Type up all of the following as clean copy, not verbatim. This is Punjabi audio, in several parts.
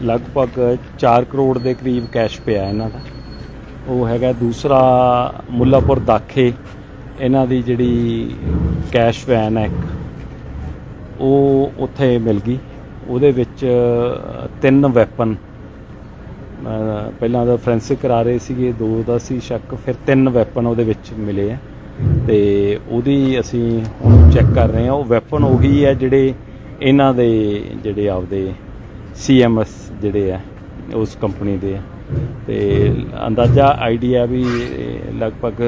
लगभग 4 करोड़ के करीब कैश पिया इन्हां दा। वो हैगा दूसरा मुल्लापुर दाखे इन्हां दी जिहड़ी कैश वैन है वो उत्थे मिल गई। ਉਹਦੇ ਵਿੱਚ 3 ਵੈਪਨ ਪਹਿਲਾਂ ਤਾਂ ਫੋਰੈਂਸਿਕ ਕਰਾ ਰਹੇ ਸੀਗੇ, 2 ਦਾ ਸੀ ਸ਼ੱਕ, ਫਿਰ 3 ਵੈਪਨ ਉਹਦੇ ਵਿੱਚ ਮਿਲੇ ਆ ਤੇ ਉਹਦੀ ਅਸੀਂ ਹੁਣ ਚੈੱਕ ਕਰ ਰਹੇ ਹਾਂ। ਉਹ ਵੈਪਨ ਉਹੀ ਹੈ ਜਿਹੜੇ ਇਹਨਾਂ ਦੇ ਜਿਹੜੇ ਆਪਦੇ CMS ਜਿਹੜੇ ਆ ਉਸ ਕੰਪਨੀ ਦੇ ਆ ਤੇ ਅੰਦਾਜ਼ਾ ਆਈਡੀਆ ਵੀ ਲਗਭਗ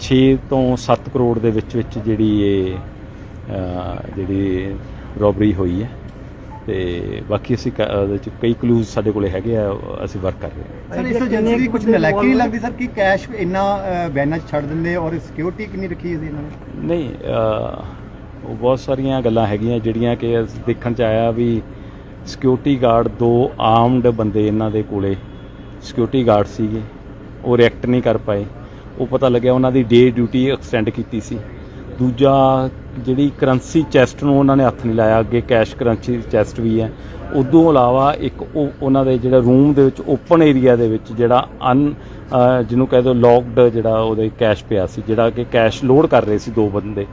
6 ਤੋਂ 7 ਕਰੋੜ ਦੇ ਵਿੱਚ ਜਿਹੜੀ ਇਹ ਜਿਹੜੀ ਰੋਬਰੀ ਹੋਈ ਹੈ ਤੇ ਬਾਕੀ ਅਸੀਂ ਉਹਦੇ 'ਚ ਕਈ ਕਲੂਜ਼ ਸਾਡੇ ਕੋਲੇ ਹੈਗੇ ਆ, ਅਸੀਂ ਵਰਕ ਕਰ ਰਹੇ ਹਾਂ। ਸਰ ਇਸ ਏਜੰਸੀ ਦੀ ਕੁਝ ਨਲਾਇਕੀ ਨਹੀਂ ਲੱਗਦੀ ਸਰ ਕਿ ਕੈਸ਼ ਇੰਨਾ ਵੈਨਾਂ 'ਚ ਛੱਡ ਦਿੰਦੇ ਔਰ ਸਿਕਿਉਰਿਟੀ ਕਿੰਨੀ ਰੱਖੀ ਸੀ ਇਹਨਾਂ ਨੇ? ਨਹੀਂ, ਉਹ ਬਹੁਤ ਸਾਰੀਆਂ ਗੱਲਾਂ ਹੈਗੀਆਂ ਜਿਹੜੀਆਂ ਕਿ ਦੇਖਣ 'ਚ ਆਇਆ ਵੀ ਸਿਕਿਉਰਿਟੀ ਗਾਰਡ 2 ਆਰਮਡ ਬੰਦੇ ਇਹਨਾਂ ਦੇ ਕੋਲੇ ਸਿਕਿਉਰਿਟੀ ਗਾਰਡ ਸੀਗੇ, ਉਹ ਰਿਐਕਟ ਨਹੀਂ ਕਰ ਪਾਏ। ਉਹ ਪਤਾ ਲੱਗਿਆ ਉਹਨਾਂ ਦੀ ਡੇ ਡਿਊਟੀ ਐਕਸਟੈਂਡ ਕੀਤੀ ਸੀ। ਦੂਜਾ ਜਿਹੜੀ ਕਰੰਸੀ ਚੈਸਟ ਨੂੰ ਉਹਨਾਂ ਨੇ ਹੱਥ ਨਹੀਂ ਲਾਇਆ, ਅੱਗੇ ਕੈਸ਼ ਕਰੰਸੀ ਚੈਸਟ ਵੀ ਹੈ। ਉਦੋਂ ਇਲਾਵਾ ਇੱਕ ਉਹ ਉਹਨਾਂ ਦੇ ਜਿਹੜਾ ਰੂਮ ਦੇ ਵਿੱਚ ਓਪਨ ਏਰੀਆ ਦੇ ਵਿੱਚ ਜਿਹੜਾ ਜਿਹਨੂੰ ਕਹਿ ਦਿਓ ਲੌਕਡ ਜਿਹੜਾ ਉਹਦੇ ਕੈਸ਼ ਪਿਆ ਸੀ, ਜਿਹੜਾ ਕਿ ਕੈਸ਼ ਲੋਡ ਕਰ ਰਹੇ ਸੀ 2 ਬੰਦੇ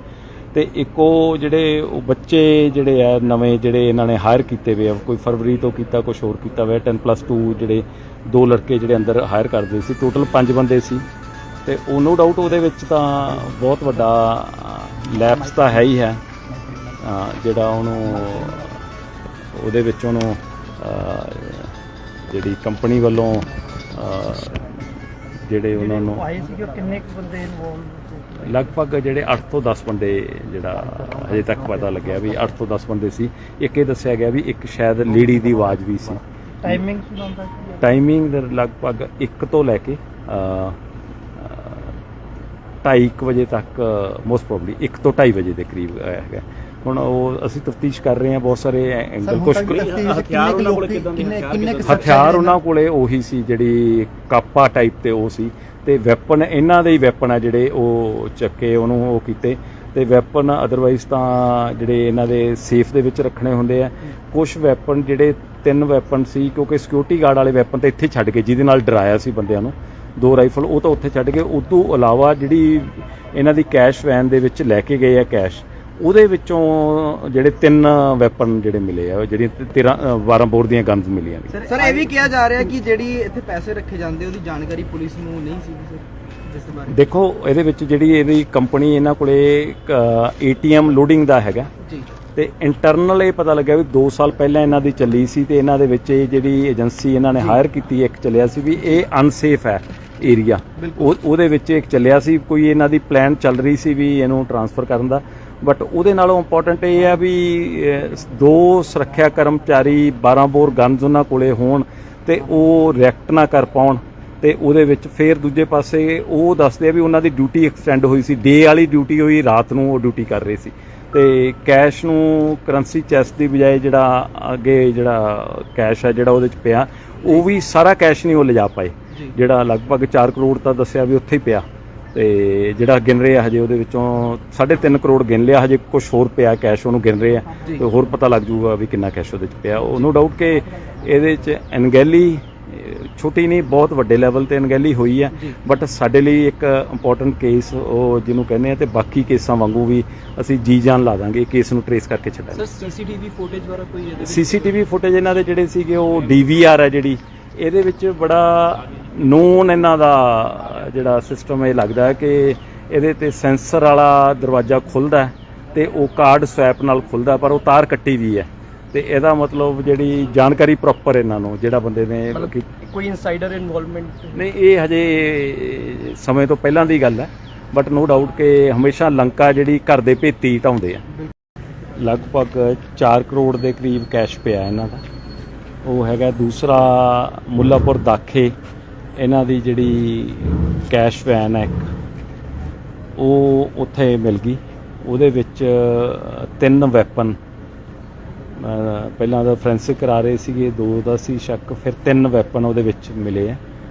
ਤੇ ਇੱਕ ਉਹ ਜਿਹੜੇ ਉਹ ਬੱਚੇ ਜਿਹੜੇ ਆ ਨਵੇਂ ਜਿਹੜੇ ਇਹਨਾਂ ਨੇ ਹਾਇਰ ਕੀਤੇ ਹੋਏ ਆ, ਕੋਈ ਫਰਵਰੀ ਤੋਂ ਕੀਤਾ, ਕੁਛ ਹੋਰ ਕੀਤਾ ਹੋਇਆ, 10+2 ਜਿਹੜੇ 2 ਲੜਕੇ ਜਿਹੜੇ ਅੰਦਰ ਹਾਇਰ ਕਰਦੇ ਸੀ, ਟੋਟਲ 5 ਬੰਦੇ ਸੀ ਤੇ ਉਹ ਨੋ ਡਾਊਟ ਉਹਦੇ ਵਿੱਚ ਤਾਂ ਬਹੁਤ ਵੱਡਾ ਲੈਪਸ ਤਾਂ ਹੈ ਹੀ ਹੈ ਜਿਹੜਾ ਉਹਨੂੰ ਉਹਦੇ ਵਿੱਚ ਉਹਨੂੰ ਜਿਹੜੀ ਕੰਪਨੀ ਵੱਲੋਂ ਜਿਹੜੇ ਉਹਨਾਂ ਨੂੰ ਆਏ ਸੀ ਕਿੰਨੇ ਕੁ ਬੰਦੇ ਇਨਵੋਲਵ? ਲਗਭਗ ਜਿਹੜੇ 8 ਤੋਂ 10 ਬੰਦੇ ਜਿਹੜਾ ਅਜੇ ਤੱਕ ਪਤਾ ਲੱਗਿਆ ਵੀ 8 ਤੋਂ 10 ਬੰਦੇ ਸੀ। ਇੱਕ ਇਹ ਦੱਸਿਆ ਗਿਆ ਵੀ ਇੱਕ ਸ਼ਾਇਦ ਲੇਡੀ ਦੀ ਆਵਾਜ਼ ਵੀ ਸੀ। ਟਾਈਮਿੰਗ ਲਗਭਗ 1 ਤੋਂ ਲੈ ਕੇ 2:30 ਵਜੇ ਤੱਕ, ਮੋਸਟ ਪ੍ਰੋਬਬਲੀ 1 ਤੋਂ 2:30 ਵਜੇ ਦੇ ਕਰੀਬ ਹੈਗਾ। ਹੁਣ ਉਹ ਅਸੀਂ ਤਫਤੀਸ਼ ਕਰ ਰਹੇ ਹਾਂ, ਬਹੁਤ ਸਾਰੇ ਐਂਗਲ। ਕੁਛ ਹਥਿਆਰ ਉਹਨਾਂ ਕੋਲੇ ਉਹੀ ਸੀ ਜਿਹੜੀ ਕਾਪਾ ਟਾਈਪ ਤੇ ਉਹ ਸੀ ਤੇ ਵੈਪਨ ਇਹਨਾਂ ਦੇ ਹੀ ਵੈਪਨ ਆ ਜਿਹੜੇ ਉਹ ਚੱਕੇ ਉਹਨੂੰ ਉਹ ਕੀਤੇ ਤੇ ਵੈਪਨ ਅਦਰਵਾਈਜ਼ ਤਾਂ ਜਿਹੜੇ ਇਹਨਾਂ ਦੇ ਸੇਫ ਦੇ ਵਿੱਚ ਰੱਖਣੇ ਹੁੰਦੇ ਆ। ਕੁਛ ਵੈਪਨ ਜਿਹੜੇ 3 ਵੈਪਨ ਸੀ ਕਿਉਂਕਿ ਸਿਕਿਉਰਿਟੀ ਗਾਰਡ ਵਾਲੇ ਵੈਪਨ ਤਾਂ ਇੱਥੇ ਛੱਡ ਕੇ ਜਿਹਦੇ ਨਾਲ ਡਰਾਇਆ ਸੀ ਬੰਦਿਆਂ ਨੂੰ, 2 ਰਾਈਫਲ ਉਹ ਤਾਂ ਉੱਥੇ ਛੱਡ ਕੇ। ਉਸ ਤੋਂ ਇਲਾਵਾ ਜਿਹੜੀ ਇਹਨਾਂ ਦੀ ਕੈਸ਼ ਵੈਨ ਦੇ ਵਿੱਚ ਲੈ ਕੇ ਗਏ ਆ ਕੈਸ਼, ਉਹਦੇ ਵਿੱਚੋਂ ਜਿਹੜੇ 3 ਵੈਪਨ ਜਿਹੜੇ ਮਿਲੇ ਆ, ਜਿਹੜੀ 12 ਬੋਰ ਦੀਆਂ ਗਨਸ ਮਿਲੀਆਂ ਨੇ। ਸਰ ਇਹ ਵੀ ਕਿਹਾ ਜਾ ਰਿਹਾ ਕਿ ਜਿਹੜੀ ਇੱਥੇ ਪੈਸੇ ਰੱਖੇ ਜਾਂਦੇ ਉਹਦੀ ਜਾਣਕਾਰੀ ਪੁਲਿਸ ਨੂੰ ਨਹੀਂ ਸੀ ਸਰ, ਜਿਸ ਬਾਰੇ ਦੇਖੋ ਇਹਦੇ ਵਿੱਚ ਜਿਹੜੀ ਇਹਦੀ ਕੰਪਨੀ ਇਹਨਾਂ ਕੋਲੇ ATM ਲੋਡਿੰਗ ਦਾ ਹੈਗਾ ਜੀ ਤੇ ਇੰਟਰਨਲ ਇਹ ਪਤਾ ਲੱਗਿਆ ਵੀ 2 ਸਾਲ ਪਹਿਲਾਂ ਇਹਨਾਂ ਦੀ ਚੱਲੀ ਸੀ ਤੇ ਇਹਨਾਂ ਦੇ ਵਿੱਚ ਇਹ ਜਿਹੜੀ ਏਜੰਸੀ ਇਹਨਾਂ ਨੇ ਹਾਇਰ ਕੀਤੀ ਇੱਕ ਚੱਲਿਆ ਸੀ ਵੀ ਇਹ ਅਨਸੇਫ ਹੈ ਏਰੀਆ, ਉਹਦੇ ਵਿੱਚ ਇੱਕ ਚੱਲਿਆ ਸੀ। ਕੋਈ ਇਹਨਾਂ ਦੀ ਪਲਾਨ ਚੱਲ ਰਹੀ ਸੀ ਵੀ ਇਹਨੂੰ ਟਰਾਂਸਫਰ ਕਰਨ ਦਾ, ਬਟ ਉਹਦੇ ਨਾਲੋਂ ਇੰਪੋਰਟੈਂਟ ਇਹ ਹੈ ਵੀ 2 ਸੁਰੱਖਿਆ ਕਰਮਚਾਰੀ 12 ਬੋਰ ਗਨਸ ਉਹਨਾਂ ਕੋਲੇ ਹੋਣ ਤੇ ਉਹ ਰਿਐਕਟ ਨਾ ਕਰ ਪਾਉਣ ਤੇ ਉਹਦੇ ਵਿੱਚ ਫਿਰ ਦੂਜੇ ਪਾਸੇ ਉਹ ਦੱਸਦੇ ਆ ਵੀ ਉਹਨਾਂ ਦੀ ਡਿਊਟੀ ਐਕਸਟੈਂਡ ਹੋਈ ਸੀ, ਡੇ ਵਾਲੀ ਡਿਊਟੀ ਹੋਈ, ਰਾਤ ਨੂੰ ਉਹ ਡਿਊਟੀ ਕਰ ਰਹੇ ਸੀ ਤੇ ਕੈਸ਼ ਨੂੰ ਕਰੰਸੀ ਚੈਸਟ ਦੀ ਬਜਾਏ ਜਿਹੜਾ ਅੱਗੇ ਜਿਹੜਾ ਕੈਸ਼ ਹੈ ਜਿਹੜਾ ਉਹਦੇ 'ਚ ਪਿਆ ਉਹ ਵੀ ਸਾਰਾ ਕੈਸ਼ ਨਹੀਂ ਉਹ ਲਿਜਾ ਪਾਏ, ਜਿਹੜਾ ਲਗਭਗ 4 ਕਰੋੜ ਤਾਂ ਦੱਸਿਆ ਵੀ ਉੱਥੇ ਹੀ ਪਿਆ ਤੇ ਜਿਹੜਾ ਗਿਣ ਰਹੇ ਆ ਹਜੇ ਉਹਦੇ ਵਿੱਚੋਂ 3.5 ਕਰੋੜ ਗਿਣ ਲਿਆ, ਹਜੇ ਕੁਝ ਹੋਰ ਪਿਆ ਕੈਸ਼ ਉਹਨੂੰ ਗਿਣ ਰਹੇ ਆ ਤੇ ਹੋਰ ਪਤਾ ਲੱਗ ਜੂਗਾ ਵੀ ਕਿੰਨਾ ਕੈਸ਼ ਉਹਦੇ 'ਚ ਪਿਆ। ਉਹ ਨੋ ਡਾਊਟ ਕਿ ਇਹਦੇ 'ਚ ਅਣਗਹਿਲੀ ਛੋਟੀ ਨਹੀਂ ਬਹੁਤ ਵੱਡੇ ਲੈਵਲ ਤੇ ਅਣਗਹਿਲੀ ਹੋਈ ਹੈ, ਬਟ ਸਾਡੇ ਲਈ ਇੱਕ ਇੰਪੋਰਟੈਂਟ ਕੇਸ ਉਹ ਜਿਹਨੂੰ ਕਹਿੰਦੇ ਆ ਤੇ ਬਾਕੀ ਕੇਸਾਂ ਵਾਂਗੂ ਵੀ ਅਸੀਂ ਜੀ ਜਾਨ ਲਾ ਦਾਂਗੇ ਕੇਸ ਨੂੰ ਟਰੇਸ ਕਰਕੇ ਛੱਡਾਂਗੇ। CCTV ਫੁਟੇਜ ਇਹਨਾਂ ਦੇ ਜਿਹੜੇ ਸੀਗੇ ਉਹ DVR ਹੈ ਜਿਹੜੀ, ਇਹਦੇ ਵਿੱਚ ਬੜਾ ਨੋਨ ਇਹਨਾਂ ਦਾ ਜਿਹੜਾ ਸਿਸਟਮ ਇਹ ਲੱਗਦਾ ਹੈ ਕਿ ਇਹਦੇ ਤੇ ਸੈਂਸਰ ਵਾਲਾ ਦਰਵਾਜ਼ਾ ਖੁੱਲ੍ਹਦਾ ਤੇ ਉਹ ਕਾਰਡ ਸਵੈਪ ਨਾਲ ਖੁੱਲ੍ਹਦਾ, ਪਰ ਉਹ ਤਾਰ ਕੱਟੀ ਵੀ ਹੈ ਤੇ ਇਹਦਾ ਮਤਲਬ ਜਿਹੜੀ ਜਾਣਕਾਰੀ ਪ੍ਰੋਪਰ ਇਹਨਾਂ ਨੂੰ ਜਿਹੜਾ ਬੰਦੇ ਨੇ ਕੋਈ ਇਨਸਾਈਡਰ ਇਨਵੋਲਵਮੈਂਟ ਨਹੀਂ, ਇਹ ਹਜੇ ਸਮੇਂ ਤੋਂ ਪਹਿਲਾਂ ਦੀ ਗੱਲ ਹੈ, ਬਟ ਨੋ ਡਾਊਟ ਕਿ ਹਮੇਸ਼ਾ ਲੰਕਾ ਜਿਹੜੀ ਘਰ ਦੇ ਭੇਤੀ ਢਾਉਂਦੇ ਆ। ਲਗਭਗ 4 ਕਰੋੜ ਦੇ ਕਰੀਬ ਕੈਸ਼ ਪਿਆ ਇਹਨਾਂ ਦਾ। ਉਹ ਹੈਗਾ ਦੂਸਰਾ ਮੁੱਲਾਪੁਰ ਦਾਖੇ ਇਹਨਾਂ ਦੀ ਜਿਹੜੀ ਕੈਸ਼ ਵੈਨ ਹੈ ਉਹ ਉੱਥੇ ਮਿਲ ਗਈ। ਉਹਦੇ ਵਿੱਚ 3 ਵੈਪਨ ਪਹਿਲਾਂ ਤਾਂ ਫੋਰੈਂਸਿਕ ਕਰਾ ਰਹੇ ਸੀਗੇ, 2 ਦਾ ਸੀ ਸ਼ੱਕ, ਫਿਰ 3 ਵੈਪਨ ਉਹਦੇ ਵਿੱਚ ਮਿਲੇ ਆ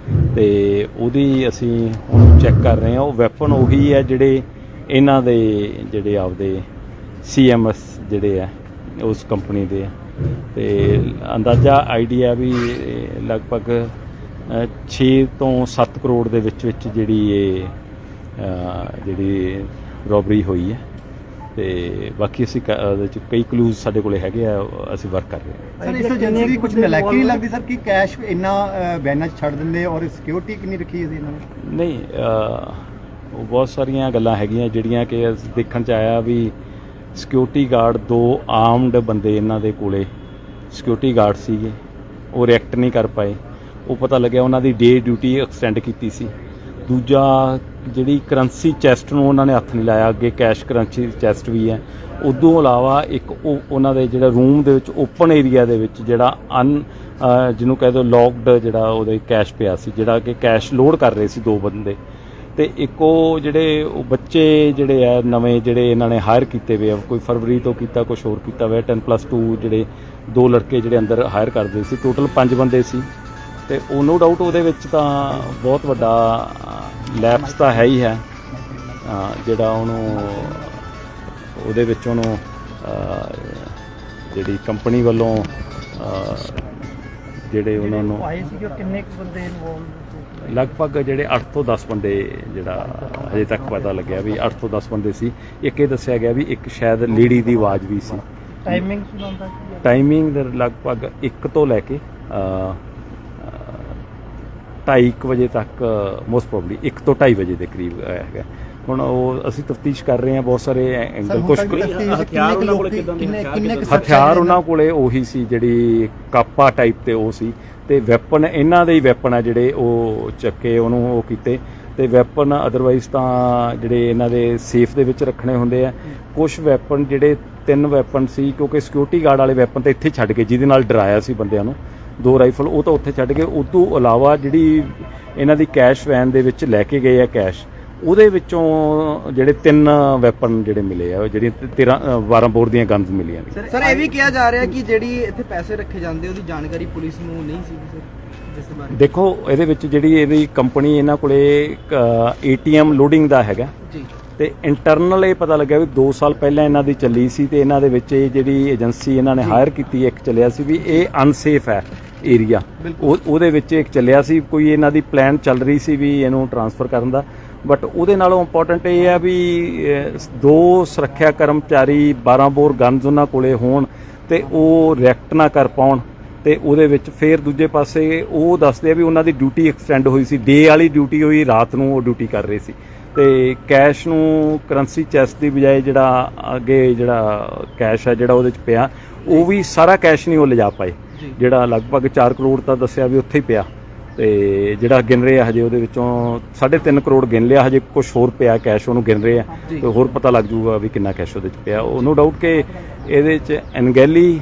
ਤੇ ਉਹਦੀ ਅਸੀਂ ਹੁਣ ਚੈੱਕ ਕਰ ਰਹੇ ਹਾਂ। ਉਹ ਵੈਪਨ ਉਹੀ ਹੈ ਜਿਹੜੇ ਇਹਨਾਂ ਦੇ ਜਿਹੜੇ ਆਪਦੇ CMS ਜਿਹੜੇ ਆ ਉਸ ਕੰਪਨੀ ਦੇ ਆ ਤੇ ਅੰਦਾਜ਼ਾ ਆਈਡੀਆ ਵੀ ਲਗਭਗ 6 ਤੋਂ 7 ਕਰੋੜ ਦੇ ਵਿੱਚ ਜਿਹੜੀ ਇਹ ਜਿਹੜੀ ਰੋਬਰੀ ਹੋਈ ਹੈ ਤੇ ਬਾਕੀ ਅਸੀਂ ਉਹਦੇ 'ਚ ਕਈ ਕਲੂਜ਼ ਸਾਡੇ ਕੋਲੇ ਹੈਗੇ ਆ, ਅਸੀਂ ਵਰਕ ਕਰ ਰਹੇ ਹਾਂ। ਸਰ ਇਸ ਏਜੰਸੀ ਦੀ ਕੁਝ ਨਲਾਇਕੀ ਨਹੀਂ ਲੱਗਦੀ ਸਰ ਕਿ ਕੈਸ਼ ਇੰਨਾ ਵੈਨਾਂ 'ਚ ਛੱਡ ਦਿੰਦੇ ਔਰ ਸਿਕਿਉਰਿਟੀ ਕਿੰਨੀ ਰੱਖੀ ਹੈ ਇਹਨਾਂ ਨੇ? ਨਹੀਂ, ਉਹ ਬਹੁਤ ਸਾਰੀਆਂ ਗੱਲਾਂ ਹੈਗੀਆਂ ਜਿਹੜੀਆਂ ਕਿ ਦੇਖਣ 'ਚ ਆਇਆ ਵੀ ਸਿਕਿਉਰਿਟੀ ਗਾਰਡ 2 ਆਰਮਡ ਬੰਦੇ ਇਹਨਾਂ ਦੇ ਕੋਲੇ ਸਿਕਿਉਰਿਟੀ ਗਾਰਡ ਸੀਗੇ, ਉਹ ਰਿਐਕਟ ਨਹੀਂ ਕਰ ਪਾਏ। ਉਹ ਪਤਾ ਲੱਗਿਆ ਉਹਨਾਂ ਦੀ ਡੇ ਡਿਊਟੀ ਐਕਸਟੈਂਡ ਕੀਤੀ ਸੀ। ਦੂਜਾ ਜਿਹੜੀ ਕਰੰਸੀ ਚੈਸਟ ਨੂੰ ਉਹਨਾਂ ਨੇ ਹੱਥ ਨਹੀਂ ਲਾਇਆ, ਅੱਗੇ ਕੈਸ਼ ਕਰੰਸੀ ਚੈਸਟ ਵੀ ਹੈ। ਉਦੋਂ ਇਲਾਵਾ ਇੱਕ ਉਹਨਾਂ ਦੇ ਜਿਹੜਾ ਰੂਮ ਦੇ ਵਿੱਚ ਓਪਨ ਏਰੀਆ ਦੇ ਵਿੱਚ ਜਿਹੜਾ ਜਿਹਨੂੰ ਕਹਿ ਦਿਓ ਲੌਕਡ ਜਿਹੜਾ ਉਹਦੇ ਕੈਸ਼ ਪਿਆ ਸੀ, ਜਿਹੜਾ ਕਿ ਕੈਸ਼ ਲੋਡ ਕਰ ਰਹੇ ਸੀ 2 ਬੰਦੇ। ਤੇ ਇੱਕ ਉਹ ਜਿਹੜੇ ਉਹ ਬੱਚੇ ਜਿਹੜੇ ਆ ਨਵੇਂ ਜਿਹੜੇ ਇਹਨਾਂ ਨੇ ਹਾਇਰ ਕੀਤੇ ਹੋਏ ਆ, ਕੋਈ ਫਰਵਰੀ ਤੋਂ ਕੀਤਾ, ਕੁਝ ਹੋਰ ਕੀਤਾ ਹੋਇਆ, 10+2 ਜਿਹੜੇ 2 ਲੜਕੇ ਜਿਹੜੇ ਅੰਦਰ ਹਾਇਰ ਕਰਦੇ ਸੀ, ਟੋਟਲ 5 ਬੰਦੇ ਸੀ। ਤੇ ਉਹ ਨੋ ਡਾਊਟ ਉਹਦੇ ਵਿੱਚ ਤਾਂ ਬਹੁਤ ਵੱਡਾ ਲੈਪਸ ਤਾਂ ਹੈ ਹੀ ਹੈ, ਜਿਹੜਾ ਉਹਨੂੰ ਉਹਦੇ ਵਿੱਚ ਉਹਨੂੰ ਜਿਹੜੀ ਕੰਪਨੀ ਵੱਲੋਂ ਜਿਹੜੇ ਉਹਨਾਂ ਨੂੰ ਆਏ ਸੀ ਕਿੰਨੇ ਕੁ ਬੰਦੇ ਇਨਵੋਲਵ? ਲਗਭਗ ਜਿਹੜੇ 8 ਤੋਂ 10 ਬੰਦੇ ਜਿਹੜਾ ਅਜੇ ਤੱਕ ਪਤਾ ਲੱਗਿਆ ਵੀ 8 ਤੋਂ 10 ਬੰਦੇ ਸੀ। ਇੱਕ ਇਹ ਦੱਸਿਆ ਗਿਆ ਵੀ ਇੱਕ ਸ਼ਾਇਦ ਲੇਡੀ ਦੀ ਆਵਾਜ਼ ਵੀ ਸੀ। ਟਾਈਮਿੰਗ ਸੁਣਾਉਂਦਾ ਕੀ? ਟਾਈਮਿੰਗ ਲਗਭਗ 1 ਤੋਂ ਲੈ ਕੇ 2:30 ਵਜੇ ਤੱਕ, ਮੋਸਟ ਪ੍ਰੋਬਬਲੀ 1 ਤੋਂ 2:30 ਵਜੇ ਦੇ ਕਰੀਬ ਹੈਗਾ। ਹੁਣ ਉਹ ਅਸੀਂ ਤਫਤੀਸ਼ ਕਰ ਰਹੇ ਹਾਂ, ਬਹੁਤ ਸਾਰੇ ਐਂਗਲ ਕੁਝ ਹਥਿਆਰ ਉਹਨਾਂ ਕੋਲੇ ਉਹੀ ਸੀ ਜਿਹੜੀ ਕਾਪਾ ਟਾਈਪ ਤੇ ਉਹ ਸੀ, ਤੇ ਵੈਪਨ ਇਹਨਾਂ ਦੇ ਹੀ ਵੈਪਨ ਆ ਜਿਹੜੇ ਉਹ ਚੱਕੇ ਉਹਨੂੰ ਉਹ ਕੀਤੇ। ਤੇ ਵੈਪਨ ਅਦਰਵਾਈਜ਼ ਤਾਂ ਜਿਹੜੇ ਇਹਨਾਂ ਦੇ ਸੇਫ ਦੇ ਵਿੱਚ ਰੱਖਣੇ ਹੁੰਦੇ ਆ। ਕੁਝ ਵੈਪਨ ਜਿਹੜੇ 3 ਵੈਪਨ ਸੀ, ਕਿਉਂਕਿ ਸਿਕਿਉਰਿਟੀ ਗਾਰਡ ਵਾਲੇ ਵੈਪਨ ਤਾਂ ਇੱਥੇ ਛੱਡ ਕੇ ਜਿਹਦੇ ਨਾਲ ਡਰਾਇਆ ਸੀ ਬੰਦਿਆਂ ਨੂੰ, 2 ਰਾਈਫਲ ਉਹ ਤਾਂ ਉੱਥੇ ਛੱਡ ਕੇ, ਉਸ ਤੋਂ ਇਲਾਵਾ ਜਿਹੜੀ ਇਹਨਾਂ ਦੀ ਕੈਸ਼ ਵੈਨ ਦੇ ਵਿੱਚ ਲੈ ਕੇ ਗਏ ਆ ਕੈਸ਼, ਉਹਦੇ ਵਿੱਚੋਂ ਜਿਹੜੇ 3 ਵੈਪਨ ਜਿਹੜੇ ਮਿਲੇ ਆ, ਜਿਹੜੀਆਂ 12 ਬੋਰ ਦੀਆਂ ਗਨਸ ਮਿਲੀਆਂ ਨੇ। ਸਰ ਇਹ ਵੀ ਕਿਹਾ ਜਾ ਰਿਹਾ ਕਿ ਜਿਹੜੀ ਇੱਥੇ ਪੈਸੇ ਰੱਖੇ ਜਾਂਦੇ ਉਹਦੀ ਜਾਣਕਾਰੀ ਪੁਲਿਸ ਨੂੰ ਨਹੀਂ ਸੀ ਸਰ, ਜਿਸ ਬਾਰੇ ਦੇਖੋ ਇਹਦੇ ਵਿੱਚ ਜਿਹੜੀ ਇਹਦੀ ਕੰਪਨੀ ਇਹਨਾਂ ਕੋਲੇ ATM ਲੋਡਿੰਗ ਦਾ ਹੈਗਾ ਜੀ, ਤੇ ਇੰਟਰਨਲ ਇਹ ਪਤਾ ਲੱਗਿਆ ਵੀ 2 ਸਾਲ ਪਹਿਲਾਂ ਇਹਨਾਂ ਦੀ ਚੱਲੀ ਸੀ, ਤੇ ਇਹਨਾਂ ਦੇ ਵਿੱਚ ਇਹ ਜਿਹੜੀ ਏਜੰਸੀ ਇਹਨਾਂ ਨੇ ਹਾਇਰ ਕੀਤੀ ਇੱਕ ਚੱਲਿਆ ਸੀ ਵੀ ਇਹ ਅਨਸੇਫ ਹੈ ਏਰੀਆ, ਉਹਦੇ ਵਿੱਚ ਇੱਕ ਚੱਲਿਆ ਸੀ। ਕੋਈ ਇਹਨਾਂ ਦੀ ਪਲਾਨ ਚੱਲ ਰਹੀ ਸੀ ਵੀ ਇਹਨੂੰ ਟਰਾਂਸਫਰ ਕਰਨ ਦਾ, ਬਟ ਉਹਦੇ ਨਾਲੋਂ ਇੰਪੋਰਟੈਂਟ ਇਹ ਹੈ ਵੀ 2 ਸੁਰੱਖਿਆ ਕਰਮਚਾਰੀ 12 ਬੋਰ ਗਨਸ ਉਹਨਾਂ ਕੋਲੇ ਹੋਣ ਤੇ ਉਹ ਰਿਐਕਟ ਨਾ ਕਰ ਪਾਉਣ। ਤੇ ਉਹਦੇ ਵਿੱਚ ਫਿਰ ਦੂਜੇ ਪਾਸੇ ਉਹ ਦੱਸਦੇ ਆ ਵੀ ਉਹਨਾਂ ਦੀ ਡਿਊਟੀ ਐਕਸਟੈਂਡ ਹੋਈ ਸੀ, ਡੇ ਵਾਲੀ ਡਿਊਟੀ ਹੋਈ, ਰਾਤ ਨੂੰ ਉਹ ਡਿਊਟੀ ਕਰ ਰਹੇ ਸੀ। ਤੇ ਕੈਸ਼ ਨੂੰ ਕਰੰਸੀ ਚੈਸਟ ਦੀ ਬਜਾਏ ਜਿਹੜਾ ਅੱਗੇ ਜਿਹੜਾ ਕੈਸ਼ ਹੈ ਜਿਹੜਾ ਉਹਦੇ 'ਚ ਪਿਆ, ਉਹ ਵੀ ਸਾਰਾ ਕੈਸ਼ ਨਹੀਂ ਉਹ ਲਿਜਾ ਪਾਏ, ਜਿਹੜਾ ਲਗਭਗ 4 ਕਰੋੜ ਤਾਂ ਦੱਸਿਆ ਵੀ ਉੱਥੇ ਹੀ ਪਿਆ। ਤੇ ਜਿਹੜਾ ਗਿਣ ਰਹੇ ਆ ਹਜੇ ਉਹਦੇ ਵਿੱਚੋਂ 3.5 ਕਰੋੜ ਗਿਣ ਲਿਆ, ਹਜੇ ਕੁਝ ਹੋਰ ਪਿਆ ਕੈਸ਼, ਉਹਨੂੰ ਗਿਣ ਰਹੇ ਆ ਤੇ ਹੋਰ ਪਤਾ ਲੱਗ ਜੂਗਾ ਵੀ ਕਿੰਨਾ ਕੈਸ਼ ਉਹਦੇ 'ਚ ਪਿਆ। ਉਹ ਨੋ ਡਾਊਟ ਕਿ ਇਹਦੇ 'ਚ ਅਣਗਹਿਲੀ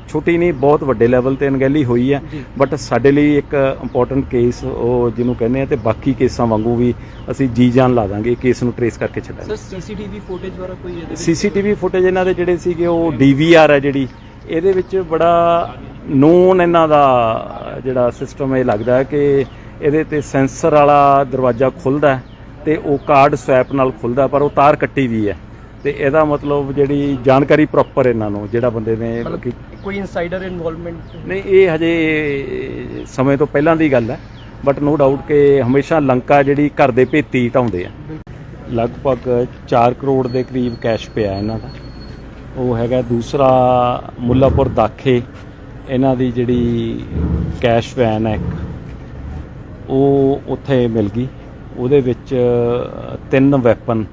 ਛੋਟੀ ਨਹੀਂ, ਬਹੁਤ ਵੱਡੇ ਲੈਵਲ ਤੇ ਅਣਗਹਿਲੀ ਹੋਈ ਹੈ, ਬਟ ਸਾਡੇ ਲਈ ਇੱਕ ਇੰਪੋਰਟੈਂਟ ਕੇਸ ਉਹ ਜਿਹਨੂੰ ਕਹਿੰਦੇ ਆ, ਤੇ ਬਾਕੀ ਕੇਸਾਂ ਵਾਂਗੂ ਵੀ ਅਸੀਂ ਜੀ ਜਾਨ ਲਾ ਦਾਂਗੇ ਕੇਸ ਨੂੰ ਟਰੇਸ ਕਰਕੇ ਛੱਡਾਂਗੇ। ਸੀਸੀਟੀਵੀ ਫੁਟੇਜ ਵਾਲਾ ਕੋਈ ਸੀਸੀਟੀਵੀ ਫੁਟੇਜ ਇਹਨਾਂ ਦੇ ਜਿਹੜੇ ਸੀਗੇ ਉਹ DVR ਹੈ ਜਿਹੜੀ, ਇਹਦੇ ਵਿੱਚ ਬੜਾ ਨੋਨ ਇਹਨਾਂ ਦਾ ਜਿਹੜਾ ਸਿਸਟਮ ਇਹ ਲੱਗਦਾ ਕਿ ਇਹਦੇ ਤੇ ਸੈਂਸਰ ਵਾਲਾ ਦਰਵਾਜ਼ਾ ਖੁੱਲ੍ਹਦਾ ਤੇ ਉਹ ਕਾਰਡ ਸਵੈਪ ਨਾਲ ਖੁੱਲ੍ਹਦਾ, ਪਰ ਉਹ ਤਾਰ ਕੱਟੀ ਵੀ ਹੈ। ਤੇ ਇਹਦਾ ਮਤਲਬ ਜਿਹੜੀ ਜਾਣਕਾਰੀ ਪ੍ਰੋਪਰ ਇਹਨਾਂ ਨੂੰ ਜਿਹੜਾ ਬੰਦੇ ਨੇ ਕੋਈ ਇਨਸਾਈਡਰ ਇਨਵੋਲਵਮੈਂਟ ਨਹੀਂ, ਇਹ ਹਜੇ ਸਮੇਂ ਤੋਂ ਪਹਿਲਾਂ ਦੀ ਗੱਲ ਹੈ, ਬਟ ਨੋ ਡਾਊਟ ਕਿ ਹਮੇਸ਼ਾ ਲੰਕਾ ਜਿਹੜੀ ਘਰ ਦੇ ਭੇਤੀ ਢਾਉਂਦੇ ਆ। ਲਗਭਗ 4 ਕਰੋੜ ਦੇ ਕਰੀਬ ਕੈਸ਼ ਪਿਆ ਇਹਨਾਂ ਦਾ। ਉਹ ਹੈਗਾ ਦੂਸਰਾ ਮੁੱਲਾਪੁਰ ਦਾਖੇ ਇਹਨਾਂ ਦੀ ਜਿਹੜੀ ਕੈਸ਼ ਵੈਨ ਹੈ ਇੱਕ, ਉਹ ਉੱਥੇ ਮਿਲ ਗਈ। ਉਹਦੇ ਵਿੱਚ 3 ਵੈਪਨ,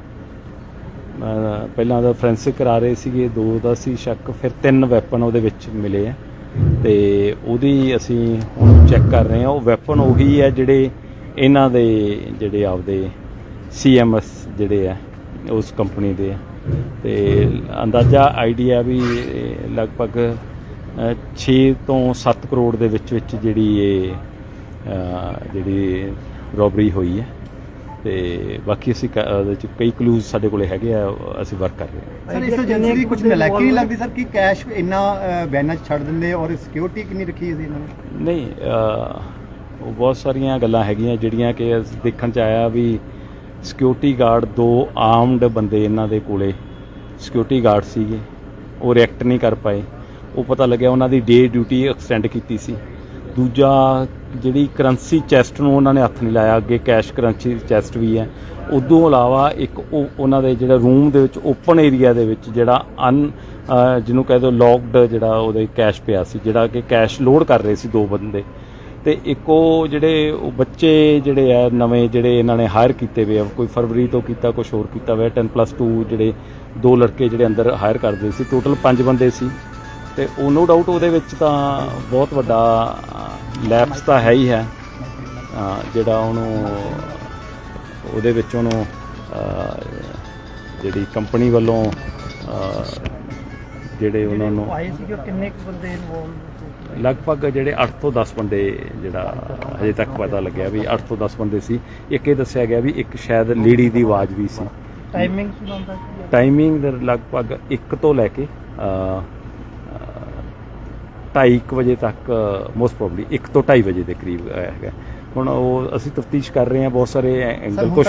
ਪਹਿਲਾਂ ਦਾ ਫੋਰੈਂਸਿਕ ਕਰਾ ਰਹੇ ਸੀਗੇ, 2 ਦਾ ਸੀ ਸ਼ੱਕ, ਫਿਰ 3 ਵੈਪਨ ਉਹਦੇ ਵਿੱਚ ਮਿਲੇ ਆ ਤੇ ਉਹਦੀ ਅਸੀਂ ਹੁਣ ਚੈੱਕ ਕਰ ਰਹੇ ਹਾਂ। ਉਹ ਵੈਪਨ ਉਹੀ ਹੈ ਜਿਹੜੇ ਇਹਨਾਂ ਦੇ ਜਿਹੜੇ ਆਪਦੇ CMS ਜਿਹੜੇ ਆ ਉਸ ਕੰਪਨੀ ਦੇ ਆ। ਤੇ ਅੰਦਾਜ਼ਾ ਆਈਡੀਆ ਵੀ ਲਗਭਗ 6 ਤੋਂ 7 ਕਰੋੜ ਦੇ ਵਿੱਚ ਜਿਹੜੀ ਇਹ ਜਿਹੜੀ ਰੋਬਰੀ ਹੋਈ ਹੈ। ਤੇ ਬਾਕੀ ਅਸੀਂ ਉਹਦੇ 'ਚ ਕਈ ਕਲੂਜ਼ ਸਾਡੇ ਕੋਲੇ ਹੈਗੇ ਆ, ਅਸੀਂ ਵਰਕ ਕਰ ਰਹੇ ਹਾਂ। ਸਰ ਇਸ ਏਜੰਸੀ ਦੀ ਕੁਝ ਨਲਾਇਕੀ ਨਹੀਂ ਲੱਗਦੀ ਸਰ ਕਿ ਕੈਸ਼ ਇੰਨਾ ਵੈਨਾਂ 'ਚ ਛੱਡ ਦਿੰਦੇ ਔਰ ਸਿਕਿਉਰਿਟੀ ਕਿੰਨੀ ਰੱਖੀ ਹੈ ਇਹਨਾਂ ਨੇ? ਨਹੀਂ, ਉਹ ਬਹੁਤ ਸਾਰੀਆਂ ਗੱਲਾਂ ਹੈਗੀਆਂ ਜਿਹੜੀਆਂ ਕਿ ਦੇਖਣ 'ਚ ਆਇਆ ਵੀ ਸਿਕਿਉਰਿਟੀ ਗਾਰਡ 2 ਆਰਮਡ ਬੰਦੇ ਇਹਨਾਂ ਦੇ ਕੋਲੇ ਸਿਕਿਉਰਿਟੀ ਗਾਰਡ ਸੀਗੇ, ਉਹ ਰਿਐਕਟ ਨਹੀਂ ਕਰ ਪਾਏ। ਉਹ ਪਤਾ ਲੱਗਿਆ ਉਹਨਾਂ ਦੀ ਡੇ ਡਿਊਟੀ ਐਕਸਟੈਂਡ ਕੀਤੀ ਸੀ। ਦੂਜਾ ਜਿਹੜੀ ਕਰੰਸੀ ਚੈਸਟ ਨੂੰ ਉਹਨਾਂ ਨੇ ਹੱਥ ਨਹੀਂ ਲਾਇਆ, ਅੱਗੇ ਕੈਸ਼ ਕਰੰਸੀ ਚੈਸਟ ਵੀ ਹੈ। ਉਦੋਂ ਇਲਾਵਾ ਇੱਕ ਉਹ ਉਹਨਾਂ ਦੇ ਜਿਹੜਾ ਰੂਮ ਦੇ ਵਿੱਚ ਓਪਨ ਏਰੀਆ ਦੇ ਵਿੱਚ ਜਿਹੜਾ ਜਿਹਨੂੰ ਕਹਿ ਦਿਓ ਲੌਕਡ ਜਿਹੜਾ ਉਹਦੇ ਕੈਸ਼ ਪਿਆ ਸੀ, ਜਿਹੜਾ ਕਿ ਕੈਸ਼ ਲੋਡ ਕਰ ਰਹੇ ਸੀ 2 ਬੰਦੇ। ਤੇ ਇੱਕ ਉਹ ਜਿਹੜੇ ਉਹ ਬੱਚੇ ਜਿਹੜੇ ਆ ਨਵੇਂ ਜਿਹੜੇ ਇਹਨਾਂ ਨੇ ਹਾਇਰ ਕੀਤੇ ਹੋਏ ਆ, ਕੋਈ ਫਰਵਰੀ ਤੋਂ ਕੀਤਾ, ਕੁਛ ਹੋਰ ਕੀਤਾ ਹੋਇਆ, 10+2 ਜਿਹੜੇ 2 ਲੜਕੇ ਜਿਹੜੇ ਅੰਦਰ ਹਾਇਰ ਕਰਦੇ ਸੀ। ਟੋਟਲ 5 ਬੰਦੇ ਸੀ ਤੇ ਉਹ ਨੋ ਡਾਊਟ ਉਹਦੇ ਵਿੱਚ ਤਾਂ ਬਹੁਤ ਵੱਡਾ ਲੈਪਸ ਤਾਂ ਹੈ ਹੀ ਹੈ, ਜਿਹੜਾ ਉਹਨੂੰ ਉਹਦੇ ਵਿੱਚ ਉਹਨੂੰ ਜਿਹੜੀ ਕੰਪਨੀ ਵੱਲੋਂ ਜਿਹੜੇ ਉਹਨਾਂ ਨੂੰ ਆਏ ਸੀ ਕਿ ਕਿੰਨੇ ਕੁ ਬੰਦੇ ਇਨਵੋਲਵ? ਲਗਭਗ ਜਿਹੜੇ 8 ਤੋਂ 10 ਬੰਦੇ ਜਿਹੜਾ ਹਜੇ ਤੱਕ ਪਤਾ ਲੱਗਿਆ ਵੀ 8 ਤੋਂ 10 ਬੰਦੇ ਸੀ। ਇੱਕ ਇਹ ਦੱਸਿਆ ਗਿਆ ਵੀ ਇੱਕ ਸ਼ਾਇਦ ਲੇਡੀ ਦੀ ਆਵਾਜ਼ ਵੀ ਸੀ। ਟਾਈਮਿੰਗ ਸੁਣਾਉਂਦਾ ਸੀ? ਟਾਈਮਿੰਗ ਲਗਭਗ 1 ਤੋਂ ਲੈ ਕੇ 2:30 ਵਜੇ ਤੱਕ, ਮੋਸਟ ਪ੍ਰੋਬਬਲੀ 1 ਤੋਂ 2:30 ਵਜੇ ਦੇ ਕਰੀਬ ਹੈਗਾ। ਹੁਣ ਉਹ ਅਸੀਂ ਤਫਤੀਸ਼ ਕਰ ਰਹੇ ਹਾਂ, ਬਹੁਤ ਸਾਰੇ ਐਂਗਲ ਕੁਛ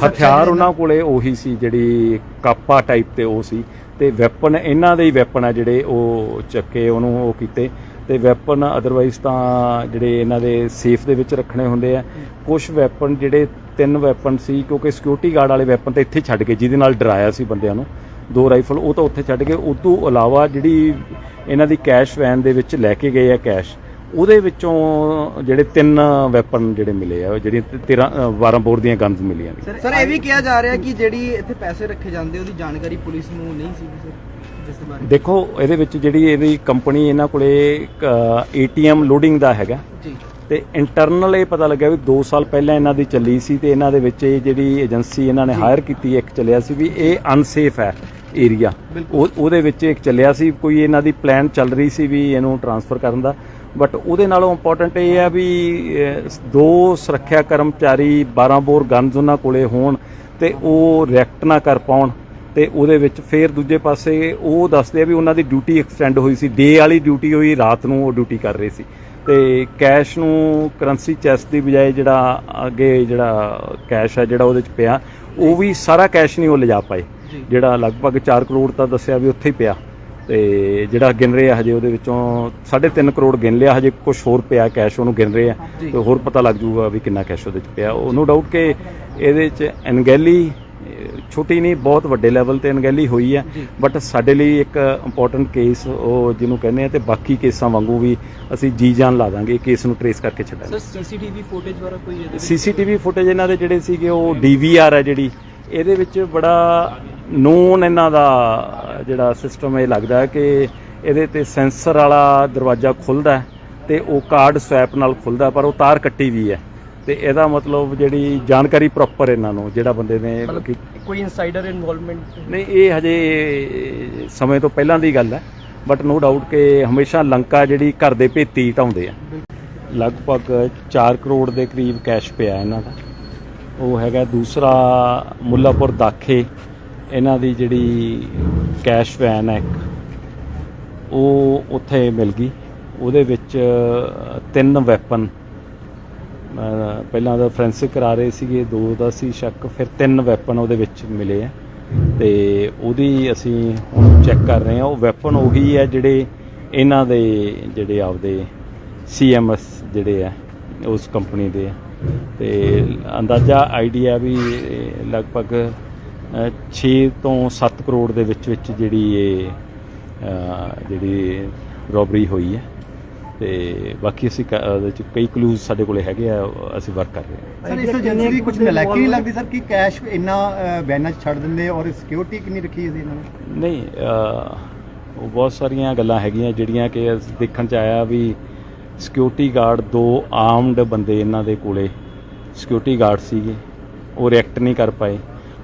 ਹਥਿਆਰ ਉਹਨਾਂ ਕੋਲੇ ਉਹੀ ਸੀ ਜਿਹੜੀ ਕਾਪਾ ਟਾਈਪ ਤੇ ਉਹ ਸੀ, ਤੇ ਵੈਪਨ ਇਹਨਾਂ ਦੇ ਹੀ ਵੈਪਨ ਆ ਜਿਹੜੇ ਉਹ ਚੱਕੇ ਉਹਨੂੰ ਉਹ ਕੀਤੇ। ਤੇ ਵੈਪਨ ਅਦਰਵਾਈਜ਼ ਤਾਂ ਜਿਹੜੇ ਇਹਨਾਂ ਦੇ ਸੇਫ ਦੇ ਵਿੱਚ ਰੱਖਣੇ ਹੁੰਦੇ ਆ। ਕੁਝ ਵੈਪਨ ਜਿਹੜੇ 3 ਵੈਪਨ ਸੀ, ਕਿਉਂਕਿ ਸਿਕਿਉਰਿਟੀ ਗਾਰਡ ਵਾਲੇ ਵੈਪਨ ਤਾਂ ਇੱਥੇ ਛੱਡ ਕੇ ਜਿਹਦੇ ਨਾਲ ਡਰਾਇਆ ਸੀ ਬੰਦਿਆਂ ਨੂੰ, 2 ਰਾਈਫਲ ਉਹ ਤਾਂ ਉੱਥੇ ਛੱਡ ਕੇ। ਉਸ ਤੋਂ ਇਲਾਵਾ ਜਿਹੜੀ ਇਹਨਾਂ ਦੀ ਕੈਸ਼ ਵੈਨ ਦੇ ਵਿੱਚ ਲੈ ਕੇ ਗਏ ਆ ਕੈਸ਼, ਉਹਦੇ ਵਿੱਚੋਂ ਜਿਹੜੇ 3 ਵੈਪਨ ਜਿਹੜੇ ਮਿਲੇ ਆ, ਜਿਹੜੀਆਂ 12 ਬੋਰ ਦੀਆਂ ਗਨਸ ਮਿਲੀਆਂ ਨੇ। ਸਰ ਇਹ ਵੀ ਕਿਹਾ ਜਾ ਰਿਹਾ ਕਿ ਜਿਹੜੀ ਇੱਥੇ ਪੈਸੇ ਰੱਖੇ ਜਾਂਦੇ ਉਹਦੀ ਜਾਣਕਾਰੀ ਪੁਲਿਸ ਨੂੰ ਨਹੀਂ ਸੀ ਸਰ, ਜਿਸ ਦੇ ਬਾਰੇ ਦੇਖੋ ਇਹਦੇ ਵਿੱਚ ਜਿਹੜੀ ਇਹਦੀ ਕੰਪਨੀ ਇਹਨਾਂ ਕੋਲੇ ATM ਲੋਡਿੰਗ ਦਾ ਹੈਗਾ ਜੀ, ਤੇ ਇੰਟਰਨਲ ਇਹ ਪਤਾ ਲੱਗਿਆ ਵੀ 2 ਸਾਲ ਪਹਿਲਾਂ ਇਹਨਾਂ ਦੀ ਚੱਲੀ ਸੀ, ਤੇ ਇਹਨਾਂ ਦੇ ਵਿੱਚ ਇਹ ਜਿਹੜੀ ਏਜੰਸੀ ਇਹਨਾਂ ਨੇ ਹਾਇਰ ਕੀਤੀ ਇੱਕ ਚੱਲਿਆ ਸੀ ਵੀ ਇਹ ਅਨਸੇਫ ਹੈ ਏਰੀਆ, ਉਹਦੇ ਵਿੱਚ ਇੱਕ ਚੱਲਿਆ ਸੀ। ਕੋਈ ਇਹਨਾਂ ਦੀ ਪਲਾਨ ਚੱਲ ਰਹੀ ਸੀ ਵੀ ਇਹਨੂੰ ਟ੍ਰਾਂਸਫਰ ਕਰਨ ਦਾ, ਬਟ ਉਹਦੇ ਨਾਲੋਂ ਇੰਪੋਰਟੈਂਟ ਇਹ ਹੈ ਵੀ 2 ਸੁਰੱਖਿਆ ਕਰਮਚਾਰੀ 12 ਬੋਰ ਗਨਸ ਉਹਨਾਂ ਕੋਲੇ ਹੋਣ ਤੇ ਉਹ ਰਿਐਕਟ ਨਾ ਕਰ ਪਾਉਣ। ਤੇ ਉਹਦੇ ਵਿੱਚ ਫਿਰ ਦੂਜੇ ਪਾਸੇ ਉਹ ਦੱਸਦੇ ਆ ਵੀ ਉਹਨਾਂ ਦੀ ਡਿਊਟੀ ਐਕਸਟੈਂਡ ਹੋਈ ਸੀ, ਡੇ ਵਾਲੀ ਡਿਊਟੀ ਹੋਈ, ਰਾਤ ਨੂੰ ਉਹ ਡਿਊਟੀ ਕਰ ਰਹੇ ਸੀ। ਤੇ ਕੈਸ਼ ਨੂੰ ਕਰੰਸੀ ਚੈਸਟ ਦੀ ਬਜਾਏ ਜਿਹੜਾ ਅੱਗੇ ਜਿਹੜਾ ਕੈਸ਼ ਹੈ ਜਿਹੜਾ ਉਹਦੇ 'ਚ ਪਿਆ, ਉਹ ਵੀ ਸਾਰਾ ਕੈਸ਼ ਨਹੀਂ ਉਹ ਲਿਜਾ ਪਾਏ, ਜਿਹੜਾ ਲਗਭਗ 4 ਕਰੋੜ ਤਾਂ ਦੱਸਿਆ ਵੀ ਉੱਥੇ ਹੀ ਪਿਆ। ਤੇ ਜਿਹੜਾ ਗਿਣ ਰਹੇ ਆ ਹਜੇ ਉਹਦੇ ਵਿੱਚੋਂ 3.5 ਕਰੋੜ ਗਿਣ ਲਿਆ, ਹਜੇ ਕੁਝ ਹੋਰ ਪਿਆ ਕੈਸ਼ ਉਹਨੂੰ ਗਿਣ ਰਹੇ ਆ, ਤੇ ਹੋਰ ਪਤਾ ਲੱਗ ਜੂਗਾ ਵੀ ਕਿੰਨਾ ਕੈਸ਼ ਉਹਦੇ 'ਚ ਪਿਆ। ਉਹ ਨੋ ਡਾਊਟ ਕਿ ਇਹਦੇ 'ਚ ਅਣਗਹਿਲੀ ਛੋਟੀ ਨਹੀਂ, ਬਹੁਤ ਵੱਡੇ ਲੈਵਲ ਤੇ ਅਣਗਹਿਲੀ ਹੋਈ ਹੈ। ਬਟ ਸਾਡੇ ਲਈ ਇੱਕ ਇੰਪੋਰਟੈਂਟ ਕੇਸ ਉਹ ਜਿਹਨੂੰ ਕਹਿੰਦੇ ਆ, ਤੇ ਬਾਕੀ ਕੇਸਾਂ ਵਾਂਗੂ ਵੀ ਅਸੀਂ ਜੀ ਜਾਨ ਲਾ ਦਾਂਗੇ ਕੇਸ ਨੂੰ ਟਰੇਸ ਕਰਕੇ ਛੱਡਾਂਗੇ। ਸਰ CCTV ਫੁਟੇਜ ਬਾਰੇ ਕੋਈ CCTV ਫੁਟੇਜ ਇਹਨਾਂ ਦੇ ਜਿਹੜੇ ਸੀਗੇ ਉਹ DVR ਹੈ ਜਿਹੜੀ, ਇਹਦੇ ਵਿੱਚ ਬੜਾ ਨੋਨ ਇਹਨਾਂ ਦਾ ਜਿਹੜਾ ਸਿਸਟਮ ਇਹ ਲੱਗਦਾ ਕਿ ਇਹਦੇ ਤੇ ਸੈਂਸਰ ਵਾਲਾ ਦਰਵਾਜ਼ਾ ਖੁੱਲ੍ਹਦਾ ਤੇ ਉਹ ਕਾਰਡ ਸਵੈਪ ਨਾਲ ਖੁੱਲ੍ਹਦਾ, ਪਰ ਉਹ ਤਾਰ ਕੱਟੀ ਵੀ ਹੈ। ਤੇ ਇਹਦਾ ਮਤਲਬ ਜਿਹੜੀ ਜਾਣਕਾਰੀ ਪ੍ਰੋਪਰ ਇਹਨਾਂ ਨੂੰ ਜਿਹੜਾ ਬੰਦੇ ਨੇ ਕੋਈ ਇਨਸਾਈਡਰ ਇਨਵੋਲਵਮੈਂਟ ਨਹੀਂ, ਇਹ ਹਜੇ ਸਮੇਂ ਤੋਂ ਪਹਿਲਾਂ ਦੀ ਗੱਲ ਹੈ। ਬਟ ਨੋ ਡਾਊਟ ਕਿ ਹਮੇਸ਼ਾ ਲੰਕਾ ਜਿਹੜੀ ਘਰ ਦੇ ਭੇਤੀ ਢਾਉਂਦੇ ਆ। ਲਗਭਗ 4 ਕਰੋੜ ਦੇ ਕਰੀਬ ਕੈਸ਼ ਪਿਆ ਇਹਨਾਂ ਦਾ। ਉਹ ਹੈਗਾ ਦੂਸਰਾ ਮੁੱਲਾਪੁਰ ਦਾਖੇ, ਇਹਨਾਂ ਦੀ ਜਿਹੜੀ ਕੈਸ਼ ਵੈਨ ਹੈ ਇੱਕ, ਉਹ ਉੱਥੇ ਮਿਲ ਗਈ। ਉਹਦੇ ਵਿੱਚ 3 ਵੈਪਨ, ਪਹਿਲਾਂ ਦਾ ਫੋਰੈਂਸਿਕ ਕਰਾ ਰਹੇ ਸੀਗੇ, 2 ਦਾ ਸੀ ਸ਼ੱਕ, ਫਿਰ 3 ਵੈਪਨ ਉਹਦੇ ਵਿੱਚ ਮਿਲੇ ਆ। ਤੇ ਉਹਦੀ ਅਸੀਂ ਹੁਣ ਚੈੱਕ ਕਰ ਰਹੇ ਹਾਂ। ਉਹ ਵੈਪਨ ਉਹੀ ਹੈ ਜਿਹੜੇ ਇਹਨਾਂ ਦੇ ਜਿਹੜੇ ਆਪਦੇ CMS ਜਿਹੜੇ ਆ ਉਸ ਕੰਪਨੀ ਦੇ ਆ। ਤੇ ਅੰਦਾਜ਼ਾ ਆਈਡੀਆ ਵੀ ਲਗਭਗ 6 ਤੋਂ 7 ਕਰੋੜ ਦੇ ਵਿੱਚ ਜਿਹੜੀ ਇਹ ਜਿਹੜੀ ਰੋਬਰੀ ਹੋਈ ਹੈ। ਤੇ ਬਾਕੀ ਅਸੀਂ ਉਹਦੇ 'ਚ ਕਈ ਕਲੂਜ਼ ਸਾਡੇ ਕੋਲੇ ਹੈਗੇ ਆ, ਅਸੀਂ ਵਰਕ ਕਰ ਰਹੇ ਹਾਂ। ਸਰ ਇਸ ਏਜੰਸੀ ਦੀ ਕੁਝ ਨਲਾਇਕੀ ਨਹੀਂ ਲੱਗਦੀ ਸਰ ਕਿ ਕੈਸ਼ ਇੰਨਾ ਵੈਨਾਂ 'ਚ ਛੱਡ ਦਿੰਦੇ, ਔਰ ਸਿਕਿਉਰਿਟੀ ਕਿੰਨੀ ਰੱਖੀ ਸੀ ਇਹਨਾਂ ਨੇ? ਨਹੀਂ, ਉਹ ਬਹੁਤ ਸਾਰੀਆਂ ਗੱਲਾਂ ਹੈਗੀਆਂ ਜਿਹੜੀਆਂ ਕਿ ਦੇਖਣ 'ਚ ਆਇਆ ਵੀ ਸਿਕਿਉਰਿਟੀ ਗਾਰਡ 2 ਆਰਮਡ ਬੰਦੇ ਇਹਨਾਂ ਦੇ ਕੋਲੇ ਸਿਕਿਉਰਿਟੀ ਗਾਰਡ ਸੀਗੇ, ਉਹ ਰਿਐਕਟ ਨਹੀਂ ਕਰ ਪਾਏ।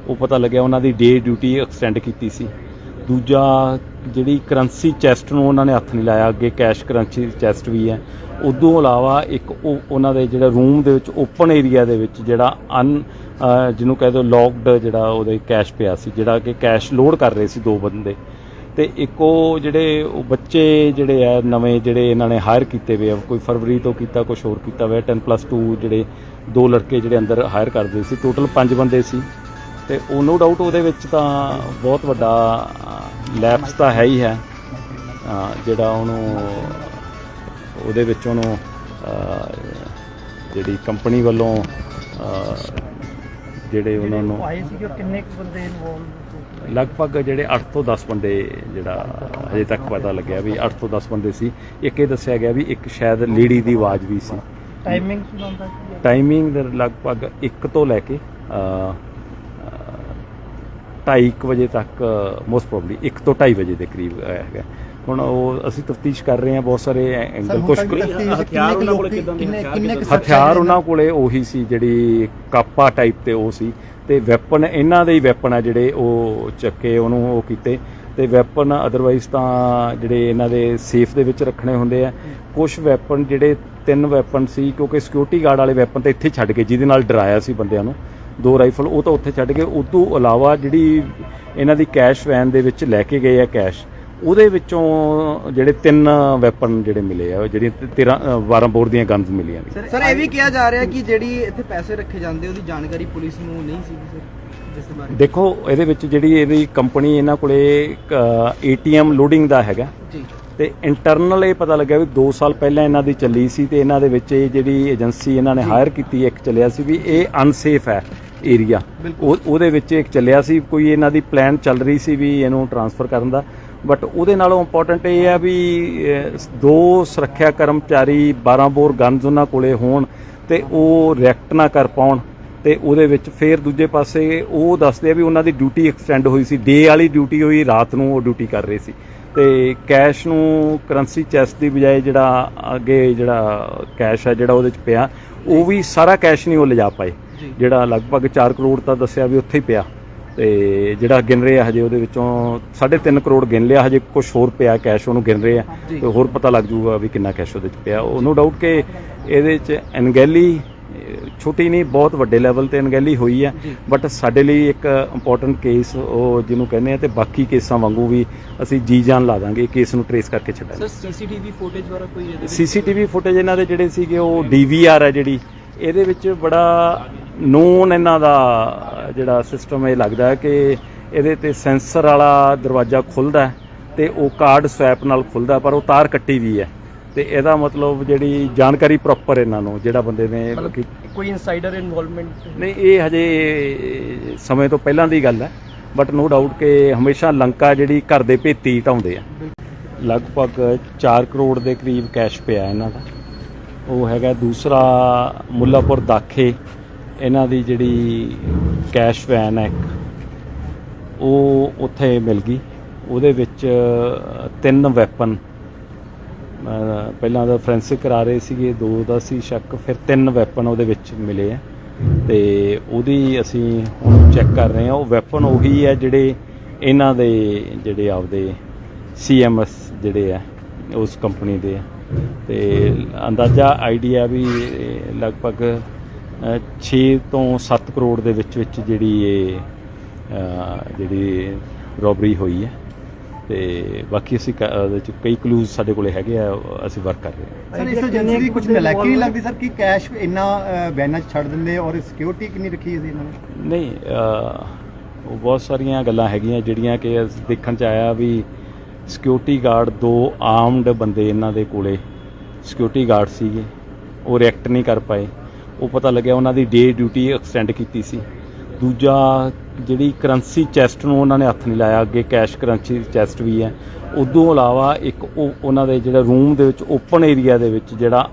ਉਹ ਪਤਾ ਲੱਗਿਆ ਉਹਨਾਂ ਦੀ ਡੇ ਡਿਊਟੀ ਐਕਸਟੈਂਡ ਕੀਤੀ ਸੀ। ਦੂਜਾ ਜਿਹੜੀ ਕਰੰਸੀ ਚੈਸਟ ਨੂੰ ਉਹਨਾਂ ਨੇ ਹੱਥ ਨਹੀਂ ਲਾਇਆ, ਅੱਗੇ ਕੈਸ਼ ਕਰੰਸੀ ਚੈਸਟ ਵੀ ਹੈ। ਉਦੋਂ ਇਲਾਵਾ ਇੱਕ ਉਹ ਉਹਨਾਂ ਦੇ ਜਿਹੜਾ ਰੂਮ ਦੇ ਵਿੱਚ ਓਪਨ ਏਰੀਆ ਦੇ ਵਿੱਚ ਜਿਹੜਾ ਜਿਹਨੂੰ ਕਹਿ ਦਿਓ ਲੌਕਡ ਜਿਹੜਾ ਉਹਦੇ ਕੈਸ਼ ਪਿਆ ਸੀ, ਜਿਹੜਾ ਕਿ ਕੈਸ਼ ਲੋਡ ਕਰ ਰਹੇ ਸੀ 2 ਬੰਦੇ। ਤੇ ਇੱਕ ਉਹ ਜਿਹੜੇ ਉਹ ਬੱਚੇ ਜਿਹੜੇ ਆ ਨਵੇਂ ਜਿਹੜੇ ਇਹਨਾਂ ਨੇ ਹਾਇਰ ਕੀਤੇ ਹੋਏ ਆ, ਕੋਈ ਫਰਵਰੀ ਤੋਂ ਕੀਤਾ, ਕੁਛ ਹੋਰ ਕੀਤਾ ਹੋਇਆ, 10+2 ਜਿਹੜੇ 2 ਲੜਕੇ ਜਿਹੜੇ ਅੰਦਰ ਹਾਇਰ ਕਰਦੇ ਸੀ। ਟੋਟਲ 5 ਬੰਦੇ ਸੀ। ਤੇ ਉਹ ਨੋ ਡਾਊਟ ਉਹਦੇ ਵਿੱਚ ਤਾਂ ਬਹੁਤ ਵੱਡਾ ਲੈਪਸ ਤਾਂ ਹੈ ਹੀ ਹੈ ਜਿਹੜਾ ਉਹਨੂੰ ਉਹਦੇ ਵਿੱਚ ਉਹਨੂੰ ਜਿਹੜੀ ਕੰਪਨੀ ਵੱਲੋਂ ਜਿਹੜੇ ਉਹਨਾਂ ਨੂੰ ਆਏ ਸੀ ਕਿੰਨੇ ਕੁ ਬੰਦੇ ਇਨਵੋਲਵ ਲਗਭਗ ਜਿਹੜੇ 8 ਤੋਂ 10 ਬੰਦੇ ਜਿਹੜਾ ਹਜੇ ਤੱਕ ਪਤਾ ਲੱਗਿਆ ਵੀ 8 ਤੋਂ 10 ਬੰਦੇ ਸੀ। ਇੱਕ ਇਹ ਦੱਸਿਆ ਗਿਆ ਵੀ ਇੱਕ ਸ਼ਾਇਦ ਲੇਡੀ ਦੀ ਆਵਾਜ਼ ਵੀ ਸੀ। ਟਾਈਮਿੰਗ ਸੁਣਾਉਂਦਾ ਸੀ ਟਾਈਮਿੰਗ ਲਗਭਗ 1 ਤੋਂ ਲੈ ਕੇ 2:30 ਵਜੇ ਤੱਕ ਮੋਸਟ ਪ੍ਰੋਬਬਲੀ 1 ਤੋਂ 2:30 ਵਜੇ ਦੇ ਕਰੀਬ ਹੈਗਾ। ਹੁਣ ਉਹ ਅਸੀਂ ਤਫਤੀਸ਼ ਕਰ ਰਹੇ ਹਾਂ ਬਹੁਤ ਸਾਰੇ ਐਂਗਲ ਕੁਝ ਹਥਿਆਰ ਉਹਨਾਂ ਕੋਲੇ ਉਹੀ ਸੀ ਜਿਹੜੀ ਕਾਪਾ ਟਾਈਪ ਤੇ ਉਹ ਸੀ ਤੇ ਵੈਪਨ ਇਹਨਾਂ ਦੇ ਹੀ ਵੈਪਨ ਆ ਜਿਹੜੇ ਉਹ ਚੱਕੇ ਉਹਨੂੰ ਉਹ ਕੀਤੇ ਤੇ ਵੈਪਨ ਅਦਰਵਾਈਜ਼ ਤਾਂ ਜਿਹੜੇ ਇਹਨਾਂ ਦੇ ਸੇਫ ਦੇ ਵਿੱਚ ਰੱਖਣੇ ਹੁੰਦੇ ਆ। ਕੁਝ ਵੈਪਨ ਜਿਹੜੇ 3 ਵੈਪਨ ਸੀ ਕਿਉਂਕਿ ਸਿਕਿਉਰਿਟੀ ਗਾਰਡ ਵਾਲੇ ਵੈਪਨ ਤਾਂ ਇੱਥੇ ਛੱਡ ਗਏ ਜਿਹਦੇ ਨਾਲ ਡਰਾਇਆ ਸੀ ਬੰਦਿਆਂ ਨੂੰ 2 ਰਾਈਫਲ ਉਹ ਤਾਂ ਉੱਥੇ ਛੱਡ ਗਏ। ਉਸ ਤੋਂ ਇਲਾਵਾ ਜਿਹੜੀ ਇਹਨਾਂ ਦੀ ਕੈਸ਼ ਵੈਨ ਦੇ ਵਿੱਚ ਲੈ ਕੇ ਗਏ ਆ ਕੈਸ਼ ਉਹਦੇ ਵਿੱਚੋਂ ਜਿਹੜੇ 3 ਵੈਪਨ ਜਿਹੜੇ ਮਿਲੇ ਆ ਜਿਹੜੀਆਂ 12 ਬੋਰ ਦੀਆਂ ਗਨਸ ਮਿਲੀਆਂ ਨੇ। ਸਰ ਇਹ ਵੀ ਕਿਹਾ ਜਾ ਰਿਹਾ ਕਿ ਜਿਹੜੀ ਇੱਥੇ ਪੈਸੇ ਰੱਖੇ ਜਾਂਦੇ ਉਹਦੀ ਜਾਣਕਾਰੀ ਪੁਲਿਸ ਨੂੰ ਨਹੀਂ ਸੀ ਸਰ ਜਿਸ ਦੇ ਬਾਰੇ ਦੇਖੋ ਇਹਦੇ ਵਿੱਚ ਜਿਹੜੀ ਇਹਦੀ ਕੰਪਨੀ ਇਹਨਾਂ ਕੋਲੇ ATM ਲੋਡਿੰਗ ਦਾ ਹੈਗਾ ਜੀ ਤੇ ਇੰਟਰਨਲ ਇਹ ਪਤਾ ਲੱਗਿਆ ਵੀ 2 ਸਾਲ ਪਹਿਲਾਂ ਇਹਨਾਂ ਦੀ ਚੱਲੀ ਸੀ ਤੇ ਇਹਨਾਂ ਦੇ ਵਿੱਚ ਇਹ ਜਿਹੜੀ ਏਜੰਸੀ ਇਹਨਾਂ ਨੇ ਹਾਇਰ ਕੀਤੀ ਇੱਕ ਚੱਲਿਆ ਸੀ ਵੀ ਇਹ ਅਨਸੇਫ ਹੈ ਏਰੀਆ ਉਹਦੇ ਵਿੱਚ ਇੱਕ ਚੱਲਿਆ ਸੀ ਕੋਈ ਇਹਨਾਂ ਦੀ ਪਲਾਨ ਚੱਲ ਰਹੀ ਸੀ ਵੀ ਇਹਨੂੰ ਟ੍ਰਾਂਸਫਰ ਕਰਨ ਦਾ ਬਟ ਉਹਦੇ ਨਾਲੋਂ ਇੰਪੋਰਟੈਂਟ ਇਹ ਹੈ ਵੀ 2 ਸੁਰੱਖਿਆ ਕਰਮਚਾਰੀ 12 ਬੋਰ ਗਨਸ ਉਹਨਾਂ ਕੋਲੇ ਹੋਣ ਤੇ ਉਹ ਰਿਐਕਟ ਨਾ ਕਰ ਪਾਉਣ ਤੇ ਉਹਦੇ ਵਿੱਚ ਫਿਰ ਦੂਜੇ ਪਾਸੇ ਉਹ ਦੱਸਦੇ ਆ ਵੀ ਉਹਨਾਂ ਦੀ ਡਿਊਟੀ ਐਕਸਟੈਂਡ ਹੋਈ ਸੀ ਡੇ ਵਾਲੀ ਡਿਊਟੀ ਹੋਈ ਰਾਤ ਨੂੰ ਉਹ ਡਿਊਟੀ ਕਰ ਰਹੇ ਸੀ ਤੇ ਕੈਸ਼ ਨੂੰ ਕਰੰਸੀ ਚੈਸਟ ਦੀ ਬਜਾਏ ਜਿਹੜਾ ਅੱਗੇ ਜਿਹੜਾ ਕੈਸ਼ ਹੈ ਜਿਹੜਾ ਉਹਦੇ ਚ ਪਿਆ ਉਹ ਵੀ ਸਾਰਾ ਕੈਸ਼ ਨਹੀਂ ਉਹ ਲਿਜਾ ਪਾਏ ਜਿਹੜਾ ਲਗਭਗ 4 ਕਰੋੜ ਤਾਂ ਦੱਸਿਆ ਵੀ ਉੱਥੇ ਹੀ ਪਿਆ ਤੇ ਜਿਹੜਾ ਗਿਣ ਰਹੇ ਆ ਹਜੇ ਉਹਦੇ ਵਿੱਚੋਂ 3.5 ਕਰੋੜ ਗਿਣ ਲਿਆ ਹਜੇ ਕੁਝ ਹੋਰ ਪਿਆ ਕੈਸ਼ ਉਹਨੂੰ ਗਿਣ ਰਹੇ ਆ ਤੇ ਹੋਰ ਪਤਾ ਲੱਗ ਜੂਗਾ ਵੀ ਕਿੰਨਾ ਕੈਸ਼ ਉਹਦੇ ਚ ਪਿਆ। ਉਹ ਨੋ ਡਾਊਟ ਕਿ ਇਹਦੇ ਚ ਅਣਗਹਿਲੀ ਛੋਟੀ ਨਹੀਂ ਬਹੁਤ ਵੱਡੇ ਲੈਵਲ ਤੇ ਅਣਗਹਿਲੀ ਹੋਈ ਹੈ ਬਟ ਸਾਡੇ ਲਈ ਇੱਕ ਇੰਪੋਰਟੈਂਟ ਕੇਸ ਉਹ ਜਿਹਨੂੰ ਕਹਿੰਦੇ ਆ ਤੇ ਬਾਕੀ ਕੇਸਾਂ ਵਾਂਗੂ ਵੀ ਅਸੀਂ ਜੀ ਜਾਨ ਲਾ ਦਾਂਗੇ ਕੇਸ ਨੂੰ ਟਰੇਸ ਕਰਕੇ ਛੱਡਾਂਗੇ। ਸਰ ਸੀਸੀਟੀਵੀ ਫੁਟੇਜ ਵਾਲਾ ਕੋਈ ਸੀਸੀਟੀਵੀ ਫੁਟੇਜ ਇਹਨਾਂ ਦੇ ਜਿਹੜੇ ਸੀਗੇ ਉਹ DVR ਹੈ ਜਿਹੜੀ ਇਹਦੇ ਵਿੱਚ ਬੜਾ ਨੋਨ ਇਹਨਾਂ ਦਾ ਜਿਹੜਾ ਸਿਸਟਮ ਇਹ ਲੱਗਦਾ ਹੈ ਕਿ ਇਹਦੇ ਤੇ ਸੈਂਸਰ ਵਾਲਾ ਦਰਵਾਜ਼ਾ ਖੁੱਲ੍ਹਦਾ ਤੇ ਉਹ ਕਾਰਡ ਸਵੈਪ ਨਾਲ ਖੁੱਲ੍ਹਦਾ ਪਰ ਉਹ ਤਾਰ ਕੱਟੀ ਵੀ ਹੈ ਤੇ ਇਹਦਾ ਮਤਲਬ ਜਿਹੜੀ ਜਾਣਕਾਰੀ ਪ੍ਰੋਪਰ ਇਹਨਾਂ ਨੂੰ ਜਿਹੜਾ ਬੰਦੇ ਨੇ ਕੋਈ ਇਨਸਾਈਡਰ ਇਨਵੋਲਵਮੈਂਟ ਨਹੀਂ ਇਹ ਹਜੇ ਸਮੇਂ ਤੋਂ ਪਹਿਲਾਂ ਦੀ ਗੱਲ ਹੈ ਬਟ ਨੋ ਡਾਊਟ ਕਿ ਹਮੇਸ਼ਾ ਲੰਕਾ ਜਿਹੜੀ ਘਰ ਦੇ ਭੇਤੀ ਢਾਉਂਦੇ ਆ। ਲਗਭਗ 4 ਕਰੋੜ ਦੇ ਕਰੀਬ ਕੈਸ਼ ਪਿਆ ਇਹਨਾਂ ਦਾ ਉਹ ਹੈਗਾ। ਦੂਸਰਾ ਮੁੱਲਾਪੁਰ ਦਾਖੇ ਇਹਨਾਂ ਦੀ ਜਿਹੜੀ ਕੈਸ਼ ਵੈਨ ਹੈ ਉਹ ਉੱਥੇ ਮਿਲ ਗਈ ਉਹਦੇ ਵਿੱਚ 3 ਵੈਪਨ ਪਹਿਲਾਂ ਦਾ ਫੋਰੈਂਸਿਕ ਕਰਾ ਰਹੇ ਸੀਗੇ 2 ਦਾ ਸੀ ਸ਼ੱਕ ਫਿਰ 3 ਵੈਪਨ ਉਹਦੇ ਵਿੱਚ ਮਿਲੇ ਆ ਤੇ ਉਹਦੀ ਅਸੀਂ ਹੁਣ ਚੈੱਕ ਕਰ ਰਹੇ ਹਾਂ। ਉਹ ਵੈਪਨ ਉਹੀ ਹੈ ਜਿਹੜੇ ਇਹਨਾਂ ਦੇ ਜਿਹੜੇ ਆਪਦੇ CMS ਜਿਹੜੇ ਆ ਉਸ ਕੰਪਨੀ ਦੇ ਆ ਤੇ ਅੰਦਾਜ਼ਾ ਆਈਡੀਆ ਵੀ ਲਗਭਗ 6 ਤੋਂ 7 ਕਰੋੜ ਦੇ ਵਿੱਚ ਜਿਹੜੀ ਇਹ ਜਿਹੜੀ ਰੋਬਰੀ ਹੋਈ ਹੈ ਤੇ ਬਾਕੀ ਅਸੀਂ ਉਹਦੇ ਚ ਕਈ ਕਲੂਜ਼ ਸਾਡੇ ਕੋਲੇ ਹੈਗੇ ਆ ਅਸੀਂ ਵਰਕ ਕਰ ਰਹੇ ਹਾਂ। ਸਰ ਇਸ ਏਜੰਸੀ ਦੀ ਕੁਝ ਨਲਾਇਕੀ ਨਹੀਂ ਲੱਗਦੀ ਸਰ ਕਿ ਕੈਸ਼ ਇੰਨਾ ਵੈਨਾਂ 'ਚ ਛੱਡ ਦਿੰਦੇ ਔਰ ਸਿਕਿਉਰਿਟੀ ਕਿੰਨੀ ਰੱਖੀ ਸੀ ਇਹਨਾਂ ਨੇ? ਨਹੀਂ ਉਹ ਬਹੁਤ ਸਾਰੀਆਂ ਗੱਲਾਂ ਹੈਗੀਆਂ ਜਿਹੜੀਆਂ ਕਿ ਦੇਖਣ 'ਚ ਆਇਆ ਵੀ ਸਿਕਿਉਰਿਟੀ ਗਾਰਡ 2 ਆਰਮਡ ਬੰਦੇ ਇਹਨਾਂ ਦੇ ਕੋਲੇ ਸਿਕਿਉਰਿਟੀ ਗਾਰਡ ਸੀਗੇ ਉਹ ਰਿਐਕਟ ਨਹੀਂ ਕਰ ਪਾਏ। ਉਹ ਪਤਾ ਲੱਗਿਆ ਉਹਨਾਂ ਦੀ ਡੇ ਡਿਊਟੀ ਐਕਸਟੈਂਡ ਕੀਤੀ ਸੀ। ਦੂਜਾ ਜਿਹੜੀ ਕਰੰਸੀ ਚੈਸਟ ਨੂੰ ਉਹਨਾਂ ਨੇ ਹੱਥ ਨਹੀਂ ਲਾਇਆ ਅੱਗੇ ਕੈਸ਼ ਕਰੰਸੀ ਚੈਸਟ ਵੀ ਹੈ। ਉਦੋਂ ਇਲਾਵਾ ਇੱਕ ਉਹਨਾਂ ਦੇ ਜਿਹੜਾ ਰੂਮ ਦੇ ਵਿੱਚ ਓਪਨ ਏਰੀਆ ਦੇ ਵਿੱਚ ਜਿਹੜਾ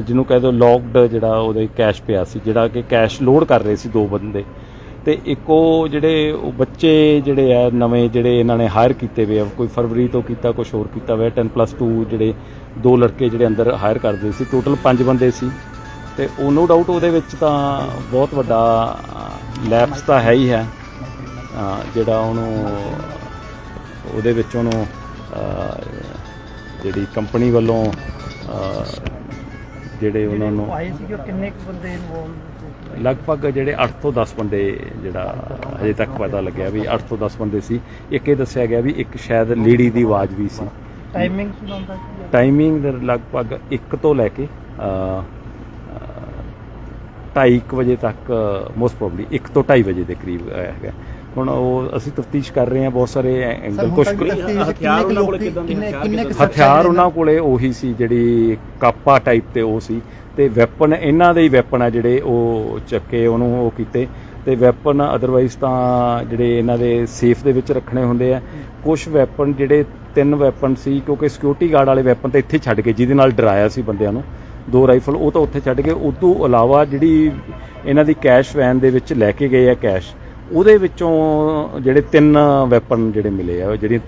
ਜਿਹਨੂੰ ਕਹਿ ਦਿਓ ਲੌਕਡ ਜਿਹੜਾ ਉਹਦੇ ਕੈਸ਼ ਪਿਆ ਸੀ ਜਿਹੜਾ ਕਿ ਕੈਸ਼ ਲੋਡ ਕਰ ਰਹੇ ਸੀ 2 ਬੰਦੇ ਤੇ ਇੱਕ ਉਹ ਜਿਹੜੇ ਉਹ ਬੱਚੇ ਜਿਹੜੇ ਆ ਨਵੇਂ ਜਿਹੜੇ ਇਹਨਾਂ ਨੇ ਹਾਇਰ ਕੀਤੇ ਹੋਏ ਆ ਕੋਈ ਫਰਵਰੀ ਤੋਂ ਕੀਤਾ ਕੁਝ ਹੋਰ ਕੀਤਾ ਹੋਇਆ 10+2 ਜਿਹੜੇ 2 ਲੜਕੇ ਜਿਹੜੇ ਅੰਦਰ ਹਾਇਰ ਕਰਦੇ ਸੀ ਟੋਟਲ 5 ਬੰਦੇ ਸੀ ਤੇ ਉਹ ਨੋ ਡਾਊਟ ਉਹਦੇ ਵਿੱਚ ਤਾਂ ਬਹੁਤ ਵੱਡਾ ਲੈਪਸ ਤਾਂ ਹੈ ਹੀ ਹੈ ਜਿਹੜਾ ਉਹਨੂੰ ਉਹਦੇ ਵਿੱਚ ਉਹਨੂੰ ਜਿਹੜੀ ਕੰਪਨੀ ਵੱਲੋਂ ਜਿਹੜੇ ਉਹਨਾਂ ਨੂੰ ਆਏ ਸੀ ਕਿੰਨੇ ਕੁ ਬੰਦੇ ਇਨਵੋਲਵ ਲਗਭਗ ਜਿਹੜੇ 8 ਤੋਂ 10 ਬੰਦੇ ਜਿਹੜਾ ਹਜੇ ਤੱਕ ਪਤਾ ਲੱਗਿਆ ਵੀ 8 ਤੋਂ 10 ਬੰਦੇ ਸੀ। ਇੱਕ ਇਹ ਦੱਸਿਆ ਗਿਆ ਵੀ ਇੱਕ ਸ਼ਾਇਦ ਲੇਡੀ ਦੀ ਆਵਾਜ਼ ਵੀ ਸੀ। ਟਾਈਮਿੰਗ ਸੁਣਾਉਂਦਾ ਸੀ ਟਾਈਮਿੰਗ ਲਗਭਗ 1 ਤੋਂ ਲੈ ਕੇ 2:30 ਵਜੇ ਤੱਕ ਮੋਸਟ ਪ੍ਰੋਬਬਲੀ 1 ਤੋਂ 2:30 ਵਜੇ ਦੇ ਕਰੀਬ ਹੈਗਾ। ਹੁਣ ਉਹ ਅਸੀਂ ਤਫਤੀਸ਼ ਕਰ ਰਹੇ ਹਾਂ, ਬਹੁਤ ਸਾਰੇ ਐਂਗਲ ਕੁਝ ਹਥਿਆਰ ਉਹਨਾਂ ਕੋਲ ਕਿੰਨੇ ਹਥਿਆਰ ਉਹਨਾਂ ਕੋਲੇ ਉਹੀ ਸੀ ਜਿਹੜੀ ਕਾਪਾ ਟਾਈਪ ਤੇ ਉਹ ਸੀ, ਤੇ ਵੈਪਨ ਇਹਨਾਂ ਦੇ ਹੀ ਵੈਪਨ ਆ ਜਿਹੜੇ ਉਹ ਚੱਕੇ ਉਹਨੂੰ ਉਹ ਕੀਤੇ, ਤੇ ਵੈਪਨ ਅਦਰਵਾਈਜ਼ ਤਾਂ ਜਿਹੜੇ ਇਹਨਾਂ ਦੇ ਸੇਫ ਦੇ ਵਿੱਚ ਰੱਖਣੇ ਹੁੰਦੇ ਆ। ਕੁਝ ਵੈਪਨ ਜਿਹੜੇ 3 ਵੈਪਨ ਸੀ, ਕਿਉਂਕਿ ਸਿਕਿਉਰਿਟੀ ਗਾਰਡ ਵਾਲੇ ਵੈਪਨ ਤਾਂ ਇੱਥੇ ਛੱਡ ਕੇ ਜਿਹਦੇ ਨਾਲ ਡਰਾਇਆ ਸੀ ਬੰਦਿਆਂ ਨੂੰ, 2 ਰਾਈਫਲ ਉਹ ਤਾਂ ਉੱਥੇ ਛੱਡ ਕੇ, ਉਸ ਤੋਂ ਇਲਾਵਾ ਜਿਹੜੀ ਇਹਨਾਂ ਦੀ ਕੈਸ਼ ਵੈਨ ਦੇ ਵਿੱਚ ਲੈ ਕੇ ਗਏ ਆ ਕੈਸ਼, ਉਹਦੇ ਵਿੱਚੋਂ ਜਿਹੜੇ 3 ਵੈਪਨ ਜਿਹੜੇ ਮਿਲੇ ਆ, ਜਿਹੜੀ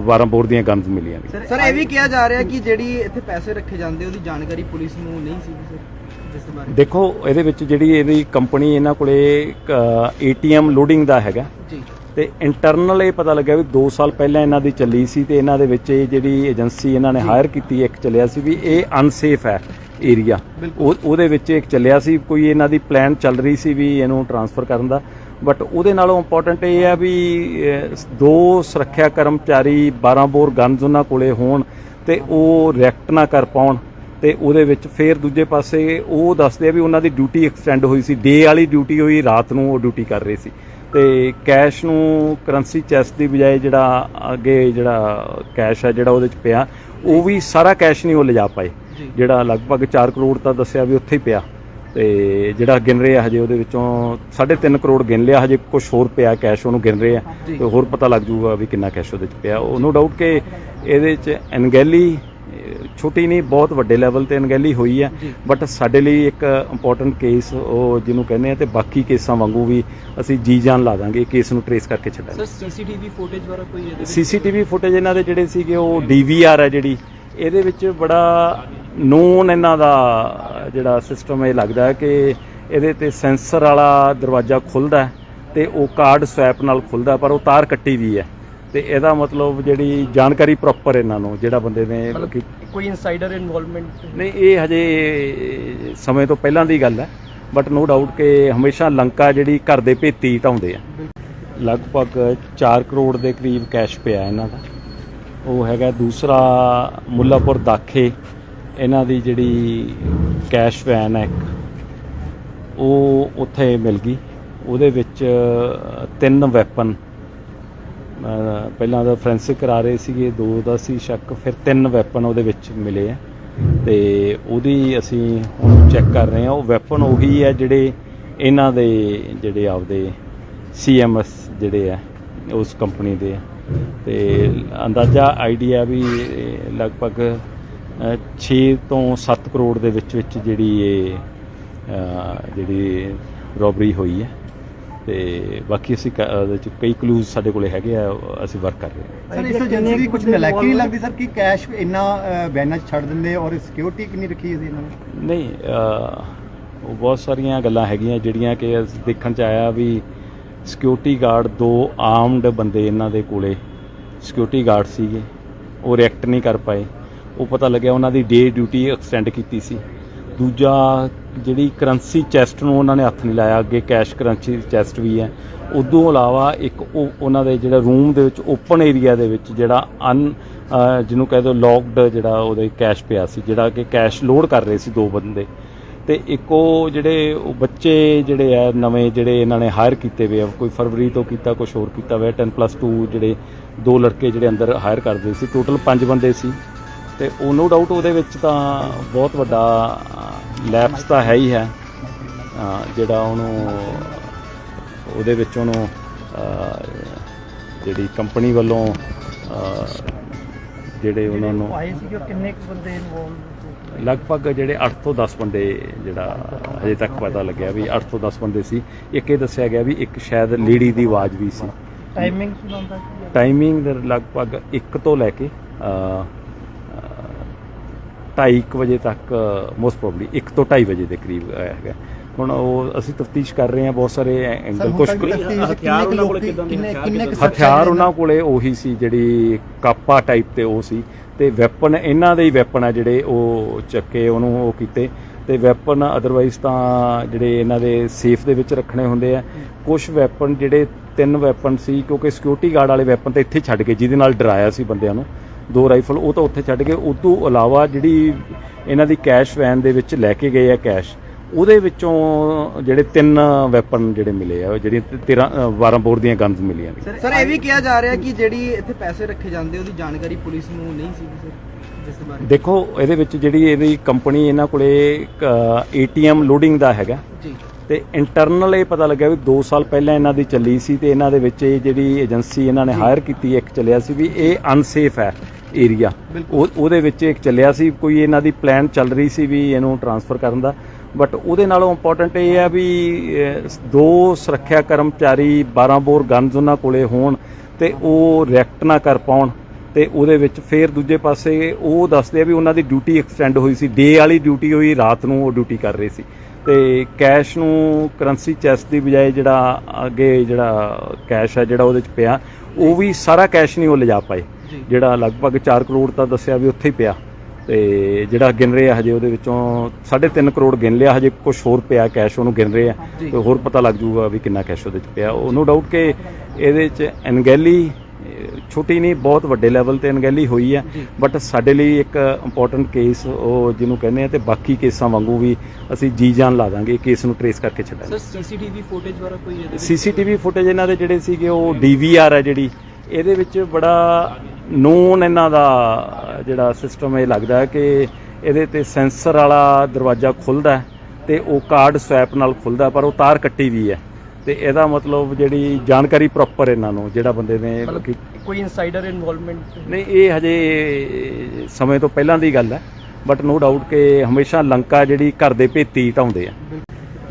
12 ਬੋਰ ਦੀਆਂ ਗਨਸ ਮਿਲੀਆਂ ਨੇ। ਸਰ ਇਹ ਵੀ ਕਿਹਾ ਜਾ ਰਿਹਾ ਕਿ ਜਿਹੜੀ ਇੱਥੇ ਪੈਸੇ ਰੱਖੇ ਜਾਂਦੇ ਉਹਦੀ ਜਾਣਕਾਰੀ ਪੁਲਿਸ ਨੂੰ ਨਹੀਂ ਸੀ ਸਰ, ਜਿਸ ਦੇ ਬਾਰੇ ਦੇਖੋ ਇਹਦੇ ਵਿੱਚ ਜਿਹੜੀ ਇਹਦੀ ਕੰਪਨੀ ਇਹਨਾਂ ਕੋਲੇ ATM ਲੋਡਿੰਗ ਦਾ ਹੈਗਾ ਜੀ, ਤੇ ਤੇ ਇੰਟਰਨਲ ਇਹ ਪਤਾ ਲੱਗਿਆ ਵੀ 2 ਸਾਲ ਪਹਿਲਾਂ ਇਹਨਾਂ ਦੀ ਚੱਲੀ ਸੀ, ਤੇ ਇਹਨਾਂ ਦੇ ਵਿੱਚ ਇਹ ਜਿਹੜੀ ਏਜੰਸੀ ਇਹਨਾਂ ਨੇ ਹਾਇਰ ਕੀਤੀ ਇੱਕ ਚੱਲਿਆ ਸੀ ਵੀ ਇਹ ਅਨਸੇਫ ਹੈ ਏਰੀਆ, ਉਹਦੇ ਵਿੱਚ ਇੱਕ ਚੱਲਿਆ ਸੀ, ਕੋਈ ਇਹਨਾਂ ਦੀ ਪਲਾਨ ਚੱਲ ਰਹੀ ਸੀ ਵੀ ਇਹਨੂੰ ਟਰਾਂਸਫਰ ਕਰਨ ਦਾ, ਬਟ ਉਹਦੇ ਨਾਲੋਂ ਇੰਪੋਰਟੈਂਟ ਇਹ ਹੈ ਵੀ 2 ਸੁਰੱਖਿਆ ਕਰਮਚਾਰੀ 12 ਬੋਰ ਗਨਸ ਉਹਨਾਂ ਕੋਲੇ ਹੋਣ ਤੇ ਉਹ ਰਿਐਕਟ ਨਾ ਕਰ ਪਾਉਣ, ਤੇ ਉਹਦੇ ਵਿੱਚ ਫਿਰ ਦੂਜੇ ਪਾਸੇ ਉਹ ਦੱਸਦੇ ਆ ਵੀ ਉਹਨਾਂ ਦੀ ਡਿਊਟੀ ਐਕਸਟੈਂਡ ਹੋਈ ਸੀ, ਡੇ ਵਾਲੀ ਡਿਊਟੀ ਹੋਈ, ਰਾਤ ਨੂੰ ਉਹ ਡਿਊਟੀ ਕਰ ਰਹੇ ਸੀ, ਤੇ ਕੈਸ਼ ਨੂੰ ਕਰੰਸੀ ਚੈਸਟ ਦੀ ਬਜਾਏ ਜਿਹੜਾ ਅੱਗੇ ਜਿਹੜਾ ਕੈਸ਼ ਹੈ ਜਿਹੜਾ ਉਹਦੇ 'ਚ ਪਿਆ, ਉਹ ਵੀ ਸਾਰਾ ਕੈਸ਼ ਨਹੀਂ ਉਹ ਲਿਜਾ ਪਾਏ, ਜਿਹੜਾ ਲਗਭਗ 4 ਕਰੋੜ ਤਾਂ ਦੱਸਿਆ ਵੀ ਉੱਥੇ ਹੀ ਪਿਆ, ਤੇ ਜਿਹੜਾ ਗਿਣ ਰਹੇ ਆ ਹਜੇ ਉਹਦੇ ਵਿੱਚੋਂ 3.5 ਕਰੋੜ ਗਿਣ ਲਿਆ, ਹਜੇ ਕੁਝ ਹੋਰ ਪਿਆ ਕੈਸ਼ ਉਹਨੂੰ ਗਿਣ ਰਹੇ ਆ, ਤੇ ਹੋਰ ਪਤਾ ਲੱਗ ਜੂਗਾ ਵੀ ਕਿੰਨਾ ਕੈਸ਼ ਉਹਦੇ 'ਚ ਪਿਆ। ਉਹ ਨੋ ਡਾਊਟ ਕਿ ਇਹਦੇ 'ਚ ਅਣਗਹਿਲੀ ਛੋਟੀ ਨਹੀਂ ਬਹੁਤ ਵੱਡੇ ਲੈਵਲ ਤੇ ਅਣਗਹਿਲੀ ਹੋਈ ਹੈ, ਬਟ ਸਾਡੇ ਲਈ ਇੱਕ ਇੰਪੋਰਟੈਂਟ ਕੇਸ ਉਹ ਜਿਹਨੂੰ ਕਹਿੰਦੇ ਆ, ਤੇ ਬਾਕੀ ਕੇਸਾਂ ਵਾਂਗੂ ਵੀ ਅਸੀਂ ਜੀ ਜਾਨ ਲਾ ਦਾਂਗੇ ਕੇਸ ਨੂੰ ਟਰੇਸ ਕਰਕੇ ਛੱਡਾਂਗੇ। ਸੀਸੀਟੀਵੀ ਫੁਟੇਜ ਬਾਰੇ ਕੋਈ ਸੀਸੀਟੀਵੀ ਫੁਟੇਜ ਇਹਨਾਂ ਦੇ ਜਿਹੜੇ ਸੀਗੇ ਉਹ DVR ਹੈ ਜਿਹੜੀ, ਇਹਦੇ ਵਿੱਚ ਬੜਾ ਨੋਨ ਇਹਨਾਂ ਦਾ ਜਿਹੜਾ ਸਿਸਟਮ ਇਹ ਲੱਗਦਾ ਹੈ ਕਿ ਇਹਦੇ ਤੇ ਸੈਂਸਰ ਵਾਲਾ ਦਰਵਾਜ਼ਾ ਖੁੱਲ੍ਹਦਾ ਤੇ ਉਹ ਕਾਰਡ ਸਵੈਪ ਨਾਲ ਖੁੱਲ੍ਹਦਾ, ਪਰ ਉਹ ਤਾਰ ਕੱਟੀ ਵੀ ਹੈ, ਤੇ ਇਹਦਾ ਮਤਲਬ ਜਿਹੜੀ ਜਾਣਕਾਰੀ ਪ੍ਰੋਪਰ ਇਹਨਾਂ ਨੂੰ ਜਿਹੜਾ ਬੰਦੇ ਨੇ ਕੋਈ ਇਨਸਾਈਡਰ ਇਨਵੋਲਵਮੈਂਟ ਨਹੀਂ, ਇਹ ਹਜੇ ਸਮੇਂ ਤੋਂ ਪਹਿਲਾਂ ਦੀ ਗੱਲ ਹੈ, ਬਟ ਨੋ ਡਾਊਟ ਕਿ ਹਮੇਸ਼ਾ ਲੰਕਾ ਜਿਹੜੀ ਘਰ ਦੇ ਭੇਤੀ ਢਾਉਂਦੇ ਆ। ਲਗਭਗ 4 ਕਰੋੜ ਦੇ ਕਰੀਬ ਕੈਸ਼ ਪਿਆ ਇਹਨਾਂ ਦਾ, ਉਹ ਹੈਗਾ। ਦੂਸਰਾ ਮੁੱਲਾਪੁਰ ਦਾਖੇ ਇਹਨਾਂ ਦੀ ਜਿਹੜੀ ਕੈਸ਼ ਵੈਨ ਹੈ ਉਹ ਉੱਥੇ ਮਿਲ ਗਈ, ਉਹਦੇ ਵਿੱਚ 3 ਵੈਪਨ, ਪਹਿਲਾਂ ਤਾਂ ਫੋਰੈਂਸਿਕ ਕਰਾ ਰਹੇ ਸੀਗੇ, 2 ਦਾ ਸੀ ਸ਼ੱਕ, ਫਿਰ 3 ਵੈਪਨ ਉਹਦੇ ਵਿੱਚ ਮਿਲੇ ਆ, ਤੇ ਉਹਦੀ ਅਸੀਂ ਹੁਣ ਚੈੱਕ ਕਰ ਰਹੇ ਹਾਂ। ਉਹ ਵੈਪਨ ਉਹੀ ਹੈ ਜਿਹੜੇ ਇਹਨਾਂ ਦੇ ਜਿਹੜੇ ਆਪਦੇ CMS ਜਿਹੜੇ ਆ ਉਸ ਕੰਪਨੀ ਦੇ ਆ, ਤੇ ਅੰਦਾਜ਼ਾ ਆਈਡੀਆ ਵੀ ਲਗਭਗ 6 ਤੋਂ 7 ਕਰੋੜ ਦੇ ਵਿੱਚ ਜਿਹੜੀ ਇਹ ਜਿਹੜੀ ਰੋਬਰੀ ਹੋਈ ਹੈ, ਤੇ ਬਾਕੀ ਅਸੀਂ ਉਹਦੇ 'ਚ ਕਈ ਕਲੂਜ਼ ਸਾਡੇ ਕੋਲੇ ਹੈਗੇ ਆ, ਅਸੀਂ ਵਰਕ ਕਰ ਰਹੇ ਹਾਂ। ਸਰ ਇਸ ਏਜੰਸੀ ਦੀ ਕੁਝ ਨਲਾਇਕੀ ਨਹੀਂ ਲੱਗਦੀ ਸਰ ਕਿ ਕੈਸ਼ ਇੰਨਾ ਵੈਨਾਂ 'ਚ ਛੱਡ ਦਿੰਦੇ ਔਰ ਸਿਕਿਉਰਿਟੀ ਕਿੰਨੀ ਰੱਖੀ ਸੀ ਇਹਨਾਂ ਨੇ? ਨਹੀਂ, ਉਹ ਬਹੁਤ ਸਾਰੀਆਂ ਗੱਲਾਂ ਹੈਗੀਆਂ ਜਿਹੜੀਆਂ ਕਿ ਦੇਖਣ 'ਚ ਆਇਆ ਵੀ ਸਿਕਿਉਰਿਟੀ ਗਾਰਡ 2 ਆਰਮਡ ਬੰਦੇ ਇਹਨਾਂ ਦੇ ਕੋਲੇ ਸਿਕਿਉਰਿਟੀ ਗਾਰਡ ਸੀਗੇ, ਉਹ ਰਿਐਕਟ ਨਹੀਂ ਕਰ ਪਾਏ, ਉਹ ਪਤਾ ਲੱਗਿਆ ਉਹਨਾਂ ਦੀ ਡੇ ਡਿਊਟੀ ਐਕਸਟੈਂਡ ਕੀਤੀ ਸੀ। ਦੂਜਾ ਜਿਹੜੀ ਕਰੰਸੀ ਚੈਸਟ ਨੂੰ ਉਹਨਾਂ ਨੇ ਹੱਥ ਨਹੀਂ ਲਾਇਆ, ਅੱਗੇ ਕੈਸ਼ ਕਰੰਸੀ ਚੈਸਟ ਵੀ ਹੈ। ਉਦੋਂ ਇਲਾਵਾ ਇੱਕ ਉਹ ਉਹਨਾਂ ਦੇ ਜਿਹੜਾ ਰੂਮ ਦੇ ਵਿੱਚ ਓਪਨ ਏਰੀਆ ਦੇ ਵਿੱਚ ਜਿਹੜਾ ਜਿਹਨੂੰ ਕਹਿ ਦਿਓ ਲੌਕਡ ਜਿਹੜਾ ਉਹਦੇ ਕੈਸ਼ ਪਿਆ ਸੀ, ਜਿਹੜਾ ਕਿ ਕੈਸ਼ ਲੋਡ ਕਰ ਰਹੇ ਸੀ 2 ਬੰਦੇ, ਤੇ ਇੱਕ ਉਹ ਜਿਹੜੇ ਉਹ ਬੱਚੇ ਜਿਹੜੇ ਆ ਨਵੇਂ ਜਿਹੜੇ ਇਹਨਾਂ ਨੇ ਹਾਇਰ ਕੀਤੇ ਹੋਏ ਆ, ਕੋਈ ਫਰਵਰੀ ਤੋਂ ਕੀਤਾ, ਕੁਝ ਹੋਰ ਕੀਤਾ ਹੋਇਆ, 10+2 ਜਿਹੜੇ 2 ਲੜਕੇ ਜਿਹੜੇ ਅੰਦਰ ਹਾਇਰ ਕਰਦੇ ਸੀ, ਟੋਟਲ 5 ਬੰਦੇ ਸੀ, ਤੇ ਉਹ ਨੋ ਡਾਊਟ ਉਹਦੇ ਵਿੱਚ ਤਾਂ ਬਹੁਤ ਵੱਡਾ ਲੈਪਸ ਤਾਂ ਹੈ ਹੀ ਹੈ, ਜਿਹੜਾ ਉਹਨੂੰ ਉਹਦੇ ਵਿੱਚ ਉਹਨੂੰ ਜਿਹੜੀ ਕੰਪਨੀ ਵੱਲੋਂ ਜਿਹੜੇ ਉਹਨਾਂ ਨੂੰ ਆਏ ਸੀ ਕਿ ਕਿੰਨੇ ਕੁ ਬੰਦੇ ਇਨਵੋਲਵ? ਲਗਭਗ ਜਿਹੜੇ 8 ਤੋਂ 10 ਬੰਦੇ ਜਿਹੜਾ ਹਜੇ ਤੱਕ ਪਤਾ ਲੱਗਿਆ ਵੀ 8 ਤੋਂ 10 ਬੰਦੇ ਸੀ। ਇੱਕ ਇਹ ਦੱਸਿਆ ਗਿਆ ਵੀ ਇੱਕ ਸ਼ਾਇਦ ਲੇਡੀ ਦੀ ਆਵਾਜ਼ ਵੀ ਸੀ। ਟਾਈਮਿੰਗ ਸੁਣਾਉਂਦਾ ਸੀ? ਟਾਈਮਿੰਗ ਲਗਭਗ 1 ਤੋਂ ਲੈ ਕੇ 2:30 ਵਜੇ ਤੱਕ, ਮੋਸਟ ਪ੍ਰੋਬਬਲੀ 1 ਤੋਂ 2:30 ਵਜੇ ਦੇ ਕਰੀਬ ਹੈਗਾ। ਹੁਣ ਉਹ ਅਸੀਂ ਤਫਤੀਸ਼ ਕਰ ਰਹੇ ਹਾਂ, ਬਹੁਤ ਸਾਰੇ ਐਂਗਲ ਕੁਝ ਹਥਿਆਰ ਉਹਨਾਂ ਕੋਲ ਕਿੰਨੇ ਹਥਿਆਰ ਉਹਨਾਂ ਕੋਲੇ ਉਹੀ ਸੀ ਜਿਹੜੀ ਕਾਪਾ ਟਾਈਪ ਤੇ ਉਹ ਸੀ, ਤੇ ਵੈਪਨ ਇਹਨਾਂ ਦੇ ਹੀ ਵੈਪਨ ਆ ਜਿਹੜੇ ਉਹ ਚੱਕੇ ਉਹਨੂੰ ਉਹ ਕੀਤੇ, ਤੇ ਵੈਪਨ ਅਦਰਵਾਈਜ਼ ਤਾਂ ਜਿਹੜੇ ਇਹਨਾਂ ਦੇ ਸੇਫ ਦੇ ਵਿੱਚ ਰੱਖਣੇ ਹੁੰਦੇ ਆ। ਕੁਝ ਵੈਪਨ ਜਿਹੜੇ 3 ਵੈਪਨ ਸੀ, ਕਿਉਂਕਿ ਸਿਕਿਉਰਿਟੀ ਗਾਰਡ ਵਾਲੇ ਵੈਪਨ ਤਾਂ ਇੱਥੇ ਛੱਡ ਕੇ ਜਿਹਦੇ ਨਾਲ ਡਰਾਇਆ ਸੀ ਬੰਦਿਆਂ ਨੂੰ, 2 ਰਾਈਫਲ ਉਹ ਤਾਂ ਉੱਥੇ ਛੱਡ ਕੇ, ਉਸ ਤੋਂ ਇਲਾਵਾ ਜਿਹੜੀ ਇਹਨਾਂ ਦੀ ਕੈਸ਼ ਵੈਨ ਦੇ ਵਿੱਚ ਲੈ ਕੇ ਗਏ ਆ ਕੈਸ਼, ਉਹਦੇ ਵਿੱਚੋਂ ਜਿਹੜੇ 3 ਵੈਪਨ ਜਿਹੜੇ ਮਿਲੇ ਆ, ਜਿਹੜੀਆਂ 12 ਬੋਰ ਦੀਆਂ ਗਨਸ ਮਿਲੀਆਂ ਨੇ। ਸਰ ਇਹ ਵੀ ਕਿਹਾ ਜਾ ਰਿਹਾ ਕਿ ਜਿਹੜੀ ਇੱਥੇ ਪੈਸੇ ਰੱਖੇ ਜਾਂਦੇ ਉਹਦੀ ਜਾਣਕਾਰੀ ਪੁਲਿਸ ਨੂੰ ਨਹੀਂ ਸੀ ਸਰ, ਜਿਸ ਦੇ ਬਾਰੇ ਦੇਖੋ ਇਹਦੇ ਵਿੱਚ ਜਿਹੜੀ ਇਹਦੀ ਕੰਪਨੀ ਇਹਨਾਂ ਕੋਲੇ ATM ਲੋਡਿੰਗ ਦਾ ਹੈਗਾ ਜੀ, ਤੇ ਇੰਟਰਨਲ ਇਹ ਪਤਾ ਲੱਗਿਆ ਵੀ 2 ਸਾਲ ਪਹਿਲਾਂ ਇਹਨਾਂ ਦੀ ਚੱਲੀ ਸੀ ਤੇ ਇਹਨਾਂ ਦੇ ਵਿੱਚ ਇਹ ਜਿਹੜੀ ਏਜੰਸੀ ਇਹਨਾਂ ਨੇ ਹਾਇਰ ਕੀਤੀ ਇੱਕ ਚੱਲਿਆ ਸੀ ਵੀ ਇਹ ਅਨਸੇਫ ਹੈ ਏਰੀਆ, ਉਹਦੇ ਵਿੱਚ ਇੱਕ ਚੱਲਿਆ ਸੀ, ਕੋਈ ਇਹਨਾਂ ਦੀ ਪਲਾਨ ਚੱਲ ਰਹੀ ਸੀ ਵੀ ਇਹਨੂੰ ਟਰਾਂਸਫਰ ਕਰਨ ਦਾ। ਬਟ ਉਹਦੇ ਨਾਲੋਂ ਇੰਪੋਰਟੈਂਟ ਇਹ ਹੈ ਵੀ 2 ਸੁਰੱਖਿਆ ਕਰਮਚਾਰੀ 12 ਬੋਰ ਗਨਸ ਉਹਨਾਂ ਕੋਲੇ ਹੋਣ ਤੇ ਉਹ ਰਿਐਕਟ ਨਾ ਕਰ ਪਾਉਣ, ਤੇ ਉਹਦੇ ਵਿੱਚ ਫਿਰ ਦੂਜੇ ਪਾਸੇ ਉਹ ਦੱਸਦੇ ਆ ਵੀ ਉਹਨਾਂ ਦੀ ਡਿਊਟੀ ਐਕਸਟੈਂਡ ਹੋਈ ਸੀ, ਡੇ ਵਾਲੀ ਡਿਊਟੀ ਹੋਈ, ਰਾਤ ਨੂੰ ਉਹ ਡਿਊਟੀ ਕਰ ਰਹੇ ਸੀ, ਤੇ ਕੈਸ਼ ਨੂੰ ਕਰੰਸੀ ਚੈਸਟ ਦੀ ਬਜਾਏ ਜਿਹੜਾ ਅੱਗੇ ਜਿਹੜਾ ਕੈਸ਼ ਹੈ ਜਿਹੜਾ ਉਹਦੇ 'ਚ ਪਿਆ, ਉਹ ਵੀ ਸਾਰਾ ਕੈਸ਼ ਨਹੀਂ ਉਹ ਲਿਜਾ ਪਾਏ, ਜਿਹੜਾ ਲਗਭਗ 4 ਕਰੋੜ ਤਾਂ ਦੱਸਿਆ ਵੀ ਉੱਥੇ ਹੀ ਪਿਆ, ਤੇ ਜਿਹੜਾ ਗਿਣ ਰਹੇ ਆ ਹਜੇ ਉਹਦੇ ਵਿੱਚੋਂ 3.5 ਕਰੋੜ ਗਿਣ ਲਿਆ, ਹਜੇ ਕੁਝ ਹੋਰ ਪਿਆ ਕੈਸ਼ ਉਹਨੂੰ ਗਿਣ ਰਹੇ ਆ, ਤੇ ਹੋਰ ਪਤਾ ਲੱਗ ਜੂਗਾ ਵੀ ਕਿੰਨਾ ਕੈਸ਼ ਉਹਦੇ 'ਚ ਪਿਆ। ਉਹ ਨੋ ਡਾਊਟ ਕਿ ਇਹਦੇ 'ਚ ਅਣਗਹਿਲੀ ਛੋਟੀ ਨਹੀਂ, ਬਹੁਤ ਵੱਡੇ ਲੈਵਲ ਤੇ ਅਣਗਹਿਲੀ ਹੋਈ ਹੈ, ਬਟ ਸਾਡੇ ਲਈ ਇੱਕ ਇੰਪੋਰਟੈਂਟ ਕੇਸ ਉਹ ਜਿਹਨੂੰ ਕਹਿੰਦੇ ਆ, ਤੇ ਬਾਕੀ ਕੇਸਾਂ ਵਾਂਗੂ ਵੀ ਅਸੀਂ ਜੀ ਜਾਨ ਲਾ ਦਾਂਗੇ ਕੇਸ ਨੂੰ ਟਰੇਸ ਕਰਕੇ ਛੱਡਾਂਗੇ। ਸਰ ਸੀਸੀਟੀਵੀ ਫੁਟੇਜ ਬਾਰੇ ਕੋਈ ਸੀਸੀਟੀਵੀ ਫੁਟੇਜ ਇਹਨਾਂ ਦੇ ਜਿਹੜੇ ਸੀਗੇ ਉਹ DVR ਹੈ ਜਿਹੜੀ, ਇਹਦੇ ਵਿੱਚ ਬੜਾ ਨੋਨ ਇਹਨਾਂ ਦਾ ਜਿਹੜਾ ਸਿਸਟਮ ਇਹ ਲੱਗਦਾ ਕਿ ਇਹਦੇ ਤੇ ਸੈਂਸਰ ਵਾਲਾ ਦਰਵਾਜ਼ਾ ਖੁੱਲ੍ਹਦਾ ਤੇ ਉਹ ਕਾਰਡ ਸਵੈਪ ਨਾਲ ਖੁੱਲ੍ਹਦਾ, ਪਰ ਉਹ ਤਾਰ ਕੱਟੀ ਵੀ ਹੈ, ਤੇ ਇਹਦਾ ਮਤਲਬ ਜਿਹੜੀ ਜਾਣਕਾਰੀ ਪ੍ਰੋਪਰ ਇਹਨਾਂ ਨੂੰ ਜਿਹੜਾ ਬੰਦੇ ਨੇ ਕੋਈ ਇਨਸਾਈਡਰ ਇਨਵੋਲਵਮੈਂਟ ਨਹੀਂ, ਇਹ ਹਜੇ ਸਮੇਂ ਤੋਂ ਪਹਿਲਾਂ ਦੀ ਗੱਲ ਹੈ, ਬਟ ਨੋ ਡਾਊਟ ਕਿ ਹਮੇਸ਼ਾ ਲੰਕਾ ਜਿਹੜੀ ਘਰ ਦੇ ਭੇਤੀ ਢਾਉਂਦੇ ਆ।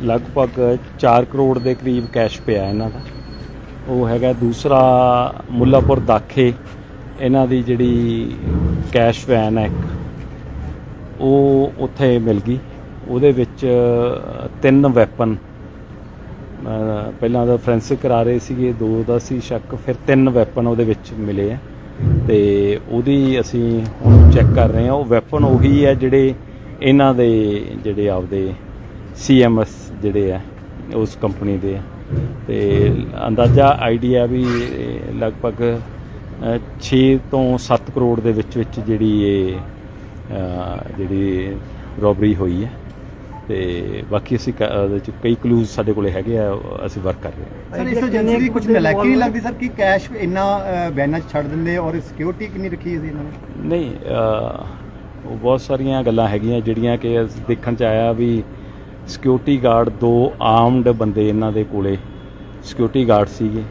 ਲਗਭਗ 4 ਕਰੋੜ ਦੇ ਕਰੀਬ ਕੈਸ਼ ਪਿਆ ਇਹਨਾਂ ਦਾ। ਉਹ ਹੈਗਾ ਦੂਸਰਾ ਮੁੱਲਾਪੁਰ ਦਾਖੇ ਇਹਨਾਂ ਦੀ ਜਿਹੜੀ ਕੈਸ਼ ਵੈਨ ਹੈ ਇੱਕ, ਉਹ ਉੱਥੇ ਮਿਲ ਗਈ, ਉਹਦੇ ਵਿੱਚ 3 ਵੈਪਨ, ਪਹਿਲਾਂ ਦਾ ਫੋਰੈਂਸਿਕ ਕਰਾ ਰਹੇ ਸੀਗੇ, 2 ਦਾ ਸੀ ਸ਼ੱਕ, ਫਿਰ 3 ਵੈਪਨ ਉਹਦੇ ਵਿੱਚ ਮਿਲੇ ਆ, ਤੇ ਉਹਦੀ ਅਸੀਂ ਹੁਣ ਚੈੱਕ ਕਰ ਰਹੇ ਹਾਂ। ਉਹ ਵੈਪਨ ਉਹੀ ਹੈ ਜਿਹੜੇ ਇਹਨਾਂ ਦੇ ਜਿਹੜੇ ਆਪਦੇ CMS ਜਿਹੜੇ ਆ ਉਸ ਕੰਪਨੀ ਦੇ ਆ, ਤੇ ਅੰਦਾਜ਼ਾ ਆਈਡੀਆ ਵੀ ਲਗਭਗ 6 ਤੋਂ 7 ਕਰੋੜ ਦੇ ਵਿੱਚ ਜਿਹੜੀ ਇਹ ਜਿਹੜੀ ਰੋਬਰੀ ਹੋਈ ਹੈ, ਤੇ ਬਾਕੀ ਅਸੀਂ ਉਹਦੇ 'ਚ ਕਈ ਕਲੂਜ਼ ਸਾਡੇ ਕੋਲੇ ਹੈਗੇ ਆ, ਅਸੀਂ ਵਰਕ ਕਰ ਰਹੇ ਹਾਂ। ਸਰ ਇਸ ਏਜੰਸੀ ਦੀ ਕੁਝ ਨਲਾਇਕੀ ਨਹੀਂ ਲੱਗਦੀ ਸਰ ਕਿ ਕੈਸ਼ ਇੰਨਾ ਵੈਨਾਂ 'ਚ ਛੱਡ ਦਿੰਦੇ, ਔਰ ਸਿਕਿਉਰਿਟੀ ਕਿੰਨੀ ਰੱਖੀ ਸੀ ਇਹਨਾਂ ਨੇ? ਨਹੀਂ, ਉਹ ਬਹੁਤ ਸਾਰੀਆਂ ਗੱਲਾਂ ਹੈਗੀਆਂ ਜਿਹੜੀਆਂ ਕਿ ਦੇਖਣ 'ਚ ਆਇਆ ਵੀ ਸਿਕਿਉਰਿਟੀ ਗਾਰਡ 2 ਆਰਮਡ ਬੰਦੇ ਇਹਨਾਂ ਦੇ ਕੋਲੇ ਸਿਕਿਉਰਿਟੀ ਗਾਰਡ ਸੀਗੇ,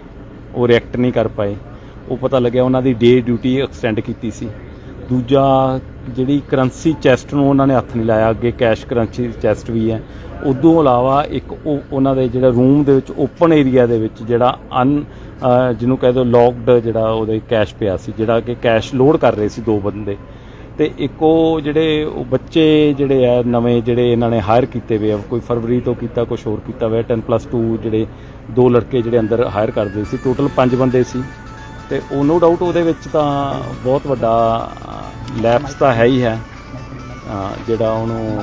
ਉਹ ਰਿਐਕਟ ਨਹੀਂ ਕਰ ਪਾਏ, ਉਹ ਪਤਾ ਲੱਗਿਆ ਉਹਨਾਂ ਦੀ ਡੇ ਡਿਊਟੀ ਐਕਸਟੈਂਡ ਕੀਤੀ ਸੀ। ਦੂਜਾ ਜਿਹੜੀ ਕਰੰਸੀ ਚੈਸਟ ਨੂੰ ਉਹਨਾਂ ਨੇ ਹੱਥ ਨਹੀਂ ਲਾਇਆ, ਅੱਗੇ ਕੈਸ਼ ਕਰੰਸੀ ਚੈਸਟ ਵੀ ਹੈ। ਉਦੋਂ ਇਲਾਵਾ ਇੱਕ ਉਹ ਉਹਨਾਂ ਦੇ ਜਿਹੜਾ ਰੂਮ ਦੇ ਵਿੱਚ ਓਪਨ ਏਰੀਆ ਦੇ ਵਿੱਚ ਜਿਹੜਾ ਜਿਹਨੂੰ ਕਹਿ ਦਿਓ ਲੌਕਡ ਜਿਹੜਾ ਉਹਦੇ ਕੈਸ਼ ਪਿਆ ਸੀ, ਜਿਹੜਾ ਕਿ ਕੈਸ਼ ਲੋਡ ਕਰ ਰਹੇ ਸੀ 2 ਬੰਦੇ, ਤੇ ਇੱਕ ਉਹ ਜਿਹੜੇ ਉਹ ਬੱਚੇ ਜਿਹੜੇ ਆ ਨਵੇਂ ਜਿਹੜੇ ਇਹਨਾਂ ਨੇ ਹਾਇਰ ਕੀਤੇ ਹੋਏ ਆ, ਕੋਈ ਫਰਵਰੀ ਤੋਂ ਕੀਤਾ, ਕੁਝ ਹੋਰ ਕੀਤਾ ਹੋਇਆ, 10+2 ਜਿਹੜੇ 2 ਲੜਕੇ ਜਿਹੜੇ ਅੰਦਰ ਹਾਇਰ ਕਰਦੇ ਸੀ, ਟੋਟਲ 5 ਬੰਦੇ ਸੀ, ਤੇ ਉਹ ਨੋ ਡਾਊਟ ਉਹਦੇ ਵਿੱਚ ਤਾਂ ਬਹੁਤ ਵੱਡਾ ਲੈਪਸ ਤਾਂ ਹੈ ਹੀ ਹੈ, ਜਿਹੜਾ ਉਹਨੂੰ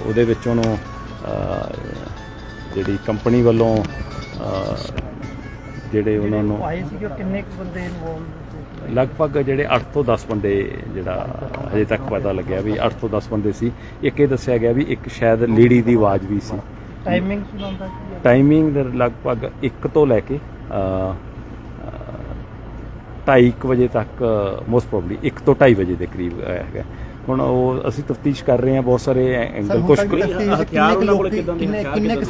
ਉਹਦੇ ਵਿੱਚ ਉਹਨੂੰ ਜਿਹੜੀ ਕੰਪਨੀ ਵੱਲੋਂ ਜਿਹੜੇ ਉਹਨਾਂ ਨੂੰ ਆਏ ਸੀ ਕਿ ਕਿੰਨੇ ਕੁ ਬੰਦੇ ਇਨਵੋਲਵ? ਲਗਭਗ ਜਿਹੜੇ 8 ਤੋਂ 10 ਬੰਦੇ ਜਿਹੜਾ ਹਜੇ ਤੱਕ ਪਤਾ ਲੱਗਿਆ ਵੀ 8 ਤੋਂ 10 ਬੰਦੇ ਸੀ। ਇੱਕ ਇਹ ਦੱਸਿਆ ਗਿਆ ਵੀ ਇੱਕ ਸ਼ਾਇਦ ਲੇਡੀ ਦੀ ਆਵਾਜ਼ ਵੀ ਸੀ। ਟਾਈਮਿੰਗ ਸੁਣਾਉਂਦਾ ਕੀ? ਟਾਈਮਿੰਗ ਲਗਭਗ 1 ਤੋਂ ਲੈ ਕੇ 2:30 ਵਜੇ ਤੱਕ, ਮੋਸਟ ਪ੍ਰੋਬਬਲੀ 1 ਤੋਂ 2:30 ਵਜੇ ਦੇ ਕਰੀਬ ਹੈਗਾ। ਹੁਣ ਉਹ ਅਸੀਂ ਤਫਤੀਸ਼ ਕਰ ਰਹੇ ਹਾਂ, ਬਹੁਤ ਸਾਰੇ ਐਂਗਲ ਕੁਝ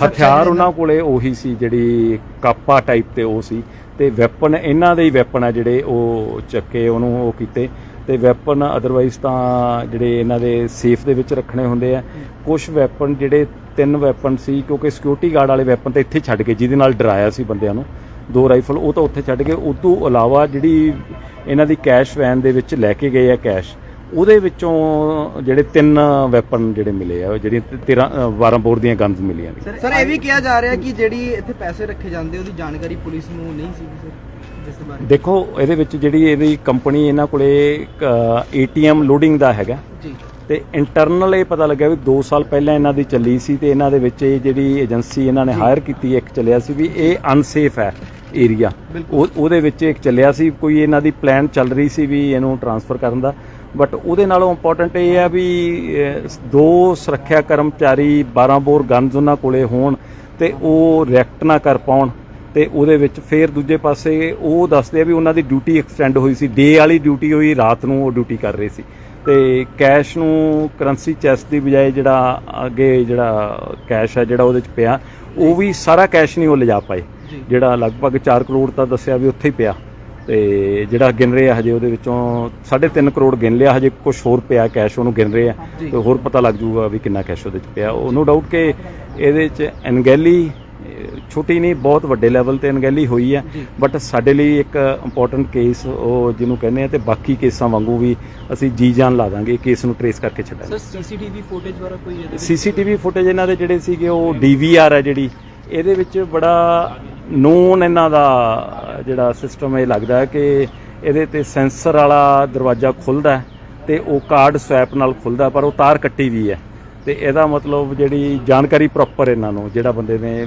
ਹਥਿਆਰ ਉਹਨਾਂ ਕੋਲੇ ਉਹੀ ਸੀ ਜਿਹੜੀ ਕਾਪਾ ਟਾਈਪ ਤੇ ਉਹ ਸੀ, ਤੇ ਵੈਪਨ ਇਹਨਾਂ ਦੇ ਹੀ ਵੈਪਨ ਆ ਜਿਹੜੇ ਉਹ ਚੱਕੇ ਉਹਨੂੰ ਉਹ ਕੀਤੇ, ਤੇ ਵੈਪਨ ਅਦਰਵਾਈਜ਼ ਤਾਂ ਜਿਹੜੇ ਇਹਨਾਂ ਦੇ ਸੇਫ ਦੇ ਵਿੱਚ ਰੱਖਣੇ ਹੁੰਦੇ ਆ। ਕੁਝ ਵੈਪਨ ਜਿਹੜੇ 3 ਵੈਪਨ ਸੀ, ਕਿਉਂਕਿ ਸਿਕਿਉਰਿਟੀ ਗਾਰਡ ਵਾਲੇ ਵੈਪਨ ਤਾਂ ਇੱਥੇ ਛੱਡ ਕੇ ਜਿਹਦੇ ਨਾਲ ਡਰਾਇਆ ਸੀ ਬੰਦਿਆਂ ਨੂੰ, 2 ਰਾਈਫਲ ਉਹ ਤਾਂ ਉੱਥੇ ਛੱਡ ਕੇ, ਉਸ ਤੋਂ ਇਲਾਵਾ ਜਿਹੜੀ ਇਹਨਾਂ ਦੀ ਕੈਸ਼ ਵੈਨ ਦੇ ਵਿੱਚ ਲੈ ਕੇ ਗਏ ਆ ਕੈਸ਼, ਉਹਦੇ ਵਿੱਚੋਂ ਜਿਹੜੇ 3 ਵੈਪਨ ਜਿਹੜੇ ਮਿਲੇ ਆ, ਜਿਹੜੀਆਂ 12 ਬੋਰ ਦੀਆਂ ਗਨਸ ਮਿਲੀਆਂ ਨੇ। ਸਰ ਇਹ ਵੀ ਕਿਹਾ ਜਾ ਰਿਹਾ ਕਿ ਜਿਹੜੀ ਇੱਥੇ ਪੈਸੇ ਰੱਖੇ ਜਾਂਦੇ ਉਹਦੀ ਜਾਣਕਾਰੀ ਪੁਲਿਸ ਨੂੰ ਨਹੀਂ ਸੀ ਸਰ, ਜਿਸ ਦੇ ਬਾਰੇ ਦੇਖੋ ਇਹਦੇ ਵਿੱਚ ਜਿਹੜੀ ਇਹਦੀ ਕੰਪਨੀ ਇਹਨਾਂ ਕੋਲੇ ATM ਲੋਡਿੰਗ ਦਾ ਹੈਗਾ ਜੀ, ਤੇ ਇੰਟਰਨਲ ਇਹ ਪਤਾ ਲੱਗਿਆ ਵੀ 2 ਸਾਲ ਪਹਿਲਾਂ ਇਹਨਾਂ ਦੀ ਚੱਲੀ ਸੀ, ਤੇ ਇਹਨਾਂ ਦੇ ਵਿੱਚ ਇਹ ਜਿਹੜੀ ਏਜੰਸੀ ਇਹਨਾਂ ਨੇ ਹਾਇਰ ਕੀਤੀ ਇੱਕ ਚੱਲਿਆ ਸੀ ਵੀ ਇਹ ਅਨਸੇਫ ਹੈ ਏਰੀਆ ਉਹਦੇ ਵਿੱਚ ਇੱਕ ਚੱਲਿਆ ਸੀ, ਕੋਈ ਇਹਨਾਂ ਦੀ ਪਲਾਨ ਚੱਲ ਰਹੀ ਸੀ ਵੀ ਇਹਨੂੰ ਟ੍ਰਾਂਸਫਰ ਕਰਨ ਦਾ, ਬਟ ਉਹਦੇ ਨਾਲੋਂ ਇੰਪੋਰਟੈਂਟ ਇਹ ਹੈ ਵੀ 2 ਸੁਰੱਖਿਆ ਕਰਮਚਾਰੀ 12 ਬੋਰ ਗਨਜ਼ ਉਹਨਾਂ ਕੋਲੇ ਹੋਣ ਤੇ ਉਹ ਰਿਐਕਟ ਨਾ ਕਰ ਪਾਉਣ, ਤੇ ਉਹਦੇ ਵਿੱਚ ਫਿਰ ਦੂਜੇ ਪਾਸੇ ਉਹ ਦੱਸਦੇ ਆ ਵੀ ਉਹਨਾਂ ਦੀ ਡਿਊਟੀ ਐਕਸਟੈਂਡ ਹੋਈ ਸੀ, ਡੇ ਵਾਲੀ ਡਿਊਟੀ ਹੋਈ, ਰਾਤ ਨੂੰ ਉਹ ਡਿਊਟੀ ਕਰ ਰਹੇ ਸੀ, ਤੇ ਕੈਸ਼ ਨੂੰ ਕਰੰਸੀ ਚੈਸਟ ਦੀ ਬਜਾਏ ਜਿਹੜਾ ਅੱਗੇ ਜਿਹੜਾ ਕੈਸ਼ ਹੈ ਜਿਹੜਾ ਉਹਦੇ 'ਚ ਪਿਆ, ਉਹ ਵੀ ਸਾਰਾ ਕੈਸ਼ ਨਹੀਂ ਉਹ ਲਿਜਾ ਪਾਏ, ਜਿਹੜਾ ਲਗਭਗ 4 ਕਰੋੜ ਤਾਂ ਦੱਸਿਆ ਵੀ ਉੱਥੇ ਹੀ ਪਿਆ, ਤੇ ਜਿਹੜਾ ਗਿਣ ਰਹੇ ਆ ਹਜੇ ਉਹਦੇ ਵਿੱਚੋਂ 3.5 ਕਰੋੜ ਗਿਣ ਲਿਆ, ਹਜੇ ਕੁਝ ਹੋਰ ਪਿਆ ਕੈਸ਼ ਉਹਨੂੰ ਗਿਣ ਰਹੇ ਆ, ਤੇ ਹੋਰ ਪਤਾ ਲੱਗ ਜੂਗਾ ਵੀ ਕਿੰਨਾ ਕੈਸ਼ ਉਹਦੇ 'ਚ ਪਿਆ। ਨੋ ਡਾਊਟ ਕਿ ਇਹਦੇ 'ਚ ਅਣਗਹਿਲੀ ਛੋਟੀ ਨਹੀਂ, ਬਹੁਤ ਵੱਡੇ ਲੈਵਲ ਤੇ ਅਣਗਹਿਲੀ ਹੋਈ ਹੈ, ਬਟ ਸਾਡੇ ਲਈ ਇੱਕ ਇੰਪੋਰਟੈਂਟ ਕੇਸ ਉਹ ਜਿਹਨੂੰ ਕਹਿੰਦੇ ਆ, ਤੇ ਬਾਕੀ ਕੇਸਾਂ ਵਾਂਗੂ ਵੀ ਅਸੀਂ ਜੀ ਜਾਨ ਲਾ ਦਾਂਗੇ ਕੇਸ ਨੂੰ ਟਰੇਸ ਕਰਕੇ ਛੱਡਾਂਗੇ। ਸਰ ਸੀਸੀਟੀਵੀ ਫੁਟੇਜ ਬਾਰੇ ਕੋਈ ਸੀਸੀਟੀਵੀ ਫੁਟੇਜ ਇਹਨਾਂ ਦੇ ਜਿਹੜੇ ਸੀਗੇ ਉਹ DVR ਹੈ ਜਿਹੜੀ, ਇਹਦੇ ਵਿੱਚ ਬੜਾ ਨੋਨ ਇਹਨਾਂ ਦਾ ਜਿਹੜਾ ਸਿਸਟਮ ਇਹ ਲੱਗਦਾ ਹੈ ਕਿ ਇਹਦੇ ਤੇ ਸੈਂਸਰ ਵਾਲਾ ਦਰਵਾਜ਼ਾ ਖੁੱਲ੍ਹਦਾ ਤੇ ਉਹ ਕਾਰਡ ਸਵੈਪ ਨਾਲ ਖੁੱਲ੍ਹਦਾ, ਪਰ ਉਹ ਤਾਰ ਕੱਟੀ ਵੀ ਹੈ, ਤੇ ਇਹਦਾ ਮਤਲਬ ਜਿਹੜੀ ਜਾਣਕਾਰੀ ਪ੍ਰੋਪਰ ਇਹਨਾਂ ਨੂੰ ਜਿਹੜਾ ਬੰਦੇ ਨੇ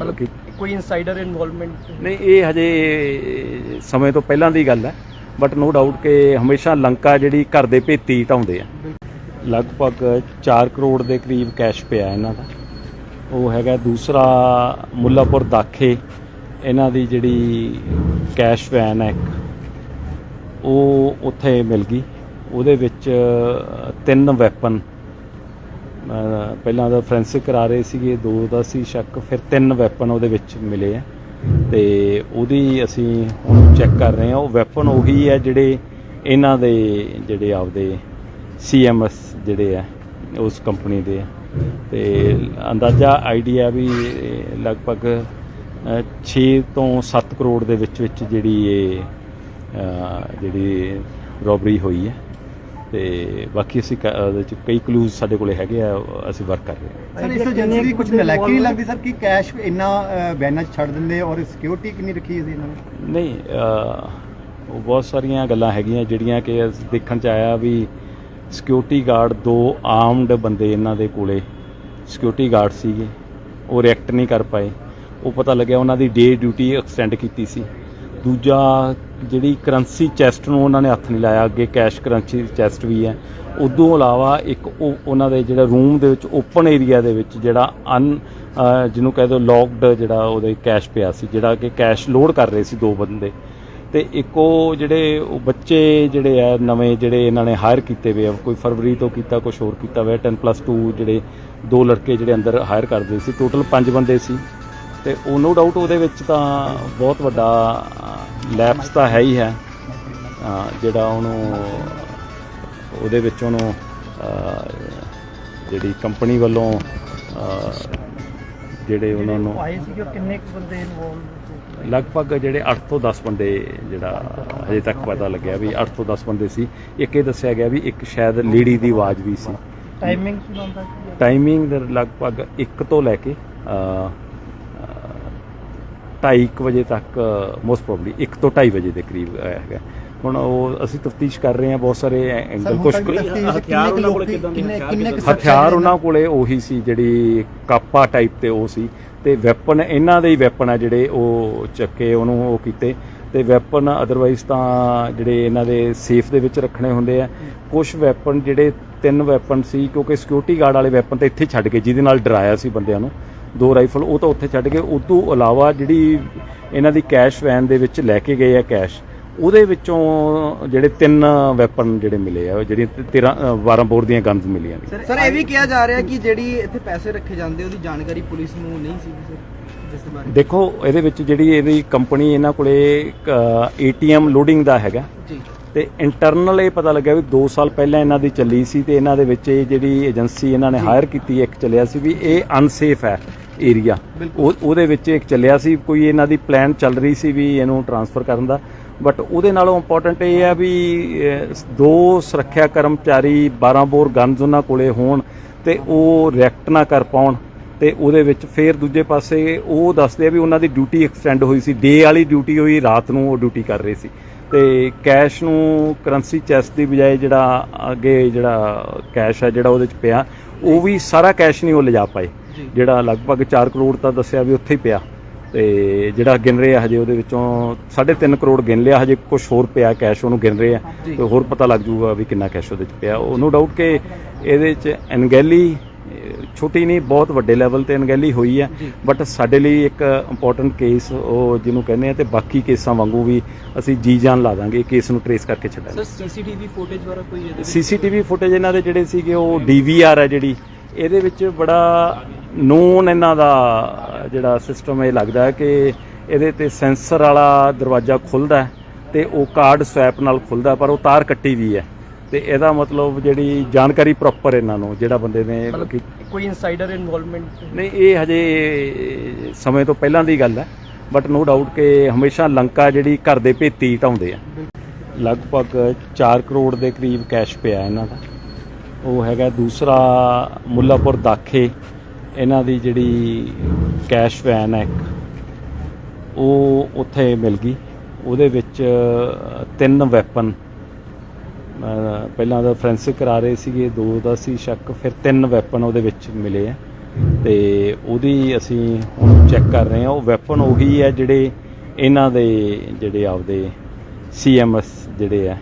ਕੋਈ ਇਨਸਾਈਡਰ ਇਨਵੋਲਵਮੈਂਟ ਨਹੀਂ, ਇਹ ਹਜੇ ਸਮੇਂ ਤੋਂ ਪਹਿਲਾਂ ਦੀ ਗੱਲ ਹੈ, ਬਟ ਨੋ ਡਾਊਟ ਕਿ ਹਮੇਸ਼ਾ ਲੰਕਾ ਜਿਹੜੀ ਘਰ ਦੇ ਭੇਤੀ ਢਾਉਂਦੇ ਆ। ਲਗਭਗ 4 ਕਰੋੜ ਦੇ ਕਰੀਬ ਕੈਸ਼ ਪਿਆ ਇਹਨਾਂ ਦਾ, ਉਹ ਹੈਗਾ। ਦੂਸਰਾ ਮੁੱਲਾਪੁਰ ਦਾਖੇ ਇਹਨਾਂ ਦੀ ਜਿਹੜੀ ਕੈਸ਼ ਵੈਨ ਹੈ ਉਹ ਉੱਥੇ ਮਿਲ ਗਈ, ਉਹਦੇ ਵਿੱਚ 3 ਵੈਪਨ, ਪਹਿਲਾਂ ਦਾ ਫੋਰੈਂਸਿਕ ਕਰਾ ਰਹੇ ਸੀਗੇ, 2 ਦਾ ਸੀ ਸ਼ੱਕ, ਫਿਰ 3 ਵੈਪਨ ਉਹਦੇ ਵਿੱਚ ਮਿਲੇ ਆ, ਤੇ ਉਹਦੀ ਅਸੀਂ ਹੁਣ ਚੈੱਕ ਕਰ ਰਹੇ ਹਾਂ। ਉਹ ਵੈਪਨ ਉਹੀ ਹੈ ਜਿਹੜੇ ਇਹਨਾਂ ਦੇ ਜਿਹੜੇ ਆਪਦੇ CMS ਜਿਹੜੇ ਆ ਉਸ ਕੰਪਨੀ ਦੇ ਆ, ਤੇ ਅੰਦਾਜ਼ਾ ਆਈਡੀਆ ਵੀ ਲਗਭਗ 6 ਤੋਂ 7 ਕਰੋੜ ਦੇ ਵਿੱਚ ਜਿਹੜੀ ਇਹ ਜਿਹੜੀ ਰੋਬਰੀ ਹੋਈ ਹੈ, ਤੇ ਬਾਕੀ ਅਸੀਂ ਉਹਦੇ 'ਚ ਕਈ ਕਲੂਜ਼ ਸਾਡੇ ਕੋਲੇ ਹੈਗੇ ਆ, ਅਸੀਂ ਵਰਕ ਕਰ ਰਹੇ ਹਾਂ। ਸਰ ਇਸ ਏਜੰਸੀ ਦੀ ਕੁਝ ਨਲਾਇਕੀ ਨਹੀਂ ਲੱਗਦੀ ਸਰ ਕਿ ਕੈਸ਼ ਇੰਨਾ ਵੈਨਾਂ 'ਚ ਛੱਡ ਦਿੰਦੇ, ਔਰ ਸਿਕਿਉਰਿਟੀ ਕਿੰਨੀ ਰੱਖੀ ਸੀ ਇਹਨਾਂ ਨੇ? ਨਹੀਂ, ਉਹ ਬਹੁਤ ਸਾਰੀਆਂ ਗੱਲਾਂ ਹੈਗੀਆਂ ਜਿਹੜੀਆਂ ਕਿ ਦੇਖਣ 'ਚ ਆਇਆ ਵੀ ਸਿਕਿਉਰਿਟੀ ਗਾਰਡ 2 ਆਰਮਡ ਬੰਦੇ ਇਹਨਾਂ ਦੇ ਕੋਲੇ ਸਿਕਿਉਰਿਟੀ ਗਾਰਡ ਸੀਗੇ, ਉਹ ਰਿਐਕਟ ਨਹੀਂ ਕਰ ਪਾਏ, ਉਹ ਪਤਾ ਲੱਗਿਆ ਉਹਨਾਂ ਦੀ ਡੇ ਡਿਊਟੀ ਐਕਸਟੈਂਡ ਕੀਤੀ ਸੀ। ਦੂਜਾ ਜਿਹੜੀ ਕਰੰਸੀ ਚੈਸਟ ਨੂੰ ਉਹਨਾਂ ਨੇ ਹੱਥ ਨਹੀਂ ਲਾਇਆ, ਅੱਗੇ ਕੈਸ਼ ਕਰੰਸੀ ਚੈਸਟ ਵੀ ਹੈ। ਉਦੋਂ ਇਲਾਵਾ ਇੱਕ ਉਹ ਉਹਨਾਂ ਦੇ ਜਿਹੜਾ ਰੂਮ ਦੇ ਵਿੱਚ ਓਪਨ ਏਰੀਆ ਦੇ ਵਿੱਚ ਜਿਹੜਾ ਜਿਹਨੂੰ ਕਹਿ ਦਿਓ ਲੌਕਡ ਜਿਹੜਾ ਉਹਦੇ ਕੈਸ਼ ਪਿਆ ਸੀ, ਜਿਹੜਾ ਕਿ ਕੈਸ਼ ਲੋਡ ਕਰ ਰਹੇ ਸੀ 2 ਬੰਦੇ, ਤੇ ਇੱਕ ਉਹ ਜਿਹੜੇ ਉਹ ਬੱਚੇ ਜਿਹੜੇ ਆ ਨਵੇਂ ਜਿਹੜੇ ਇਹਨਾਂ ਨੇ ਹਾਇਰ ਕੀਤੇ ਹੋਏ ਆ, ਕੋਈ ਫਰਵਰੀ ਤੋਂ ਕੀਤਾ, ਕੁਝ ਹੋਰ ਕੀਤਾ ਹੋਇਆ, 10+2 ਜਿਹੜੇ 2 ਲੜਕੇ ਜਿਹੜੇ ਅੰਦਰ ਹਾਇਰ ਕਰਦੇ ਸੀ, ਟੋਟਲ 5 ਬੰਦੇ ਸੀ, ਤੇ ਉਹ ਨੋ ਡਾਊਟ ਉਹਦੇ ਵਿੱਚ ਤਾਂ ਬਹੁਤ ਵੱਡਾ ਲੈਪਸ ਤਾਂ ਹੈ ਹੀ ਹੈ, ਜਿਹੜਾ ਉਹਨੂੰ ਉਹਦੇ ਵਿੱਚ ਉਹਨੂੰ ਜਿਹੜੀ ਕੰਪਨੀ ਵੱਲੋਂ ਜਿਹੜੇ ਉਹਨਾਂ ਨੂੰ ਆਏ ਸੀ, ਕਿੰਨੇ ਬੰਦੇ ਇਨਵੋਲਵ? ਲਗਭਗ ਜਿਹੜੇ 8 ਤੋਂ 10 ਬੰਦੇ ਜਿਹੜਾ ਹਜੇ ਤੱਕ ਪਤਾ ਲੱਗਿਆ ਵੀ 8 ਤੋਂ 10 ਬੰਦੇ ਸੀ। ਇੱਕ ਇਹ ਦੱਸਿਆ ਗਿਆ ਵੀ ਇੱਕ ਸ਼ਾਇਦ ਲੇਡੀ ਦੀ ਆਵਾਜ਼ ਵੀ ਸੀ। ਟਾਈਮਿੰਗ ਲਗਭਗ 1 ਤੋਂ ਲੈ ਕੇ 2:30 ਵਜੇ ਤੱਕ, ਮੋਸਟ ਪ੍ਰੋਬਬਲੀ 1 ਤੋਂ 2:30 ਵਜੇ ਦੇ ਕਰੀਬ ਹੈਗਾ। ਹੁਣ ਉਹ ਅਸੀਂ ਤਫਤੀਸ਼ ਕਰ ਰਹੇ ਹਾਂ, ਬਹੁਤ ਸਾਰੇ ਐਂਗਲ, ਕੁਝ ਹਥਿਆਰ ਉਹਨਾਂ ਕੋਲੇ ਉਹੀ ਸੀ ਜਿਹੜੀ ਕਾਪਾ ਟਾਈਪ ਤੇ ਉਹ ਸੀ, ਤੇ ਵੈਪਨ ਇਹਨਾਂ ਦੇ ਹੀ ਵੈਪਨ ਆ ਜਿਹੜੇ ਉਹ ਚੱਕੇ ਉਹਨੂੰ ਉਹ ਕੀਤੇ, ਤੇ ਵੈਪਨ ਅਦਰਵਾਈਜ਼ ਤਾਂ ਜਿਹੜੇ ਇਹਨਾਂ ਦੇ ਸੇਫ ਦੇ ਵਿੱਚ ਰੱਖਣੇ ਹੁੰਦੇ ਆ। ਕੁਝ ਵੈਪਨ ਜਿਹੜੇ 3 ਵੈਪਨ ਸੀ, ਕਿਉਂਕਿ ਸਿਕਿਉਰਿਟੀ ਗਾਰਡ ਵਾਲੇ ਵੈਪਨ ਤਾਂ ਇੱਥੇ ਛੱਡ ਕੇ ਜਿਹਦੇ ਨਾਲ ਡਰਾਇਆ ਸੀ ਬੰਦਿਆਂ ਨੂੰ, 2 ਰਾਈਫਲ ਉਹ ਤਾਂ ਉੱਥੇ ਛੱਡ ਕੇ, ਉਸ ਤੋਂ ਇਲਾਵਾ ਜਿਹੜੀ ਇਹਨਾਂ ਦੀ ਕੈਸ਼ ਵੈਨ ਦੇ ਵਿੱਚ ਲੈ ਕੇ ਗਏ ਆ ਕੈਸ਼, ਉਹਦੇ ਵਿੱਚੋਂ ਜਿਹੜੇ 3 ਵੈਪਨ ਜਿਹੜੇ ਮਿਲੇ ਆ, ਜਿਹੜੀ 12 ਬੋਰ ਦੀਆਂ ਗਨਜ਼ ਮਿਲੀਆਂ ਨੇ। ਸਰ ਇਹ ਵੀ ਕਿਹਾ ਜਾ ਰਿਹਾ ਕਿ ਜਿਹੜੀ ਇੱਥੇ ਪੈਸੇ ਰੱਖੇ ਜਾਂਦੇ ਉਹਦੀ ਜਾਣਕਾਰੀ ਪੁਲਿਸ ਨੂੰ ਨਹੀਂ ਸੀ ਸਰ, ਜਿਸ ਦੇ ਬਾਰੇ ਦੇਖੋ ਇਹਦੇ ਵਿੱਚ ਜਿਹੜੀ ਇਹਦੀ ਕੰਪਨੀ ਇਹਨਾਂ ਕੋਲੇ ATM ਲੋਡਿੰਗ ਦਾ ਹੈਗਾ ਜੀ, ਤੇ ਇੰਟਰਨਲ ਇਹ ਪਤਾ ਲੱਗਿਆ ਵੀ 2 ਸਾਲ ਪਹਿਲਾਂ ਇਹਨਾਂ ਦੀ ਚੱਲੀ ਸੀ, ਤੇ ਇਹਨਾਂ ਦੇ ਵਿੱਚ ਇਹ ਜਿਹੜੀ ਏਜੰਸੀ ਇਹਨਾਂ ਨੇ ਹਾਇਰ ਕੀਤੀ ਇੱਕ ਚੱਲਿਆ ਸੀ ਵੀ ਇਹ ਅਨਸੇਫ ਹੈ ਏਰੀਆ, ਉਹਦੇ ਵਿੱਚ ਇੱਕ ਚੱਲਿਆ ਸੀ, ਕੋਈ ਇਹਨਾਂ ਦੀ ਪਲਾਨ ਚੱਲ ਰਹੀ ਸੀ ਵੀ ਇਹਨੂੰ ਟ੍ਰਾਂਸਫਰ ਕਰਨ ਦਾ, ਬਟ ਉਹਦੇ ਨਾਲੋਂ ਇੰਪੋਰਟੈਂਟ ਇਹ ਹੈ ਵੀ 2 ਸੁਰੱਖਿਆ ਕਰਮਚਾਰੀ 12 ਬੋਰ ਗਨਜ਼ ਉਹਨਾਂ ਕੋਲੇ ਹੋਣ ਤੇ ਉਹ ਰਿਐਕਟ ਨਾ ਕਰ ਪਾਉਣ, ਤੇ ਉਹਦੇ ਵਿੱਚ ਫਿਰ ਦੂਜੇ ਪਾਸੇ ਉਹ ਦੱਸਦੇ ਆ ਵੀ ਉਹਨਾਂ ਦੀ ਡਿਊਟੀ ਐਕਸਟੈਂਡ ਹੋਈ ਸੀ, ਡੇ ਵਾਲੀ ਡਿਊਟੀ ਹੋਈ, ਰਾਤ ਨੂੰ ਉਹ ਡਿਊਟੀ ਕਰ ਰਹੇ ਸੀ, ਤੇ ਕੈਸ਼ ਨੂੰ ਕਰੰਸੀ ਚੈਸਟ ਦੀ ਬਜਾਏ ਜਿਹੜਾ ਅੱਗੇ ਜਿਹੜਾ ਕੈਸ਼ ਹੈ ਜਿਹੜਾ ਉਹਦੇ 'ਚ ਪਿਆ, ਉਹ ਵੀ ਸਾਰਾ ਕੈਸ਼ ਨਹੀਂ ਉਹ ਲਿਜਾ ਪਾਏ, ਜਿਹੜਾ ਲਗਭਗ 4 ਕਰੋੜ ਤਾਂ ਦੱਸਿਆ ਵੀ ਉੱਥੇ ਹੀ ਪਿਆ, ਤੇ ਜਿਹੜਾ ਗਿਣ ਰਹੇ ਆ ਹਜੇ ਉਹਦੇ ਵਿੱਚੋਂ 3.5 ਕਰੋੜ ਗਿਣ ਲਿਆ, ਹਜੇ ਕੁਝ ਹੋਰ ਪਿਆ ਕੈਸ਼ ਉਹਨੂੰ ਗਿਣ ਰਹੇ ਆ ਤੇ ਹੋਰ ਪਤਾ ਲੱਗ ਜੂਗਾ ਵੀ ਕਿੰਨਾ ਕੈਸ਼ ਉਹਦੇ 'ਚ ਪਿਆ। ਉਹ ਨੋ ਡਾਊਟ ਕਿ ਇਹਦੇ 'ਚ ਅਣਗਹਿਲੀ ਛੋਟੀ ਨਹੀਂ ਬਹੁਤ ਵੱਡੇ ਲੈਵਲ ਤੇ ਅਣਗਹਿਲੀ ਹੋਈ ਹੈ, ਬਟ ਸਾਡੇ ਲਈ ਇੱਕ ਇੰਪੋਰਟੈਂਟ ਕੇਸ ਉਹ ਜਿਹਨੂੰ ਕਹਿੰਦੇ ਆ ਤੇ ਬਾਕੀ ਕੇਸਾਂ ਵਾਂਗੂ ਵੀ ਅਸੀਂ ਜੀ ਜਾਨ ਲਾ ਦਾਂਗੇ ਕੇਸ ਨੂੰ ਟਰੇਸ ਕਰਕੇ ਛੱਡਾਂਗੇ। ਸਰ ਸੀਸੀਟੀਵੀ ਫੁਟੇਜ ਵਾਲਾ ਕੋਈ ਸੀਸੀਟੀਵੀ ਫੁਟੇਜ ਇਹਨਾਂ ਦੇ ਜਿਹੜੇ ਸੀਗੇ ਉਹ DVR ਹੈ ਜਿਹੜੀ ਇਹਦੇ ਵਿੱਚ ਬੜਾ ਨੋਨ ਇਹਨਾਂ ਦਾ ਜਿਹੜਾ ਸਿਸਟਮ ਇਹ ਲੱਗਦਾ ਹੈ ਕਿ ਇਹਦੇ ਤੇ ਸੈਂਸਰ ਵਾਲਾ ਦਰਵਾਜ਼ਾ ਖੁੱਲ੍ਹਦਾ ਤੇ ਉਹ ਕਾਰਡ ਸਵੈਪ ਨਾਲ ਖੁੱਲ੍ਹਦਾ, ਪਰ ਉਹ ਤਾਰ ਕੱਟੀ ਵੀ ਹੈ ਤੇ ਇਹਦਾ ਮਤਲਬ ਜਿਹੜੀ ਜਾਣਕਾਰੀ ਪ੍ਰੋਪਰ ਇਹਨਾਂ ਨੂੰ ਜਿਹੜਾ ਬੰਦੇ ਨੇ ਕੋਈ ਇਨਸਾਈਡਰ ਇਨਵੋਲਵਮੈਂਟ ਨਹੀਂ, ਇਹ ਹਜੇ ਸਮੇਂ ਤੋਂ ਪਹਿਲਾਂ ਦੀ ਗੱਲ ਹੈ, ਬਟ ਨੋ ਡਾਊਟ ਕਿ ਹਮੇਸ਼ਾ ਲੰਕਾ ਜਿਹੜੀ ਘਰ ਦੇ ਭੇਤੀ ਢਾਉਂਦੇ ਆ। ਲਗਭਗ 4 ਕਰੋੜ ਦੇ ਕਰੀਬ ਕੈਸ਼ ਪਿਆ ਇਹਨਾਂ ਦਾ। ਉਹ ਹੈਗਾ ਦੂਸਰਾ ਮੁੱਲਾਪੁਰ ਦਾਖੇ ਇਹਨਾਂ ਦੀ ਜਿਹੜੀ ਕੈਸ਼ ਵੈਨ ਹੈ ਉਹ ਉੱਥੇ ਮਿਲ ਗਈ। ਉਹਦੇ ਵਿੱਚ 3 ਵੈਪਨ ਪਹਿਲਾਂ ਦਾ ਫੋਰੈਂਸਿਕ ਕਰਾ ਰਹੇ ਸੀਗੇ, 2 ਦਾ ਸੀ ਸ਼ੱਕ, ਫਿਰ 3 ਵੈਪਨ ਉਹਦੇ ਵਿੱਚ ਮਿਲੇ ਆ ਤੇ ਉਹਦੀ ਅਸੀਂ ਹੁਣ ਚੈੱਕ ਕਰ ਰਹੇ ਹਾਂ। ਉਹ ਵੈਪਨ ਉਹੀ ਹੈ ਜਿਹੜੇ ਇਹਨਾਂ ਦੇ ਜਿਹੜੇ ਆਪਦੇ CMS ਜਿਹੜੇ ਆ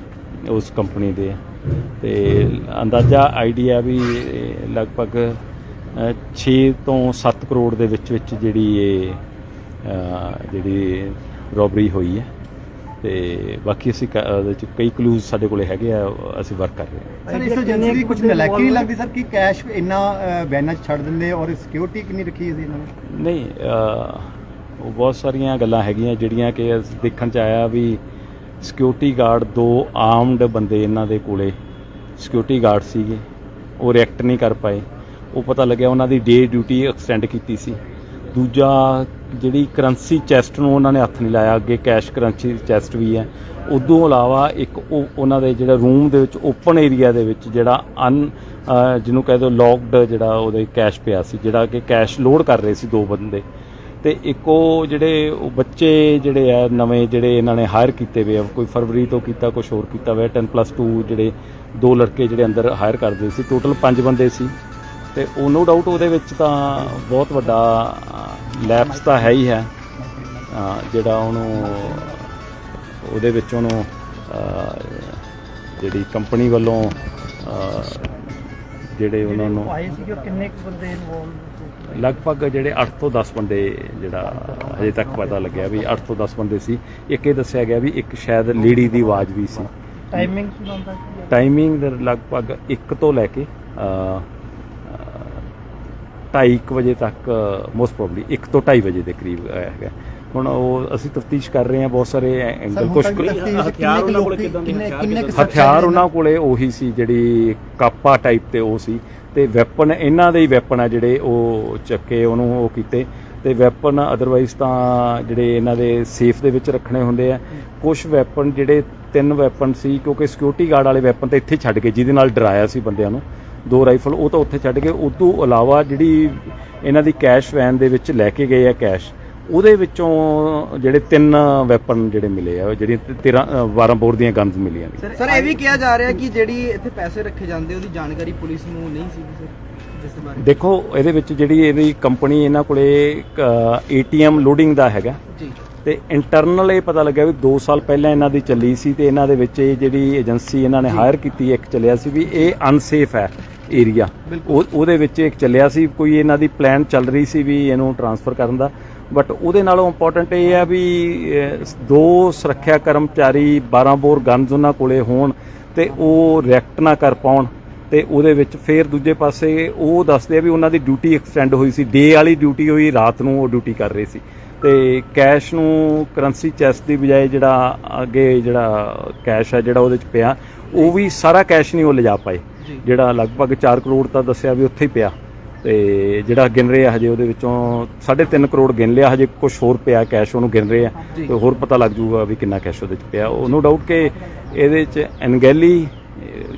ਉਸ ਕੰਪਨੀ ਦੇ ਆ ਤੇ ਅੰਦਾਜ਼ਾ ਆਈਡੀਆ ਵੀ ਲਗਭਗ 6 ਤੋਂ 7 ਕਰੋੜ ਦੇ ਵਿੱਚ ਜਿਹੜੀ ਇਹ ਜਿਹੜੀ ਰੋਬਰੀ ਹੋਈ ਹੈ ਤੇ ਬਾਕੀ ਅਸੀਂ ਉਹਦੇ 'ਚ ਕਈ ਕਲੂਜ਼ ਸਾਡੇ ਕੋਲੇ ਹੈਗੇ ਆ, ਅਸੀਂ ਵਰਕ ਕਰ ਰਹੇ ਹਾਂ। ਸਰ ਇਸ ਏਜੰਸੀ ਦੀ ਕੁਝ ਨਲਾਇਕੀ ਨਹੀਂ ਲੱਗਦੀ ਸਰ ਕਿ ਕੈਸ਼ ਇੰਨਾ ਵੈਨਾਂ 'ਚ ਛੱਡ ਦਿੰਦੇ ਔਰ ਸਿਕਿਉਰਿਟੀ ਕਿੰਨੀ ਰੱਖੀ ਸੀ ਇਹਨਾਂ ਨੇ? ਨਹੀਂ, ਉਹ ਬਹੁਤ ਸਾਰੀਆਂ ਗੱਲਾਂ ਹੈਗੀਆਂ ਜਿਹੜੀਆਂ ਕਿ ਦੇਖਣ 'ਚ ਆਇਆ ਵੀ ਸਿਕਿਉਰਿਟੀ ਗਾਰਡ 2 ਆਰਮਡ ਬੰਦੇ ਇਹਨਾਂ ਦੇ ਕੋਲੇ ਸਿਕਿਉਰਿਟੀ ਗਾਰਡ ਸੀਗੇ, ਉਹ ਰਿਐਕਟ ਨਹੀਂ ਕਰ ਪਾਏ। ਉਹ ਪਤਾ ਲੱਗਿਆ ਉਹਨਾਂ ਦੀ ਡੇ ਡਿਊਟੀ ਐਕਸਟੈਂਡ ਕੀਤੀ ਸੀ। ਦੂਜਾ ਜਿਹੜੀ ਕਰੰਸੀ ਚੈਸਟ ਨੂੰ ਉਹਨਾਂ ਨੇ ਹੱਥ ਨਹੀਂ ਲਾਇਆ, ਅੱਗੇ ਕੈਸ਼ ਕਰੰਸੀ ਚੈਸਟ ਵੀ ਹੈ। ਉਦੋਂ ਇਲਾਵਾ ਇੱਕ ਉਹਨਾਂ ਦੇ ਜਿਹੜਾ ਰੂਮ ਦੇ ਵਿੱਚ ਓਪਨ ਏਰੀਆ ਦੇ ਵਿੱਚ ਜਿਹੜਾ ਜਿਹਨੂੰ ਕਹਿ ਦਿਓ ਲੌਕਡ ਜਿਹੜਾ ਉਹਦੇ ਕੈਸ਼ ਪਿਆ ਸੀ, ਜਿਹੜਾ ਕਿ ਕੈਸ਼ ਲੋਡ ਕਰ ਰਹੇ ਸੀ 2 ਬੰਦੇ ਤੇ ਇੱਕ ਉਹ ਜਿਹੜੇ ਉਹ ਬੱਚੇ ਜਿਹੜੇ ਆ ਨਵੇਂ ਜਿਹੜੇ ਇਹਨਾਂ ਨੇ ਹਾਇਰ ਕੀਤੇ ਹੋਏ ਆ, ਕੋਈ ਫਰਵਰੀ ਤੋਂ ਕੀਤਾ, ਕੁਝ ਹੋਰ ਕੀਤਾ ਹੋਇਆ, 10+2 ਜਿਹੜੇ 2 ਲੜਕੇ ਜਿਹੜੇ ਅੰਦਰ ਹਾਇਰ ਕਰਦੇ ਸੀ, ਟੋਟਲ 5 ਬੰਦੇ ਸੀ ਤੇ ਉਹ ਨੋ ਡਾਊਟ ਉਹਦੇ ਵਿੱਚ ਤਾਂ ਬਹੁਤ ਵੱਡਾ ਲੈਪਸ ਤਾਂ ਹੈ ਹੀ ਹੈ ਜਿਹੜਾ ਉਹਨੂੰ ਉਹਦੇ ਵਿੱਚ ਉਹਨੂੰ ਜਿਹੜੀ ਕੰਪਨੀ ਵੱਲੋਂ ਜਿਹੜੇ ਉਹਨਾਂ ਨੂੰ ਆਏ ਸੀ ਕਿੰਨੇ ਬੰਦੇ ਇਨਵੋਲਵ ਲਗਭਗ ਜਿਹੜੇ 8 ਤੋਂ 10 ਬੰਦੇ ਜਿਹੜਾ ਅਜੇ ਤੱਕ ਪਤਾ ਲੱਗਿਆ ਵੀ 8 ਤੋਂ 10 ਬੰਦੇ ਸੀ। ਇੱਕ ਇਹ ਦੱਸਿਆ ਗਿਆ ਵੀ ਇੱਕ ਸ਼ਾਇਦ ਲੇਡੀ ਦੀ ਆਵਾਜ਼ ਵੀ ਸੀ। ਟਾਈਮਿੰਗ ਸੁਣਾਉਂਦਾ ਟਾਈਮਿੰਗ ਲਗਭਗ 1 ਤੋਂ ਲੈ ਕੇ 2:30 ਵਜੇ ਤੱਕ, ਮੋਸਟ ਪ੍ਰੋਬਬਲੀ 1 ਤੋਂ 2:30 ਵਜੇ ਦੇ ਕਰੀਬ ਹੈਗਾ। ਹੁਣ ਉਹ ਅਸੀਂ ਤਫਤੀਸ਼ ਕਰ ਰਹੇ ਹਾਂ, ਬਹੁਤ ਸਾਰੇ ਐਂਗਲ ਕੁਝ ਹਥਿਆਰ ਉਹਨਾਂ ਕੋਲੇ ਉਹੀ ਸੀ ਜਿਹੜੀ ਕਾਪਾ ਟਾਈਪ ਤੇ ਉਹ ਸੀ ਤੇ ਵੈਪਨ ਇਹਨਾਂ ਦੇ ਹੀ ਵੈਪਨ ਆ ਜਿਹੜੇ ਉਹ ਚੱਕੇ ਉਹਨੂੰ ਉਹ ਕੀਤੇ ਤੇ ਵੈਪਨ ਅਦਰਵਾਈਜ਼ ਤਾਂ ਜਿਹੜੇ ਇਹਨਾਂ ਦੇ ਸੇਫ ਦੇ ਵਿੱਚ ਰੱਖਣੇ ਹੁੰਦੇ ਆ। ਕੁਝ ਵੈਪਨ ਜਿਹੜੇ 3 ਵੈਪਨ ਸੀ ਕਿਉਂਕਿ ਸਿਕਿਉਰਿਟੀ ਗਾਰਡ ਵਾਲੇ ਵੈਪਨ ਤਾਂ ਇੱਥੇ ਛੱਡ ਕੇ ਜਿਹਦੇ ਨਾਲ ਡਰਾਇਆ ਸੀ ਬੰਦਿਆਂ ਨੂੰ, 2 ਰਾਈਫਲ ਉਹ ਤਾਂ ਉੱਥੇ ਛੱਡ ਕੇ, ਉਸ ਤੋਂ ਇਲਾਵਾ ਜਿਹੜੀ ਇਹਨਾਂ ਦੀ ਕੈਸ਼ ਵੈਨ ਦੇ ਵਿੱਚ ਲੈ ਕੇ ਗਏ ਆ ਕੈਸ਼, ਉਹਦੇ ਵਿੱਚੋਂ ਜਿਹੜੇ 3 ਵੈਪਨ ਜਿਹੜੇ ਮਿਲੇ ਆ, ਜਿਹੜੀਆਂ 12 ਬੋਰ ਦੀਆਂ ਗਨਸ ਮਿਲੀਆਂ ਨੇ। ਸਰ ਇਹ ਵੀ ਕਿਹਾ ਜਾ ਰਿਹਾ ਕਿ ਜਿਹੜੀ ਇੱਥੇ ਪੈਸੇ ਰੱਖੇ ਜਾਂਦੇ ਉਹਦੀ ਜਾਣਕਾਰੀ ਪੁਲਿਸ ਨੂੰ ਨਹੀਂ ਸੀ ਸਰ, ਜਿਸ ਬਾਰੇ ਦੇਖੋ ਇਹਦੇ ਵਿੱਚ ਜਿਹੜੀ ਇਹਦੀ ਕੰਪਨੀ ਇਹਨਾਂ ਕੋਲੇ ATM ਲੋਡਿੰਗ ਦਾ ਹੈਗਾ ਜੀ ਤੇ ਇੰਟਰਨਲ ਇਹ ਪਤਾ ਲੱਗਿਆ ਵੀ 2 ਸਾਲ ਪਹਿਲਾਂ ਇਹਨਾਂ ਦੀ ਚੱਲੀ ਸੀ ਤੇ ਇਹਨਾਂ ਦੇ ਵਿੱਚ ਇਹ ਜਿਹੜੀ ਏਜੰਸੀ ਇਹਨਾਂ ਨੇ ਹਾਇਰ ਕੀਤੀ ਇੱਕ ਚੱਲਿਆ ਸੀ ਵੀ ਇਹ ਅਨਸੇਫ ਹੈ ਏਰੀਆ, ਉਹਦੇ ਵਿੱਚ ਇੱਕ ਚੱਲਿਆ ਸੀ, ਕੋਈ ਇਹਨਾਂ ਦੀ ਪਲਾਨ ਚੱਲ ਰਹੀ ਸੀ ਵੀ ਇਹਨੂੰ ਟ੍ਰਾਂਸਫਰ ਕਰਨ ਦਾ, ਬਟ ਉਹਦੇ ਨਾਲੋਂ ਇੰਪੋਰਟੈਂਟ ਇਹ ਹੈ ਵੀ 2 ਸੁਰੱਖਿਆ ਕਰਮਚਾਰੀ 12 ਬੋਰ ਗਨਜ਼ ਉਹਨਾਂ ਕੋਲੇ ਹੋਣ ਤੇ ਉਹ ਰਿਐਕਟ ਨਾ ਕਰ ਪਾਉਣ ਤੇ ਉਹਦੇ ਵਿੱਚ ਫਿਰ ਦੂਜੇ ਪਾਸੇ ਉਹ ਦੱਸਦੇ ਆ ਵੀ ਉਹਨਾਂ ਦੀ ਡਿਊਟੀ ਐਕਸਟੈਂਡ ਹੋਈ ਸੀ, ਡੇ ਵਾਲੀ ਡਿਊਟੀ ਹੋਈ, ਰਾਤ ਨੂੰ ਉਹ ਡਿਊਟੀ ਕਰ ਰਹੇ ਸੀ ਤੇ ਕੈਸ਼ ਨੂੰ ਕਰੰਸੀ ਚੈਸਟ ਦੀ ਬਜਾਏ ਜਿਹੜਾ ਅੱਗੇ ਜਿਹੜਾ ਕੈਸ਼ ਹੈ ਜਿਹੜਾ ਉਹਦੇ 'ਚ ਪਿਆ ਉਹ ਵੀ ਸਾਰਾ ਕੈਸ਼ ਨਹੀਂ ਉਹ ਲਿਜਾ ਪਾਏ, ਜਿਹੜਾ ਲਗਭਗ 4 ਕਰੋੜ ਤਾਂ ਦੱਸਿਆ ਵੀ ਉੱਥੇ ਹੀ ਪਿਆ ਤੇ ਜਿਹੜਾ ਗਿਣ ਰਹੇ ਆ ਹਜੇ ਉਹਦੇ ਵਿੱਚੋਂ 3.5 ਕਰੋੜ ਗਿਣ ਲਿਆ, ਹਜੇ ਕੁਝ ਹੋਰ ਪਿਆ ਕੈਸ਼ ਉਹਨੂੰ ਗਿਣ ਰਹੇ ਆ ਤੇ ਹੋਰ ਪਤਾ ਲੱਗ ਜੂਗਾ ਵੀ ਕਿੰਨਾ ਕੈਸ਼ ਉਹਦੇ 'ਚ ਪਿਆ। ਉਹ ਨੋ ਡਾਊਟ ਕਿ ਇਹਦੇ 'ਚ ਅਣਗਹਿਲੀ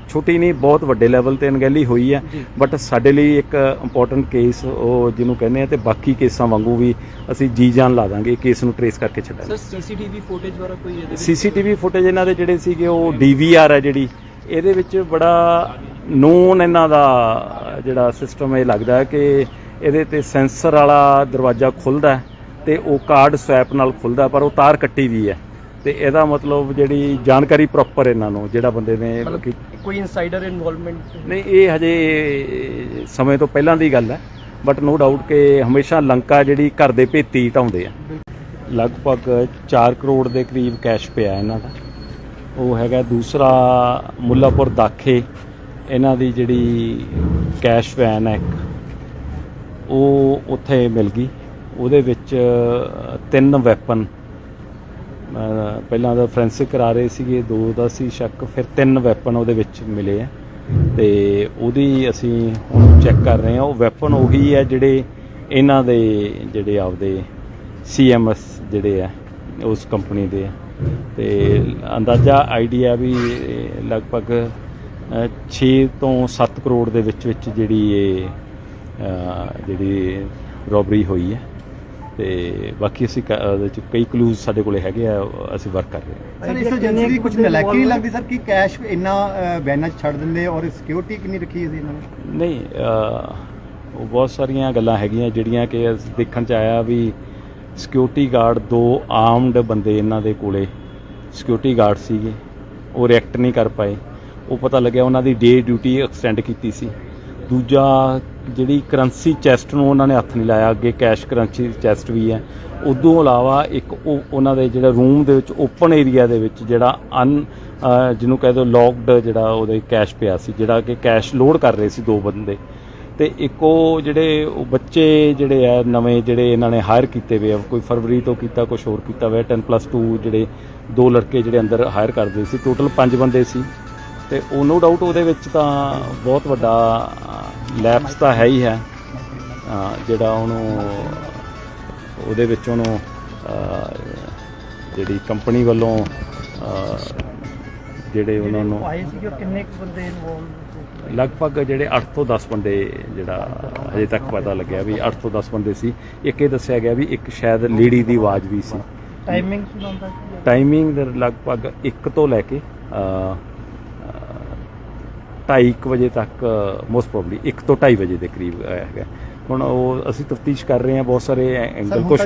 ਛੋਟੀ ਨਹੀਂ ਬਹੁਤ ਵੱਡੇ ਲੈਵਲ ਤੇ ਅਣਗਹਿਲੀ ਹੋਈ ਹੈ, ਬਟ ਸਾਡੇ ਲਈ ਇੱਕ ਇੰਪੋਰਟੈਂਟ ਕੇਸ ਉਹ ਜਿਹਨੂੰ ਕਹਿੰਦੇ ਆ ਤੇ ਬਾਕੀ ਕੇਸਾਂ ਵਾਂਗੂ ਵੀ ਅਸੀਂ ਜੀ ਜਾਨ ਲਾ ਦਾਂਗੇ ਕੇਸ ਨੂੰ ਟਰੇਸ ਕਰਕੇ ਛੱਡਾਂਗੇ। ਸਰ ਸੀਸੀਟੀਵੀ ਫੁਟੇਜ ਵਾਲਾ ਕੋਈ ਸੀਸੀਟੀਵੀ ਫੁਟੇਜ ਇਹਨਾਂ ਦੇ ਜਿਹੜੇ ਸੀਗੇ ਉਹ DVR ਹੈ ਜਿਹੜੀ ਇਹਦੇ ਵਿੱਚ ਬੜਾ ਨੋਨ ਇਹਨਾਂ ਦਾ ਜਿਹੜਾ ਸਿਸਟਮ ਇਹ ਲੱਗਦਾ ਕਿ ਇਹਦੇ ਤੇ ਸੈਂਸਰ ਵਾਲਾ ਦਰਵਾਜ਼ਾ ਖੁੱਲ੍ਹਦਾ ਤੇ ਉਹ ਕਾਰਡ ਸਵੈਪ ਨਾਲ ਖੁੱਲਦਾ, ਪਰ ਉਹ ਤਾਰ ਕੱਟੀ ਵੀ ਹੈ। ਤੇ ਇਹਦਾ ਮਤਲਬ ਜਿਹੜੀ ਜਾਣਕਾਰੀ ਪ੍ਰੋਪਰ ਇਹਨਾਂ ਨੂੰ ਜਿਹੜਾ ਬੰਦੇ ਨੇ ਕੋਈ ਇਨਸਾਈਡਰ ਇਨਵੋਲਵਮੈਂਟ ਨਹੀਂ, ਇਹ ਹਜੇ ਸਮੇਂ ਤੋਂ ਪਹਿਲਾਂ ਦੀ ਗੱਲ ਹੈ। ਬਟ ਨੋ ਡਾਊਟ ਕਿ ਹਮੇਸ਼ਾ ਲੰਕਾ ਜਿਹੜੀ ਘਰ ਦੇ ਭੇਤੀ ਢਾਉਂਦੇ ਆ। ਲਗਭਗ 4 ਕਰੋੜ ਦੇ ਕਰੀਬ ਕੈਸ਼ ਪਿਆ ਇਹਨਾਂ ਦਾ। ਉਹ ਹੈਗਾ ਦੂਸਰਾ ਮੁੱਲਾਪੁਰ ਦਾਖੇ ਇਹਨਾਂ ਦੀ ਜਿਹੜੀ ਕੈਸ਼ ਵੈਨ ਹੈ ਇੱਕ, ਉਹ ਉੱਥੇ ਮਿਲ ਗਈ। ਉਹਦੇ ਵਿੱਚ 3 ਵੈਪਨ, ਪਹਿਲਾਂ ਦਾ ਫੋਰੈਂਸਿਕ ਕਰਾ ਰਹੇ ਸੀਗੇ, 2 ਦਾ ਸੀ ਸ਼ੱਕ, ਫਿਰ 3 ਵੈਪਨ ਉਹਦੇ ਵਿੱਚ ਮਿਲੇ ਆ। ਤੇ ਉਹਦੀ ਅਸੀਂ ਹੁਣ ਚੈੱਕ ਕਰ ਰਹੇ ਹਾਂ। ਉਹ ਵੈਪਨ ਉਹੀ ਹੈ ਜਿਹੜੇ ਇਹਨਾਂ ਦੇ ਜਿਹੜੇ ਆਪਦੇ CMS ਜਿਹੜੇ ਆ ਉਸ ਕੰਪਨੀ ਦੇ ਆ। ਤੇ ਅੰਦਾਜ਼ਾ ਆਈਡੀਆ ਵੀ ਲਗਭਗ 6 ਤੋਂ 7 ਕਰੋੜ ਦੇ ਵਿੱਚ ਜਿਹੜੀ ਇਹ ਜਿਹੜੀ ਰੋਬਰੀ ਹੋਈ ਹੈ। ਤੇ ਬਾਕੀ ਅਸੀਂ ਉਹਦੇ 'ਚ ਕਈ ਕਲੂਜ਼ ਸਾਡੇ ਕੋਲੇ ਹੈਗੇ ਆ, ਅਸੀਂ ਵਰਕ ਕਰ ਰਹੇ ਹਾਂ। ਸਰ ਇਸ ਏਜੰਸੀ ਦੀ ਕੁਝ ਨਲਾਇਕੀ ਨਹੀਂ ਲੱਗਦੀ ਸਰ ਕਿ ਕੈਸ਼ ਇੰਨਾ ਵੈਨਾਂ 'ਚ ਛੱਡ ਦਿੰਦੇ ਔਰ ਸਿਕਿਉਰਿਟੀ ਕਿੰਨੀ ਰੱਖੀ ਸੀ ਇਹਨਾਂ ਨੇ? ਨਹੀਂ, ਉਹ ਬਹੁਤ ਸਾਰੀਆਂ ਗੱਲਾਂ ਹੈਗੀਆਂ ਜਿਹੜੀਆਂ ਕਿ ਦੇਖਣ 'ਚ ਆਇਆ ਵੀ ਸਿਕਿਉਰਿਟੀ ਗਾਰਡ 2 ਆਰਮਡ ਬੰਦੇ ਇਹਨਾਂ ਦੇ ਕੋਲੇ ਸਿਕਿਉਰਿਟੀ ਗਾਰਡ ਸੀਗੇ, ਉਹ ਰਿਐਕਟ ਨਹੀਂ ਕਰ ਪਾਏ। ਉਹ ਪਤਾ ਲੱਗਿਆ ਉਹਨਾਂ ਦੀ ਡੇ ਡਿਊਟੀ ਐਕਸਟੈਂਡ ਕੀਤੀ ਸੀ। ਦੂਜਾ ਜਿਹੜੀ ਕਰੰਸੀ ਚੈਸਟ ਨੂੰ ਉਹਨਾਂ ਨੇ ਹੱਥ ਨਹੀਂ ਲਾਇਆ, ਅੱਗੇ ਕੈਸ਼ ਕਰੰਸੀ ਚੈਸਟ ਵੀ ਹੈ। ਉਦੋਂ ਇਲਾਵਾ ਇੱਕ ਉਹ ਉਹਨਾਂ ਦੇ ਜਿਹੜਾ ਰੂਮ ਦੇ ਵਿੱਚ ਓਪਨ ਏਰੀਆ ਦੇ ਵਿੱਚ ਜਿਹੜਾ ਜਿਹਨੂੰ ਕਹਿ ਦਿਓ ਲੌਕਡ ਜਿਹੜਾ ਉਹਦੇ ਕੈਸ਼ ਪਿਆ ਸੀ, ਜਿਹੜਾ ਕਿ ਕੈਸ਼ ਲੋਡ ਕਰ ਰਹੇ ਸੀ 2 ਬੰਦੇ। ਤੇ ਇੱਕ ਉਹ ਜਿਹੜੇ ਉਹ ਬੱਚੇ ਜਿਹੜੇ ਆ ਨਵੇਂ ਜਿਹੜੇ ਇਹਨਾਂ ਨੇ ਹਾਇਰ ਕੀਤੇ ਹੋਏ ਆ, ਕੋਈ ਫਰਵਰੀ ਤੋਂ ਕੀਤਾ, ਕੁਛ ਹੋਰ ਕੀਤਾ ਹੋਇਆ, 10+2 ਜਿਹੜੇ 2 ਲੜਕੇ ਜਿਹੜੇ ਅੰਦਰ ਹਾਇਰ ਕਰਦੇ ਸੀ। ਟੋਟਲ 5 ਬੰਦੇ ਸੀ। ਤੇ ਉਹ ਨੋ ਡਾਊਟ ਉਹਦੇ ਵਿੱਚ ਤਾਂ ਬਹੁਤ ਵੱਡਾ ਲੈਪਸ ਤਾਂ ਹੈ ਹੀ ਹੈ, ਜਿਹੜਾ ਉਹਨੂੰ ਉਹਦੇ ਵਿੱਚ ਉਹਨੂੰ ਜਿਹੜੀ ਕੰਪਨੀ ਵੱਲੋਂ ਜਿਹੜੇ ਉਹਨਾਂ ਨੂੰ ਆਏ ਸੀ ਕਿੰਨੇ ਬੰਦੇ ਇਨਵੋਲਵ? ਲਗਭਗ ਜਿਹੜੇ 8 ਤੋਂ 10 ਬੰਦੇ ਜਿਹੜਾ ਹਜੇ ਤੱਕ ਪਤਾ ਲੱਗਿਆ ਵੀ 8 ਤੋਂ 10 ਬੰਦੇ ਸੀ। ਇੱਕ ਇਹ ਦੱਸਿਆ ਗਿਆ ਵੀ ਇੱਕ ਸ਼ਾਇਦ ਲੇਡੀ ਦੀ ਆਵਾਜ਼ ਵੀ ਸੀ। ਟਾਈਮਿੰਗ ਸੁਣਾਉਂਦਾ ਸੀ? ਟਾਈਮਿੰਗ ਲਗਭਗ 1 ਤੋਂ ਲੈ ਕੇ 2:30 ਵਜੇ ਤੱਕ, ਮੋਸਟ ਪ੍ਰੋਬਬਲੀ 1 ਤੋਂ 2:30 ਵਜੇ ਦੇ ਕਰੀਬ ਹੈਗਾ। ਹੁਣ ਉਹ ਅਸੀਂ ਤਫਤੀਸ਼ ਕਰ ਰਹੇ ਹਾਂ, ਬਹੁਤ ਸਾਰੇ ਐਂਗਲ। ਕੁਝ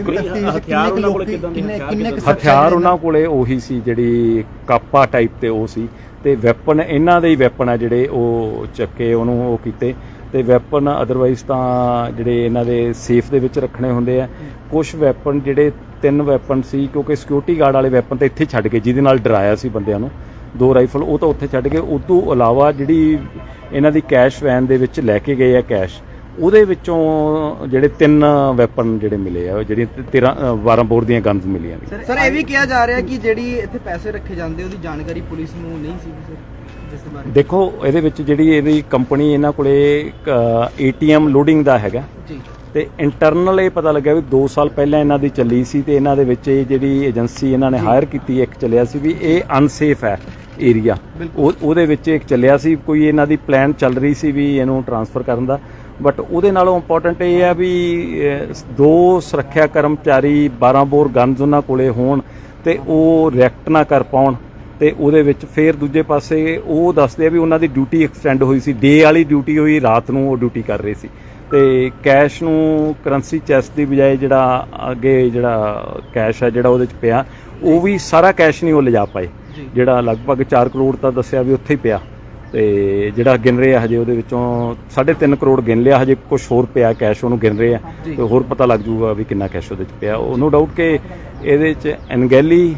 ਹਥਿਆਰ ਉਹਨਾਂ ਕੋਲੇ ਉਹੀ ਸੀ ਜਿਹੜੀ ਕਾਪਾ ਟਾਈਪ ਤੇ ਉਹ ਸੀ। ਤੇ ਵੈਪਨ ਇਹਨਾਂ ਦੇ ਹੀ ਵੈਪਨ ਆ ਜਿਹੜੇ ਉਹ ਚੱਕੇ ਉਹਨੂੰ ਉਹ ਕੀਤੇ। ਤੇ ਵੈਪਨ ਅਦਰਵਾਈਜ਼ ਤਾਂ ਜਿਹੜੇ ਇਹਨਾਂ ਦੇ ਸੇਫ ਦੇ ਵਿੱਚ ਰੱਖਣੇ ਹੁੰਦੇ ਆ। ਕੁਝ ਵੈਪਨ ਜਿਹੜੇ 3 ਵੈਪਨ ਸੀ, ਕਿਉਂਕਿ ਸਿਕਿਉਰਿਟੀ ਗਾਰਡ ਵਾਲੇ ਵੈਪਨ ਤਾਂ ਇੱਥੇ ਛੱਡ ਗਏ ਜਿਹਦੇ ਨਾਲ ਡਰਾਇਆ ਸੀ ਬੰਦਿਆਂ ਨੂੰ, 2 ਰਾਈਫਲ ਉਹ ਤਾਂ ਉੱਥੇ ਛੱਡ ਗਏ। ਉਸ ਤੋਂ ਇਲਾਵਾ ਜਿਹੜੀ ਇਹਨਾਂ ਦੀ ਕੈਸ਼ ਵੈਨ ਦੇ ਵਿੱਚ ਲੈ ਕੇ ਗਏ ਆ ਕੈਸ਼, ਉਹਦੇ ਵਿੱਚੋਂ ਜਿਹੜੇ 3 ਵੈਪਨ ਜਿਹੜੇ ਮਿਲੇ ਆ, ਜਿਹੜੀਆਂ 12 ਬੋਰ ਦੀਆਂ ਗਨਸ ਮਿਲੀਆਂ ਨੇ। ਸਰ ਇਹ ਵੀ ਕਿਹਾ ਜਾ ਰਿਹਾ ਕਿ ਜਿਹੜੀ ਇੱਥੇ ਪੈਸੇ ਰੱਖੇ ਜਾਂਦੇ ਉਹਦੀ ਜਾਣਕਾਰੀ ਪੁਲਿਸ ਨੂੰ ਨਹੀਂ ਸੀ ਸਰ, ਜਿਸ ਬਾਰੇ ਦੇਖੋ ਇਹਦੇ ਵਿੱਚ ਜਿਹੜੀ ਇਹਦੀ ਕੰਪਨੀ ਇਹਨਾਂ ਕੋਲੇ ATM ਲੋਡਿੰਗ ਦਾ ਹੈਗਾ ਜੀ। ਤੇ ਇੰਟਰਨਲ ਇਹ ਪਤਾ ਲੱਗਿਆ ਵੀ 2 ਸਾਲ ਪਹਿਲਾਂ ਇਹਨਾਂ ਦੀ ਚੱਲੀ ਸੀ। ਤੇ ਇਹਨਾਂ ਦੇ ਵਿੱਚ ਇਹ ਜਿਹੜੀ ਏਜੰਸੀ ਇਹਨਾਂ ਨੇ ਹਾਇਰ ਕੀਤੀ ਇੱਕ ਚੱਲਿਆ ਸੀ ਵੀ ਇਹ ਅਨਸੇਫ ਹੈ ਏਰੀਆ, ਉਹਦੇ ਵਿੱਚ ਇੱਕ ਚੱਲਿਆ ਸੀ। ਕੋਈ ਇਹਨਾਂ ਦੀ ਪਲਾਨ ਚੱਲ ਰਹੀ ਸੀ ਵੀ ਇਹਨੂੰ ਟਰਾਂਸਫਰ ਕਰਨ ਦਾ। ਬਟ ਉਹਦੇ ਨਾਲੋਂ ਇੰਪੋਰਟੈਂਟ ਇਹ ਹੈ ਵੀ 2 ਸੁਰੱਖਿਆ ਕਰਮਚਾਰੀ 12 ਬੋਰ ਗਨਜ਼ ਉਹਨਾਂ ਕੋਲੇ ਹੋਣ ਤੇ ਉਹ ਰਿਐਕਟ ਨਾ ਕਰ ਪਾਉਣ। ਤੇ ਉਹਦੇ ਵਿੱਚ ਫਿਰ ਦੂਜੇ ਪਾਸੇ ਉਹ ਦੱਸਦੇ ਆ ਵੀ ਉਹਨਾਂ ਦੀ ਡਿਊਟੀ ਐਕਸਟੈਂਡ ਹੋਈ ਸੀ, ਡੇ ਵਾਲੀ ਡਿਊਟੀ ਹੋਈ, ਰਾਤ ਨੂੰ ਉਹ ਡਿਊਟੀ ਕਰ ਰਹੇ ਸੀ। ਤੇ ਕੈਸ਼ ਨੂੰ ਕਰੰਸੀ ਚੈਸਟ ਦੀ ਬਜਾਏ ਜਿਹੜਾ ਅੱਗੇ ਜਿਹੜਾ ਕੈਸ਼ ਹੈ ਜਿਹੜਾ ਉਹਦੇ 'ਚ ਪਿਆ, ਉਹ ਵੀ ਸਾਰਾ ਕੈਸ਼ ਨਹੀਂ ਉਹ ਲਿਜਾ ਪਾਏ। ਜਿਹੜਾ ਲਗਭਗ 4 ਕਰੋੜ ਤਾਂ ਦੱਸਿਆ ਵੀ ਉੱਥੇ ਹੀ ਪਿਆ। ਤੇ ਜਿਹੜਾ ਗਿਣ ਰਹੇ ਆ ਹਜੇ ਉਹਦੇ ਵਿੱਚੋਂ 3.5 ਕਰੋੜ ਗਿਣ ਲਿਆ, ਹਜੇ ਕੁਝ ਹੋਰ ਪਿਆ ਕੈਸ਼ ਉਹਨੂੰ ਗਿਣ ਰਹੇ ਆ। ਤੇ ਹੋਰ ਪਤਾ ਲੱਗ ਜੂਗਾ ਵੀ ਕਿੰਨਾ ਕੈਸ਼ ਉਹਦੇ 'ਚ ਪਿਆ। ਉਹ ਨੋ ਡਾਊਟ ਕਿ ਇਹਦੇ 'ਚ ਅਣਗਹਿਲੀ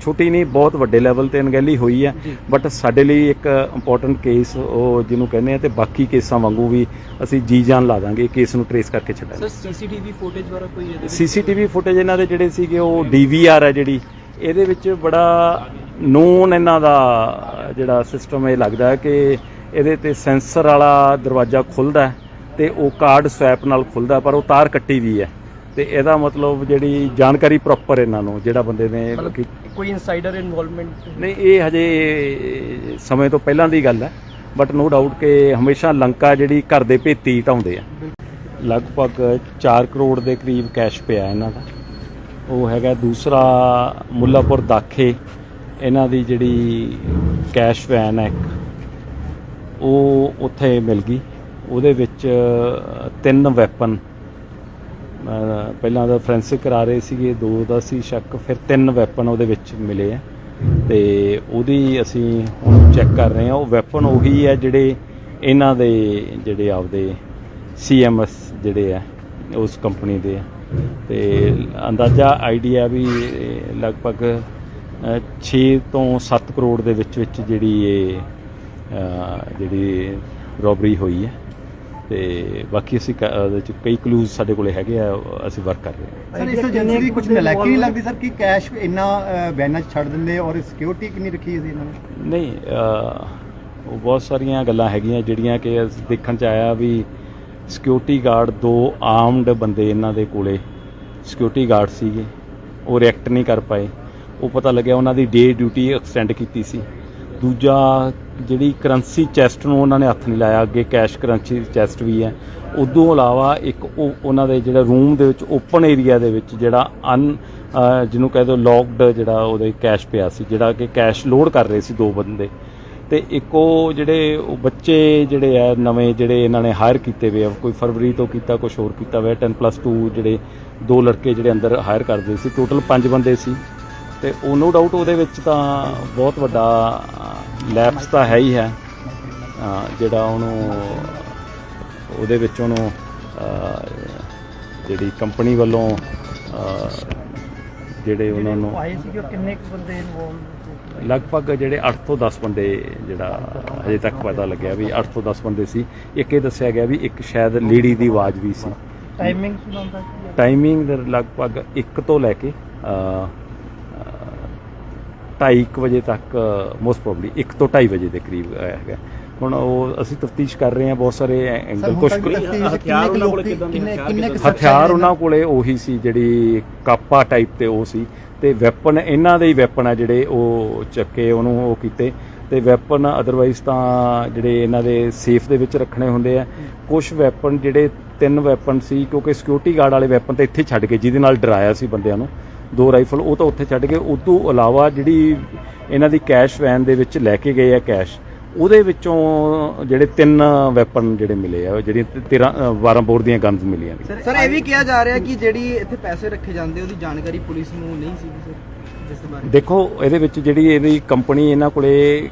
ਛੋਟੀ ਨਹੀਂ, ਬਹੁਤ ਵੱਡੇ ਲੈਵਲ ਤੇ ਅਣਗਹਿਲੀ ਹੋਈ ਹੈ। ਬਟ ਸਾਡੇ ਲਈ ਇੱਕ ਇੰਪੋਰਟੈਂਟ ਕੇਸ ਉਹ ਜਿਹਨੂੰ ਕਹਿੰਦੇ ਆ, ਤੇ ਬਾਕੀ ਕੇਸਾਂ ਵਾਂਗੂ ਵੀ ਅਸੀਂ ਜੀ ਜਾਨ ਲਾ ਦਾਂਗੇ ਕੇਸ ਨੂੰ ਟਰੇਸ ਕਰਕੇ ਛੱਡਾਂਗੇ। ਸਰ CCTV ਫੁਟੇਜ ਬਾਰੇ ਕੋਈ CCTV ਫੁਟੇਜ ਇਹਨਾਂ ਦੇ ਜਿਹੜੇ ਸੀਗੇ ਉਹ DVR ਹੈ ਜਿਹੜੀ, ਇਹਦੇ ਵਿੱਚ ਬੜਾ ਨੋਨ ਇਹਨਾਂ ਦਾ ਜਿਹੜਾ ਸਿਸਟਮ ਇਹ ਲੱਗਦਾ ਕਿ ਇਹਦੇ ਤੇ ਸੈਂਸਰ ਵਾਲਾ ਦਰਵਾਜ਼ਾ ਖੁੱਲ੍ਹਦਾ ਤੇ ਉਹ ਕਾਰਡ ਸਵੈਪ ਨਾਲ ਖੁੱਲ੍ਹਦਾ, ਪਰ ਉਹ ਤਾਰ ਕੱਟੀ ਵੀ ਹੈ। ਤੇ ਇਹਦਾ ਮਤਲਬ ਜਿਹੜੀ ਜਾਣਕਾਰੀ ਪ੍ਰੋਪਰ ਇਹਨਾਂ ਨੂੰ ਜਿਹੜਾ ਬੰਦੇ ਨੇ ਕੋਈ ਇਨਸਾਈਡਰ ਇਨਵੋਲਵਮੈਂਟ ਨਹੀਂ, ਇਹ ਹਜੇ ਸਮੇਂ ਤੋਂ ਪਹਿਲਾਂ ਦੀ ਗੱਲ ਹੈ। ਬਟ ਨੋ ਡਾਊਟ ਕਿ ਹਮੇਸ਼ਾ ਲੰਕਾ ਜਿਹੜੀ ਘਰ ਦੇ ਭੇਤੀ ਢਾਉਂਦੇ ਆ। ਲਗਭਗ 4 ਕਰੋੜ ਦੇ ਕਰੀਬ ਕੈਸ਼ ਪਿਆ ਇਹਨਾਂ ਦਾ। ਉਹ ਹੈਗਾ ਦੂਸਰਾ ਮੁੱਲਾਪੁਰ ਦਾਖੇ ਇਹਨਾਂ ਦੀ ਜਿਹੜੀ ਕੈਸ਼ ਵੈਨ ਹੈ ਇੱਕ, ਉਹ ਉੱਥੇ ਮਿਲ ਗਈ। ਉਹਦੇ ਵਿੱਚ 3 ਵੈਪਨ, ਪਹਿਲਾਂ ਦਾ ਫੋਰੈਂਸਿਕ ਕਰਾ ਰਹੇ ਸੀਗੇ, 2 ਦਾ ਸੀ ਸ਼ੱਕ, ਫਿਰ 3 ਵੈਪਨ ਉਹਦੇ ਵਿੱਚ ਮਿਲੇ ਆ ਤੇ ਉਹਦੀ ਅਸੀਂ ਹੁਣ ਚੈੱਕ ਕਰ ਰਹੇ ਹਾਂ। ਉਹ ਵੈਪਨ ਉਹੀ ਹੈ ਜਿਹੜੇ ਇਹਨਾਂ ਦੇ ਜਿਹੜੇ ਆਪਦੇ CMS ਜਿਹੜੇ ਆ ਉਸ ਕੰਪਨੀ ਦੇ ਆ ਤੇ ਅੰਦਾਜ਼ਾ ਆਈਡੀਆ ਵੀ ਲਗਭਗ 6 ਤੋਂ 7 ਕਰੋੜ ਦੇ ਵਿੱਚ ਜਿਹੜੀ ਜਿਹੜੀ ਰੋਬਰੀ ਹੋਈ ਹੈ ਤੇ ਬਾਕੀ ਅਸੀਂ ਉਹਦੇ ਚ ਕਈ ਕਲੂਜ਼ ਸਾਡੇ ਕੋਲੇ ਹੈਗੇ ਆ, ਅਸੀਂ ਵਰਕ ਕਰ ਰਹੇ ਹਾਂ। ਸਰ ਇਸ ਏਜੰਸੀ ਦੀ ਕੁਝ ਨਲਾਇਕੀ ਨਹੀਂ ਲੱਗਦੀ ਸਰ ਕਿ ਕੈਸ਼ ਇੰਨਾ ਵੈਨਾਂ 'ਚ ਛੱਡ ਦਿੰਦੇ ਔਰ ਸਿਕਿਉਰਿਟੀ ਕਿੰਨੀ ਰੱਖੀ ਸੀ ਇਹਨਾਂ ਨੇ? ਨਹੀਂ, ਉਹ ਬਹੁਤ ਸਾਰੀਆਂ ਗੱਲਾਂ ਹੈਗੀਆਂ ਜਿਹੜੀਆਂ ਕਿ ਦੇਖਣ ਚ ਆਇਆ ਵੀ ਸਿਕਿਉਰਿਟੀ ਗਾਰਡ 2 ਆਰਮਡ ਬੰਦੇ ਇਹਨਾਂ ਦੇ ਕੋਲੇ ਸਿਕਿਉਰਿਟੀ ਗਾਰਡ ਸੀਗੇ, ਉਹ ਰਿਐਕਟ ਨਹੀਂ ਕਰ ਪਾਏ। ਉਹ ਪਤਾ ਲੱਗਿਆ ਉਹਨਾਂ ਦੀ ਡੇ ਡਿਊਟੀ ਐਕਸਟੈਂਡ ਕੀਤੀ ਸੀ। ਦੂਜਾ ਜਿਹੜੀ ਕਰੰਸੀ ਚੈਸਟ ਨੂੰ ਉਹਨਾਂ ਨੇ ਹੱਥ ਨਹੀਂ ਲਾਇਆ, ਅੱਗੇ ਕੈਸ਼ ਕਰੰਸੀ ਚੈਸਟ ਵੀ ਹੈ। ਉਦੋਂ ਇਲਾਵਾ ਇੱਕ ਉਹ ਉਹਨਾਂ ਦੇ ਜਿਹੜਾ ਰੂਮ ਦੇ ਵਿੱਚ ਓਪਨ ਏਰੀਆ ਦੇ ਵਿੱਚ ਜਿਹੜਾ ਜਿਹਨੂੰ ਕਹਿ ਦਿਓ ਲੌਕਡ ਜਿਹੜਾ ਉਹਦੇ ਕੈਸ਼ ਪਿਆ ਸੀ, ਜਿਹੜਾ ਕਿ ਕੈਸ਼ ਲੋਡ ਕਰ ਰਹੇ ਸੀ 2 ਬੰਦੇ ਤੇ ਇੱਕ ਉਹ ਜਿਹੜੇ ਉਹ ਬੱਚੇ ਜਿਹੜੇ ਆ ਨਵੇਂ ਜਿਹੜੇ ਇਹਨਾਂ ਨੇ ਹਾਇਰ ਕੀਤੇ ਹੋਏ ਆ, ਕੋਈ ਫਰਵਰੀ ਤੋਂ ਕੀਤਾ, ਕੁਝ ਹੋਰ ਕੀਤਾ ਹੋਇਆ, 10+2 ਜਿਹੜੇ 2 ਲੜਕੇ ਜਿਹੜੇ ਅੰਦਰ ਹਾਇਰ ਕਰਦੇ ਸੀ, ਟੋਟਲ 5 ਬੰਦੇ ਸੀ ਤੇ ਉਹ ਨੋ ਡਾਊਟ ਉਹਦੇ ਵਿੱਚ ਤਾਂ ਬਹੁਤ ਵੱਡਾ ਲੈਪਸ ਤਾਂ ਹੈ ਹੀ ਹੈ। ਜਿਹੜਾ ਉਹਨੂੰ ਉਹਦੇ ਵਿੱਚ ਉਹਨੂੰ ਜਿਹੜੀ ਕੰਪਨੀ ਵੱਲੋਂ ਜਿਹੜੇ ਉਹਨਾਂ ਨੂੰ ਆਏ ਸੀ ਕਿ ਕਿੰਨੇ ਕੁ ਬੰਦੇ ਇਨਵੋਲਵ? ਲਗਭਗ ਜਿਹੜੇ 8 ਤੋਂ 10 ਬੰਦੇ ਜਿਹੜਾ ਹਜੇ ਤੱਕ ਪਤਾ ਲੱਗਿਆ ਵੀ 8 ਤੋਂ 10 ਬੰਦੇ ਸੀ। ਇੱਕ ਇਹ ਦੱਸਿਆ ਗਿਆ ਵੀ ਇੱਕ ਸ਼ਾਇਦ ਲੇਡੀ ਦੀ ਆਵਾਜ਼ ਵੀ ਸੀ। ਟਾਈਮਿੰਗ ਸੁਣਾਉਂਦਾ ਕੀ? ਟਾਈਮਿੰਗ ਲਗਭਗ 1 ਤੋਂ ਲੈ ਕੇ 2:30 ਵਜੇ ਤੱਕ, ਮੋਸਟ ਪ੍ਰੋਬਬਲੀ 1 ਤੋਂ 2:30 ਵਜੇ ਦੇ ਕਰੀਬ ਹੈਗਾ। ਹੁਣ ਉਹ ਅਸੀਂ ਤਫਤੀਸ਼ ਕਰ ਰਹੇ ਹਾਂ, ਬਹੁਤ ਸਾਰੇ ਐਂਗਲ ਕੁਝ ਹਥਿਆਰ ਉਹਨਾਂ ਕੋਲ ਕਿੰਨੇ ਹਥਿਆਰ ਉਹਨਾਂ ਕੋਲੇ ਉਹੀ ਸੀ ਜਿਹੜੀ ਕਾਪਾ ਟਾਈਪ ਤੇ ਉਹ ਸੀ ਤੇ ਵੈਪਨ ਇਹਨਾਂ ਦੇ ਹੀ ਵੈਪਨ ਆ ਜਿਹੜੇ ਉਹ ਚੱਕੇ ਉਹਨੂੰ ਉਹ ਕੀਤੇ ਤੇ ਵੈਪਨ ਅਦਰਵਾਈਜ਼ ਤਾਂ ਜਿਹੜੇ ਇਹਨਾਂ ਦੇ ਸੇਫ ਦੇ ਵਿੱਚ ਰੱਖਣੇ ਹੁੰਦੇ ਆ। ਕੁਝ ਵੈਪਨ ਜਿਹੜੇ 3 ਵੈਪਨ ਸੀ ਕਿਉਂਕਿ ਸਿਕਿਉਰਿਟੀ ਗਾਰਡ ਵਾਲੇ ਵੈਪਨ ਤਾਂ ਇੱਥੇ ਛੱਡ ਗਏ ਜਿਹਦੇ ਨਾਲ ਡਰਾਇਆ ਸੀ ਬੰਦਿਆਂ ਨੂੰ, 2 ਰਾਈਫਲ ਉਹ ਤਾਂ ਉੱਥੇ ਛੱਡ ਗਏ। ਉਸ ਤੋਂ ਇਲਾਵਾ ਜਿਹੜੀ ਇਹਨਾਂ ਦੀ ਕੈਸ਼ ਵੈਨ ਦੇ ਵਿੱਚ ਲੈ ਕੇ ਗਏ ਆ ਕੈਸ਼, ਉਹਦੇ ਵਿੱਚੋਂ ਜਿਹੜੇ 3 ਵੈਪਨ ਜਿਹੜੇ ਮਿਲੇ ਆ, ਜਿਹੜੀਆਂ 12 ਬੋਰ ਦੀਆਂ ਗਨਸ ਮਿਲੀਆਂ ਨੇ। ਸਰ ਇਹ ਵੀ ਕਿਹਾ ਜਾ ਰਿਹਾ ਕਿ ਜਿਹੜੀ ਇੱਥੇ ਪੈਸੇ ਰੱਖੇ ਜਾਂਦੇ ਉਹਦੀ ਜਾਣਕਾਰੀ ਪੁਲਿਸ ਨੂੰ ਨਹੀਂ ਸੀ ਸਰ, ਜਿਸ ਦੇ ਬਾਰੇ ਦੇਖੋ ਇਹਦੇ ਵਿੱਚ ਜਿਹੜੀ ਇਹਦੀ ਕੰਪਨੀ ਇਹਨਾਂ ਕੋਲੇ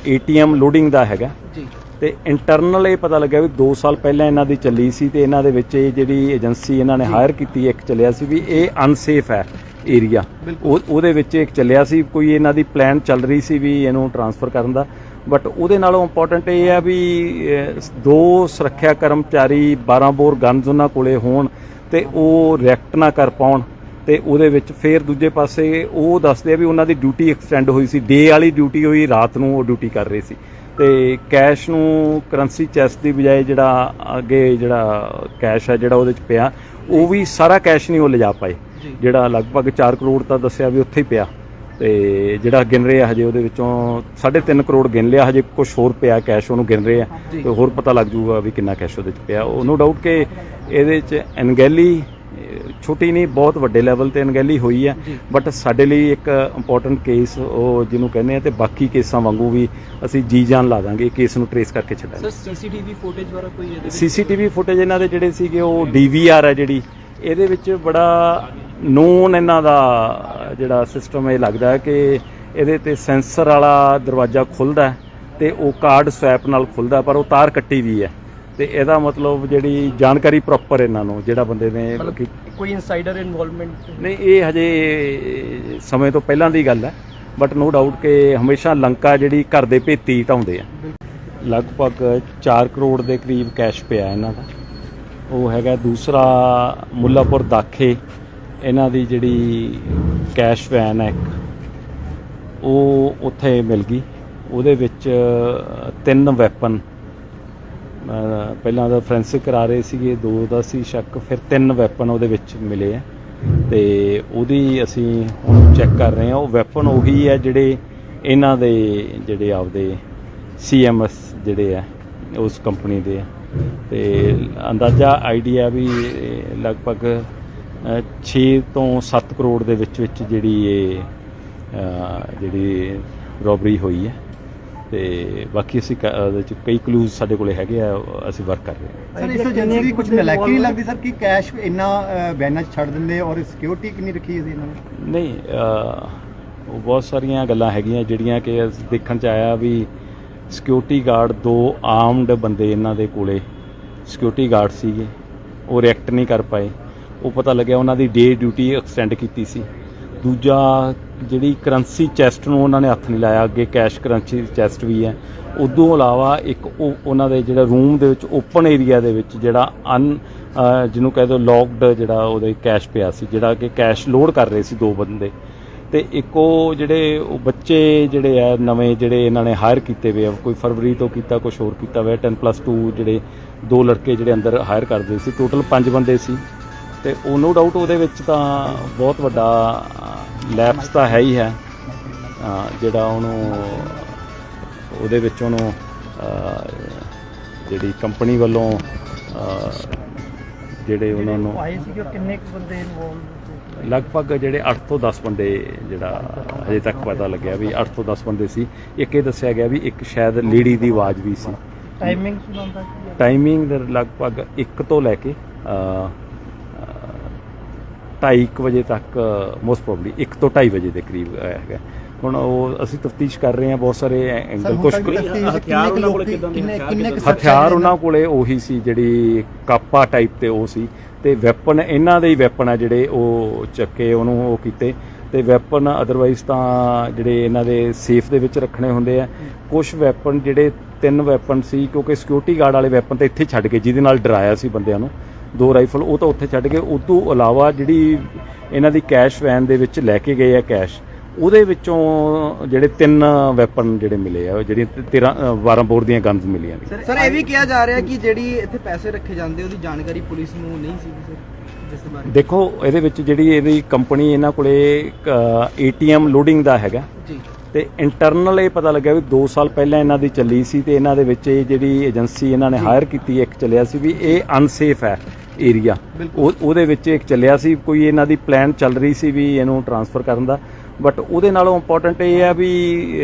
ATM ਲੋਡਿੰਗ ਦਾ ਹੈਗਾ ਜੀ ਤੇ ਇੰਟਰਨਲ ਇਹ ਪਤਾ ਲੱਗਿਆ ਵੀ 2 ਸਾਲ ਪਹਿਲਾਂ ਇਹਨਾਂ ਦੀ ਚੱਲੀ ਸੀ ਤੇ ਇਹਨਾਂ ਦੇ ਵਿੱਚ ਇਹ ਜਿਹੜੀ ਏਜੰਸੀ ਇਹਨਾਂ ਨੇ ਹਾਇਰ ਕੀਤੀ ਇੱਕ ਚੱਲਿਆ ਸੀ ਵੀ ਇਹ ਅਨਸੇਫ ਹੈ ਏਰੀਆ, ਉਹਦੇ ਵਿੱਚ ਇੱਕ ਚੱਲਿਆ ਸੀ, ਕੋਈ ਇਹਨਾਂ ਦੀ ਪਲਾਨ ਚੱਲ ਰਹੀ ਸੀ ਵੀ ਇਹਨੂੰ ਟ੍ਰਾਂਸਫਰ ਕਰਨ ਦਾ। ਬਟ ਉਹਦੇ ਨਾਲੋਂ ਇੰਪੋਰਟੈਂਟ ਇਹ ਹੈ ਵੀ 2 ਸੁਰੱਖਿਆ ਕਰਮਚਾਰੀ 12 ਬੋਰ ਗਨਸ ਉਹਨਾਂ ਕੋਲੇ ਹੋਣ ਤੇ ਉਹ ਰਿਐਕਟ ਨਾ ਕਰ ਪਾਉਣ ਤੇ ਉਹਦੇ ਵਿੱਚ ਫਿਰ ਦੂਜੇ ਪਾਸੇ ਉਹ ਦੱਸਦੇ ਆ ਵੀ ਉਹਨਾਂ ਦੀ ਡਿਊਟੀ ਐਕਸਟੈਂਡ ਹੋਈ ਸੀ, ਡੇ ਵਾਲੀ ਡਿਊਟੀ ਹੋਈ, ਰਾਤ ਨੂੰ ਉਹ ਡਿਊਟੀ ਕਰ ਰਹੇ ਸੀ ਤੇ ਕੈਸ਼ ਨੂੰ ਕਰੰਸੀ ਚੈਸਟ ਦੀ ਬਜਾਏ ਜਿਹੜਾ ਅੱਗੇ ਜਿਹੜਾ ਕੈਸ਼ ਹੈ ਜਿਹੜਾ ਉਹਦੇ ਚ ਪਿਆ ਉਹ ਵੀ ਸਾਰਾ ਕੈਸ਼ ਨਹੀਂ ਉਹ ਲਿਜਾ ਪਾਏ, ਜਿਹੜਾ ਲਗਭਗ 4 ਕਰੋੜ ਤਾਂ ਦੱਸਿਆ ਵੀ ਉੱਥੇ ਹੀ ਪਿਆ ਤੇ ਜਿਹੜਾ ਗਿਣ ਰਹੇ ਆ ਹਜੇ ਉਹਦੇ ਵਿੱਚੋਂ 3.5 ਕਰੋੜ ਗਿਣ ਲਿਆ, ਹਜੇ ਕੁਝ ਹੋਰ ਪਿਆ ਕੈਸ਼ ਉਹਨੂੰ ਗਿਣ ਰਹੇ ਆ ਤੇ ਹੋਰ ਪਤਾ ਲੱਗ ਜੂਗਾ ਵੀ ਕਿੰਨਾ ਕੈਸ਼ ਉਹਦੇ ਚ ਪਿਆ। ਉਹ ਨੋ ਡਾਊਟ ਕਿ ਇਹਦੇ ਚ ਅਣਗਹਿਲੀ ਛੋਟੀ ਨਹੀਂ ਬਹੁਤ ਵੱਡੇ ਲੈਵਲ ਤੇ ਅਣਗਹਿਲੀ ਹੋਈ ਹੈ ਬਟ ਸਾਡੇ ਲਈ ਇੱਕ ਇੰਪੋਰਟੈਂਟ ਕੇਸ ਉਹ ਜਿਹਨੂੰ ਕਹਿੰਦੇ ਆ ਤੇ ਬਾਕੀ ਕੇਸਾਂ ਵਾਂਗੂ ਵੀ ਅਸੀਂ ਜੀ ਜਾਨ ਲਾ ਦਾਂਗੇ ਕੇਸ ਨੂੰ ਟ੍ਰੇਸ ਕਰਕੇ ਛੱਡਾਂਗੇ। ਸਰ CCTV ਫੁਟੇਜ ਵਾਲਾ ਕੋਈ CCTV ਫੁਟੇਜ ਇਹਨਾਂ ਦੇ ਜਿਹੜੇ ਸੀਗੇ ਉਹ DVR ਹੈ ਜਿਹੜੀ ਇਹਦੇ ਵਿੱਚ ਬੜਾ ਨੋਨ ਇਹਨਾਂ ਦਾ ਜਿਹੜਾ ਸਿਸਟਮ ਇਹ ਲੱਗਦਾ ਹੈ ਕਿ ਇਹਦੇ ਤੇ ਸੈਂਸਰ ਵਾਲਾ ਦਰਵਾਜ਼ਾ ਖੁੱਲਦਾ ਤੇ ਉਹ ਕਾਰਡ ਸਵੈਪ ਨਾਲ ਖੁੱਲਦਾ ਪਰ ਉਹ ਤਾਰ ਕੱਟੀ ਵੀ ਹੈ ਤੇ ਇਹਦਾ ਮਤਲਬ ਜਿਹੜੀ ਜਾਣਕਾਰੀ ਪ੍ਰੋਪਰ ਇਹਨਾਂ ਨੂੰ ਜਿਹੜਾ ਬੰਦੇ ਨੇ ਕੋਈ ਇਨਸਾਈਡਰ ਇਨਵੋਲਵਮੈਂਟ ਨਹੀਂ, ਇਹ ਹਜੇ ਸਮੇਂ ਤੋਂ ਪਹਿਲਾਂ ਦੀ ਗੱਲ ਹੈ ਬਟ ਨੋ ਡਾਊਟ ਕਿ ਹਮੇਸ਼ਾ ਲੰਕਾ ਜਿਹੜੀ ਘਰ ਦੇ ਭੇਤੀ ਢਾਉਂਦੇ ਆ। ਲਗਭਗ 4 ਕਰੋੜ ਦੇ ਕਰੀਬ ਕੈਸ਼ ਪਿਆ ਇਹਨਾਂ ਦਾ। ਉਹ ਹੈਗਾ ਦੂਸਰਾ ਮੁੱਲਾਪੁਰ ਦਾਖੇ ਇਹਨਾਂ ਦੀ ਜਿਹੜੀ ਕੈਸ਼ ਵੈਨ ਹੈ ਉਹ ਉੱਥੇ ਮਿਲ ਗਈ, ਉਹਦੇ ਵਿੱਚ 3 ਵੈਪਨ ਪਹਿਲਾਂ ਦਾ ਫੋਰੈਂਸਿਕ ਕਰਾ ਰਹੇ ਸੀਗੇ, 2 ਦਾ ਸੀ ਸ਼ੱਕ, ਫਿਰ 3 ਵੈਪਨ ਉਹਦੇ ਵਿੱਚ ਮਿਲੇ ਆ ਤੇ ਉਹਦੀ ਅਸੀਂ ਹੁਣ ਚੈੱਕ ਕਰ ਰਹੇ ਹਾਂ। ਉਹ ਵੈਪਨ ਉਹੀ ਹੈ ਜਿਹੜੇ ਇਹਨਾਂ ਦੇ ਜਿਹੜੇ ਆਪਦੇ CMS ਜਿਹੜੇ ਆ ਉਸ ਕੰਪਨੀ ਦੇ ਆ ਤੇ ਅੰਦਾਜ਼ਾ ਆਈਡੀਆ ਵੀ ਲਗਭਗ 6 ਤੋਂ 7 ਕਰੋੜ ਦੇ ਵਿੱਚ ਜਿਹੜੀ ਇਹ ਜਿਹੜੀ ਰੋਬਰੀ ਹੋਈ ਹੈ ਤੇ ਬਾਕੀ ਅਸੀਂ ਉਹਦੇ 'ਚ ਕਈ ਕਲੂਜ਼ ਸਾਡੇ ਕੋਲੇ ਹੈਗੇ ਆ, ਅਸੀਂ ਵਰਕ ਕਰ ਰਹੇ ਹਾਂ। ਸਰ ਇਸ ਏਜੰਸੀ ਦੀ ਕੁਝ ਨਲਾਇਕੀ ਨਹੀਂ ਲੱਗਦੀ ਸਰ ਕਿ ਕੈਸ਼ ਇੰਨਾ ਬੈਨਾਂ 'ਚ ਛੱਡ ਦਿੰਦੇ ਔਰ ਸਿਕਿਉਰਿਟੀ ਕਿੰਨੀ ਰੱਖੀ ਸੀ ਇਹਨਾਂ ਨੇ? ਨਹੀਂ, ਉਹ ਬਹੁਤ ਸਾਰੀਆਂ ਗੱਲਾਂ ਹੈਗੀਆਂ ਜਿਹੜੀਆਂ ਕਿ ਦੇਖਣ 'ਚ ਆਇਆ ਵੀ ਸਿਕਿਉਰਿਟੀ ਗਾਰਡ 2 ਆਰਮਡ ਬੰਦੇ ਇਹਨਾਂ ਦੇ ਕੋਲੇ ਸਿਕਿਉਰਿਟੀ ਗਾਰਡ ਸੀਗੇ, ਉਹ ਰਿਐਕਟ ਨਹੀਂ ਕਰ ਪਾਏ। ਉਹ ਪਤਾ ਲੱਗਿਆ ਉਹਨਾਂ ਦੀ ਡੇ ਡਿਊਟੀ ਐਕਸਟੈਂਡ ਕੀਤੀ ਸੀ। ਦੂਜਾ, ਜਿਹੜੀ ਕਰੰਸੀ ਚੈਸਟ ਨੂੰ ਉਹਨਾਂ ਨੇ ਹੱਥ ਨਹੀਂ ਲਾਇਆ, ਅੱਗੇ ਕੈਸ਼ ਕਰੰਸੀ ਚੈਸਟ ਵੀ ਹੈ। ਉਦੋਂ ਇਲਾਵਾ ਇੱਕ ਉਹ ਉਹਨਾਂ ਦੇ ਜਿਹੜਾ ਰੂਮ ਦੇ ਵਿੱਚ ਓਪਨ ਏਰੀਆ ਦੇ ਵਿੱਚ ਜਿਹੜਾ ਜਿਹਨੂੰ ਕਹਿ ਦਿਓ ਲੌਕਡ ਜਿਹੜਾ ਉਹਦੇ ਕੈਸ਼ ਪਿਆ ਸੀ, ਜਿਹੜਾ ਕਿ ਕੈਸ਼ ਲੋਡ ਕਰ ਰਹੇ ਸੀ 2 ਬੰਦੇ। ਤੇ ਇੱਕ ਉਹ ਜਿਹੜੇ ਉਹ ਬੱਚੇ ਜਿਹੜੇ ਆ ਨਵੇਂ ਜਿਹੜੇ ਇਹਨਾਂ ਨੇ ਹਾਇਰ ਕੀਤੇ ਹੋਏ ਆ, ਕੋਈ ਫਰਵਰੀ ਤੋਂ ਕੀਤਾ, ਕੁਝ ਹੋਰ ਕੀਤਾ ਹੋਇਆ, 10+2 ਜਿਹੜੇ 2 ਲੜਕੇ ਜਿਹੜੇ ਅੰਦਰ ਹਾਇਰ ਕਰਦੇ ਸੀ, ਟੋਟਲ 5 ਬੰਦੇ ਸੀ। ਤੇ ਉਹ ਨੋ ਡਾਊਟ ਉਹਦੇ ਵਿੱਚ ਤਾਂ ਬਹੁਤ ਵੱਡਾ ਲੈਪਸ ਤਾਂ ਹੈ ਹੀ ਹੈ, ਜਿਹੜਾ ਉਹਨੂੰ ਉਹਦੇ ਵਿੱਚ ਉਹਨੂੰ ਜਿਹੜੀ ਕੰਪਨੀ ਵੱਲੋਂ ਜਿਹੜੇ ਉਹਨਾਂ ਨੂੰ ਆਏ ਸੀ ਕਿ ਕਿੰਨੇ ਕੁ ਬੰਦੇ ਇਨਵੋਲਵ? ਲਗਭਗ ਜਿਹੜੇ 8 ਤੋਂ 10 ਬੰਦੇ ਜਿਹੜਾ ਅਜੇ ਤੱਕ ਪਤਾ ਲੱਗਿਆ ਵੀ 8 ਤੋਂ 10 ਬੰਦੇ ਸੀ। ਇੱਕ ਇਹ ਦੱਸਿਆ ਗਿਆ ਵੀ ਇੱਕ ਸ਼ਾਇਦ ਲੇਡੀ ਦੀ ਆਵਾਜ਼ ਵੀ ਸੀ। ਟਾਈਮਿੰਗ ਸੁਣਾਉਂਦਾ ਕੀ ਹੈ? ਟਾਈਮਿੰਗ ਲਗਭਗ 1 ਤੋਂ ਲੈ ਕੇ 2:30 ਵਜੇ ਤੱਕ, ਮੋਸਟ ਪ੍ਰੋਬਬਲੀ 1 ਤੋਂ 2:30 ਵਜੇ ਦੇ ਕਰੀਬ ਹੈਗਾ। ਹੁਣ ਉਹ ਅਸੀਂ ਤਫਤੀਸ਼ ਕਰ ਰਹੇ ਹਾਂ, ਬਹੁਤ ਸਾਰੇ ਐਂਗਲ। ਕੁਝ ਹਥਿਆਰ ਉਹਨਾਂ ਕੋਲ ਕਿੰਨੇ ਹਥਿਆਰ ਉਹਨਾਂ ਕੋਲੇ ਉਹੀ ਸੀ ਜਿਹੜੀ ਕਾਪਾ ਟਾਈਪ ਤੇ ਉਹ ਸੀ, ਤੇ ਵੈਪਨ ਇਹਨਾਂ ਦੇ ਹੀ ਵੈਪਨ ਆ ਜਿਹੜੇ ਉਹ ਚੱਕੇ ਉਹਨੂੰ ਉਹ ਕੀਤੇ। ਤੇ ਵੈਪਨ ਅਦਰਵਾਈਜ਼ ਤਾਂ ਜਿਹੜੇ ਇਹਨਾਂ ਦੇ ਸੇਫ ਦੇ ਵਿੱਚ ਰੱਖਣੇ ਹੁੰਦੇ ਆ। ਕੁਝ ਵੈਪਨ ਜਿਹੜੇ 3 ਵੈਪਨ ਸੀ, ਕਿਉਂਕਿ ਸਿਕਿਉਰਿਟੀ ਗਾਰਡ ਵਾਲੇ ਵੈਪਨ ਤਾਂ ਇੱਥੇ ਛੱਡ ਕੇ ਜਿਹਦੇ ਨਾਲ ਡਰਾਇਆ ਸੀ ਬੰਦਿਆਂ ਨੂੰ, 2 ਰਾਈਫਲ ਉਹ ਤਾਂ ਉੱਥੇ ਛੱਡ ਕੇ। ਉਸ ਤੋਂ ਇਲਾਵਾ ਜਿਹੜੀ ਇਹਨਾਂ ਦੀ ਕੈਸ਼ ਵੈਨ ਦੇ ਵਿੱਚ ਲੈ ਕੇ ਗਏ ਆ ਕੈਸ਼, ਉਹਦੇ ਵਿੱਚੋਂ ਜਿਹੜੇ 3 ਵੈਪਨ ਜਿਹੜੇ ਮਿਲੇ ਆ, ਜਿਹੜੀ 12 ਬੋਰ ਦੀਆਂ ਗਨਸ ਮਿਲੀਆਂ ਨੇ। ਸਰ ਇਹ ਵੀ ਕਿਹਾ ਜਾ ਰਿਹਾ ਕਿ ਜਿਹੜੀ ਇੱਥੇ ਪੈਸੇ ਰੱਖੇ ਜਾਂਦੇ ਉਹਦੀ ਜਾਣਕਾਰੀ ਪੁਲਿਸ ਨੂੰ ਨਹੀਂ ਸੀ ਸਰ, ਜਿਸ ਦੇ ਬਾਰੇ ਦੇਖੋ ਇਹਦੇ ਵਿੱਚ ਜਿਹੜੀ ਇਹਦੀ ਕੰਪਨੀ ਇਹਨਾਂ ਕੋਲੇ ATM ਲੋਡਿੰਗ ਦਾ ਹੈਗਾ ਜੀ, ਤੇ ਇੰਟਰਨਲ ਇਹ ਪਤਾ ਲੱਗਿਆ ਵੀ 2 ਸਾਲ ਪਹਿਲਾਂ ਇਹਨਾਂ ਦੀ ਚੱਲੀ ਸੀ, ਤੇ ਇਹਨਾਂ ਦੇ ਵਿੱਚ ਇਹ ਜਿਹੜੀ ਏਜੰਸੀ ਇਹਨਾਂ ਨੇ ਹਾਇਰ ਕੀਤੀ ਇੱਕ ਚੱਲਿਆ ਸੀ ਵੀ ਇਹ ਅਨਸੇਫ ਹੈ ਏਰੀਆ, ਉਹਦੇ ਵਿੱਚ ਇੱਕ ਚੱਲਿਆ ਸੀ। ਕੋਈ ਇਹਨਾਂ ਦੀ ਪਲਾਨ ਚੱਲ ਰਹੀ ਸੀ ਵੀ ਇਹਨੂੰ ਟਰਾਂਸਫਰ ਕਰਨ ਦਾ, ਬਟ ਉਹਦੇ ਨਾਲੋਂ ਇੰਪੋਰਟੈਂਟ ਇਹ ਹੈ ਵੀ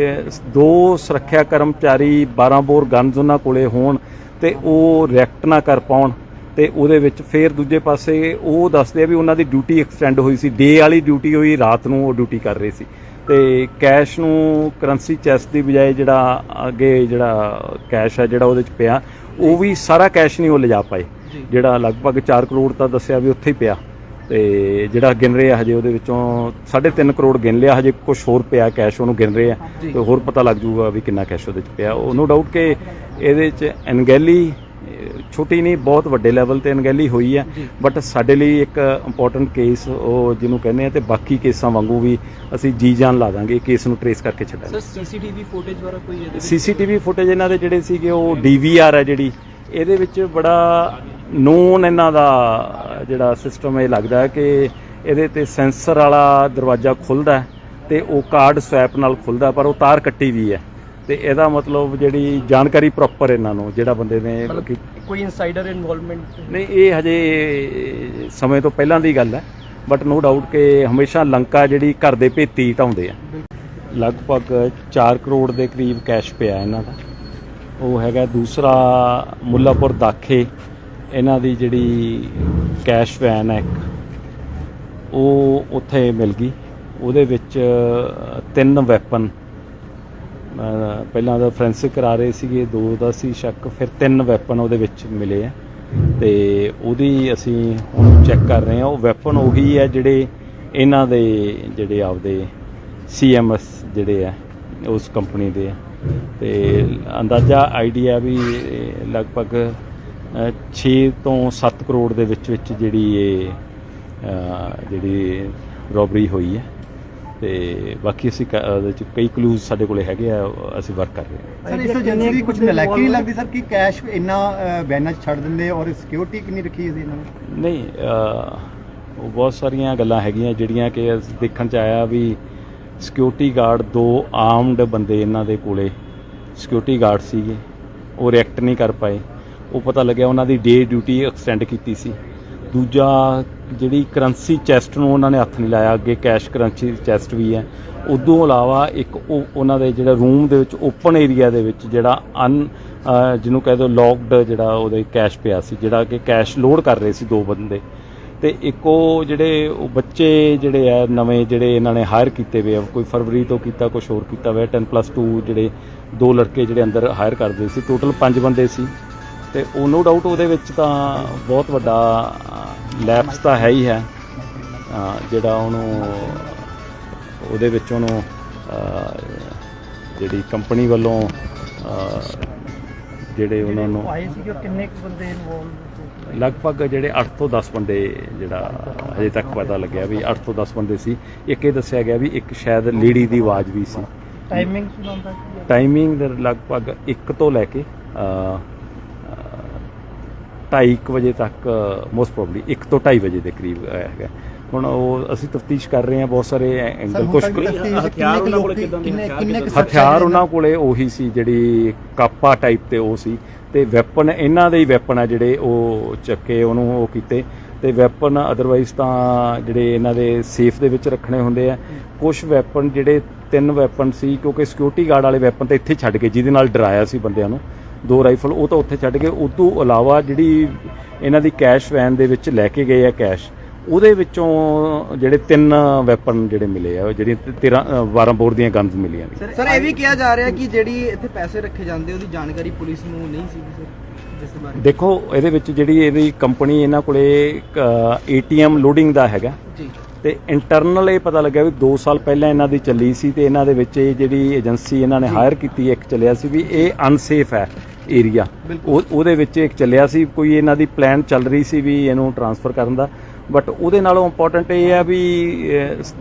2 ਸੁਰੱਖਿਆ ਕਰਮਚਾਰੀ 12 ਬੋਰ ਗਨਸ ਉਹਨਾਂ ਕੋਲੇ ਹੋਣ ਤੇ ਉਹ ਰਿਐਕਟ ਨਾ ਕਰ ਪਾਉਣ। ਤੇ ਉਹਦੇ ਵਿੱਚ ਫਿਰ ਦੂਜੇ ਪਾਸੇ ਉਹ ਦੱਸਦੇ ਆ ਵੀ ਉਹਨਾਂ ਦੀ ਡਿਊਟੀ ਐਕਸਟੈਂਡ ਹੋਈ ਸੀ, ਡੇ ਵਾਲੀ ਡਿਊਟੀ ਹੋਈ, ਰਾਤ ਨੂੰ ਉਹ ਡਿਊਟੀ ਕਰ ਰਹੇ ਸੀ। ਤੇ ਕੈਸ਼ ਨੂੰ ਕਰੰਸੀ ਚੈਸਟ ਦੀ ਬਜਾਏ ਜਿਹੜਾ ਅੱਗੇ ਜਿਹੜਾ ਕੈਸ਼ ਹੈ ਜਿਹੜਾ ਉਹਦੇ 'ਚ ਪਿਆ, ਉਹ ਵੀ ਸਾਰਾ ਕੈਸ਼ ਨਹੀਂ ਉਹ ਲਿਜਾ ਪਾਏ, ਜਿਹੜਾ ਲਗਭਗ 4 ਕਰੋੜ ਤਾਂ ਦੱਸਿਆ ਵੀ ਉੱਥੇ ਹੀ ਪਿਆ। ਤੇ ਜਿਹੜਾ ਗਿਣ ਰਹੇ ਆ ਹਜੇ ਉਹਦੇ ਵਿੱਚੋਂ 3.5 ਕਰੋੜ ਗਿਣ ਲਿਆ, ਹਜੇ ਕੁਝ ਹੋਰ ਪਿਆ ਕੈਸ਼ ਉਹਨੂੰ ਗਿਣ ਰਹੇ ਆ, ਤੇ ਹੋਰ ਪਤਾ ਲੱਗ ਜੂਗਾ ਵੀ ਕਿੰਨਾ ਕੈਸ਼ ਉਹਦੇ 'ਚ ਪਿਆ। ਉਹ ਨੋ ਡਾਊਟ ਕਿ ਇਹਦੇ 'ਚ ਅਣਗਹਿਲੀ ਛੋਟੀ ਨਹੀਂ, ਬਹੁਤ ਵੱਡੇ ਲੈਵਲ ਤੇ ਅਣਗਹਿਲੀ ਹੋਈ ਹੈ। ਬਟ ਸਾਡੇ ਲਈ ਇੱਕ ਇੰਪੋਰਟੈਂਟ ਕੇਸ ਉਹ ਜਿਹਨੂੰ ਕਹਿੰਦੇ ਆ, ਤੇ ਬਾਕੀ ਕੇਸਾਂ ਵਾਂਗੂ ਵੀ ਅਸੀਂ ਜੀ ਜਾਨ ਲਾ ਦਾਂਗੇ ਕੇਸ ਨੂੰ ਟਰੇਸ ਕਰਕੇ ਛੱਡਾਂਗੇ। ਸਰ CCTV ਫੁਟੇਜ ਵਾਲਾ ਕੋਈ CCTV ਫੁਟੇਜ ਇਹਨਾਂ ਦੇ ਜਿਹੜੇ ਸੀਗੇ ਉਹ DVR ਹੈ ਜਿਹੜੀ, ਇਹਦੇ ਵਿੱਚ ਬੜਾ ਨੋਨ ਇਹਨਾਂ ਦਾ ਜਿਹੜਾ ਸਿਸਟਮ ਇਹ ਲੱਗਦਾ ਹੈ ਕਿ ਇਹਦੇ ਤੇ ਸੈਂਸਰ ਵਾਲਾ ਦਰਵਾਜ਼ਾ ਖੁੱਲ੍ਹਦਾ ਤੇ ਉਹ ਕਾਰਡ ਸਵੈਪ ਨਾਲ ਖੁੱਲ੍ਹਦਾ, ਪਰ ਉਹ ਤਾਰ ਕੱਟੀ ਵੀ ਹੈ। ਤੇ ਇਹਦਾ ਮਤਲਬ ਜਿਹੜੀ ਜਾਣਕਾਰੀ ਪ੍ਰੋਪਰ ਇਹਨਾਂ ਨੂੰ ਜਿਹੜਾ ਬੰਦੇ ਨੇ ਕੋਈ ਇਨਸਾਈਡਰ ਇਨਵੋਲਵਮੈਂਟ ਨਹੀਂ, ਇਹ ਹਜੇ ਸਮੇਂ ਤੋਂ ਪਹਿਲਾਂ ਦੀ ਗੱਲ ਹੈ। ਬਟ ਨੋ ਡਾਊਟ ਕਿ ਹਮੇਸ਼ਾ ਲੰਕਾ ਜਿਹੜੀ ਘਰ ਦੇ ਭੇਤੀ ਢਾਉਂਦੇ ਆ। ਲਗਭਗ 4 ਕਰੋੜ ਦੇ ਕਰੀਬ ਕੈਸ਼ ਪਿਆ ਇਹਨਾਂ ਦਾ। ਉਹ ਹੈਗਾ ਦੂਸਰਾ ਮੁੱਲਾਪੁਰ ਦਾਖੇ, ਇਹਨਾਂ ਦੀ ਜਿਹੜੀ ਕੈਸ਼ ਵੈਨ ਹੈ ਉਹ ਉੱਥੇ ਮਿਲ ਗਈ। ਉਹਦੇ ਵਿੱਚ 3 ਵੈਪਨ, ਪਹਿਲਾਂ ਦਾ ਫੋਰੈਂਸਿਕ ਕਰਾ ਰਹੇ ਸੀਗੇ, 2 ਦਾ ਸੀ ਸ਼ੱਕ, ਫਿਰ 3 ਵੈਪਨ ਉਹਦੇ ਵਿੱਚ ਮਿਲੇ ਆ। ਤੇ ਉਹਦੀ ਅਸੀਂ ਹੁਣ ਚੈੱਕ ਕਰ ਰਹੇ ਹਾਂ। ਉਹ ਵੈਪਨ ਉਹੀ ਹੈ ਜਿਹੜੇ ਇਹਨਾਂ ਦੇ ਜਿਹੜੇ ਆਪਦੇ CMS ਜਿਹੜੇ ਆ ਉਸ ਕੰਪਨੀ ਦੇ ਆ। ਤੇ ਅੰਦਾਜ਼ਾ ਆਈਡੀਆ ਵੀ ਲਗਭਗ 6 ਤੋਂ 7 ਕਰੋੜ ਦੇ ਵਿੱਚ ਜਿਹੜੀ ਇਹ ਜਿਹੜੀ ਰੋਬਰੀ ਹੋਈ ਹੈ। ਤੇ ਬਾਕੀ ਅਸੀਂ ਉਹਦੇ 'ਚ ਕਈ ਕਲੂਜ਼ ਸਾਡੇ ਕੋਲੇ ਹੈਗੇ ਆ, ਅਸੀਂ ਵਰਕ ਕਰ ਰਹੇ ਹਾਂ। ਸਰ ਇਸ ਏਜੰਸੀ ਦੀ ਕੁਝ ਨਲਾਇਕੀ ਨਹੀਂ ਲੱਗਦੀ ਸਰ ਕਿ ਕੈਸ਼ ਇੰਨਾ ਬੈਨਾਂ 'ਚ ਛੱਡ ਦਿੰਦੇ ਔਰ ਸਿਕਿਉਰਿਟੀ ਕਿੰਨੀ ਰੱਖੀ ਸੀ ਇਹਨਾਂ ਨੇ? ਨਹੀਂ, ਉਹ ਬਹੁਤ ਸਾਰੀਆਂ ਗੱਲਾਂ ਹੈਗੀਆਂ ਜਿਹੜੀਆਂ ਕਿ ਦੇਖਣ 'ਚ ਆਇਆ ਵੀ ਸਿਕਿਉਰਿਟੀ ਗਾਰਡ 2 ਆਰਮਡ ਬੰਦੇ ਇਹਨਾਂ ਦੇ ਕੋਲੇ ਸਿਕਿਉਰਿਟੀ ਗਾਰਡ ਸੀਗੇ, ਉਹ ਰਿਐਕਟ ਨਹੀਂ ਕਰ ਪਾਏ। ਉਹ ਪਤਾ ਲੱਗਿਆ ਉਹਨਾਂ ਦੀ ਡੇ ਡਿਊਟੀ ਐਕਸਟੈਂਡ ਕੀਤੀ ਸੀ। ਦੂਜਾ, ਜਿਹੜੀ ਕਰੰਸੀ ਚੈਸਟ ਨੂੰ ਉਹਨਾਂ ਨੇ ਹੱਥ ਨਹੀਂ ਲਾਇਆ, ਅੱਗੇ ਕੈਸ਼ ਕਰੰਸੀ ਚੈਸਟ ਵੀ ਹੈ। ਉਦੋਂ ਇਲਾਵਾ ਇੱਕ ਉਹਨਾਂ ਦੇ ਜਿਹੜਾ ਰੂਮ ਦੇ ਵਿੱਚ ਓਪਨ ਏਰੀਆ ਦੇ ਵਿੱਚ ਜਿਹੜਾ ਜਿਹਨੂੰ ਕਹਿ ਦਿਓ ਲੌਕਡ ਜਿਹੜਾ ਉਹਦੇ ਕੈਸ਼ ਪਿਆ ਸੀ, ਜਿਹੜਾ ਕਿ ਕੈਸ਼ ਲੋਡ ਕਰ ਰਹੇ ਸੀ 2 ਬੰਦੇ। ਤੇ ਇੱਕ ਉਹ ਜਿਹੜੇ ਉਹ ਬੱਚੇ ਜਿਹੜੇ ਆ ਨਵੇਂ ਜਿਹੜੇ ਇਹਨਾਂ ਨੇ ਹਾਇਰ ਕੀਤੇ ਹੋਏ ਆ, ਕੋਈ ਫਰਵਰੀ ਤੋਂ ਕੀਤਾ, ਕੁਛ ਹੋਰ ਕੀਤਾ ਹੋਇਆ, 10+2 ਜਿਹੜੇ 2 ਲੜਕੇ ਜਿਹੜੇ ਅੰਦਰ ਹਾਇਰ ਕਰਦੇ ਸੀ, ਟੋਟਲ 5 ਬੰਦੇ ਸੀ। ਤੇ ਉਹ ਨੋ ਡਾਊਟ ਉਹਦੇ ਵਿੱਚ ਤਾਂ ਬਹੁਤ ਵੱਡਾ ਲੈਪਸ ਤਾਂ ਹੈ ਹੀ ਹੈ, ਜਿਹੜਾ ਉਹਨੂੰ ਉਹਦੇ ਵਿੱਚ ਉਹਨੂੰ ਜਿਹੜੀ ਕੰਪਨੀ ਵੱਲੋਂ ਜਿਹੜੇ ਉਹਨਾਂ ਨੂੰ ਆਏ ਸੀ ਕਿ ਕਿੰਨੇ ਕੁ ਬੰਦੇ ਇਨਵੋਲਵ? ਲਗਭਗ ਜਿਹੜੇ 8 ਤੋਂ 10 ਬੰਦੇ ਜਿਹੜਾ ਹਜੇ ਤੱਕ ਪਤਾ ਲੱਗਿਆ ਵੀ 8 ਤੋਂ 10 ਬੰਦੇ ਸੀ। ਇੱਕ ਇਹ ਦੱਸਿਆ ਗਿਆ ਵੀ ਇੱਕ ਸ਼ਾਇਦ ਲੇਡੀ ਦੀ ਆਵਾਜ਼ ਵੀ ਸੀ। ਟਾਈਮਿੰਗ ਸੁਣਾਉਂਦਾ ਸੀ? ਟਾਈਮਿੰਗ ਲਗਭਗ 1 ਤੋਂ ਲੈ ਕੇ 2:30 ਵਜੇ ਤੱਕ, ਮੋਸਟ ਪ੍ਰੋਬਬਲੀ 1 ਤੋਂ 2:30 ਵਜੇ ਦੇ ਕਰੀਬ ਹੈਗਾ। ਹੁਣ ਉਹ ਅਸੀਂ ਤਫਤੀਸ਼ ਕਰ ਰਹੇ ਹਾਂ, ਬਹੁਤ ਸਾਰੇ ਐਂਗਲ ਕੁਝ ਹਥਿਆਰ ਉਹਨਾਂ ਕੋਲੇ ਕਿੰਨੇ ਹਥਿਆਰ ਉਹਨਾਂ ਕੋਲੇ ਉਹੀ ਸੀ ਜਿਹੜੀ ਕਾਪਾ ਟਾਈਪ ਤੇ ਉਹ ਸੀ, ਤੇ ਵੈਪਨ ਇਹਨਾਂ ਦੇ ਹੀ ਵੈਪਨ ਆ ਜਿਹੜੇ ਉਹ ਚੱਕੇ ਉਹਨੂੰ ਉਹ ਕੀਤੇ। ਤੇ ਵੈਪਨ ਅਦਰਵਾਈਜ਼ ਤਾਂ ਜਿਹੜੇ ਇਹਨਾਂ ਦੇ ਸੇਫ ਦੇ ਵਿੱਚ ਰੱਖਣੇ ਹੁੰਦੇ ਆ। ਕੁਝ ਵੈਪਨ ਜਿਹੜੇ 3 ਵੈਪਨ ਸੀ, ਕਿਉਂਕਿ ਸਿਕਿਉਰਿਟੀ ਗਾਰਡ ਵਾਲੇ ਵੈਪਨ ਤਾਂ ਇੱਥੇ ਛੱਡ ਕੇ ਜਿਹਦੇ ਨਾਲ ਡਰਾਇਆ ਸੀ ਬੰਦਿਆਂ ਨੂੰ, 2 ਰਾਈਫਲ ਉਹ ਤਾਂ ਉੱਥੇ ਛੱਡ ਕੇ, ਉਸ ਤੋਂ ਇਲਾਵਾ ਜਿਹੜੀ ਇਹਨਾਂ ਦੀ ਕੈਸ਼ ਵੈਨ ਦੇ ਵਿੱਚ ਲੈ ਕੇ ਗਏ ਆ ਕੈਸ਼, ਉਹਦੇ ਵਿੱਚੋਂ ਜਿਹੜੇ 3 ਵੈਪਨ ਜਿਹੜੇ ਮਿਲੇ ਆ, ਜਿਹੜੀਆਂ 12 ਬੋਰ ਦੀਆਂ ਗਨਸ ਮਿਲੀਆਂ ਨੇ। ਸਰ ਇਹ ਵੀ ਕਿਹਾ ਜਾ ਰਿਹਾ ਕਿ ਜਿਹੜੀ ਇੱਥੇ ਪੈਸੇ ਰੱਖੇ ਜਾਂਦੇ ਉਹਦੀ ਜਾਣਕਾਰੀ ਪੁਲਿਸ ਨੂੰ ਨਹੀਂ ਸੀ ਸਰ, ਜਿਸ ਬਾਰੇ ਦੇਖੋ ਇਹਦੇ ਵਿੱਚ ਜਿਹੜੀ ਇਹਦੀ ਕੰਪਨੀ ਇਹਨਾਂ ਕੋਲੇ ATM ਲੋਡਿੰਗ ਦਾ ਹੈਗਾ ਜੀ, ਤੇ ਇੰਟਰਨਲ ਇਹ ਪਤਾ ਲੱਗਿਆ ਵੀ 2 ਸਾਲ ਪਹਿਲਾਂ ਇਹਨਾਂ ਦੀ ਚੱਲੀ ਸੀ, ਤੇ ਇਹਨਾਂ ਦੇ ਵਿੱਚ ਇਹ ਜਿਹੜੀ ਏਜੰਸੀ ਇਹਨਾਂ ਨੇ ਹਾਇਰ ਕੀਤੀ ਇੱਕ ਚੱਲਿਆ ਸੀ ਵੀ ਇਹ ਅਨਸੇਫ ਹੈ ਏਰੀਆ, ਉਹਦੇ ਵਿੱਚ ਇੱਕ ਚੱਲਿਆ ਸੀ, ਕੋਈ ਇਹਨਾਂ ਦੀ ਪਲਾਨ ਚੱਲ ਰਹੀ ਸੀ ਵੀ ਇਹਨੂੰ ਟ੍ਰਾਂਸਫਰ ਕਰਨ ਦਾ। ਬਟ ਉਹਦੇ ਨਾਲੋਂ ਇੰਪੋਰਟੈਂਟ ਇਹ ਹੈ ਵੀ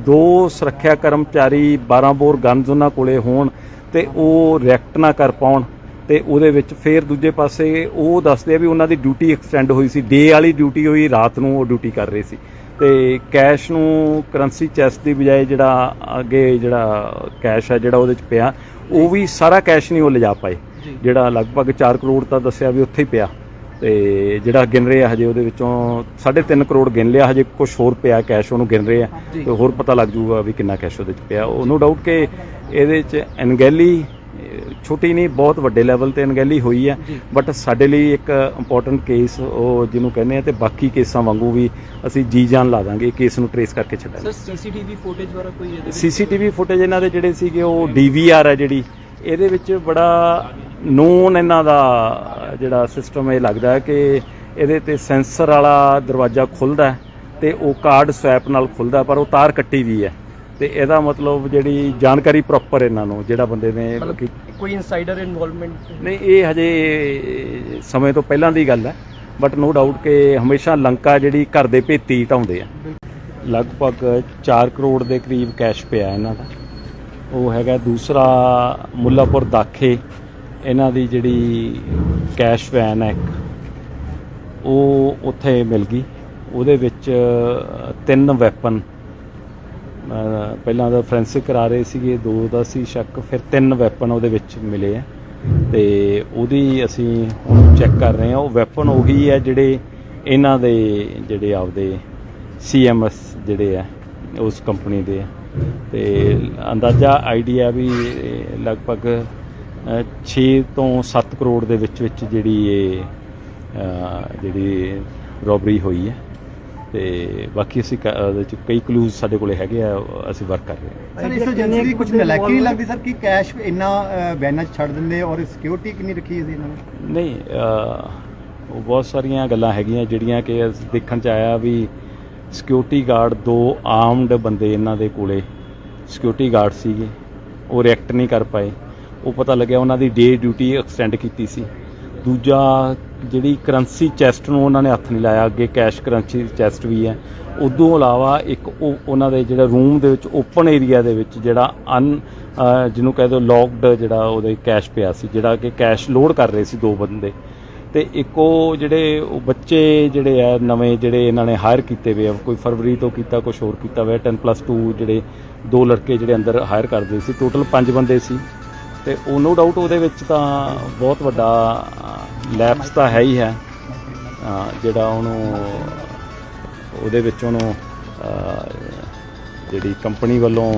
2 ਸੁਰੱਖਿਆ ਕਰਮਚਾਰੀ 12 ਬੋਰ ਗਨਜ਼ ਉਹਨਾਂ ਕੋਲੇ ਹੋਣ ਤੇ ਉਹ ਰਿਐਕਟ ਨਾ ਕਰ ਪਾਉਣ। ਤੇ ਉਹਦੇ ਵਿੱਚ ਫਿਰ ਦੂਜੇ ਪਾਸੇ ਉਹ ਦੱਸਦੇ ਆ ਵੀ ਉਹਨਾਂ ਦੀ ਡਿਊਟੀ ਐਕਸਟੈਂਡ ਹੋਈ ਸੀ, ਡੇ ਵਾਲੀ ਡਿਊਟੀ ਹੋਈ, ਰਾਤ ਨੂੰ ਉਹ ਡਿਊਟੀ ਕਰ ਰਹੇ ਸੀ। ਤੇ ਕੈਸ਼ ਨੂੰ ਕਰੰਸੀ ਚੈਸਟ ਦੀ ਬਜਾਏ ਜਿਹੜਾ ਅੱਗੇ ਜਿਹੜਾ ਕੈਸ਼ ਹੈ ਜਿਹੜਾ ਉਹਦੇ 'ਚ ਪਿਆ, ਉਹ ਵੀ ਸਾਰਾ ਕੈਸ਼ ਨਹੀਂ ਉਹ ਲਿਜਾ ਪਾਏ, ਜਿਹੜਾ ਲਗਭਗ 4 ਕਰੋੜ ਤਾਂ ਦੱਸਿਆ ਵੀ ਉੱਥੇ ਹੀ ਪਿਆ। ਤੇ ਜਿਹੜਾ ਗਿਣ ਰਹੇ ਆ ਹਜੇ ਉਹਦੇ ਵਿੱਚੋਂ 3.5 ਕਰੋੜ ਗਿਣ ਲਿਆ, ਹਜੇ ਕੁਝ ਹੋਰ ਪਿਆ ਕੈਸ਼, ਉਹਨੂੰ ਗਿਣ ਰਹੇ ਆ ਤੇ ਹੋਰ ਪਤਾ ਲੱਗ ਜੂਗਾ ਵੀ ਕਿੰਨਾ ਕੈਸ਼ ਉਹਦੇ 'ਚ ਪਿਆ। ਉਹ ਨੋ ਡਾਊਟ ਕਿ ਇਹਦੇ 'ਚ ਅਣਗਹਿਲੀ ਛੋਟੀ ਨਹੀਂ, ਬਹੁਤ ਵੱਡੇ ਲੈਵਲ ਤੇ ਅਣਗਹਿਲੀ ਹੋਈ ਹੈ। ਬਟ ਸਾਡੇ ਲਈ ਇੱਕ ਇੰਪੋਰਟੈਂਟ ਕੇਸ ਉਹ ਜਿਹਨੂੰ ਕਹਿੰਦੇ ਆ, ਤੇ ਬਾਕੀ ਕੇਸਾਂ ਵਾਂਗੂ ਵੀ ਅਸੀਂ ਜੀ ਜਾਨ ਲਾ ਦਾਂਗੇ ਕੇਸ ਨੂੰ ਟਰੇਸ ਕਰਕੇ ਛੱਡਾਂਗੇ। ਸਰ CCTV ਫੁਟੇਜ ਵਾਲਾ ਕੋਈ CCTV ਫੁਟੇਜ ਇਹਨਾਂ ਦੇ ਜਿਹੜੇ ਸੀਗੇ ਉਹ DVR ਹੈ ਜਿਹੜੀ, ਇਹਦੇ ਵਿੱਚ ਬੜਾ ਨੋਨ ਇਹਨਾਂ ਦਾ ਜਿਹੜਾ ਸਿਸਟਮ ਇਹ ਲੱਗਦਾ ਕਿ ਇਹਦੇ ਤੇ ਸੈਂਸਰ ਵਾਲਾ ਦਰਵਾਜ਼ਾ ਖੁੱਲ੍ਹਦਾ ਤੇ ਉਹ ਕਾਰਡ ਸਵੈਪ ਨਾਲ ਖੁੱਲ੍ਹਦਾ, ਪਰ ਉਹ ਤਾਰ ਕੱਟੀ ਵੀ ਹੈ। ਤੇ ਇਹਦਾ ਮਤਲਬ ਜਿਹੜੀ ਜਾਣਕਾਰੀ ਪ੍ਰੋਪਰ ਇਹਨਾਂ ਨੂੰ ਜਿਹੜਾ ਬੰਦੇ ਨੇ ਕੋਈ ਇਨਸਾਈਡਰ ਇਨਵੋਲਵਮੈਂਟ ਨਹੀਂ, ਇਹ ਹਜੇ ਸਮੇਂ ਤੋਂ ਪਹਿਲਾਂ ਦੀ ਗੱਲ ਹੈ। ਬਟ ਨੋ ਡਾਊਟ ਕਿ ਹਮੇਸ਼ਾ ਲੰਕਾ ਜਿਹੜੀ ਘਰ ਦੇ ਭੇਤੀ ਢਾਉਂਦੇ ਆ। ਲਗਭਗ 4 ਕਰੋੜ ਦੇ ਕਰੀਬ ਕੈਸ਼ ਪਿਆ ਇਹਨਾਂ ਦਾ। ਉਹ ਹੈਗਾ ਦੂਸਰਾ ਮੁੱਲਾਪੁਰ ਦਾਖੇ, ਇਹਨਾਂ ਦੀ ਜਿਹੜੀ ਕੈਸ਼ ਵੈਨ ਹੈ ਉਹ ਉੱਥੇ ਮਿਲ ਗਈ। ਉਹਦੇ ਵਿੱਚ 3 ਵੈਪਨ, ਪਹਿਲਾਂ ਦਾ ਫੋਰੈਂਸਿਕ ਕਰਾ ਰਹੇ ਸੀਗੇ, 2 ਦਾ ਸੀ ਸ਼ੱਕ, ਫਿਰ 3 ਵੈਪਨ ਉਹਦੇ ਵਿੱਚ ਮਿਲੇ ਆ। ਤੇ ਉਹਦੀ ਅਸੀਂ ਹੁਣ ਚੈੱਕ ਕਰ ਰਹੇ ਹਾਂ। ਉਹ ਵੈਪਨ ਉਹੀ ਹੈ ਜਿਹੜੇ ਇਹਨਾਂ ਦੇ ਜਿਹੜੇ ਆਪਦੇ CMS ਜਿਹੜੇ ਆ ਉਸ ਕੰਪਨੀ ਦੇ ਆ। ਤੇ ਅੰਦਾਜ਼ਾ ਆਈਡੀਆ ਵੀ ਲਗਭਗ 6 ਤੋਂ 7 ਕਰੋੜ ਦੇ ਵਿੱਚ ਜਿਹੜੀ ਇਹ ਜਿਹੜੀ ਰੋਬਰੀ ਹੋਈ ਹੈ। ਤੇ ਬਾਕੀ ਅਸੀਂ ਉਹਦੇ 'ਚ ਕਈ ਕਲੂਜ਼ ਸਾਡੇ ਕੋਲੇ ਹੈਗੇ ਆ, ਅਸੀਂ ਵਰਕ ਕਰ ਰਹੇ ਹਾਂ। ਸਰ ਇਸ ਏਜੰਸੀ ਦੀ ਕੁਝ ਨਲਾਇਕੀ ਨਹੀਂ ਲੱਗਦੀ ਸਰ ਕਿ ਕੈਸ਼ ਇੰਨਾ ਵੈਨਾਂ 'ਚ ਛੱਡ ਦਿੰਦੇ, ਔਰ ਸਿਕਿਉਰਿਟੀ ਕਿੰਨੀ ਰੱਖੀ ਸੀ ਇਹਨਾਂ ਨੇ? ਨਹੀਂ, ਉਹ ਬਹੁਤ ਸਾਰੀਆਂ ਗੱਲਾਂ ਹੈਗੀਆਂ ਜਿਹੜੀਆਂ ਕਿ ਦੇਖਣ 'ਚ ਆਇਆ ਵੀ ਸਿਕਿਉਰਿਟੀ ਗਾਰਡ 2 ਆਰਮਡ ਬੰਦੇ ਇਹਨਾਂ ਦੇ ਕੋਲੇ ਸਿਕਿਉਰਿਟੀ ਗਾਰਡ ਸੀਗੇ, ਉਹ ਰਿਐਕਟ ਨਹੀਂ ਕਰ ਪਾਏ। ਉਹ ਪਤਾ ਲੱਗਿਆ ਉਹਨਾਂ ਦੀ ਡੇ ਡਿਊਟੀ ਐਕਸਟੈਂਡ ਕੀਤੀ ਸੀ। ਦੂਜਾ ਜਿਹੜੀ ਕਰੰਸੀ ਚੈਸਟ ਨੂੰ ਉਹਨਾਂ ਨੇ ਹੱਥ ਨਹੀਂ ਲਾਇਆ, ਅੱਗੇ ਕੈਸ਼ ਕਰੰਸੀ ਚੈਸਟ ਵੀ ਹੈ। ਉਦੋਂ ਇਲਾਵਾ ਇੱਕ ਉਹਨਾਂ ਦੇ ਜਿਹੜਾ ਰੂਮ ਦੇ ਵਿੱਚ ਓਪਨ ਏਰੀਆ ਦੇ ਵਿੱਚ ਜਿਹੜਾ ਜਿਹਨੂੰ ਕਹਿ ਦਿਓ ਲੌਕਡ ਜਿਹੜਾ ਉਹਦੇ ਕੈਸ਼ ਪਿਆ ਸੀ, ਜਿਹੜਾ ਕਿ ਕੈਸ਼ ਲੋਡ ਕਰ ਰਹੇ ਸੀ 2 ਬੰਦੇ। ਤੇ ਇੱਕ ਉਹ ਜਿਹੜੇ ਉਹ ਬੱਚੇ ਜਿਹੜੇ ਆ ਨਵੇਂ ਜਿਹੜੇ ਇਹਨਾਂ ਨੇ ਹਾਇਰ ਕੀਤੇ ਹੋਏ ਆ, ਕੋਈ ਫਰਵਰੀ ਤੋਂ ਕੀਤਾ, ਕੁਛ ਹੋਰ ਕੀਤਾ ਹੋਇਆ, 10+2 ਜਿਹੜੇ 2 ਲੜਕੇ ਜਿਹੜੇ ਅੰਦਰ ਹਾਇਰ ਕਰਦੇ ਸੀ, ਟੋਟਲ 5 ਬੰਦੇ ਸੀ। ਤੇ ਉਹ ਨੋ ਡਾਊਟ ਉਹਦੇ ਵਿੱਚ ਤਾਂ ਬਹੁਤ ਵੱਡਾ ਲੈਪਸ ਤਾਂ ਹੈ ਹੀ ਹੈ, ਜਿਹੜਾ ਉਹਨੂੰ ਉਹਦੇ ਵਿੱਚ ਉਹਨੂੰ ਜਿਹੜੀ ਕੰਪਨੀ ਵੱਲੋਂ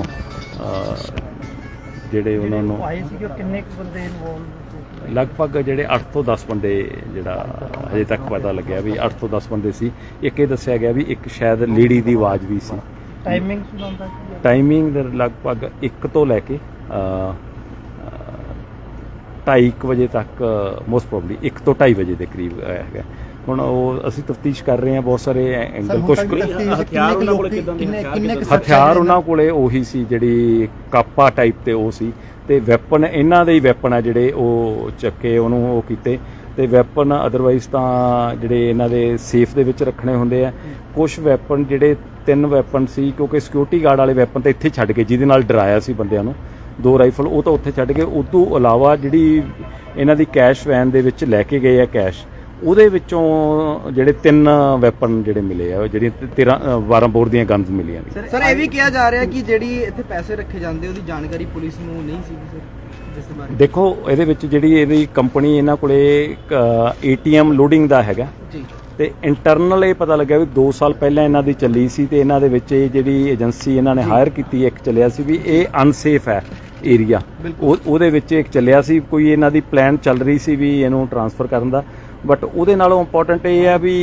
ਜਿਹੜੇ ਉਹਨਾਂ ਨੂੰ ਆਏ ਸੀ ਕਿ ਕਿੰਨੇ ਕੁ ਬੰਦੇ ਇਨਵੋਲਵ ਲਗਭਗ ਜਿਹੜੇ 8 ਤੋਂ 10 ਬੰਦੇ ਜਿਹੜਾ ਹਜੇ ਤੱਕ ਪਤਾ ਲੱਗਿਆ ਵੀ 8 ਤੋਂ 10 ਬੰਦੇ ਸੀ। ਇੱਕ ਇਹ ਦੱਸਿਆ ਗਿਆ ਵੀ ਇੱਕ ਸ਼ਾਇਦ ਲੇਡੀ ਦੀ ਆਵਾਜ਼ ਵੀ ਸੀ। ਟਾਈਮਿੰਗ ਸੁਣਾਉਂਦਾ ਸੀ ਟਾਈਮਿੰਗ ਲਗਭਗ 1 ਤੋਂ ਲੈ ਕੇ 2:30 ਵਜੇ ਤੱਕ ਮੋਸਟ ਪ੍ਰੋਬਬਲੀ 1 ਤੋਂ 2:30 ਵਜੇ ਦੇ ਕਰੀਬ ਹੈਗਾ। ਹੁਣ ਉਹ ਅਸੀਂ ਤਫਤੀਸ਼ ਕਰ ਰਹੇ ਹਾਂ, ਬਹੁਤ ਸਾਰੇ ਐਂਗਲ ਕੁਝ ਹਥਿਆਰ ਉਹਨਾਂ ਕੋਲੇ ਉਹੀ ਸੀ ਜਿਹੜੀ ਕਾਪਾ ਟਾਈਪ ਤੇ ਉਹ ਸੀ, ਤੇ ਵੈਪਨ ਇਹਨਾਂ ਦੇ ਹੀ ਵੈਪਨ ਆ ਜਿਹੜੇ ਉਹ ਚੱਕੇ ਉਹਨੂੰ ਉਹ ਕੀਤੇ, ਤੇ ਵੈਪਨ ਅਦਰਵਾਈਜ਼ ਤਾਂ ਜਿਹੜੇ ਇਹਨਾਂ ਦੇ ਸੇਫ ਦੇ ਵਿੱਚ ਰੱਖਣੇ ਹੁੰਦੇ ਆ। ਕੁਝ ਵੈਪਨ ਜਿਹੜੇ 3 ਵੈਪਨ ਸੀ, ਕਿਉਂਕਿ ਸਿਕਿਉਰਿਟੀ ਗਾਰਡ ਵਾਲੇ ਵੈਪਨ ਤਾਂ ਇੱਥੇ ਛੱਡ ਕੇ ਜਿਹਦੇ ਨਾਲ ਡਰਾਇਆ ਸੀ ਬੰਦਿਆਂ ਨੂੰ, 2 ਰਾਈਫਲ ਉਹ ਤਾਂ ਉੱਥੇ ਛੱਡ ਕੇ, ਉਸ ਤੋਂ ਇਲਾਵਾ ਜਿਹੜੀ ਇਹਨਾਂ ਦੀ ਕੈਸ਼ ਵੈਨ ਦੇ ਵਿੱਚ ਲੈ ਕੇ ਗਏ ਆ ਕੈਸ਼, ਉਹਦੇ ਵਿੱਚੋਂ ਜਿਹੜੇ 3 ਵੈਪਨ ਜਿਹੜੇ ਮਿਲੇ ਆ, ਜਿਹੜੀਆਂ 12 ਬੋਰ ਦੀਆਂ ਗਨਸ ਮਿਲੀਆਂ ਨੇ। ਸਰ ਇਹ ਵੀ ਕਿਹਾ ਜਾ ਰਿਹਾ ਕਿ ਜਿਹੜੀ ਇੱਥੇ ਪੈਸੇ ਰੱਖੇ ਜਾਂਦੇ ਉਹਦੀ ਜਾਣਕਾਰੀ ਪੁਲਿਸ ਨੂੰ ਨਹੀਂ ਸੀ ਸਰ, ਜਿਸ ਬਾਰੇ ਦੇਖੋ ਇਹਦੇ ਵਿੱਚ ਜਿਹੜੀ ਇਹਦੀ ਕੰਪਨੀ ਇਹਨਾਂ ਕੋਲੇ ATM ਲੋਡਿੰਗ ਦਾ ਹੈਗਾ ਜੀ, ਤੇ ਇੰਟਰਨਲ ਇਹ ਪਤਾ ਲੱਗਿਆ ਵੀ 2 ਸਾਲ ਪਹਿਲਾਂ ਇਹਨਾਂ ਦੀ ਚੱਲੀ ਸੀ, ਤੇ ਇਹਨਾਂ ਦੇ ਵਿੱਚ ਇਹ ਜਿਹੜੀ ਏਜੰਸੀ ਇਹਨਾਂ ਨੇ ਹਾਇਰ ਕੀਤੀ ਇੱਕ ਚੱਲਿਆ ਸੀ ਵੀ ਇਹ ਅਨਸੇਫ ਹੈ ਏਰੀਆ, ਉਹਦੇ ਵਿੱਚ ਇੱਕ ਚੱਲਿਆ ਸੀ, ਕੋਈ ਇਹਨਾਂ ਦੀ ਪਲਾਨ ਚੱਲ ਰਹੀ ਸੀ ਵੀ ਇਹਨੂੰ ਟ੍ਰਾਂਸਫਰ ਕਰਨ ਦਾ। ਬਟ ਉਹਦੇ ਨਾਲੋਂ ਇੰਪੋਰਟੈਂਟ ਇਹ ਹੈ ਵੀ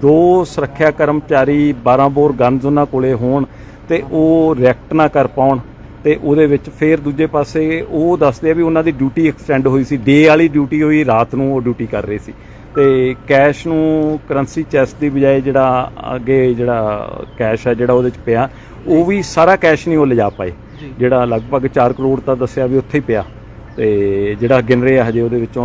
2 ਸੁਰੱਖਿਆ ਕਰਮਚਾਰੀ 12 ਬੋਰ ਗਨਸ ਉਹਨਾਂ ਕੋਲੇ ਹੋਣ ਤੇ ਉਹ ਰਿਐਕਟ ਨਾ ਕਰ ਪਾਉਣ, ਤੇ ਉਹਦੇ ਵਿੱਚ ਫਿਰ ਦੂਜੇ ਪਾਸੇ ਉਹ ਦੱਸਦੇ ਆ ਵੀ ਉਹਨਾਂ ਦੀ ਡਿਊਟੀ ਐਕਸਟੈਂਡ ਹੋਈ ਸੀ, ਡੇ ਵਾਲੀ ਡਿਊਟੀ ਹੋਈ, ਰਾਤ ਨੂੰ ਉਹ ਡਿਊਟੀ ਕਰ ਰਹੇ ਸੀ, ਤੇ ਕੈਸ਼ ਨੂੰ ਕਰੰਸੀ ਚੈਸਟ ਦੀ ਬਜਾਏ ਜਿਹੜਾ ਅੱਗੇ ਜਿਹੜਾ ਕੈਸ਼ ਹੈ ਜਿਹੜਾ ਉਹਦੇ ਚ ਪਿਆ, ਉਹ ਵੀ ਸਾਰਾ ਕੈਸ਼ ਨਹੀਂ ਉਹ ਲਿਜਾ ਪਾਏ, ਜਿਹੜਾ ਲਗਭਗ 4 ਕਰੋੜ ਤਾਂ ਦੱਸਿਆ ਵੀ ਉੱਥੇ ਹੀ ਪਿਆ, ਤੇ ਜਿਹੜਾ ਗਿਣ ਰਹੇ ਆ ਹਜੇ ਉਹਦੇ ਵਿੱਚੋਂ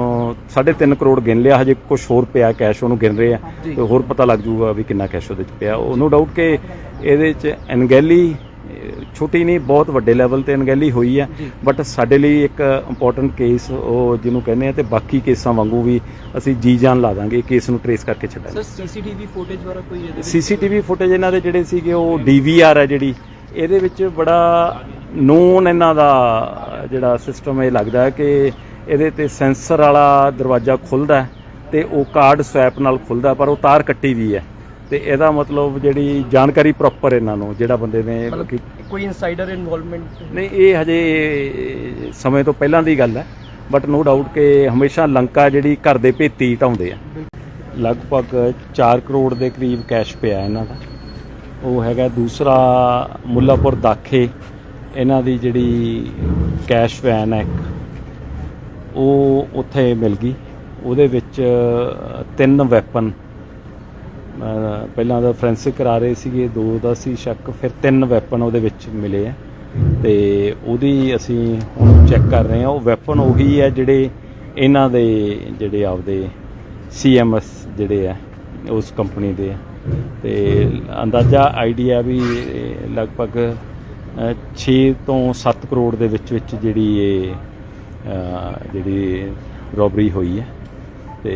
3.5 ਕਰੋੜ ਗਿਣ ਲਿਆ, ਹਜੇ ਕੁਝ ਹੋਰ ਪਿਆ ਕੈਸ਼ ਉਹਨੂੰ ਗਿਣ ਰਹੇ ਆ, ਤੇ ਹੋਰ ਪਤਾ ਲੱਗ ਜੂਗਾ ਵੀ ਕਿੰਨਾ ਕੈਸ਼ ਉਹਦੇ ਚ ਪਿਆ। ਉਹ ਨੋ ਡਾਊਟ ਕਿ ਇਹਦੇ ਚ ਅਣਗਹਿਲੀ ਛੋਟੀ ਨਹੀਂ, ਬਹੁਤ ਵੱਡੇ ਲੈਵਲ ਤੇ ਅਣਗਹਿਲੀ ਹੋਈ ਹੈ, ਬਟ ਸਾਡੇ ਲਈ ਇੱਕ ਇੰਪੋਰਟੈਂਟ ਕੇਸ ਉਹ ਜਿਹਨੂੰ ਕਹਿੰਦੇ ਆ, ਤੇ ਬਾਕੀ ਕੇਸਾਂ ਵਾਂਗੂ ਵੀ ਅਸੀਂ ਜੀ ਜਾਨ ਲਾ ਦਾਂਗੇ ਕੇਸ ਨੂੰ ਟਰੇਸ ਕਰਕੇ ਛੱਡਾਂਗੇ। ਸਰ CCTV ਫੁਟੇਜ ਵਾਲਾ ਕੋਈ CCTV ਫੁਟੇਜ ਇਹਨਾਂ ਦੇ ਜਿਹੜੇ ਸੀਗੇ ਉਹ DVR ਹੈ ਜਿਹੜੀ, ਇਹਦੇ ਵਿੱਚ ਬੜਾ ਨੋਨ ਇਹਨਾਂ ਦਾ ਜਿਹੜਾ ਸਿਸਟਮ ਇਹ ਲੱਗਦਾ ਹੈ ਕਿ ਇਹਦੇ ਤੇ ਸੈਂਸਰ ਵਾਲਾ ਦਰਵਾਜ਼ਾ ਖੁੱਲ੍ਹਦਾ ਤੇ ਉਹ ਕਾਰਡ ਸਵੈਪ ਨਾਲ ਖੁੱਲ੍ਹਦਾ, ਪਰ ਉਹ ਤਾਰ ਕੱਟੀ ਵੀ ਹੈ, ਤੇ ਇਹਦਾ ਮਤਲਬ ਜਿਹੜੀ ਜਾਣਕਾਰੀ ਪ੍ਰੋਪਰ ਇਹਨਾਂ ਨੂੰ ਜਿਹੜਾ ਬੰਦੇ ਨੇ ਕੋਈ ਇਨਸਾਈਡਰ ਇਨਵੋਲਵਮੈਂਟ ਨਹੀਂ, ਇਹ ਹਜੇ ਸਮੇਂ ਤੋਂ ਪਹਿਲਾਂ ਦੀ ਗੱਲ ਹੈ, ਬਟ ਨੋ ਡਾਊਟ ਕਿ ਹਮੇਸ਼ਾ ਲੰਕਾ ਜਿਹੜੀ ਘਰ ਦੇ ਭੇਤੀ ਢਾਉਂਦੇ ਆ। ਲਗਭਗ 4 ਕਰੋੜ ਦੇ ਕਰੀਬ ਕੈਸ਼ ਪਿਆ ਇਹਨਾਂ ਦਾ। ਉਹ ਹੈਗਾ ਦੂਸਰਾ ਮੁੱਲਾਪੁਰ ਦਾਖੇ ਇਹਨਾਂ ਦੀ ਜਿਹੜੀ ਕੈਸ਼ ਵੈਨ ਹੈ ਉਹ ਉੱਥੇ ਮਿਲ ਗਈ, ਉਹਦੇ ਵਿੱਚ 3 ਵੈਪਨ ਪਹਿਲਾਂ ਦਾ ਫੋਰੈਂਸਿਕ ਕਰਾ ਰਹੇ ਸੀਗੇ, 2 ਦਾ ਸੀ ਸ਼ੱਕ, ਫਿਰ 3 ਵੈਪਨ ਉਹਦੇ ਵਿੱਚ ਮਿਲੇ ਆ, ਤੇ ਉਹਦੀ ਅਸੀਂ ਹੁਣ ਚੈੱਕ ਕਰ ਰਹੇ ਹਾਂ। ਉਹ ਵੈਪਨ ਉਹੀ ਹੈ ਜਿਹੜੇ ਇਹਨਾਂ ਦੇ ਜਿਹੜੇ ਆਪਦੇ CMS ਜਿਹੜੇ ਆ ਉਸ ਕੰਪਨੀ ਦੇ, ਤੇ ਅੰਦਾਜ਼ਾ ਆਈਡੀਆ ਵੀ ਲਗਭਗ 6 ਤੋਂ 7 ਕਰੋੜ ਦੇ ਵਿੱਚ ਜਿਹੜੀ ਇਹ ਜਿਹੜੀ ਰੋਬਰੀ ਹੋਈ ਹੈ, ਤੇ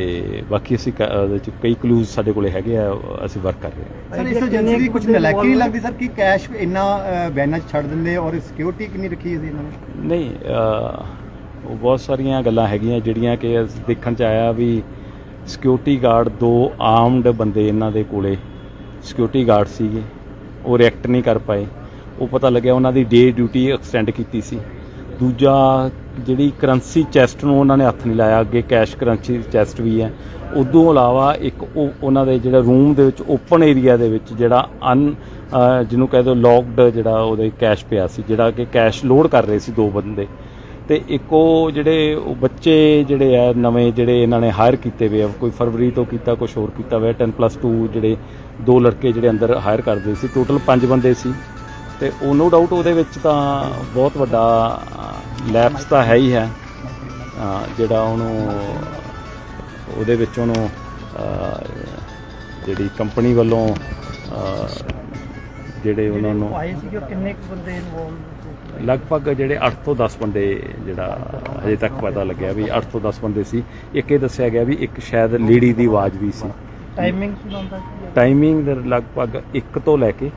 ਬਾਕੀ ਅਸੀਂ ਉਹਦੇ ਚ ਕਈ ਕਲੂਜ਼ ਸਾਡੇ ਕੋਲੇ ਹੈਗੇ ਆ, ਅਸੀਂ ਵਰਕ ਕਰ ਰਹੇ ਹਾਂ। ਸਰ ਇਸ ਏਜੰਸੀ ਦੀ ਕੁਝ ਨਲਾਇਕੀ ਨਹੀਂ ਲੱਗਦੀ ਸਰ ਕਿ ਕੈਸ਼ ਇੰਨਾ ਵੈਨਾਂ 'ਚ ਛੱਡ ਦਿੰਦੇ, ਔਰ ਸਿਕਿਉਰਿਟੀ ਕਿੰਨੀ ਰੱਖੀ ਸੀ ਇਹਨਾਂ ਨੇ? ਨਹੀਂ, ਉਹ ਬਹੁਤ ਸਾਰੀਆਂ ਗੱਲਾਂ ਹੈਗੀਆਂ ਜਿਹੜੀਆਂ ਕਿ ਦੇਖਣ 'ਚ ਆਇਆ ਵੀ ਸਿਕਿਉਰਿਟੀ ਗਾਰਡ 2 ਆਰਮਡ ਬੰਦੇ ਇਹਨਾਂ ਦੇ ਕੋਲੇ ਸਿਕਿਉਰਿਟੀ ਗਾਰਡ ਸੀਗੇ, ਉਹ ਰਿਐਕਟ ਨਹੀਂ ਕਰ ਪਾਏ, ਉਹ ਪਤਾ ਲੱਗਿਆ ਉਹਨਾਂ ਦੀ ਡੇ ਡਿਊਟੀ ਐਕਸਟੈਂਡ ਕੀਤੀ ਸੀ। ਦੂਜਾ ਜਿਹੜੀ ਕਰੰਸੀ ਚੈਸਟ ਨੂੰ ਉਹਨਾਂ ਨੇ ਹੱਥ ਨਹੀਂ ਲਾਇਆ, ਅੱਗੇ ਕੈਸ਼ ਕਰੰਸੀ ਚੈਸਟ ਵੀ ਹੈ। ਉਦੋਂ ਇਲਾਵਾ ਇੱਕ ਉਹ ਉਹਨਾਂ ਦੇ ਜਿਹੜਾ ਰੂਮ ਦੇ ਵਿੱਚ ਓਪਨ ਏਰੀਆ ਦੇ ਵਿੱਚ ਜਿਹੜਾ ਜਿਹਨੂੰ ਕਹਿ ਦਿਓ ਲੌਕਡ ਜਿਹੜਾ ਉਹਦੇ ਕੈਸ਼ ਪਿਆ ਸੀ, ਜਿਹੜਾ ਕਿ ਕੈਸ਼ ਲੋਡ ਕਰ ਰਹੇ ਸੀ 2 ਬੰਦੇ, ਤੇ ਇੱਕ ਉਹ ਜਿਹੜੇ ਉਹ ਬੱਚੇ ਜਿਹੜੇ ਆ ਨਵੇਂ ਜਿਹੜੇ ਇਹਨਾਂ ਨੇ ਹਾਇਰ ਕੀਤੇ ਹੋਏ ਆ, ਕੋਈ ਫਰਵਰੀ ਤੋਂ ਕੀਤਾ, ਕੁਝ ਹੋਰ ਕੀਤਾ ਹੋਇਆ, 10+2 ਜਿਹੜੇ 2 ਲੜਕੇ ਜਿਹੜੇ ਅੰਦਰ ਹਾਇਰ ਕਰਦੇ ਸੀ, ਟੋਟਲ 5 ਬੰਦੇ ਸੀ, ਤੇ ਉਹ ਨੋ ਡਾਊਟ ਉਹਦੇ ਵਿੱਚ ਤਾਂ ਬਹੁਤ ਵੱਡਾ ਲੈਪਸ ਤਾਂ ਹੈ ਹੀ ਹੈ, ਜਿਹੜਾ ਉਹਨੂੰ ਉਹਦੇ ਵਿੱਚ ਉਹਨੂੰ ਜਿਹੜੀ ਕੰਪਨੀ ਵੱਲੋਂ ਜਿਹੜੇ ਉਹਨਾਂ ਨੂੰ ਆਏ ਸੀ ਕਿ ਕਿੰਨੇ ਕੁ ਬੰਦੇ ਇਨਵੋਲਵ ਲਗਭਗ ਜਿਹੜੇ 8 ਤੋਂ 10 ਬੰਦੇ ਜਿਹੜਾ ਹਜੇ ਤੱਕ ਪਤਾ ਲੱਗਿਆ ਵੀ 8 ਤੋਂ 10 ਬੰਦੇ ਸੀ। ਇੱਕ ਇਹ ਦੱਸਿਆ ਗਿਆ ਵੀ ਇੱਕ ਸ਼ਾਇਦ ਲੇਡੀ ਦੀ ਆਵਾਜ਼ ਵੀ ਸੀ। ਟਾਈਮਿੰਗ ਸੁਣਾਉਂਦਾ ਸੀ? ਟਾਈਮਿੰਗ ਲਗਭਗ 1 ਤੋਂ ਲੈ ਕੇ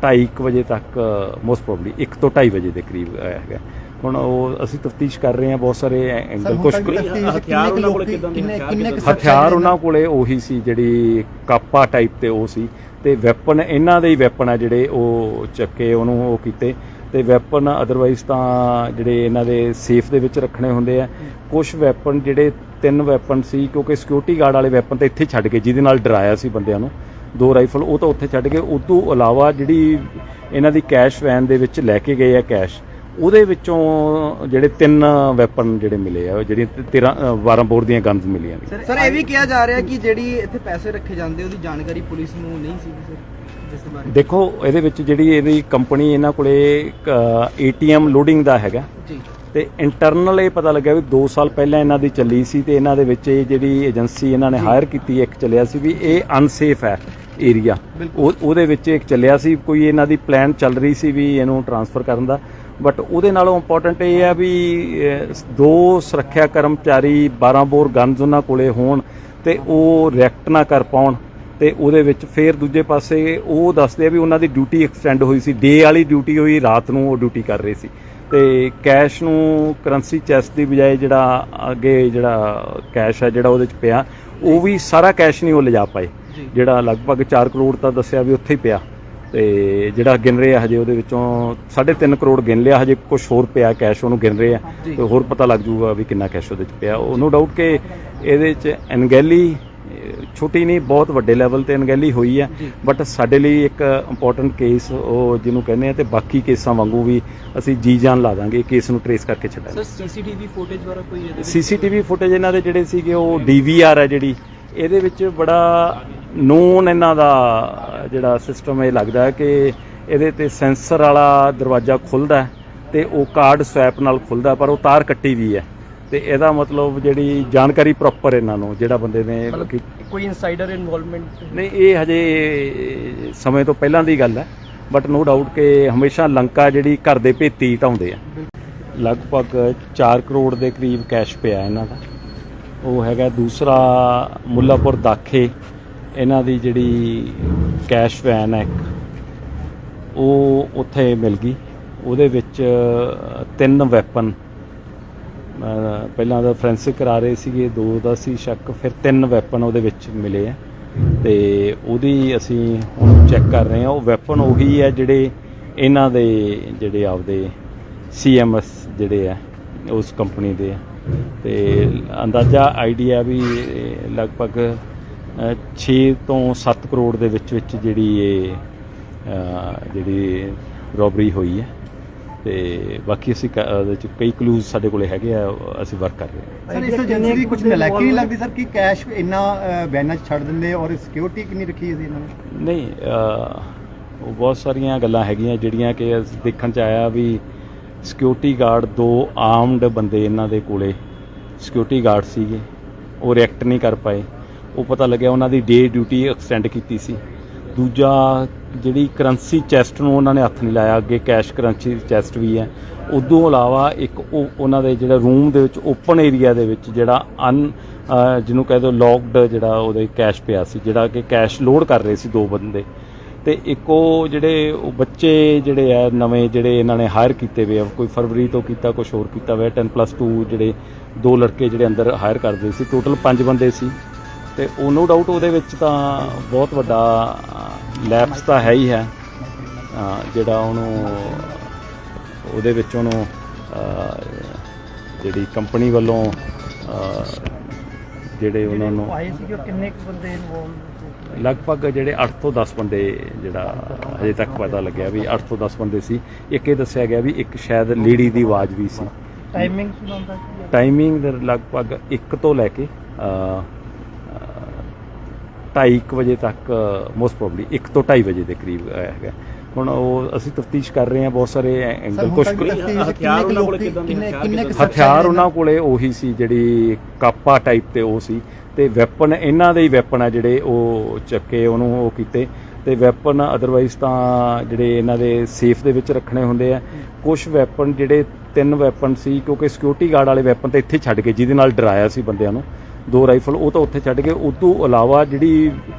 2:30 ਵਜੇ ਤੱਕ ਮੋਸਟ ਪ੍ਰੋਬਬਲੀ 1 ਤੋਂ 2:30 ਵਜੇ ਦੇ ਕਰੀਬ ਹੈਗਾ। ਹੁਣ ਉਹ ਅਸੀਂ ਤਫਤੀਸ਼ ਕਰ ਰਹੇ ਹਾਂ ਬਹੁਤ ਸਾਰੇ ਐਂਗਲ ਕੁਝ ਹਥਿਆਰ ਉਹਨਾਂ ਕੋਲ ਕਿੰਨੇ ਹਥਿਆਰ ਉਹਨਾਂ ਕੋਲੇ ਉਹੀ ਸੀ ਜਿਹੜੀ ਕਾਪਾ ਟਾਈਪ ਤੇ ਉਹ ਸੀ ਤੇ ਵੈਪਨ ਇਹਨਾਂ ਦੇ ਹੀ ਵੈਪਨ ਆ ਜਿਹੜੇ ਉਹ ਚੱਕੇ ਉਹਨੂੰ ਉਹ ਕੀਤੇ ਤੇ ਵੈਪਨ ਅਦਰਵਾਈਜ਼ ਤਾਂ ਜਿਹੜੇ ਇਹਨਾਂ ਦੇ ਸੇਫ ਦੇ ਵਿੱਚ ਰੱਖਣੇ ਹੁੰਦੇ ਆ ਕੁਝ ਵੈਪਨ ਜਿਹੜੇ 3 ਵੈਪਨ ਸੀ ਕਿਉਂਕਿ ਸਿਕਿਉਰਿਟੀ ਗਾਰਡ ਵਾਲੇ ਵੈਪਨ ਤਾਂ ਇੱਥੇ ਛੱਡ ਕੇ ਜਿਹਦੇ ਨਾਲ ਡਰਾਇਆ ਸੀ ਬੰਦਿਆਂ ਨੂੰ 2 ਰਾਈਫਲ ਉਹ ਤਾਂ ਉੱਥੇ ਛੱਡ ਕੇ ਉਸ ਤੋਂ ਇਲਾਵਾ ਜਿਹੜੀ ਇਹਨਾਂ ਦੀ ਕੈਸ਼ ਵੈਨ ਦੇ ਵਿੱਚ ਲੈ ਕੇ ਗਏ ਆ ਕੈਸ਼ ਉਹਦੇ ਵਿੱਚੋਂ ਜਿਹੜੇ 3 ਵੈਪਨ ਜਿਹੜੇ ਮਿਲੇ ਆ ਜਿਹੜੀ 12 ਬੋਰ ਦੀਆਂ ਗਨਸ ਮਿਲੀਆਂ ਨੇ ਸਰ ਇਹ ਵੀ ਕਿਹਾ ਜਾ ਰਿਹਾ ਕਿ ਜਿਹੜੀ ਇੱਥੇ ਪੈਸੇ ਰੱਖੇ ਜਾਂਦੇ ਉਹਦੀ ਜਾਣਕਾਰੀ ਪੁਲਿਸ ਨੂੰ ਨਹੀਂ ਸੀ ਸਰ ਜਿਸ ਬਾਰੇ ਦੇਖੋ ਇਹਦੇ ਵਿੱਚ ਜਿਹੜੀ ਇਹਦੀ ਕੰਪਨੀ ਇਹਨਾਂ ਕੋਲੇ ATM ਲੋਡਿੰਗ ਦਾ ਹੈਗਾ ਜੀ ਤੇ ਇੰਟਰਨਲ ਇਹ ਪਤਾ ਲੱਗਿਆ ਵੀ 2 ਸਾਲ ਪਹਿਲਾਂ ਇਹਨਾਂ ਦੀ ਚੱਲੀ ਸੀ ਤੇ ਇਹਨਾਂ ਦੇ ਵਿੱਚ ਇਹ ਜਿਹੜੀ ਏਜੰਸੀ ਇਹਨਾਂ ਨੇ ਹਾਇਰ ਕੀਤੀ ਇੱਕ ਚੱਲਿਆ ਸੀ ਵੀ ਇਹ ਅਨਸੇਫ ਹੈ ਏਰੀਆ ਉਹਦੇ ਵਿੱਚ ਇੱਕ ਚੱਲਿਆ ਸੀ ਕੋਈ ਇਹਨਾਂ ਦੀ ਪਲਾਨ ਚੱਲ ਰਹੀ ਸੀ ਵੀ ਇਹਨੂੰ ਟ੍ਰਾਂਸਫਰ ਕਰਨ ਦਾ ਬਟ ਉਹਦੇ ਨਾਲੋਂ ਇੰਪੋਰਟੈਂਟ ਇਹ ਹੈ ਵੀ 2 ਸੁਰੱਖਿਆ ਕਰਮਚਾਰੀ 12 ਬੋਰ ਗਨਸ ਉਹਨਾਂ ਕੋਲੇ ਹੋਣ ਤੇ ਉਹ ਰਿਐਕਟ ਨਾ ਕਰ ਪਾਉਣ ਤੇ ਉਹਦੇ ਵਿੱਚ ਫਿਰ ਦੂਜੇ ਪਾਸੇ ਉਹ ਦੱਸਦੇ ਆ ਵੀ ਉਹਨਾਂ ਦੀ ਡਿਊਟੀ ਐਕਸਟੈਂਡ ਹੋਈ ਸੀ ਡੇ ਵਾਲੀ ਡਿਊਟੀ ਹੋਈ ਰਾਤ ਨੂੰ ਉਹ ਡਿਊਟੀ ਕਰ ਰਹੇ ਸੀ ਤੇ ਕੈਸ਼ ਨੂੰ ਕਰੰਸੀ ਚੈਸਟ ਦੀ ਬਜਾਏ ਜਿਹੜਾ ਅੱਗੇ ਜਿਹੜਾ ਕੈਸ਼ ਹੈ ਜਿਹੜਾ ਉਹਦੇ ਚ ਪਿਆ ਉਹ ਵੀ ਸਾਰਾ ਕੈਸ਼ ਨਹੀਂ ਉਹ ਲਿਜਾ ਪਾਏ ਜਿਹੜਾ ਲਗਭਗ 4 ਕਰੋੜ ਤਾਂ ਦੱਸਿਆ ਵੀ ਉੱਥੇ ਹੀ ਪਿਆ ਤੇ ਜਿਹੜਾ ਗਿਣ ਰਹੇ ਆ ਹਜੇ ਉਹਦੇ ਵਿੱਚੋਂ 3.5 ਕਰੋੜ ਗਿਣ ਲਿਆ ਹਜੇ ਕੁਝ ਹੋਰ ਪਿਆ ਕੈਸ਼ ਉਹਨੂੰ ਗਿਣ ਰਹੇ ਆ ਤੇ ਹੋਰ ਪਤਾ ਲੱਗ ਜੂਗਾ ਵੀ ਕਿੰਨਾ ਕੈਸ਼ ਉਹਦੇ ਚ ਪਿਆ ਉਹ ਨੋ ਡਾਊਟ ਕਿ ਇਹਦੇ ਚ ਅਣਗਹਿਲੀ ਛੋਟੀ ਨਹੀਂ ਬਹੁਤ ਵੱਡੇ ਲੈਵਲ ਤੇ ਅਣਗਹਿਲੀ ਹੋਈ ਹੈ ਬਟ ਸਾਡੇ ਲਈ ਇੱਕ ਇੰਪੋਰਟੈਂਟ ਕੇਸ ਉਹ ਜਿਹਨੂੰ ਕਹਿੰਦੇ ਆ ਤੇ ਬਾਕੀ ਕੇਸਾਂ ਵਾਂਗੂ ਵੀ ਅਸੀਂ ਜੀ ਜਾਨ ਲਾ ਦਾਂਗੇ ਕੇਸ ਨੂੰ ਟ੍ਰੇਸ ਕਰਕੇ ਛੱਡਾਂਗੇ ਸਰ ਸੀਸੀਟੀਵੀ ਫੁਟੇਜ ਵਾਲਾ ਕੋਈ ਸੀਸੀਟੀਵੀ ਫੁਟੇਜ ਇਹਨਾਂ ਦੇ ਜਿਹੜੇ ਸੀਗੇ ਉਹ DVR ਹੈ ਜਿਹੜੀ ਇਹਦੇ ਵਿੱਚ ਬੜਾ ਨੋਨ ਇਹਨਾਂ ਦਾ ਜਿਹੜਾ ਸਿਸਟਮ ਇਹ ਲੱਗਦਾ ਹੈ ਕਿ ਇਹਦੇ ਤੇ ਸੈਂਸਰ ਵਾਲਾ ਦਰਵਾਜ਼ਾ ਖੁੱਲਦਾ ਤੇ ਉਹ ਕਾਰਡ ਸਵੈਪ ਨਾਲ ਖੁੱਲਦਾ ਪਰ ਉਹ ਤਾਰ ਕੱਟੀ ਵੀ ਹੈ ਤੇ ਇਹਦਾ ਮਤਲਬ ਜਿਹੜੀ ਜਾਣਕਾਰੀ ਪ੍ਰੋਪਰ ਇਹਨਾਂ ਨੂੰ ਜਿਹੜਾ ਬੰਦੇ ਨੇ ਕੋਈ ਇਨਸਾਈਡਰ ਇਨਵੋਲਵਮੈਂਟ ਨਹੀਂ ਇਹ ਹਜੇ ਸਮੇਂ ਤੋਂ ਪਹਿਲਾਂ ਦੀ ਗੱਲ ਹੈ ਬਟ ਨੋ ਡਾਊਟ ਕਿ ਹਮੇਸ਼ਾ ਲੰਕਾ ਜਿਹੜੀ ਘਰ ਦੇ ਭੇਤੀ ਢਾਉਂਦੇ ਆ ਲਗਭਗ 4 ਕਰੋੜ ਦੇ ਕਰੀਬ ਕੈਸ਼ ਪਿਆ ਇਹਨਾਂ ਦਾ ਉਹ ਹੈਗਾ ਦੂਸਰਾ ਮੁੱਲਾਪੁਰ ਦਾਖੇ ਇਹਨਾਂ ਦੀ ਜਿਹੜੀ ਕੈਸ਼ ਵੈਨ ਹੈ ਉਹ ਉੱਥੇ ਮਿਲ ਗਈ ਉਹਦੇ ਵਿੱਚ 3 ਵੈਪਨ ਪਹਿਲਾਂ ਤਾਂ ਫੋਰੈਂਸਿਕ ਕਰਾ ਰਹੇ ਸੀਗੇ 2 ਦਾ ਸੀ ਸ਼ੱਕ ਫਿਰ 3 ਵੈਪਨ ਉਹਦੇ ਵਿੱਚ ਮਿਲੇ ਆ ਤੇ ਉਹਦੀ ਅਸੀਂ ਹੁਣ ਚੈੱਕ ਕਰ ਰਹੇ ਹਾਂ ਉਹ ਵੈਪਨ ਉਹੀ ਹੈ ਜਿਹੜੇ ਇਹਨਾਂ ਦੇ ਜਿਹੜੇ ਆਪਦੇ CMS ਜਿਹੜੇ ਆ ਉਸ ਕੰਪਨੀ ਦੇ ਆ ਤੇ ਅੰਦਾਜ਼ਾ ਆਈਡੀਆ ਵੀ ਲਗਭਗ 6 ਤੋਂ 7 ਕਰੋੜ ਦੇ ਵਿੱਚ ਜਿਹੜੀ ਇਹ ਜਿਹੜੀ ਰੋਬਰੀ ਹੋਈ ਹੈ ਤੇ ਬਾਕੀ ਅਸੀਂ ਉਹਦੇ ਚ ਕਈ ਕਲੂਜ਼ ਸਾਡੇ ਕੋਲੇ ਹੈਗੇ ਆ ਅਸੀਂ ਵਰਕ ਕਰ ਰਹੇ ਹਾਂ ਸਰ ਇਸ ਏਜੰਸੀ ਦੀ ਕੁਝ ਨਲਾਇਕੀ ਨਹੀਂ ਲੱਗਦੀ ਸਰ ਕਿ ਕੈਸ਼ ਇੰਨਾ ਵੈਨਾਂ 'ਚ ਛੱਡ ਦਿੰਦੇ ਔਰ ਸਿਕਿਉਰਿਟੀ ਕਿੰਨੀ ਰੱਖੀ ਸੀ ਇਹਨਾਂ ਨੇ ਨਹੀਂ ਉਹ ਬਹੁਤ ਸਾਰੀਆਂ ਗੱਲਾਂ ਹੈਗੀਆਂ ਜਿਹੜੀਆਂ ਕਿ ਦੇਖਣ 'ਚ ਆਇਆ ਵੀ ਸਿਕਿਉਰਿਟੀ ਗਾਰਡ 2 ਆਰਮਡ ਬੰਦੇ ਇਹਨਾਂ ਦੇ ਕੋਲੇ ਸਿਕਿਉਰਿਟੀ ਗਾਰਡ ਸੀਗੇ ਉਹ ਰਿਐਕਟ ਨਹੀਂ ਕਰ ਪਾਏ ਉਹ ਪਤਾ ਲੱਗਿਆ ਉਹਨਾਂ ਦੀ ਡੇ ਡਿਊਟੀ ਐਕਸਟੈਂਡ ਕੀਤੀ ਸੀ ਦੂਜਾ ਜਿਹੜੀ ਕਰੰਸੀ ਚੈਸਟ ਨੂੰ ਉਹਨਾਂ ਨੇ ਹੱਥ ਨਹੀਂ ਲਾਇਆ ਅੱਗੇ ਕੈਸ਼ ਕਰੰਸੀ ਚੈਸਟ ਵੀ ਹੈ ਉਦੋਂ ਇਲਾਵਾ ਇੱਕ ਉਹਨਾਂ ਦੇ ਜਿਹੜਾ ਰੂਮ ਦੇ ਵਿੱਚ ਓਪਨ ਏਰੀਆ ਦੇ ਵਿੱਚ ਜਿਹੜਾ ਜਿਹਨੂੰ ਕਹਿ ਦਿਓ ਲੌਕਡ ਜਿਹੜਾ ਉਹਦੇ ਕੈਸ਼ ਪਿਆ ਸੀ ਜਿਹੜਾ ਕਿ ਕੈਸ਼ ਲੋਡ ਕਰ ਰਹੇ ਸੀ 2 ਬੰਦੇ ਤੇ ਇੱਕ ਉਹ ਜਿਹੜੇ ਉਹ ਬੱਚੇ ਜਿਹੜੇ ਆ ਨਵੇਂ ਜਿਹੜੇ ਇਹਨਾਂ ਨੇ ਹਾਇਰ ਕੀਤੇ ਹੋਏ ਆ ਕੋਈ ਫਰਵਰੀ ਤੋਂ ਕੀਤਾ ਕੁਝ ਹੋਰ ਕੀਤਾ ਹੋਇਆ 10+2 ਜਿਹੜੇ 2 ਲੜਕੇ ਜਿਹੜੇ ਅੰਦਰ ਹਾਇਰ ਕਰਦੇ ਸੀ ਟੋਟਲ 5 ਬੰਦੇ ਸੀ ਤੇ ਉਹ ਨੋ ਡਾਊਟ ਉਹਦੇ ਵਿੱਚ ਤਾਂ ਬਹੁਤ ਵੱਡਾ ਲੈਪਸ ਤਾਂ ਹੈ ਹੀ ਹੈ ਜਿਹੜਾ ਉਹਨੂੰ ਉਹਦੇ ਵਿੱਚ ਉਹਨੂੰ ਜਿਹੜੀ ਕੰਪਨੀ ਵੱਲੋਂ ਜਿਹੜੇ ਉਹਨਾਂ ਨੂੰ ਆਏ ਸੀ ਕਿੰਨੇ ਕੁ ਬੰਦੇ ਇਨਵੋਲਵ ਲਗਭਗ ਜਿਹੜੇ 8 ਤੋਂ 10 ਬੰਦੇ ਜਿਹੜਾ ਅਜੇ ਤੱਕ ਪਤਾ ਲੱਗਿਆ ਵੀ 8 ਤੋਂ 10 ਬੰਦੇ ਸੀ ਇੱਕ ਇਹ ਦੱਸਿਆ ਗਿਆ ਵੀ ਇੱਕ ਸ਼ਾਇਦ ਲੇਡੀ ਦੀ ਆਵਾਜ਼ ਵੀ ਸੀ ਟਾਈਮਿੰਗ ਸੁਣਾਉਂਦਾ ਟਾਈਮਿੰਗ ਲਗਭਗ 1 ਤੋਂ ਲੈ ਕੇ 2:30 ਵਜੇ ਤੱਕ ਮੋਸਟ ਪ੍ਰੋਬਬਲੀ 1 ਤੋਂ 2:30 ਵਜੇ ਦੇ ਕਰੀਬ ਹੈਗਾ ਹੁਣ ਉਹ ਅਸੀਂ ਤਫਤੀਸ਼ ਕਰ ਰਹੇ ਹਾਂ ਬਹੁਤ ਸਾਰੇ ਐਂਗਲ ਕੁਝ ਹਥਿਆਰ ਉਹਨਾਂ ਕੋਲੇ ਉਹੀ ਸੀ ਜਿਹੜੀ ਕਾਪਾ ਟਾਈਪ ਤੇ ਉਹ ਸੀ ਤੇ ਵੈਪਨ ਇਹਨਾਂ ਦੇ ਹੀ ਵੈਪਨ ਆ ਜਿਹੜੇ ਉਹ ਚੱਕੇ ਉਹਨੂੰ ਉਹ ਕੀਤੇ ਤੇ ਵੈਪਨ ਅਦਰਵਾਈਜ਼ ਤਾਂ ਜਿਹੜੇ ਇਹਨਾਂ ਦੇ ਸੇਫ ਦੇ ਵਿੱਚ ਰੱਖਣੇ ਹੁੰਦੇ ਆ ਕੁਝ ਵੈਪਨ ਜਿਹੜੇ 3 ਵੈਪਨ ਸੀ ਕਿਉਂਕਿ ਸਿਕਿਉਰਿਟੀ ਗਾਰਡ ਵਾਲੇ ਵੈਪਨ ਤਾਂ ਇੱਥੇ ਛੱਡ ਕੇ ਜਿਹਦੇ ਨਾਲ ਡਰਾਇਆ ਸੀ ਬੰਦਿਆਂ ਨੂੰ 2 ਰਾਈਫਲ ਉਹ ਤਾਂ ਉੱਥੇ ਛੱਡ ਕੇ ਉਸ ਤੋਂ ਇਲਾਵਾ ਜਿਹੜੀ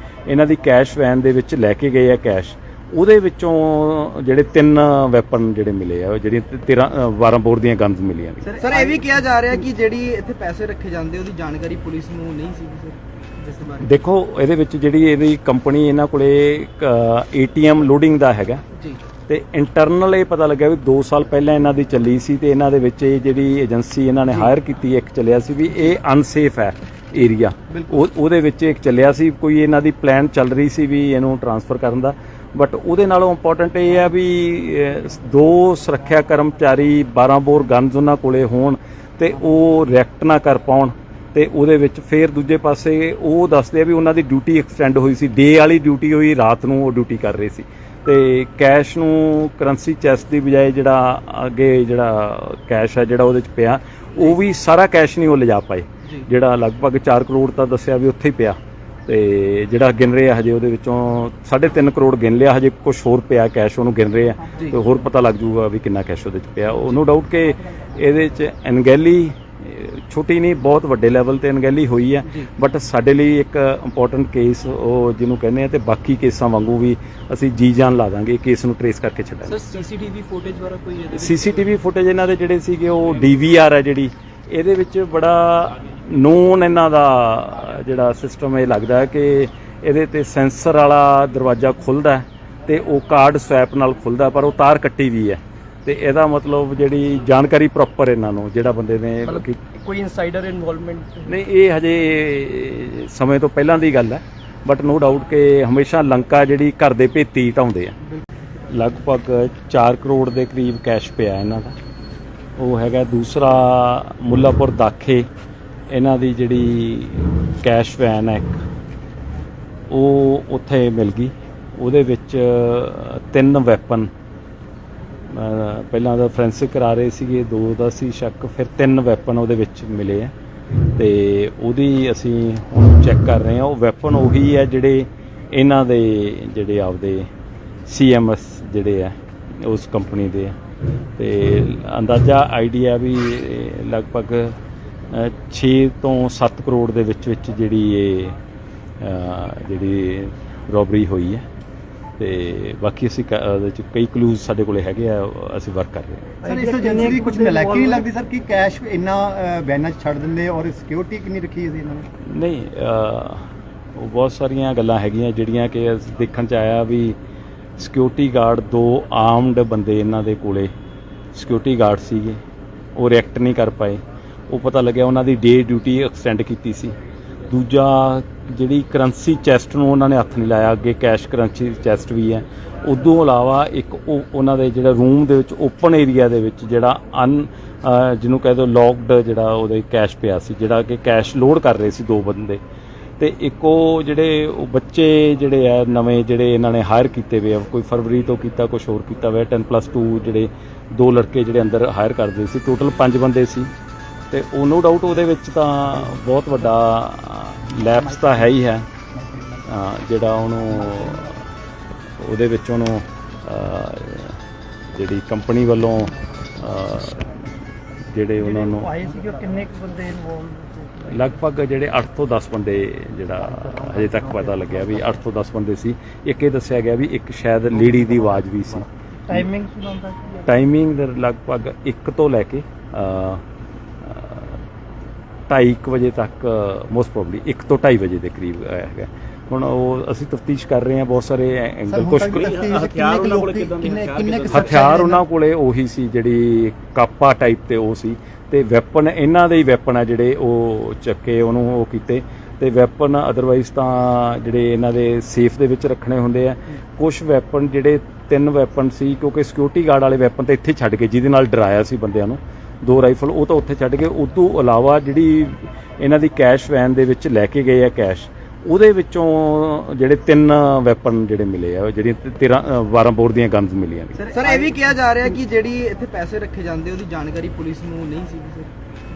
ਇਹਨਾਂ ਦੀ ਕੈਸ਼ ਵੈਨ ਦੇ ਵਿੱਚ ਲੈ ਕੇ ਗਏ ਆ ਕੈਸ਼ ਉਹਦੇ ਵਿੱਚੋਂ ਜਿਹੜੇ 3 ਵੈਪਨ ਜਿਹੜੇ ਮਿਲੇ ਆ, ਜਿਹੜੀਆਂ 12 ਬੋਰ ਦੀਆਂ ਗਨਸ ਮਿਲੀਆਂ ਨੇ। ਸਰ ਇਹ ਵੀ ਕਿਹਾ ਜਾ ਰਿਹਾ ਕਿ ਜਿਹੜੀ ਇੱਥੇ ਪੈਸੇ ਰੱਖੇ ਜਾਂਦੇ ਉਹਦੀ ਜਾਣਕਾਰੀ ਪੁਲਿਸ ਨੂੰ ਨਹੀਂ ਸੀ ਸਰ, ਜਿਸ ਦੇ ਬਾਰੇ ਦੇਖੋ ਇਹਦੇ ਵਿੱਚ ਜਿਹੜੀ ਇਹਦੀ ਕੰਪਨੀ ਇਹਨਾਂ ਕੋਲੇ ATM ਲੋਡਿੰਗ ਦਾ ਹੈਗਾ ਜੀ, ਤੇ ਇੰਟਰਨਲ ਇਹ ਪਤਾ ਲੱਗਿਆ ਵੀ 2 ਸਾਲ ਪਹਿਲਾਂ ਇਹਨਾਂ ਦੀ ਚੱਲੀ ਸੀ ਤੇ ਇਹਨਾਂ ਦੇ ਵਿੱਚ ਇਹ ਜਿਹੜੀ ਏਜੰਸੀ ਇਹਨਾਂ ਨੇ ਹਾਇਰ ਕੀਤੀ ਇੱਕ ਚੱਲਿਆ ਸੀ ਵੀ ਇਹ ਅਨਸੇਫ ਹੈ ਏਰੀਆ, ਉਹਦੇ ਵਿੱਚ ਇੱਕ ਚੱਲਿਆ ਸੀ, ਕੋਈ ਇਹਨਾਂ ਦੀ ਪਲਾਨ ਚੱਲ ਰਹੀ ਸੀ ਵੀ ਇਹਨੂੰ ਟਰਾਂਸਫਰ ਕਰਨ ਦਾ। ਬਟ ਉਹਦੇ ਨਾਲੋਂ ਇੰਪੋਰਟੈਂਟ ਇਹ ਹੈ ਵੀ 2 ਸੁਰੱਖਿਆ ਕਰਮਚਾਰੀ 12 ਬੋਰ ਗਨਸ ਉਹਨਾਂ ਕੋਲੇ ਹੋਣ ਤੇ ਉਹ ਰਿਐਕਟ ਨਾ ਕਰ ਪਾਉਣ, ਤੇ ਉਹਦੇ ਵਿੱਚ ਫਿਰ ਦੂਜੇ ਪਾਸੇ ਉਹ ਦੱਸਦੇ ਆ ਵੀ ਉਹਨਾਂ ਦੀ ਡਿਊਟੀ ਐਕਸਟੈਂਡ ਹੋਈ ਸੀ, ਡੇ ਵਾਲੀ ਡਿਊਟੀ ਹੋਈ, ਰਾਤ ਨੂੰ ਉਹ ਡਿਊਟੀ ਕਰ ਰਹੇ ਸੀ, ਤੇ ਕੈਸ਼ ਨੂੰ ਕਰੰਸੀ ਚੈਸਟ ਦੀ ਬਜਾਏ ਜਿਹੜਾ ਅੱਗੇ ਜਿਹੜਾ ਕੈਸ਼ ਹੈ ਜਿਹੜਾ ਉਹਦੇ 'ਚ ਪਿਆ, ਉਹ ਵੀ ਸਾਰਾ ਕੈਸ਼ ਨਹੀਂ ਉਹ ਲਿਜਾ ਪਾਏ, ਜਿਹੜਾ ਲਗਭਗ 4 ਕਰੋੜ ਤਾਂ ਦੱਸਿਆ ਵੀ ਉੱਥੇ ਹੀ ਪਿਆ, ਤੇ ਜਿਹੜਾ ਗਿਣ ਰਹੇ ਆ ਹਜੇ ਉਹਦੇ ਵਿੱਚੋਂ 3.5 ਕਰੋੜ ਗਿਣ ਲਿਆ, ਹਜੇ ਕੁਝ ਹੋਰ ਪਿਆ ਕੈਸ਼ ਉਹਨੂੰ ਗਿਣ ਰਹੇ ਆ, ਤੇ ਹੋਰ ਪਤਾ ਲੱਗ ਜੂਗਾ ਵੀ ਕਿੰਨਾ ਕੈਸ਼ ਉਹਦੇ 'ਚ ਪਿਆ। ਉਹ ਨੋ ਡਾਊਟ ਕਿ ਇਹਦੇ 'ਚ ਅਣਗਹਿਲੀ ਛੋਟੀ ਨਹੀਂ ਬਹੁਤ ਵੱਡੇ ਲੈਵਲ ਤੇ ਅਣਗਹਿਲੀ ਹੋਈ ਹੈ, ਬਟ ਸਾਡੇ ਲਈ ਇੱਕ ਇੰਪੋਰਟੈਂਟ ਕੇਸ ਉਹ ਜਿਹਨੂੰ ਕਹਿੰਦੇ ਆ, ਤੇ ਬਾਕੀ ਕੇਸਾਂ ਵਾਂਗੂ ਵੀ ਅਸੀਂ ਜੀ ਜਾਨ ਲਾ ਦਾਂਗੇ ਕੇਸ ਨੂੰ ਟਰੇਸ ਕਰਕੇ ਛੱਡਾਂਗੇ। ਸੀਸੀਟੀਵੀ ਫੁਟੇਜ ਵਾਲਾ ਕੋਈ ਸੀਸੀਟੀਵੀ ਫੁਟੇਜ ਇਹਨਾਂ ਦੇ ਜਿਹੜੇ ਸੀਗੇ ਉਹ DVR ਹੈ ਜਿਹੜੀ, ਇਹਦੇ ਵਿੱਚ ਬੜਾ ਨੋਨ ਇਹਨਾਂ ਦਾ ਜਿਹੜਾ ਸਿਸਟਮ ਇਹ ਲੱਗਦਾ ਹੈ ਕਿ ਇਹਦੇ ਤੇ ਸੈਂਸਰ ਵਾਲਾ ਦਰਵਾਜ਼ਾ ਖੁੱਲ੍ਹਦਾ ਤੇ ਉਹ ਕਾਰਡ ਸਵੈਪ ਨਾਲ ਖੁੱਲ੍ਹਦਾ, ਪਰ ਉਹ ਤਾਰ ਕੱਟੀ ਵੀ ਹੈ, ਤੇ ਇਹਦਾ ਮਤਲਬ ਜਿਹੜੀ ਜਾਣਕਾਰੀ ਪ੍ਰੋਪਰ ਇਹਨਾਂ ਨੂੰ ਜਿਹੜਾ ਬੰਦੇ ਨੇ ਕੋਈ ਇਨਸਾਈਡਰ ਇਨਵੋਲਵਮੈਂਟ ਨਹੀਂ, ਇਹ ਹਜੇ ਸਮੇਂ ਤੋਂ ਪਹਿਲਾਂ ਦੀ ਗੱਲ ਹੈ, ਬਟ ਨੋ ਡਾਊਟ ਕਿ ਹਮੇਸ਼ਾ ਲੰਕਾ ਜਿਹੜੀ ਘਰ ਦੇ ਭੇਤੀ ਢਾਉਂਦੇ ਆ। ਲਗਭਗ 4 ਕਰੋੜ ਦੇ ਕਰੀਬ ਕੈਸ਼ ਪਿਆ ਇਹਨਾਂ ਦਾ, ਉਹ ਹੈਗਾ। ਦੂਸਰਾ ਮੁੱਲਾਪੁਰ ਦਾਖੇ ਇਹਨਾਂ ਦੀ ਜਿਹੜੀ ਕੈਸ਼ ਵੈਨ ਹੈ ਇੱਕ, ਉਹ ਉੱਥੇ ਮਿਲ ਗਈ, ਉਹਦੇ ਵਿੱਚ 3 ਵੈਪਨ, ਪਹਿਲਾਂ ਦਾ ਫੋਰੈਂਸਿਕ ਕਰਾ ਰਹੇ ਸੀਗੇ, 2 ਦਾ ਸੀ ਸ਼ੱਕ, ਫਿਰ 3 ਵੈਪਨ ਉਹਦੇ ਵਿੱਚ ਮਿਲੇ ਆ, ਤੇ ਉਹਦੀ ਅਸੀਂ ਹੁਣ ਚੈੱਕ ਕਰ ਰਹੇ ਹਾਂ। ਉਹ ਵੈਪਨ ਉਹੀ ਹੈ ਜਿਹੜੇ ਇਹਨਾਂ ਦੇ ਜਿਹੜੇ ਆਪਦੇ CMS ਜਿਹੜੇ ਆ ਉਸ ਕੰਪਨੀ ਦੇ ਆ, ਤੇ ਅੰਦਾਜ਼ਾ ਆਈਡੀਆ ਵੀ ਲਗਭਗ 6 ਤੋਂ 7 ਕਰੋੜ ਦੇ ਵਿੱਚ ਜਿਹੜੀ ਇਹ ਜਿਹੜੀ ਰੋਬਰੀ ਹੋਈ ਹੈ, ਤੇ ਬਾਕੀ ਅਸੀਂ ਉਹਦੇ 'ਚ ਕਈ ਕਲੂਜ਼ ਸਾਡੇ ਕੋਲੇ ਹੈਗੇ ਆ, ਅਸੀਂ ਵਰਕ ਕਰ ਰਹੇ ਹਾਂ। ਸਰ ਇਸ ਏਜੰਸੀ ਦੀ ਕੁਝ ਨਲਾਇਕੀ ਨਹੀਂ ਲੱਗਦੀ ਸਰ ਕਿ ਕੈਸ਼ ਇੰਨਾ ਵੈਨਾਂ 'ਚ ਛੱਡ ਦਿੰਦੇ ਔਰ ਸਿਕਿਉਰਿਟੀ ਕਿੰਨੀ ਰੱਖੀ ਸੀ ਇਹਨਾਂ ਨੇ? ਨਹੀਂ, ਉਹ ਬਹੁਤ ਸਾਰੀਆਂ ਗੱਲਾਂ ਹੈਗੀਆਂ ਜਿਹੜੀਆਂ ਕਿ ਦੇਖਣ 'ਚ ਆਇਆ ਵੀ ਸਿਕਿਉਰਿਟੀ ਗਾਰਡ 2 ਆਰਮਡ ਬੰਦੇ ਇਹਨਾਂ ਦੇ ਕੋਲੇ ਸਿਕਿਉਰਿਟੀ ਗਾਰਡ ਸੀਗੇ, ਉਹ ਰਿਐਕਟ ਨਹੀਂ ਕਰ ਪਾਏ, ਉਹ ਪਤਾ ਲੱਗਿਆ ਉਹਨਾਂ ਦੀ ਡੇ ਡਿਊਟੀ ਐਕਸਟੈਂਡ ਕੀਤੀ ਸੀ। ਦੂਜਾ ਜਿਹੜੀ ਕਰੰਸੀ ਚੈਸਟ ਨੂੰ ਉਹਨਾਂ ਨੇ ਹੱਥ ਨਹੀਂ ਲਾਇਆ, ਅੱਗੇ ਕੈਸ਼ ਕਰੰਸੀ ਚੈਸਟ ਵੀ ਹੈ। ਉਦੋਂ ਇਲਾਵਾ ਇੱਕ ਉਹ ਉਹਨਾਂ ਦੇ ਜਿਹੜਾ ਰੂਮ ਦੇ ਵਿੱਚ ਓਪਨ ਏਰੀਆ ਦੇ ਵਿੱਚ ਜਿਹੜਾ ਜਿਹਨੂੰ ਕਹਿ ਦਿਓ ਲੌਕਡ ਜਿਹੜਾ ਉਹਦੇ ਕੈਸ਼ ਪਿਆ ਸੀ, ਜਿਹੜਾ ਕਿ ਕੈਸ਼ ਲੋਡ ਕਰ ਰਹੇ ਸੀ 2 ਬੰਦੇ, ਤੇ ਇੱਕ ਉਹ ਜਿਹੜੇ ਉਹ ਬੱਚੇ ਜਿਹੜੇ ਆ ਨਵੇਂ ਜਿਹੜੇ ਇਹਨਾਂ ਨੇ ਹਾਇਰ ਕੀਤੇ ਹੋਏ ਆ, ਕੋਈ ਫਰਵਰੀ ਤੋਂ ਕੀਤਾ, ਕੁਝ ਹੋਰ ਕੀਤਾ ਹੋਇਆ, 10+2 ਜਿਹੜੇ 2 ਲੜਕੇ ਜਿਹੜੇ ਅੰਦਰ ਹਾਇਰ ਕਰਦੇ ਸੀ, ਟੋਟਲ 5 ਬੰਦੇ ਸੀ, ਤੇ ਉਹ ਨੋ ਡਾਊਟ ਉਹਦੇ ਵਿੱਚ ਤਾਂ ਬਹੁਤ ਵੱਡਾ ਲੈਪਸ ਤਾਂ ਹੈ ਹੀ ਹੈ, ਜਿਹੜਾ ਉਹਨੂੰ ਉਹਦੇ ਵਿੱਚ ਉਹਨੂੰ ਜਿਹੜੀ ਕੰਪਨੀ ਵੱਲੋਂ ਜਿਹੜੇ ਉਹਨਾਂ ਨੂੰ ਆਏ ਸੀ ਕਿ ਕਿੰਨੇ ਕੁ ਬੰਦੇ ਇਨਵੋਲਵ? ਲਗਭਗ ਜਿਹੜੇ 8 ਤੋਂ 10 ਬੰਦੇ ਜਿਹੜਾ ਹਜੇ ਤੱਕ ਪਤਾ ਲੱਗਿਆ ਵੀ 8 ਤੋਂ 10 ਬੰਦੇ ਸੀ। ਇੱਕ ਇਹ ਦੱਸਿਆ ਗਿਆ ਵੀ ਇੱਕ ਸ਼ਾਇਦ ਲੇਡੀ ਦੀ ਆਵਾਜ਼ ਵੀ ਸੀ। ਟਾਈਮਿੰਗ ਸੁਣਾਉਂਦਾ ਸੀ? ਟਾਈਮਿੰਗ ਲਗਭਗ 1 ਤੋਂ ਲੈ ਕੇ 2:30 ਵਜੇ ਤੱਕ, ਮੋਸਟ ਪ੍ਰੋਬਬਲੀ 1 ਤੋਂ 2:30 ਵਜੇ ਦੇ ਕਰੀਬ ਹੈਗਾ। ਹੁਣ ਉਹ ਅਸੀਂ ਤਫਤੀਸ਼ ਕਰ ਰਹੇ ਹਾਂ, ਬਹੁਤ ਸਾਰੇ ਐਂਗਲ, ਕੁਝ ਹਥਿਆਰ ਉਹਨਾਂ ਕੋਲੇ ਉਹੀ ਸੀ ਜਿਹੜੀ ਕਾਪਾ ਟਾਈਪ ਤੇ ਉਹ ਸੀ, ਤੇ ਵੈਪਨ ਇਹਨਾਂ ਦੇ ਹੀ ਵੈਪਨ ਆ ਜਿਹੜੇ ਉਹ ਚੱਕੇ ਉਹਨੂੰ ਉਹ ਕੀਤੇ, ਤੇ ਵੈਪਨ ਅਦਰਵਾਈਜ਼ ਤਾਂ ਜਿਹੜੇ ਇਹਨਾਂ ਦੇ ਸੇਫ ਦੇ ਵਿੱਚ ਰੱਖਣੇ ਹੁੰਦੇ ਆ। ਕੁਝ ਵੈਪਨ ਜਿਹੜੇ 3 ਵੈਪਨ ਸੀ, ਕਿਉਂਕਿ ਸਿਕਿਉਰਿਟੀ ਗਾਰਡ ਵਾਲੇ ਵੈਪਨ ਤਾਂ ਇੱਥੇ ਛੱਡ ਕੇ ਜਿਹਦੇ ਨਾਲ ਡਰਾਇਆ ਸੀ ਬੰਦਿਆਂ ਨੂੰ, 2 ਰਾਈਫਲ ਉਹ ਤਾਂ ਉੱਥੇ ਛੱਡ ਕੇ, ਉਸ ਤੋਂ ਇਲਾਵਾ ਜਿਹੜੀ ਇਹਨਾਂ ਦੀ ਕੈਸ਼ ਵੈਨ ਦੇ ਵਿੱਚ ਲੈ ਕੇ ਗਏ ਆ ਕੈਸ਼, ਉਹਦੇ ਵਿੱਚੋਂ ਜਿਹੜੇ 3 ਵੈਪਨ ਜਿਹੜੇ ਮਿਲੇ ਆ, ਜਿਹੜੀਆਂ 12 ਬੋਰ ਦੀਆਂ ਗਨਸ ਮਿਲੀਆਂ ਨੇ। ਸਰ ਇਹ ਵੀ ਕਿਹਾ ਜਾ ਰਿਹਾ ਕਿ ਜਿਹੜੀ ਇੱਥੇ ਪੈਸੇ ਰੱਖੇ ਜਾਂਦੇ ਉਹਦੀ ਜਾਣਕਾਰੀ ਪੁਲਿਸ ਨੂੰ ਨਹੀਂ ਸੀ ਸਰ,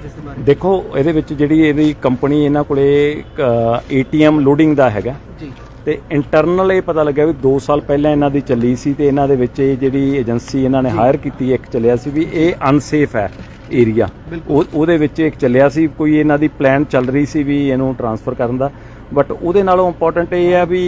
ਜਿਸ ਦੇ ਬਾਰੇ ਦੇਖੋ ਇਹਦੇ ਵਿੱਚ ਜਿਹੜੀ ਇਹਦੀ ਕੰਪਨੀ ਇਹਨਾਂ ਕੋਲੇ ATM ਲੋਡਿੰਗ ਦਾ ਹੈਗਾ ਜੀ, ਤੇ ਇੰਟਰਨਲ ਇਹ ਪਤਾ ਲੱਗਿਆ ਵੀ 2 ਸਾਲ ਪਹਿਲਾਂ ਇਹਨਾਂ ਦੀ ਚੱਲੀ ਸੀ, ਤੇ ਇਹਨਾਂ ਦੇ ਵਿੱਚ ਇਹ ਜਿਹੜੀ ਏਜੰਸੀ ਇਹਨਾਂ ਨੇ ਹਾਇਰ ਕੀਤੀ ਇੱਕ ਚੱਲਿਆ ਸੀ ਵੀ ਇਹ ਅਨਸੇਫ ਹੈ ਏਰੀਆ, ਉਹਦੇ ਵਿੱਚ ਇੱਕ ਚੱਲਿਆ ਸੀ, ਕੋਈ ਇਹਨਾਂ ਦੀ ਪਲਾਨ ਚੱਲ ਰਹੀ ਸੀ ਵੀ ਇਹਨੂੰ ਟਰਾਂਸਫਰ ਕਰਨ ਦਾ, ਬਟ ਉਹਦੇ ਨਾਲੋਂ ਇੰਪੋਰਟੈਂਟ ਇਹ ਹੈ ਵੀ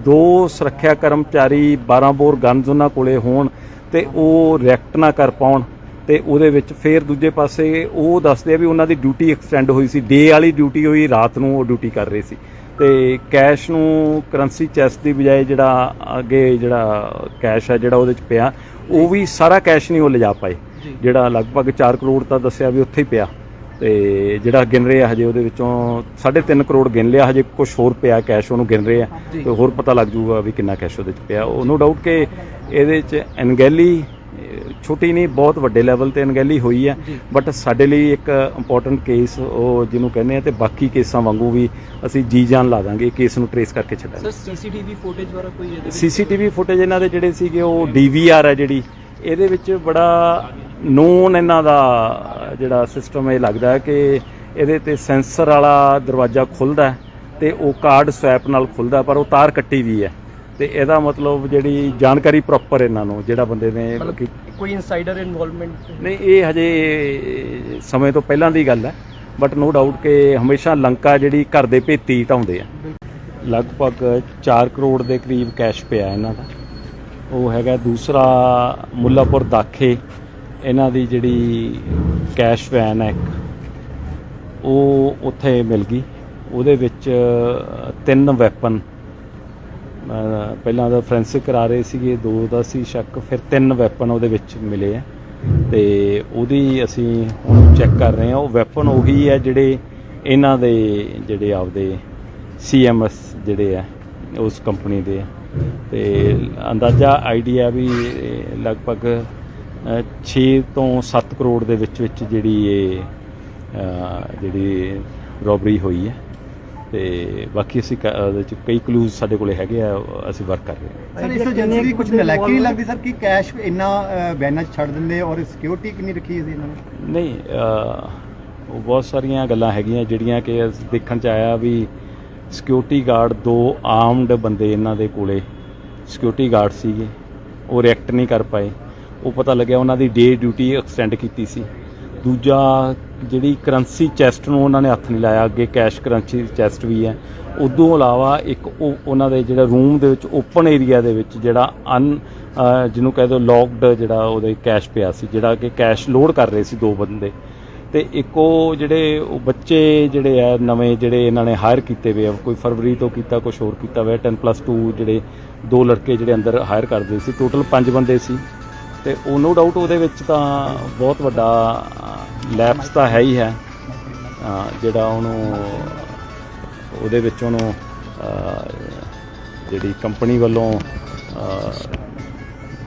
2 ਸੁਰੱਖਿਆ ਕਰਮਚਾਰੀ 12 ਬੋਰ ਗਨਜ਼ ਉਹਨਾਂ ਕੋਲੇ ਹੋਣ ਤੇ ਉਹ ਰਿਐਕਟ ਨਾ ਕਰ ਪਾਉਣ ਤੇ ਉਹਦੇ ਵਿੱਚ ਫਿਰ ਦੂਜੇ ਪਾਸੇ ਉਹ ਦੱਸਦੇ ਆ ਵੀ ਉਹਨਾਂ ਦੀ ਡਿਊਟੀ ਐਕਸਟੈਂਡ ਹੋਈ ਸੀ, ਡੇ ਵਾਲੀ ਡਿਊਟੀ ਹੋਈ, ਰਾਤ ਨੂੰ ਉਹ ਡਿਊਟੀ ਕਰ ਰਹੇ ਸੀ ਤੇ ਕੈਸ਼ ਨੂੰ ਕਰੰਸੀ ਚੈਸਟ ਦੀ ਬਜਾਏ ਜਿਹੜਾ ਅੱਗੇ ਜਿਹੜਾ ਕੈਸ਼ ਹੈ ਜਿਹੜਾ ਉਹਦੇ 'ਚ ਪਿਆ ਉਹ ਵੀ ਸਾਰਾ ਕੈਸ਼ ਨਹੀਂ ਉਹ ਲਿਜਾ ਪਾਏ, ਜਿਹੜਾ ਲਗਭਗ 4 ਕਰੋੜ ਤਾਂ ਦੱਸਿਆ ਵੀ ਉੱਥੇ ਹੀ ਪਿਆ ਤੇ ਜਿਹੜਾ ਗਿਣ ਰਹੇ ਆ ਹਜੇ ਉਹਦੇ ਵਿੱਚੋਂ 3.5 ਕਰੋੜ ਗਿਣ ਲਿਆ, ਹਜੇ ਕੁਝ ਹੋਰ ਪਿਆ ਕੈਸ਼ ਉਹਨੂੰ ਗਿਣ ਰਹੇ ਆ ਤੇ ਹੋਰ ਪਤਾ ਲੱਗ ਜੂਗਾ ਵੀ ਕਿੰਨਾ ਕੈਸ਼ ਉਹਦੇ 'ਚ ਪਿਆ। ਨੋ ਡਾਊਟ ਕਿ ਇਹਦੇ 'ਚ ਅਣਗਹਿਲੀ ਛੋਟੀ ਨਹੀਂ ਬਹੁਤ ਵੱਡੇ ਲੈਵਲ ਤੇ ਅਣਗਹਿਲੀ ਹੋਈ ਹੈ, ਬਟ ਸਾਡੇ ਲਈ ਇੱਕ ਇੰਪੋਰਟੈਂਟ ਕੇਸ ਉਹ ਜਿਹਨੂੰ ਕਹਿੰਦੇ ਆ ਤੇ ਬਾਕੀ ਕੇਸਾਂ ਵਾਂਗੂ ਵੀ ਅਸੀਂ ਜੀ ਜਾਨ ਲਾ ਦਾਂਗੇ ਕੇਸ ਨੂੰ ਟਰੇਸ ਕਰਕੇ ਛੱਡਾਂਗੇ। ਸੀਸੀਟੀਵੀ ਫੁਟੇਜ ਬਾਰੇ ਕੋਈ ਸੀਸੀਟੀਵੀ ਫੁਟੇਜ ਇਹਨਾਂ ਦੇ ਜਿਹੜੇ ਸੀਗੇ ਉਹ DVR ਹੈ ਜਿਹੜੀ ਇਹਦੇ ਵਿੱਚ ਬੜਾ ਨੋਨ ਇਹਨਾਂ ਦਾ ਜਿਹੜਾ ਸਿਸਟਮ ਇਹ ਲੱਗਦਾ ਕਿ ਇਹਦੇ ਤੇ ਸੈਂਸਰ ਵਾਲਾ ਦਰਵਾਜ਼ਾ ਖੁੱਲ੍ਹਦਾ ਤੇ ਉਹ ਕਾਰਡ ਸਵੈਪ ਨਾਲ ਖੁੱਲ੍ਹਦਾ ਪਰ ਉਹ ਤਾਰ ਕੱਟੀ ਵੀ ਹੈ ਤੇ ਇਹਦਾ ਮਤਲਬ ਜਿਹੜੀ ਜਾਣਕਾਰੀ ਪ੍ਰੋਪਰ ਇਹਨਾਂ ਨੂੰ ਜਿਹੜਾ ਬੰਦੇ ਨੇ ਕੋਈ ਇਨਸਾਈਡਰ ਇਨਵੋਲਵਮੈਂਟ ਨਹੀਂ ਇਹ ਹਜੇ ਸਮੇਂ ਤੋਂ ਪਹਿਲਾਂ ਦੀ ਗੱਲ ਹੈ, ਬਟ ਨੋ ਡਾਊਟ ਕਿ ਹਮੇਸ਼ਾ ਲੰਕਾ ਜਿਹੜੀ ਘਰ ਦੇ ਭੇਤੀ ਢਾਉਂਦੇ ਆ। ਲਗਭਗ 4 ਕਰੋੜ ਦੇ ਕਰੀਬ ਕੈਸ਼ ਪਿਆ ਇਹਨਾਂ ਦਾ। ਉਹ ਹੈਗਾ ਦੂਸਰਾ ਮੁੱਲਾਪੁਰ ਦਾਖੇ ਇਹਨਾਂ ਦੀ ਜਿਹੜੀ ਕੈਸ਼ ਵੈਨ ਹੈ ਇੱਕ ਉਹ ਉੱਥੇ ਮਿਲ ਗਈ, ਉਹਦੇ ਵਿੱਚ 3 ਵੈਪਨ ਪਹਿਲਾਂ ਦਾ ਫੋਰੈਂਸਿਕ ਕਰਾ ਰਹੇ ਸੀਗੇ, 2 ਦਾ ਸੀ ਸ਼ੱਕ, ਫਿਰ 3 ਵੈਪਨ ਉਹਦੇ ਵਿੱਚ ਮਿਲੇ ਆ ਤੇ ਉਹਦੀ ਅਸੀਂ ਹੁਣ ਚੈੱਕ ਕਰ ਰਹੇ ਹਾਂ। ਉਹ ਵੈਪਨ ਉਹੀ ਹੈ ਜਿਹੜੇ ਇਹਨਾਂ ਦੇ ਜਿਹੜੇ ਆਪਦੇ CMS ਜਿਹੜੇ ਆ ਉਸ ਕੰਪਨੀ ਦੇ ਤੇ ਅੰਦਾਜ਼ਾ ਆਈਡੀਆ ਵੀ ਲਗਭਗ 6 ਤੋਂ 7 ਕਰੋੜ ਦੇ ਵਿੱਚ ਜਿਹੜੀ ਇਹ ਜਿਹੜੀ ਰੋਬਰੀ ਹੋਈ ਹੈ ਤੇ ਬਾਕੀ ਅਸੀਂ ਉਹਦੇ ਚ ਕਈ ਕਲੂਜ਼ ਸਾਡੇ ਕੋਲੇ ਹੈਗੇ ਆ, ਅਸੀਂ ਵਰਕ ਕਰ ਰਹੇ ਹਾਂ। ਸਰ ਇਸ ਏਜੰਸੀ ਦੀ ਕੁਝ ਨਲਾਇਕੀ ਨਹੀਂ ਲੱਗਦੀ ਸਰ ਕਿ ਕੈਸ਼ ਇੰਨਾ ਬੈਨਾਂ 'ਚ ਛੱਡ ਦਿੰਦੇ ਔਰ ਸਿਕਿਉਰਿਟੀ ਕਿੰਨੀ ਰੱਖੀ ਸੀ ਇਹਨਾਂ ਨੇ? ਨਹੀਂ ਉਹ ਬਹੁਤ ਸਾਰੀਆਂ ਗੱਲਾਂ ਹੈਗੀਆਂ ਜਿਹੜੀਆਂ ਕਿ ਦੇਖਣ 'ਚ ਆਇਆ ਵੀ ਸਿਕਿਉਰਿਟੀ ਗਾਰਡ 2 ਆਰਮਡ ਬੰਦੇ ਇਹਨਾਂ ਦੇ ਕੋਲੇ ਸਿਕਿਉਰਿਟੀ ਗਾਰਡ ਸੀਗੇ, ਉਹ ਰਿਐਕਟ ਨਹੀਂ ਕਰ ਪਾਏ। ਉਹ ਪਤਾ ਲੱਗਿਆ ਉਹਨਾਂ ਦੀ ਡੇ ਡਿਊਟੀ ਐਕਸਟੈਂਡ ਕੀਤੀ ਸੀ। ਦੂਜਾ ਜਿਹੜੀ ਕਰੰਸੀ ਚੈਸਟ ਨੂੰ ਉਹਨਾਂ ਨੇ ਹੱਥ ਨਹੀਂ ਲਾਇਆ, ਅੱਗੇ ਕੈਸ਼ ਕਰੰਸੀ ਚੈਸਟ ਵੀ ਹੈ। ਉਦੋਂ ਇਲਾਵਾ ਇੱਕ ਉਹ ਉਹਨਾਂ ਦੇ ਜਿਹੜਾ ਰੂਮ ਦੇ ਵਿੱਚ ਓਪਨ ਏਰੀਆ ਦੇ ਵਿੱਚ ਜਿਹੜਾ ਜਿਹਨੂੰ ਕਹਿ ਦਿਓ ਲੌਕਡ ਜਿਹੜਾ ਉਹਦੇ ਕੈਸ਼ ਪਿਆ ਸੀ, ਜਿਹੜਾ ਕਿ ਕੈਸ਼ ਲੋਡ ਕਰ ਰਹੇ ਸੀ 2 ਬੰਦੇ ਤੇ ਇੱਕ ਉਹ ਜਿਹੜੇ ਉਹ ਬੱਚੇ ਜਿਹੜੇ ਆ ਨਵੇਂ ਜਿਹੜੇ ਇਹਨਾਂ ਨੇ ਹਾਇਰ ਕੀਤੇ ਹੋਏ ਆ, ਕੋਈ ਫਰਵਰੀ ਤੋਂ ਕੀਤਾ, ਕੁਝ ਹੋਰ ਕੀਤਾ ਹੋਇਆ, 10+2 ਜਿਹੜੇ 2 ਲੜਕੇ ਜਿਹੜੇ ਅੰਦਰ ਹਾਇਰ ਕਰਦੇ ਸੀ, ਟੋਟਲ 5 ਬੰਦੇ ਸੀ ਤੇ ਉਹ ਨੋ ਡਾਊਟ ਉਹਦੇ ਵਿੱਚ ਤਾਂ ਬਹੁਤ ਵੱਡਾ ਲੈਪਸ ਤਾਂ ਹੈ ਹੀ ਹੈ ਜਿਹੜਾ ਉਹਨੂੰ ਉਹਦੇ ਵਿੱਚ ਉਹਨੂੰ ਜਿਹੜੀ ਕੰਪਨੀ ਵੱਲੋਂ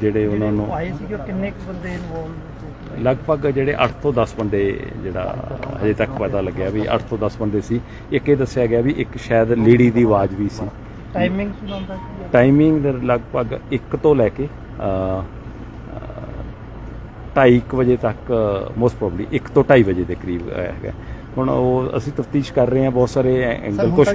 ਜਿਹੜੇ ਉਹਨਾਂ ਨੂੰ ਆਏ ਸੀ ਕਿ ਕਿੰਨੇ ਕੁ ਬੰਦੇ ਇਨਵੋਲਵ ਲਗਭਗ ਜਿਹੜੇ 8 ਤੋਂ 10 ਬੰਦੇ ਜਿਹੜਾ ਹਜੇ ਤੱਕ ਪਤਾ ਲੱਗਿਆ ਵੀ 8 ਤੋਂ 10 ਬੰਦੇ ਸੀ। ਇੱਕ ਇਹ ਦੱਸਿਆ ਗਿਆ ਵੀ ਇੱਕ ਸ਼ਾਇਦ ਲੇਡੀ ਦੀ ਆਵਾਜ਼ ਵੀ ਸੀ। ਟਾਈਮਿੰਗ ਸੁਣਾਉਂਦਾ ਸੀ? ਟਾਈਮਿੰਗ ਲਗਭਗ 1 ਤੋਂ ਲੈ ਕੇ 2:30 ਵਜੇ ਤੱਕ ਮੋਸਟ ਪ੍ਰੋਬਬਲੀ 1 ਤੋਂ 2:30 ਵਜੇ ਦੇ ਕਰੀਬ ਹੈਗਾ। ਹੁਣ ਉਹ ਅਸੀਂ ਤਫਤੀਸ਼ ਕਰ ਰਹੇ ਹਾਂ, ਬਹੁਤ ਸਾਰੇ ਐਂਗਲ ਕੁਝ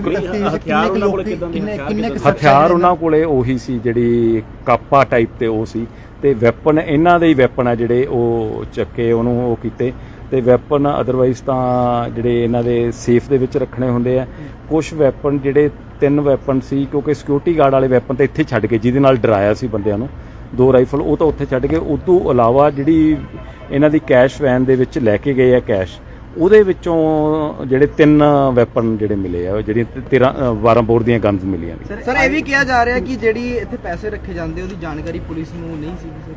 ਹਥਿਆਰ ਉਹਨਾਂ ਕੋਲੇ ਉਹੀ ਸੀ ਜਿਹੜੀ ਕਾਪਾ ਟਾਈਪ ਤੇ ਉਹ ਸੀ ਤੇ ਵੈਪਨ ਇਹਨਾਂ ਦੇ ਹੀ ਵੈਪਨ ਆ ਜਿਹੜੇ ਉਹ ਚੱਕੇ ਉਹਨੂੰ ਉਹ ਕੀਤੇ ਤੇ ਵੈਪਨ ਅਦਰਵਾਈਜ਼ ਤਾਂ ਜਿਹੜੇ ਇਹਨਾਂ ਦੇ ਸੇਫ ਦੇ ਵਿੱਚ ਰੱਖਣੇ ਹੁੰਦੇ ਆ। ਕੁਝ ਵੈਪਨ ਜਿਹੜੇ 3 ਵੈਪਨ ਸੀ ਕਿਉਂਕਿ ਸਿਕਿਉਰਿਟੀ ਗਾਰਡ ਵਾਲੇ ਵੈਪਨ ਤਾਂ ਇੱਥੇ ਛੱਡ ਕੇ ਜਿਹਦੇ ਨਾਲ ਡਰਾਇਆ ਸੀ ਬੰਦਿਆਂ ਨੂੰ 2 ਰਾਈਫਲ ਉਹ ਤਾਂ ਉੱਥੇ ਛੱਡ ਕੇ ਉਸ ਤੋਂ ਇਲਾਵਾ ਜਿਹੜੀ ਇਹਨਾਂ ਦੀ ਕੈਸ਼ ਵੈਨ ਦੇ ਵਿੱਚ ਲੈ ਕੇ ਗਏ ਆ ਕੈਸ਼ ਉਹਦੇ ਵਿੱਚੋਂ ਜਿਹੜੇ 3 ਵੈਪਨ ਜਿਹੜੇ ਮਿਲੇ ਆ ਜਿਹੜੀਆਂ 12 ਬੋਰ ਦੀਆਂ ਗਨਜ਼ ਮਿਲੀਆਂ ਨੇ। ਸਰ ਇਹ ਵੀ ਕਿਹਾ ਜਾ ਰਿਹਾ ਕਿ ਜਿਹੜੀ ਇੱਥੇ ਪੈਸੇ ਰੱਖੇ ਜਾਂਦੇ ਉਹਦੀ ਜਾਣਕਾਰੀ ਪੁਲਿਸ ਨੂੰ ਨਹੀਂ ਸੀ ਸਰ,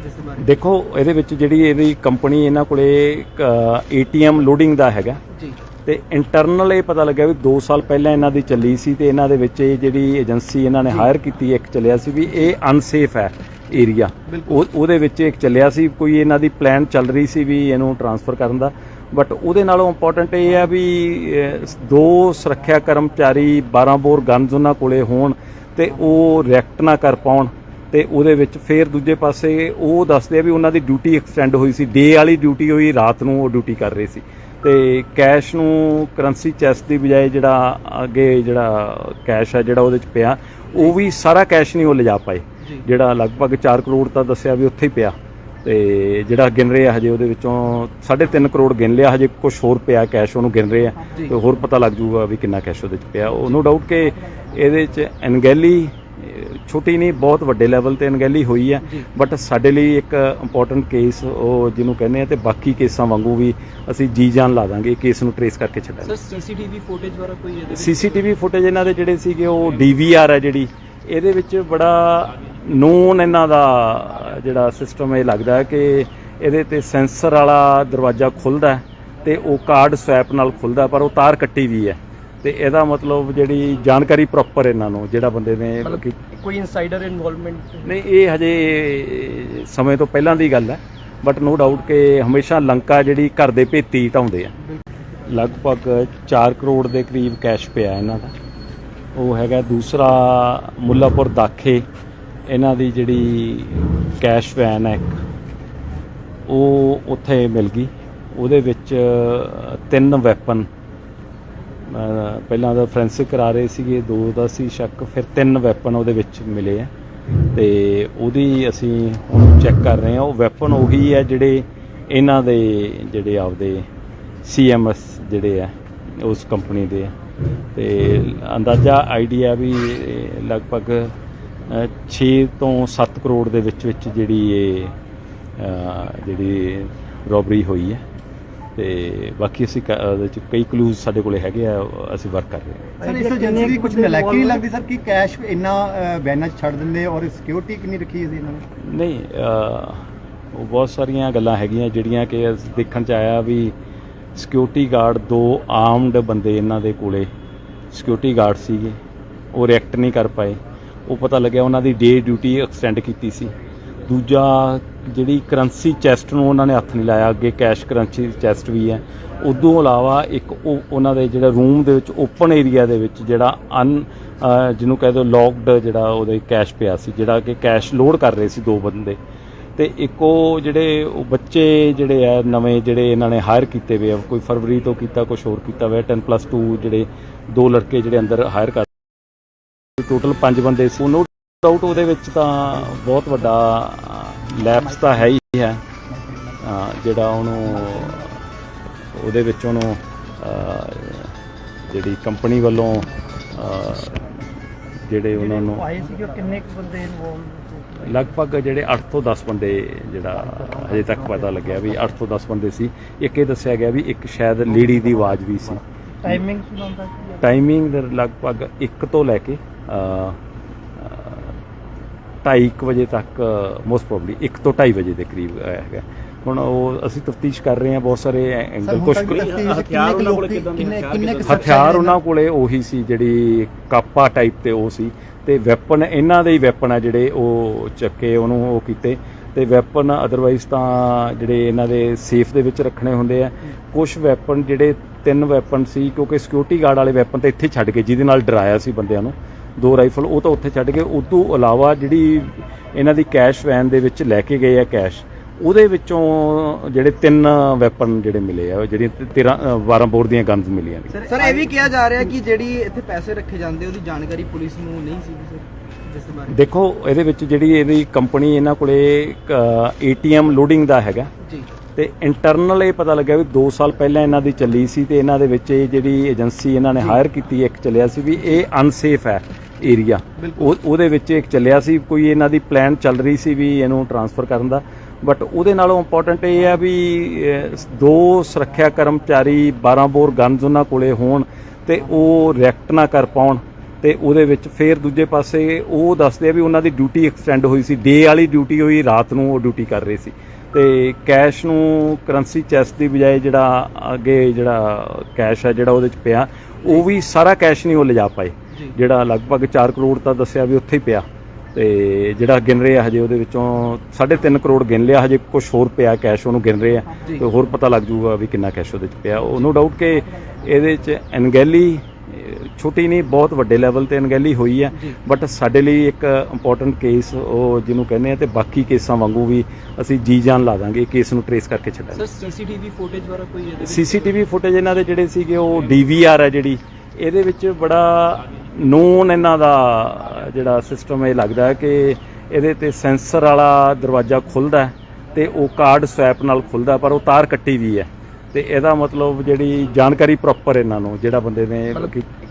ਜਿਸ ਬਾਰੇ ਦੇਖੋ ਇਹਦੇ ਵਿੱਚ ਜਿਹੜੀ ਇਹਦੀ ਕੰਪਨੀ ਇਹਨਾਂ ਕੋਲੇ ATM ਲੋਡਿੰਗ ਦਾ ਹੈਗਾ ਜੀ ਤੇ ਇੰਟਰਨਲ ਇਹ ਪਤਾ ਲੱਗਿਆ ਵੀ 2 ਸਾਲ ਪਹਿਲਾਂ ਇਹਨਾਂ ਦੀ ਚੱਲੀ ਸੀ ਤੇ ਇਹਨਾਂ ਦੇ ਵਿੱਚ ਇਹ ਜਿਹੜੀ ਏਜੰਸੀ ਇਹਨਾਂ ਨੇ ਹਾਇਰ ਕੀਤੀ ਇੱਕ ਚੱਲਿਆ ਸੀ ਵੀ ਇਹ ਅਨਸੇਫ ਹੈ ਏਰੀਆ, ਉਹਦੇ ਵਿੱਚ ਇੱਕ ਚੱਲਿਆ ਸੀ ਕੋਈ ਇਹਨਾਂ ਦੀ ਪਲਾਨ ਚੱਲ ਰਹੀ ਸੀ ਵੀ ਇਹਨੂੰ ਟ੍ਰਾਂਸਫਰ ਕਰਨ ਦਾ, ਬਟ ਉਹਦੇ ਨਾਲੋਂ ਇੰਪੋਰਟੈਂਟ ਇਹ ਹੈ ਵੀ 2 ਸੁਰੱਖਿਆ ਕਰਮਚਾਰੀ 12 ਬੋਰ ਗਨਜ਼ ਉਹਨਾਂ ਕੋਲੇ ਹੋਣ ਤੇ ਉਹ ਰਿਐਕਟ ਨਾ ਕਰ ਪਾਉਣ ਤੇ ਉਹਦੇ ਵਿੱਚ ਫਿਰ ਦੂਜੇ ਪਾਸੇ ਉਹ ਦੱਸਦੇ ਆ ਵੀ ਉਹਨਾਂ ਦੀ ਡਿਊਟੀ ਐਕਸਟੈਂਡ ਹੋਈ ਸੀ, ਡੇ ਵਾਲੀ ਡਿਊਟੀ ਹੋਈ, ਰਾਤ ਨੂੰ ਉਹ ਡਿਊਟੀ ਕਰ ਰਹੇ ਸੀ ਤੇ ਕੈਸ਼ ਨੂੰ ਕਰੰਸੀ ਚੈਸਟ ਦੀ ਬਜਾਏ ਜਿਹੜਾ ਅੱਗੇ ਜਿਹੜਾ ਕੈਸ਼ ਹੈ ਜਿਹੜਾ ਉਹਦੇ 'ਚ ਪਿਆ ਉਹ ਵੀ ਸਾਰਾ ਕੈਸ਼ ਨਹੀਂ ਉਹ ਲਿਜਾ ਪਾਏ, ਜਿਹੜਾ ਲਗਭਗ 4 ਕਰੋੜ ਤਾਂ ਦੱਸਿਆ ਵੀ ਉੱਥੇ ਹੀ ਪਿਆ ਤੇ ਜਿਹੜਾ ਗਿਣ ਰਹੇ ਆ ਹਜੇ ਉਹਦੇ ਵਿੱਚੋਂ 3.5 ਕਰੋੜ ਗਿਣ ਲਿਆ, ਹਜੇ ਕੁਝ ਹੋਰ ਪਿਆ ਕੈਸ਼ ਉਹਨੂੰ ਗਿਣ ਰਹੇ ਆ ਤੇ ਹੋਰ ਪਤਾ ਲੱਗ ਜੂਗਾ ਵੀ ਕਿੰਨਾ ਕੈਸ਼ ਉਹਦੇ 'ਚ ਪਿਆ। ਉਹ ਨੋ ਡਾਊਟ ਕਿ ਇਹਦੇ 'ਚ ਅਣਗਹਿਲੀ ਛੋਟੀ ਨਹੀਂ, ਬਹੁਤ ਵੱਡੇ ਲੈਵਲ ਤੇ ਅਣਗਹਿਲੀ ਹੋਈ ਹੈ, ਬਟ ਸਾਡੇ ਲਈ ਇੱਕ ਇੰਪੋਰਟੈਂਟ ਕੇਸ ਉਹ ਜਿਹਨੂੰ ਕਹਿੰਦੇ ਆ, ਤੇ ਬਾਕੀ ਕੇਸਾਂ ਵਾਂਗੂ ਵੀ ਅਸੀਂ ਜੀ ਜਾਨ ਲਾ ਦਾਂਗੇ ਕੇਸ ਨੂੰ ਟਰੇਸ ਕਰਕੇ ਛੱਡਾਂਗੇ। ਸਰ ਸੀਸੀਟੀਵੀ ਫੁਟੇਜ ਵਾਲਾ ਕੋਈ ਇਹਦੇ ਵਿੱਚ? ਸੀਸੀਟੀਵੀ ਫੁਟੇਜ ਇਹਨਾਂ ਦੇ ਜਿਹੜੇ ਸੀਗੇ ਉਹ DVR ਹੈ ਜਿਹੜੀ, ਇਹਦੇ ਵਿੱਚ ਬੜਾ ਨੋਨ ਇਹਨਾਂ ਦਾ ਜਿਹੜਾ ਸਿਸਟਮ ਇਹ ਲੱਗਦਾ ਹੈ ਕਿ ਇਹਦੇ ਤੇ ਸੈਂਸਰ ਵਾਲਾ ਦਰਵਾਜ਼ਾ ਖੁੱਲ੍ਹਦਾ ਤੇ ਉਹ ਕਾਰਡ ਸਵੈਪ ਨਾਲ ਖੁੱਲ੍ਹਦਾ, ਪਰ ਉਹ ਤਾਰ ਕੱਟੀ ਵੀ ਹੈ ਤੇ ਇਹਦਾ ਮਤਲਬ ਜਿਹੜੀ ਜਾਣਕਾਰੀ ਪ੍ਰੋਪਰ ਇਹਨਾਂ ਨੂੰ ਜਿਹੜਾ ਬੰਦੇ ਨੇ ਕੋਈ ਇਨਸਾਈਡਰ ਇਨਵੋਲਵਮੈਂਟ ਨਹੀਂ, ਇਹ ਹਜੇ ਸਮੇਂ ਤੋਂ ਪਹਿਲਾਂ ਦੀ ਗੱਲ ਹੈ, ਬਟ ਨੋ ਡਾਊਟ ਕਿ ਹਮੇਸ਼ਾ ਲੰਕਾ ਜਿਹੜੀ ਘਰ ਦੇ ਭੇਤੀ ਢਾਉਂਦੇ ਆ। ਲਗਭਗ 4 ਕਰੋੜ ਦੇ ਕਰੀਬ ਕੈਸ਼ ਪਿਆ ਇਹਨਾਂ ਦਾ। ਉਹ ਹੈਗਾ ਦੂਸਰਾ ਮੁੱਲਾਪੁਰ ਦਾਖੇ ਇਹਨਾਂ ਦੀ ਜਿਹੜੀ ਕੈਸ਼ ਵੈਨ ਹੈ ਉਹ ਉੱਥੇ ਮਿਲ ਗਈ। ਉਹਦੇ ਵਿੱਚ 3 ਵੈਪਨ, ਪਹਿਲਾਂ ਦਾ ਫੋਰੈਂਸਿਕ ਕਰਾ ਰਹੇ ਸੀਗੇ, 2 ਦਾ ਸੀ ਸ਼ੱਕ, ਫਿਰ 3 ਵੈਪਨ ਉਹਦੇ ਵਿੱਚ ਮਿਲੇ ਆ ਤੇ ਉਹਦੀ ਅਸੀਂ ਹੁਣ ਚੈੱਕ ਕਰ ਰਹੇ ਹਾਂ। ਉਹ ਵੈਪਨ ਉਹੀ ਹੈ ਜਿਹੜੇ ਇਹਨਾਂ ਦੇ ਜਿਹੜੇ ਆਪਦੇ CMS ਜਿਹੜੇ ਆ ਉਸ ਕੰਪਨੀ ਦੇ ਆ ਤੇ ਅੰਦਾਜ਼ਾ ਆਈਡੀਆ ਵੀ ਲਗਭਗ 6 ਤੋਂ 7 ਕਰੋੜ ਦੇ ਵਿੱਚ ਜਿਹੜੀ ਇਹ ਜਿਹੜੀ ਰੋਬਰੀ ਹੋਈ ਹੈ ਤੇ ਬਾਕੀ ਅਸੀਂ ਉਹਦੇ 'ਚ ਕਈ ਕਲੂਜ਼ ਸਾਡੇ ਕੋਲੇ ਹੈਗੇ ਆ, ਅਸੀਂ ਵਰਕ ਕਰ ਰਹੇ ਹਾਂ। ਸਰ ਇਸ ਏਜੰਸੀ ਦੀ ਕੁਝ ਨਲਾਇਕੀ ਨਹੀਂ ਲੱਗਦੀ ਸਰ ਕਿ ਕੈਸ਼ ਇੰਨਾ ਬੈਨਾਂ 'ਚ ਛੱਡ ਦਿੰਦੇ ਔਰ ਸਿਕਿਉਰਿਟੀ ਕਿੰਨੀ ਰੱਖੀ ਸੀ ਇਹਨਾਂ ਨੇ? ਨਹੀਂ, ਉਹ ਬਹੁਤ ਸਾਰੀਆਂ ਗੱਲਾਂ ਹੈਗੀਆਂ ਜਿਹੜੀਆਂ ਕਿ ਦੇਖਣ 'ਚ ਆਇਆ ਵੀ ਸਿਕਿਉਰਿਟੀ ਗਾਰਡ 2 ਆਰਮਡ ਬੰਦੇ ਇਹਨਾਂ ਦੇ ਕੋਲੇ ਸਿਕਿਉਰਿਟੀ ਗਾਰਡ ਸੀਗੇ, ਉਹ ਰਿਐਕਟ ਨਹੀਂ ਕਰ ਪਾਏ। ਉਹ ਪਤਾ ਲੱਗਿਆ ਉਹਨਾਂ ਦੀ ਡੇ ਡਿਊਟੀ ਐਕਸਟੈਂਡ ਕੀਤੀ ਸੀ। ਦੂਜਾ ਜਿਹੜੀ ਕਰੰਸੀ ਚੈਸਟ ਨੂੰ ਉਹਨਾਂ ਨੇ ਹੱਥ ਨਹੀਂ ਲਾਇਆ, ਅੱਗੇ ਕੈਸ਼ ਕਰੰਸੀ ਚੈਸਟ ਵੀ ਹੈ। ਉਦੋਂ ਇਲਾਵਾ ਇੱਕ ਉਹ ਉਹਨਾਂ ਦੇ ਜਿਹੜਾ ਰੂਮ ਦੇ ਵਿੱਚ ਓਪਨ ਏਰੀਆ ਦੇ ਵਿੱਚ ਜਿਹੜਾ ਜਿਹਨੂੰ ਕਹਿ ਦਿਓ ਲੌਕਡ ਜਿਹੜਾ ਉਹਦੇ ਕੈਸ਼ ਪਿਆ ਸੀ, ਜਿਹੜਾ ਕਿ ਕੈਸ਼ ਲੋਡ ਕਰ ਰਹੇ ਸੀ 2 ਬੰਦੇ, ਤੇ ਇੱਕ ਉਹ ਜਿਹੜੇ ਉਹ ਬੱਚੇ ਜਿਹੜੇ ਆ ਨਵੇਂ ਜਿਹੜੇ ਇਹਨਾਂ ਨੇ ਹਾਇਰ ਕੀਤੇ ਹੋਏ ਆ, ਕੋਈ ਫਰਵਰੀ ਤੋਂ ਕੀਤਾ, ਕੁਝ ਹੋਰ ਕੀਤਾ ਹੋਇਆ, 10+2 ਜਿਹੜੇ 2 ਲੜਕੇ ਜਿਹੜੇ ਅੰਦਰ ਹਾਇਰ ਕਰ, ਟੋਟਲ 5 ਬੰਦੇ ਸੀ। ਨੋ ਡਾਊਟ ਉਹਦੇ ਵਿੱਚ ਤਾਂ ਬਹੁਤ ਵੱਡਾ ਲੈਪਸ ਤਾਂ ਹੈ ਹੀ ਹੈ, ਜਿਹੜਾ ਉਹਨੂੰ ਉਹਦੇ ਵਿੱਚ ਉਹਨੂੰ ਜਿਹੜੀ ਕੰਪਨੀ ਵੱਲੋਂ ਜਿਹੜੇ ਉਹਨਾਂ ਨੂੰ ਆਏ ਸੀ ਕਿ ਕਿੰਨੇ ਕੁ ਬੰਦੇ ਇਨਵੋਲਵ? ਲਗਭਗ ਜਿਹੜੇ 8 ਤੋਂ 10 ਬੰਦੇ ਜਿਹੜਾ ਹਜੇ ਤੱਕ ਪਤਾ ਲੱਗਿਆ ਵੀ 8 ਤੋਂ 10 ਬੰਦੇ ਸੀ। ਇੱਕ ਇਹ ਦੱਸਿਆ ਗਿਆ ਵੀ ਇੱਕ ਸ਼ਾਇਦ ਲੇਡੀ ਦੀ ਆਵਾਜ਼ ਵੀ ਸੀ। ਟਾਈਮਿੰਗ ਸੁਣਾਉਂਦਾ ਸੀ? ਟਾਈਮਿੰਗ ਲਗਭਗ 1 ਤੋਂ ਲੈ ਕੇ 2:30 ਵਜੇ ਤੱਕ, ਮੋਸਟ ਪ੍ਰੋਬਬਲੀ 1 ਤੋਂ 2:30 ਵਜੇ ਦੇ ਕਰੀਬ ਹੈਗਾ। ਹੁਣ ਉਹ ਅਸੀਂ ਤਫਤੀਸ਼ ਕਰ ਰਹੇ ਹਾਂ, ਬਹੁਤ ਸਾਰੇ ਐਂਗਲ ਕੁਝ ਹਥਿਆਰ ਉਹਨਾਂ ਕੋਲੇ ਉਹੀ ਸੀ ਜਿਹੜੀ ਕਾਪਾ ਟਾਈਪ ਤੇ ਉਹ ਸੀ, ਤੇ ਵੈਪਨ ਇਹਨਾਂ ਦੇ ਹੀ ਵੈਪਨ ਆ ਜਿਹੜੇ ਉਹ ਚੱਕੇ ਉਹਨੂੰ ਉਹ ਕੀਤੇ, ਤੇ ਵੈਪਨ ਅਦਰਵਾਈਜ਼ ਤਾਂ ਜਿਹੜੇ ਇਹਨਾਂ ਦੇ ਸੇਫ ਦੇ ਵਿੱਚ ਰੱਖਣੇ ਹੁੰਦੇ ਆ। ਕੁਝ ਵੈਪਨ ਜਿਹੜੇ 3 ਵੈਪਨ ਸੀ, ਕਿਉਂਕਿ ਸਿਕਿਉਰਿਟੀ ਗਾਰਡ ਵਾਲੇ ਵੈਪਨ ਤਾਂ ਇੱਥੇ ਛੱਡ ਗਏ ਜਿਹਦੇ ਨਾਲ ਡਰਾਇਆ ਸੀ ਬੰਦਿਆਂ ਨੂੰ, 2 ਰਾਈਫਲ ਉਹ ਤਾਂ ਉੱਥੇ ਛੱਡ ਗਏ। ਉਸ ਤੋਂ ਇਲਾਵਾ ਜਿਹੜੀ ਇਹਨਾਂ ਦੀ ਕੈਸ਼ ਵੈਨ ਦੇ ਵਿੱਚ ਲੈ ਕੇ ਗਏ ਆ ਕੈਸ਼, ਉਹਦੇ ਵਿੱਚੋਂ ਜਿਹੜੇ 3 ਵੈਪਨ ਜਿਹੜੇ ਮਿਲੇ ਆ, ਜਿਹੜੀਆਂ 12 ਬੋਰ ਦੀਆਂ ਗਨਸ ਮਿਲੀਆਂ ਨੇ। ਸਰ ਇਹ ਵੀ ਕਿਹਾ ਜਾ ਰਿਹਾ ਕਿ ਜਿਹੜੀ ਇੱਥੇ ਪੈਸੇ ਰੱਖੇ ਜਾਂਦੇ ਉਹਦੀ ਜਾਣਕਾਰੀ ਪੁਲਿਸ ਨੂੰ ਨਹੀਂ ਸੀ ਸਰ, ਜਿਸ ਦੇ ਬਾਰੇ ਦੇਖੋ ਇਹਦੇ ਵਿੱਚ ਜਿਹੜੀ ਇਹਦੀ ਕੰਪਨੀ ਇਹਨਾਂ ਕੋਲੇ ATM ਲੋਡਿੰਗ ਦਾ ਹੈਗਾ ਜੀ, ਤੇ ਇੰਟਰਨਲ ਇਹ ਪਤਾ ਲੱਗਿਆ ਵੀ 2 ਸਾਲ ਪਹਿਲਾਂ ਇਹਨਾਂ ਦੀ ਚੱਲੀ ਸੀ, ਤੇ ਇਹਨਾਂ ਦੇ ਵਿੱਚ ਇਹ ਜਿਹੜੀ ਏਜੰਸੀ ਇਹਨਾਂ ਨੇ ਹਾਇਰ ਕੀਤੀ ਇੱਕ ਚੱਲਿਆ ਸੀ ਵੀ ਇਹ ਅਨਸੇਫ ਹੈ ਏਰੀਆ, ਉਹਦੇ ਵਿੱਚ ਇੱਕ ਚੱਲਿਆ ਸੀ, ਕੋਈ ਇਹਨਾਂ ਦੀ ਪਲਾਨ ਚੱਲ ਰਹੀ ਸੀ ਵੀ ਇਹਨੂੰ ਟਰਾਂਸਫਰ ਕਰਨ ਦਾ। ਬਟ ਉਹਦੇ ਨਾਲੋਂ ਇੰਪੋਰਟੈਂਟ ਇਹ ਹੈ ਵੀ 2 ਸੁਰੱਖਿਆ ਕਰਮਚਾਰੀ 12 ਬੋਰ ਗਨਜ਼ ਉਹਨਾਂ ਕੋਲੇ ਹੋਣ ਤੇ ਉਹ ਰਿਐਕਟ ਨਾ ਕਰ ਪਾਉਣ, ਤੇ ਉਹਦੇ ਵਿੱਚ ਫਿਰ ਦੂਜੇ ਪਾਸੇ ਉਹ ਦੱਸਦੇ ਆ ਵੀ ਉਹਨਾਂ ਦੀ ਡਿਊਟੀ ਐਕਸਟੈਂਡ ਹੋਈ ਸੀ, ਡੇ ਵਾਲੀ ਡਿਊਟੀ ਹੋਈ, ਰਾਤ ਨੂੰ ਉਹ ਡਿਊਟੀ ਕਰ ਰਹੇ ਸੀ, ਤੇ ਕੈਸ਼ ਨੂੰ ਕਰੰਸੀ ਚੈਸਟ ਦੀ ਬਜਾਏ ਜਿਹੜਾ ਅੱਗੇ ਜਿਹੜਾ ਕੈਸ਼ ਹੈ ਜਿਹੜਾ ਉਹਦੇ 'ਚ ਪਿਆ, ਉਹ ਵੀ ਸਾਰਾ ਕੈਸ਼ ਨਹੀਂ ਉਹ ਲਿਜਾ ਪਾਏ, ਜਿਹੜਾ ਲਗਭਗ 4 ਕਰੋੜ ਤਾਂ ਦੱਸਿਆ ਵੀ ਉੱਥੇ ਹੀ ਪਿਆ, ਤੇ ਜਿਹੜਾ ਗਿਣ ਰਹੇ ਆ ਹਜੇ ਉਹਦੇ ਵਿੱਚੋਂ 3.5 ਕਰੋੜ ਗਿਣ ਲਿਆ, ਹਜੇ ਕੁਝ ਹੋਰ ਪਿਆ ਕੈਸ਼ ਉਹਨੂੰ ਗਿਣ ਰਹੇ ਆ ਤੇ ਹੋਰ ਪਤਾ ਲੱਗ ਜੂਗਾ ਵੀ ਕਿੰਨਾ ਕੈਸ਼ ਉਹਦੇ 'ਚ ਪਿਆ। ਉਹ ਨੋ ਡਾਊਟ ਕਿ ਇਹਦੇ 'ਚ ਅਣਗਹਿਲੀ ਛੋਟੀ ਨਹੀਂ, ਬਹੁਤ ਵੱਡੇ ਲੈਵਲ ਤੇ ਅਣਗਹਿਲੀ ਹੋਈ ਹੈ, ਬਟ ਸਾਡੇ ਲਈ ਇੱਕ ਇੰਪੋਰਟੈਂਟ ਕੇਸ ਉਹ ਜਿਹਨੂੰ ਕਹਿੰਦੇ ਆ, ਤੇ ਬਾਕੀ ਕੇਸਾਂ ਵਾਂਗੂ ਵੀ ਅਸੀਂ ਜੀ ਜਾਨ ਲਾ ਦਾਂਗੇ ਕੇਸ ਨੂੰ ਟਰੇਸ ਕਰਕੇ ਛੱਡਾਂਗੇ। ਸਰ ਸੀਸੀਟੀਵੀ ਫੁਟੇਜ ਵਾਲਾ ਕੋਈ ਇਹਦੇ? ਸੀਸੀਟੀਵੀ ਫੁਟੇਜ ਇਹਨਾਂ ਦੇ ਜਿਹੜੇ ਸੀਗੇ ਉਹ DVR ਹੈ ਜਿਹੜੀ, ਇਹਦੇ ਵਿੱਚ ਬੜਾ ਨੋਨ ਇਹਨਾਂ ਦਾ ਜਿਹੜਾ ਸਿਸਟਮ ਇਹ ਲੱਗਦਾ ਹੈ ਕਿ ਇਹਦੇ ਤੇ ਸੈਂਸਰ ਵਾਲਾ ਦਰਵਾਜ਼ਾ ਖੁੱਲ੍ਹਦਾ ਤੇ ਉਹ ਕਾਰਡ ਸਵੈਪ ਨਾਲ ਖੁੱਲਦਾ, ਪਰ ਉਹ ਤਾਰ ਕੱਟੀ ਵੀ ਹੈ। ਤੇ ਇਹਦਾ ਮਤਲਬ ਜਿਹੜੀ ਜਾਣਕਾਰੀ ਪ੍ਰੋਪਰ ਇਹਨਾਂ ਨੂੰ ਜਿਹੜਾ ਬੰਦੇ ਨੇ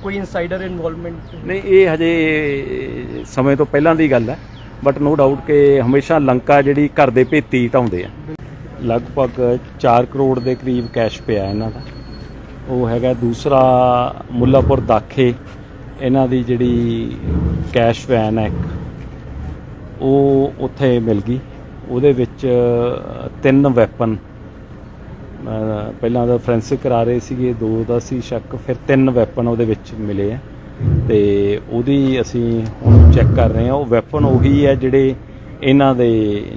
ਕੋਈ ਇਨਸਾਈਡਰ ਇਨਵੋਲਵਮੈਂਟ ਨਹੀਂ, ਇਹ ਹਜੇ ਸਮੇਂ ਤੋਂ ਪਹਿਲਾਂ ਦੀ ਗੱਲ ਹੈ। ਬਟ ਨੋ ਡਾਊਟ ਕਿ ਹਮੇਸ਼ਾ ਲੰਕਾ ਜਿਹੜੀ ਘਰ ਦੇ ਭੇਤੀ ਢਾਉਂਦੇ ਆ। ਲਗਭਗ 4 ਕਰੋੜ ਦੇ ਕਰੀਬ ਕੈਸ਼ ਪਿਆ ਇਹਨਾਂ ਦਾ। ਉਹ ਹੈਗਾ ਦੂਸਰਾ ਮੁੱਲਾਪੁਰ ਦਾਖੇ, ਇਹਨਾਂ ਦੀ ਜਿਹੜੀ ਕੈਸ਼ ਵੈਨ ਹੈ ਉਹ ਉੱਥੇ ਮਿਲ ਗਈ। ਉਹਦੇ ਵਿੱਚ 3 ਵੈਪਨ, ਪਹਿਲਾਂ ਦਾ ਫੋਰੈਂਸਿਕ ਕਰਾ ਰਹੇ ਸੀਗੇ, 2 ਦਾ ਸੀ ਸ਼ੱਕ, ਫਿਰ 3 ਵੈਪਨ ਉਹਦੇ ਵਿੱਚ ਮਿਲੇ ਆ। ਤੇ ਉਹਦੀ ਅਸੀਂ ਹੁਣ ਚੈੱਕ ਕਰ ਰਹੇ ਹਾਂ। ਉਹ ਵੈਪਨ ਉਹੀ ਹੈ ਜਿਹੜੇ ਇਹਨਾਂ ਦੇ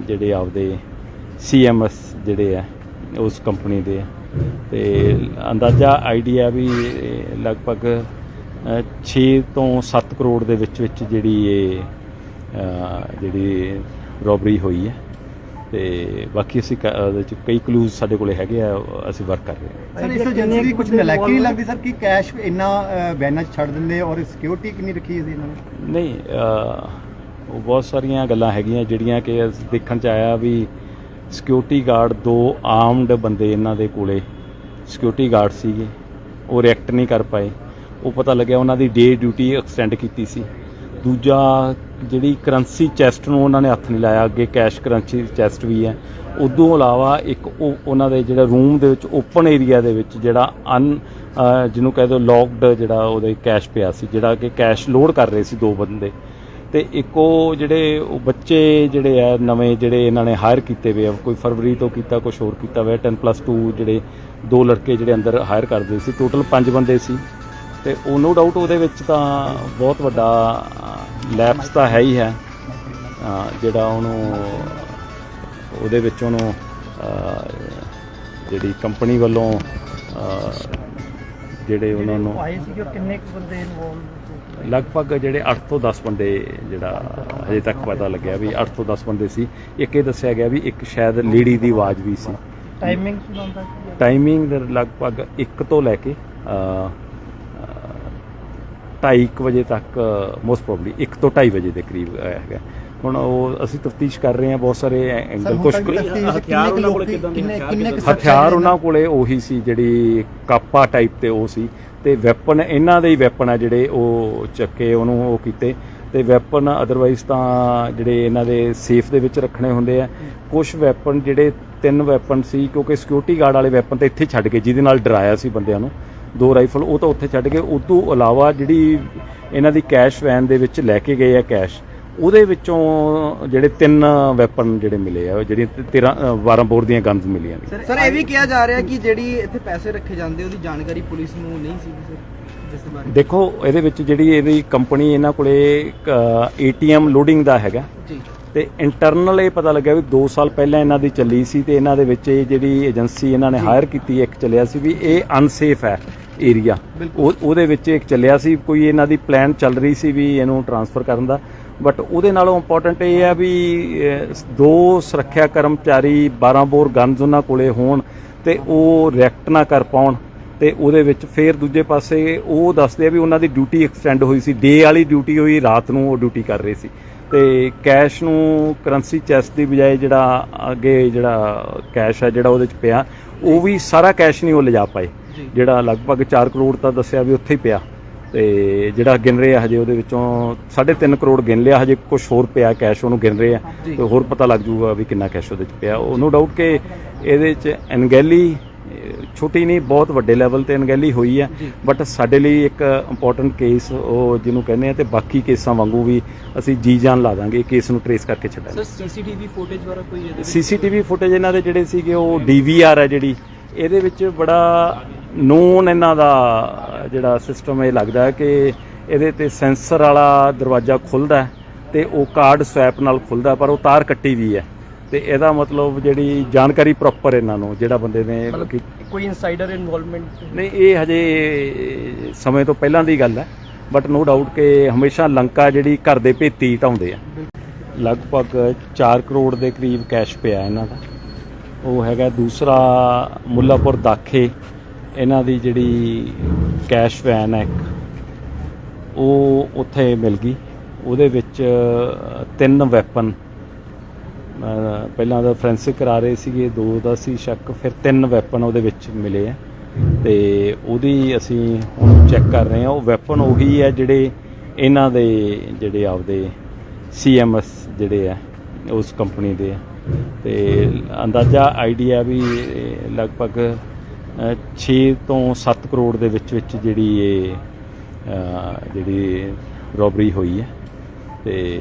ਜਿਹੜੇ ਆਪਦੇ CMS ਜਿਹੜੇ ਆ ਉਸ ਕੰਪਨੀ ਦੇ ਆ। ਤੇ ਅੰਦਾਜ਼ਾ ਆਈਡੀਆ ਵੀ ਲਗਭਗ 6 ਤੋਂ 7 ਕਰੋੜ ਦੇ ਵਿੱਚ ਜਿਹੜੀ ਇਹ ਜਿਹੜੀ ਰੋਬਰੀ ਹੋਈ ਹੈ। ਤੇ ਬਾਕੀ ਅਸੀਂ ਉਹਦੇ 'ਚ ਕਈ ਕਲੂਜ਼ ਸਾਡੇ ਕੋਲੇ ਹੈਗੇ ਆ, ਅਸੀਂ ਵਰਕ ਕਰ ਰਹੇ ਹਾਂ। ਸਰ ਇਸ ਏਜੰਸੀ ਦੀ ਕੁਝ ਨਲਾਇਕੀ ਨਹੀਂ ਲੱਗਦੀ ਸਰ ਕਿ ਕੈਸ਼ ਇੰਨਾ ਵੈਨਾਂ 'ਚ ਛੱਡ ਦਿੰਦੇ ਔਰ ਸਿਕਿਉਰਿਟੀ ਕਿੰਨੀ ਰੱਖੀ ਸੀ ਇਹਨਾਂ ਨੇ? ਨਹੀਂ, ਉਹ ਬਹੁਤ ਸਾਰੀਆਂ ਗੱਲਾਂ ਹੈਗੀਆਂ ਜਿਹੜੀਆਂ ਕਿ ਦੇਖਣ 'ਚ ਆਇਆ ਵੀ ਸਿਕਿਉਰਿਟੀ ਗਾਰਡ 2 ਆਰਮਡ ਬੰਦੇ ਇਹਨਾਂ ਦੇ ਕੋਲੇ ਸਿਕਿਉਰਿਟੀ ਗਾਰਡ ਸੀਗੇ, ਉਹ ਰਿਐਕਟ ਨਹੀਂ ਕਰ ਪਾਏ। ਉਹ ਪਤਾ ਲੱਗਿਆ ਉਹਨਾਂ ਦੀ ਡੇ ਡਿਊਟੀ ਐਕਸਟੈਂਡ ਕੀਤੀ ਸੀ। ਦੂਜਾ ਜਿਹੜੀ ਕਰੰਸੀ ਚੈਸਟ ਨੂੰ ਉਹਨਾਂ ਨੇ ਹੱਥ ਨਹੀਂ ਲਾਇਆ, ਅੱਗੇ ਕੈਸ਼ ਕਰੰਸੀ ਚੈਸਟ ਵੀ ਹੈ। ਉਦੋਂ ਇਲਾਵਾ ਇੱਕ ਉਹਨਾਂ ਦੇ ਜਿਹੜਾ ਰੂਮ ਦੇ ਵਿੱਚ ਓਪਨ ਏਰੀਆ ਦੇ ਵਿੱਚ ਜਿਹੜਾ ਜਿਹਨੂੰ ਕਹਿ ਦਿਓ ਲੌਕਡ ਜਿਹੜਾ ਉਹਦੇ ਕੈਸ਼ ਪਿਆ ਸੀ, ਜਿਹੜਾ ਕਿ ਕੈਸ਼ ਲੋਡ ਕਰ ਰਹੇ ਸੀ 2 ਬੰਦੇ। ਤੇ ਇੱਕ ਉਹ ਜਿਹੜੇ ਉਹ ਬੱਚੇ ਜਿਹੜੇ ਆ ਨਵੇਂ ਜਿਹੜੇ ਇਹਨਾਂ ਨੇ ਹਾਇਰ ਕੀਤੇ ਹੋਏ ਆ, ਕੋਈ ਫਰਵਰੀ ਤੋਂ ਕੀਤਾ, ਕੁਛ ਹੋਰ ਕੀਤਾ ਹੋਇਆ, 10+2 ਜਿਹੜੇ 2 ਲੜਕੇ ਜਿਹੜੇ ਅੰਦਰ ਹਾਇਰ ਕਰਦੇ ਸੀ। ਟੋਟਲ 5 ਬੰਦੇ ਸੀ। ਤੇ ਉਹ ਨੋ ਡਾਊਟ ਉਹਦੇ ਵਿੱਚ ਤਾਂ ਬਹੁਤ ਵੱਡਾ ਲੈਪਸ ਤਾਂ ਹੈ ਹੀ ਹੈ, ਜਿਹੜਾ ਉਹਨੂੰ ਉਹਦੇ ਵਿੱਚ ਉਹਨੂੰ ਜਿਹੜੀ ਕੰਪਨੀ ਵੱਲੋਂ ਜਿਹੜੇ ਉਹਨਾਂ ਨੂੰ ਆਏ ਸੀ ਕਿੰਨੇ ਕੁ ਬੰਦੇ ਇਨਵੋਲਵ? ਲਗਭਗ ਜਿਹੜੇ 8 ਤੋਂ 10 ਬੰਦੇ, ਜਿਹੜਾ ਹਜੇ ਤੱਕ ਪਤਾ ਲੱਗਿਆ ਵੀ 8 ਤੋਂ 10 ਬੰਦੇ ਸੀ। ਇੱਕ ਇਹ ਦੱਸਿਆ ਗਿਆ ਵੀ ਇੱਕ ਸ਼ਾਇਦ ਲੇਡੀ ਦੀ ਆਵਾਜ਼ ਵੀ ਸੀ। ਟਾਈਮਿੰਗ ਸੁਣਾਉਂਦਾ ਟਾਈਮਿੰਗ ਲਗਭਗ 1 ਤੋਂ ਲੈ ਕੇ 2:30 ਵਜੇ ਤੱਕ, ਮੋਸਟ ਪ੍ਰੋਬਬਲੀ 1 ਤੋਂ 2:30 ਵਜੇ ਦੇ ਕਰੀਬ ਹੈਗਾ। ਹੁਣ ਉਹ ਅਸੀਂ ਤਫਤੀਸ਼ ਕਰ ਰਹੇ ਹਾਂ, ਬਹੁਤ ਸਾਰੇ ਐਂਗਲ। ਕੁਝ ਹਥਿਆਰ ਉਹਨਾਂ ਕੋਲੇ ਉਹੀ ਸੀ ਜਿਹੜੀ ਕਾਪਾ ਟਾਈਪ ਤੇ ਉਹ ਸੀ। ਤੇ ਵੈਪਨ ਇਹਨਾਂ ਦੇ ਹੀ ਵੈਪਨ ਆ ਜਿਹੜੇ ਉਹ ਚੱਕੇ ਉਹਨੂੰ ਉਹ ਕੀਤੇ। ਤੇ ਵੈਪਨ ਅਦਰਵਾਈਜ਼ ਤਾਂ ਜਿਹੜੇ ਇਹਨਾਂ ਦੇ ਸੇਫ ਦੇ ਵਿੱਚ ਰੱਖਣੇ ਹੁੰਦੇ ਆ। ਕੁਝ ਵੈਪਨ ਜਿਹੜੇ 3 ਵੈਪਨ ਸੀ, ਕਿਉਂਕਿ ਸਿਕਿਉਰਿਟੀ ਗਾਰਡ ਵਾਲੇ ਵੈਪਨ ਤਾਂ ਇੱਥੇ ਛੱਡ ਕੇ ਜਿਹਦੇ ਨਾਲ ਡਰਾਇਆ ਸੀ ਬੰਦਿਆਂ ਨੂੰ, 2 ਰਾਈਫਲ ਉਹ ਤਾਂ ਉੱਥੇ ਛੱਡ ਕੇ। ਉਸ ਤੋਂ ਇਲਾਵਾ ਜਿਹੜੀ ਇਹਨਾਂ ਦੀ ਕੈਸ਼ ਵੈਨ ਦੇ ਵਿੱਚ ਲੈ ਕੇ ਗਏ ਆ ਕੈਸ਼, ਉਹਦੇ ਵਿੱਚੋਂ ਜਿਹੜੇ 3 ਵੈਪਨ ਜਿਹੜੇ ਮਿਲੇ ਆ, ਜਿਹੜੀਆਂ 12 ਬੋਰ ਦੀਆਂ ਗਨਸ ਮਿਲੀਆਂ ਨੇ। ਸਰ ਇਹ ਵੀ ਕਿਹਾ ਜਾ ਰਿਹਾ ਕਿ ਜਿਹੜੀ ਇੱਥੇ ਪੈਸੇ ਰੱਖੇ ਜਾਂਦੇ ਉਹਦੀ ਜਾਣਕਾਰੀ ਪੁਲਿਸ ਨੂੰ ਨਹੀਂ ਸੀ ਸਰ, ਜਿਸ ਬਾਰੇ ਦੇਖੋ ਇਹਦੇ ਵਿੱਚ ਜਿਹੜੀ ਇਹਦੀ ਕੰਪਨੀ ਇਹਨਾਂ ਕੋਲੇ ATM ਲੋਡਿੰਗ ਦਾ ਹੈਗਾ ਜੀ। ਤੇ ਇੰਟਰਨਲ ਇਹ ਪਤਾ ਲੱਗਿਆ ਵੀ 2 ਸਾਲ ਪਹਿਲਾਂ ਇਹਨਾਂ ਦੀ ਚੱਲੀ ਸੀ। ਤੇ ਇਹਨਾਂ ਦੇ ਵਿੱਚ ਇਹ ਜਿਹੜੀ ਏਜੰਸੀ ਇਹਨਾਂ ਨੇ ਹਾਇਰ ਕੀਤੀ, ਇੱਕ ਚੱਲਿਆ ਸੀ ਵੀ ਇਹ ਅਨਸੇਫ ਹੈ ਏਰੀਆ, ਉਹਦੇ ਵਿੱਚ ਇੱਕ ਚੱਲਿਆ ਸੀ। ਕੋਈ ਇਹਨਾਂ ਦੀ ਪਲਾਨ ਚੱਲ ਰਹੀ ਸੀ ਵੀ ਇਹਨੂੰ ਟ੍ਰਾਂਸਫਰ ਕਰਨ ਦਾ। ਬਟ ਉਹਦੇ ਨਾਲੋਂ ਇੰਪੋਰਟੈਂਟ ਇਹ ਹੈ ਵੀ 2 ਸੁਰੱਖਿਆ ਕਰਮਚਾਰੀ 12 ਬੋਰ ਗਨਜ਼ ਉਹਨਾਂ ਕੋਲੇ ਹੋਣ ਤੇ ਉਹ ਰਿਐਕਟ ਨਾ ਕਰ ਪਾਉਣ। ਤੇ ਉਹਦੇ ਵਿੱਚ ਫਿਰ ਦੂਜੇ ਪਾਸੇ ਉਹ ਦੱਸਦੇ ਆ ਵੀ ਉਹਨਾਂ ਦੀ ਡਿਊਟੀ ਐਕਸਟੈਂਡ ਹੋਈ ਸੀ, ਡੇ ਵਾਲੀ ਡਿਊਟੀ ਹੋਈ, ਰਾਤ ਨੂੰ ਉਹ ਡਿਊਟੀ ਕਰ ਰਹੇ ਸੀ। ਤੇ ਕੈਸ਼ ਨੂੰ ਕਰੰਸੀ ਚੈਸਟ ਦੀ ਬਜਾਏ ਜਿਹੜਾ ਅੱਗੇ ਜਿਹੜਾ ਕੈਸ਼ ਹੈ ਜਿਹੜਾ ਉਹਦੇ 'ਚ ਪਿਆ, ਉਹ ਵੀ ਸਾਰਾ ਕੈਸ਼ ਨਹੀਂ ਉਹ ਲਿਜਾ ਪਾਏ। ਜਿਹੜਾ ਲਗਭਗ 4 ਕਰੋੜ ਤਾਂ ਦੱਸਿਆ ਵੀ ਉੱਥੇ ਹੀ ਪਿਆ। ਤੇ ਜਿਹੜਾ ਗਿਣ ਰਹੇ ਆ ਹਜੇ ਉਹਦੇ ਵਿੱਚੋਂ 3.5 ਕਰੋੜ ਗਿਣ ਲਿਆ, ਹਜੇ ਕੁਝ ਹੋਰ ਪਿਆ ਕੈਸ਼, ਉਹਨੂੰ ਗਿਣ ਰਹੇ ਆ ਤੇ ਹੋਰ ਪਤਾ ਲੱਗ ਜੂਗਾ ਵੀ ਕਿੰਨਾ ਕੈਸ਼ ਉਹਦੇ 'ਚ ਪਿਆ। ਉਹ ਨੋ ਡਾਊਟ ਕਿ ਇਹਦੇ 'ਚ ਅਣਗਹਿਲੀ ਛੋਟੀ ਨਹੀਂ, ਬਹੁਤ ਵੱਡੇ ਲੈਵਲ ਤੇ ਅਣਗਹਿਲੀ ਹੋਈ ਹੈ। ਬਟ ਸਾਡੇ ਲਈ ਇੱਕ ਇੰਪੋਰਟੈਂਟ ਕੇਸ ਉਹ ਜਿਹਨੂੰ ਕਹਿੰਦੇ ਆ, ਤੇ ਬਾਕੀ ਕੇਸਾਂ ਵਾਂਗੂ ਵੀ ਅਸੀਂ ਜੀ ਜਾਨ ਲਾ ਦਾਂਗੇ ਕੇਸ ਨੂੰ ਟਰੇਸ ਕਰਕੇ ਛੱਡਾਂਗੇ। ਸਰ CCTV ਫੁਟੇਜ ਵਾਲਾ ਕੋਈ CCTV ਫੁਟੇਜ ਇਹਨਾਂ ਦੇ ਜਿਹੜੇ ਸੀਗੇ ਉਹ DVR ਹੈ ਜਿਹੜੀ, ਇਹਦੇ ਵਿੱਚ ਬੜਾ ਨੋਨ ਇਹਨਾਂ ਦਾ ਜਿਹੜਾ ਸਿਸਟਮ ਇਹ ਲੱਗਦਾ ਕਿ ਇਹਦੇ ਤੇ ਸੈਂਸਰ ਵਾਲਾ ਦਰਵਾਜ਼ਾ ਖੁੱਲ੍ਹਦਾ ਤੇ ਉਹ ਕਾਰਡ ਸਵੈਪ ਨਾਲ ਖੁੱਲ੍ਹਦਾ, ਪਰ ਉਹ ਤਾਰ ਕੱਟੀ ਵੀ ਹੈ। ਤੇ ਇਹਦਾ ਮਤਲਬ ਜਿਹੜੀ ਜਾਣਕਾਰੀ ਪ੍ਰੋਪਰ ਇਹਨਾਂ ਨੂੰ ਜਿਹੜਾ ਬੰਦੇ ਨੇ ਕੋਈ ਇਨਸਾਈਡਰ ਇਨਵੋਲਵਮੈਂਟ ਨਹੀਂ, ਇਹ ਹਜੇ ਸਮੇਂ ਤੋਂ ਪਹਿਲਾਂ ਦੀ ਗੱਲ ਹੈ। ਬਟ ਨੋ ਡਾਊਟ ਕਿ ਹਮੇਸ਼ਾ ਲੰਕਾ ਜਿਹੜੀ ਘਰ ਦੇ ਭੇਤੀ ਢਾਉਂਦੇ ਆ। ਲਗਭਗ 4 ਕਰੋੜ ਦੇ ਕਰੀਬ ਕੈਸ਼ ਪਿਆ ਇਹਨਾਂ ਦਾ। ਉਹ ਹੈਗਾ ਦੂਸਰਾ ਮੁੱਲਾਪੁਰ ਦਾਖੇ, ਇਹਨਾਂ ਦੀ ਜਿਹੜੀ ਕੈਸ਼ ਵੈਨ ਹੈ ਉਹ ਉੱਥੇ ਮਿਲ ਗਈ। ਉਹਦੇ ਵਿੱਚ 3 ਵੈਪਨ, ਪਹਿਲਾਂ ਦਾ ਫੋਰੈਂਸਿਕ ਕਰਾ ਰਹੇ ਸੀਗੇ, 2 ਦਾ ਸੀ ਸ਼ੱਕ, ਫਿਰ 3 ਵੈਪਨ ਉਹਦੇ ਵਿੱਚ ਮਿਲੇ ਆ ਤੇ ਉਹਦੀ ਅਸੀਂ ਹੁਣ ਚੈੱਕ ਕਰ ਰਹੇ ਹਾਂ। ਉਹ ਵੈਪਨ ਉਹੀ ਹੈ ਜਿਹੜੇ ਇਹਨਾਂ ਦੇ ਜਿਹੜੇ ਆਪਦੇ CMS ਜਿਹੜੇ ਆ ਉਸ ਕੰਪਨੀ ਦੇ ਆ ਤੇ ਅੰਦਾਜ਼ਾ ਆਈਡੀਆ ਵੀ ਲਗਭਗ 6 ਤੋਂ 7 ਕਰੋੜ ਦੇ ਵਿੱਚ ਜਿਹੜੀ ਜਿਹੜੀ ਰੋਬਰੀ ਹੋਈ ਹੈ ਤੇ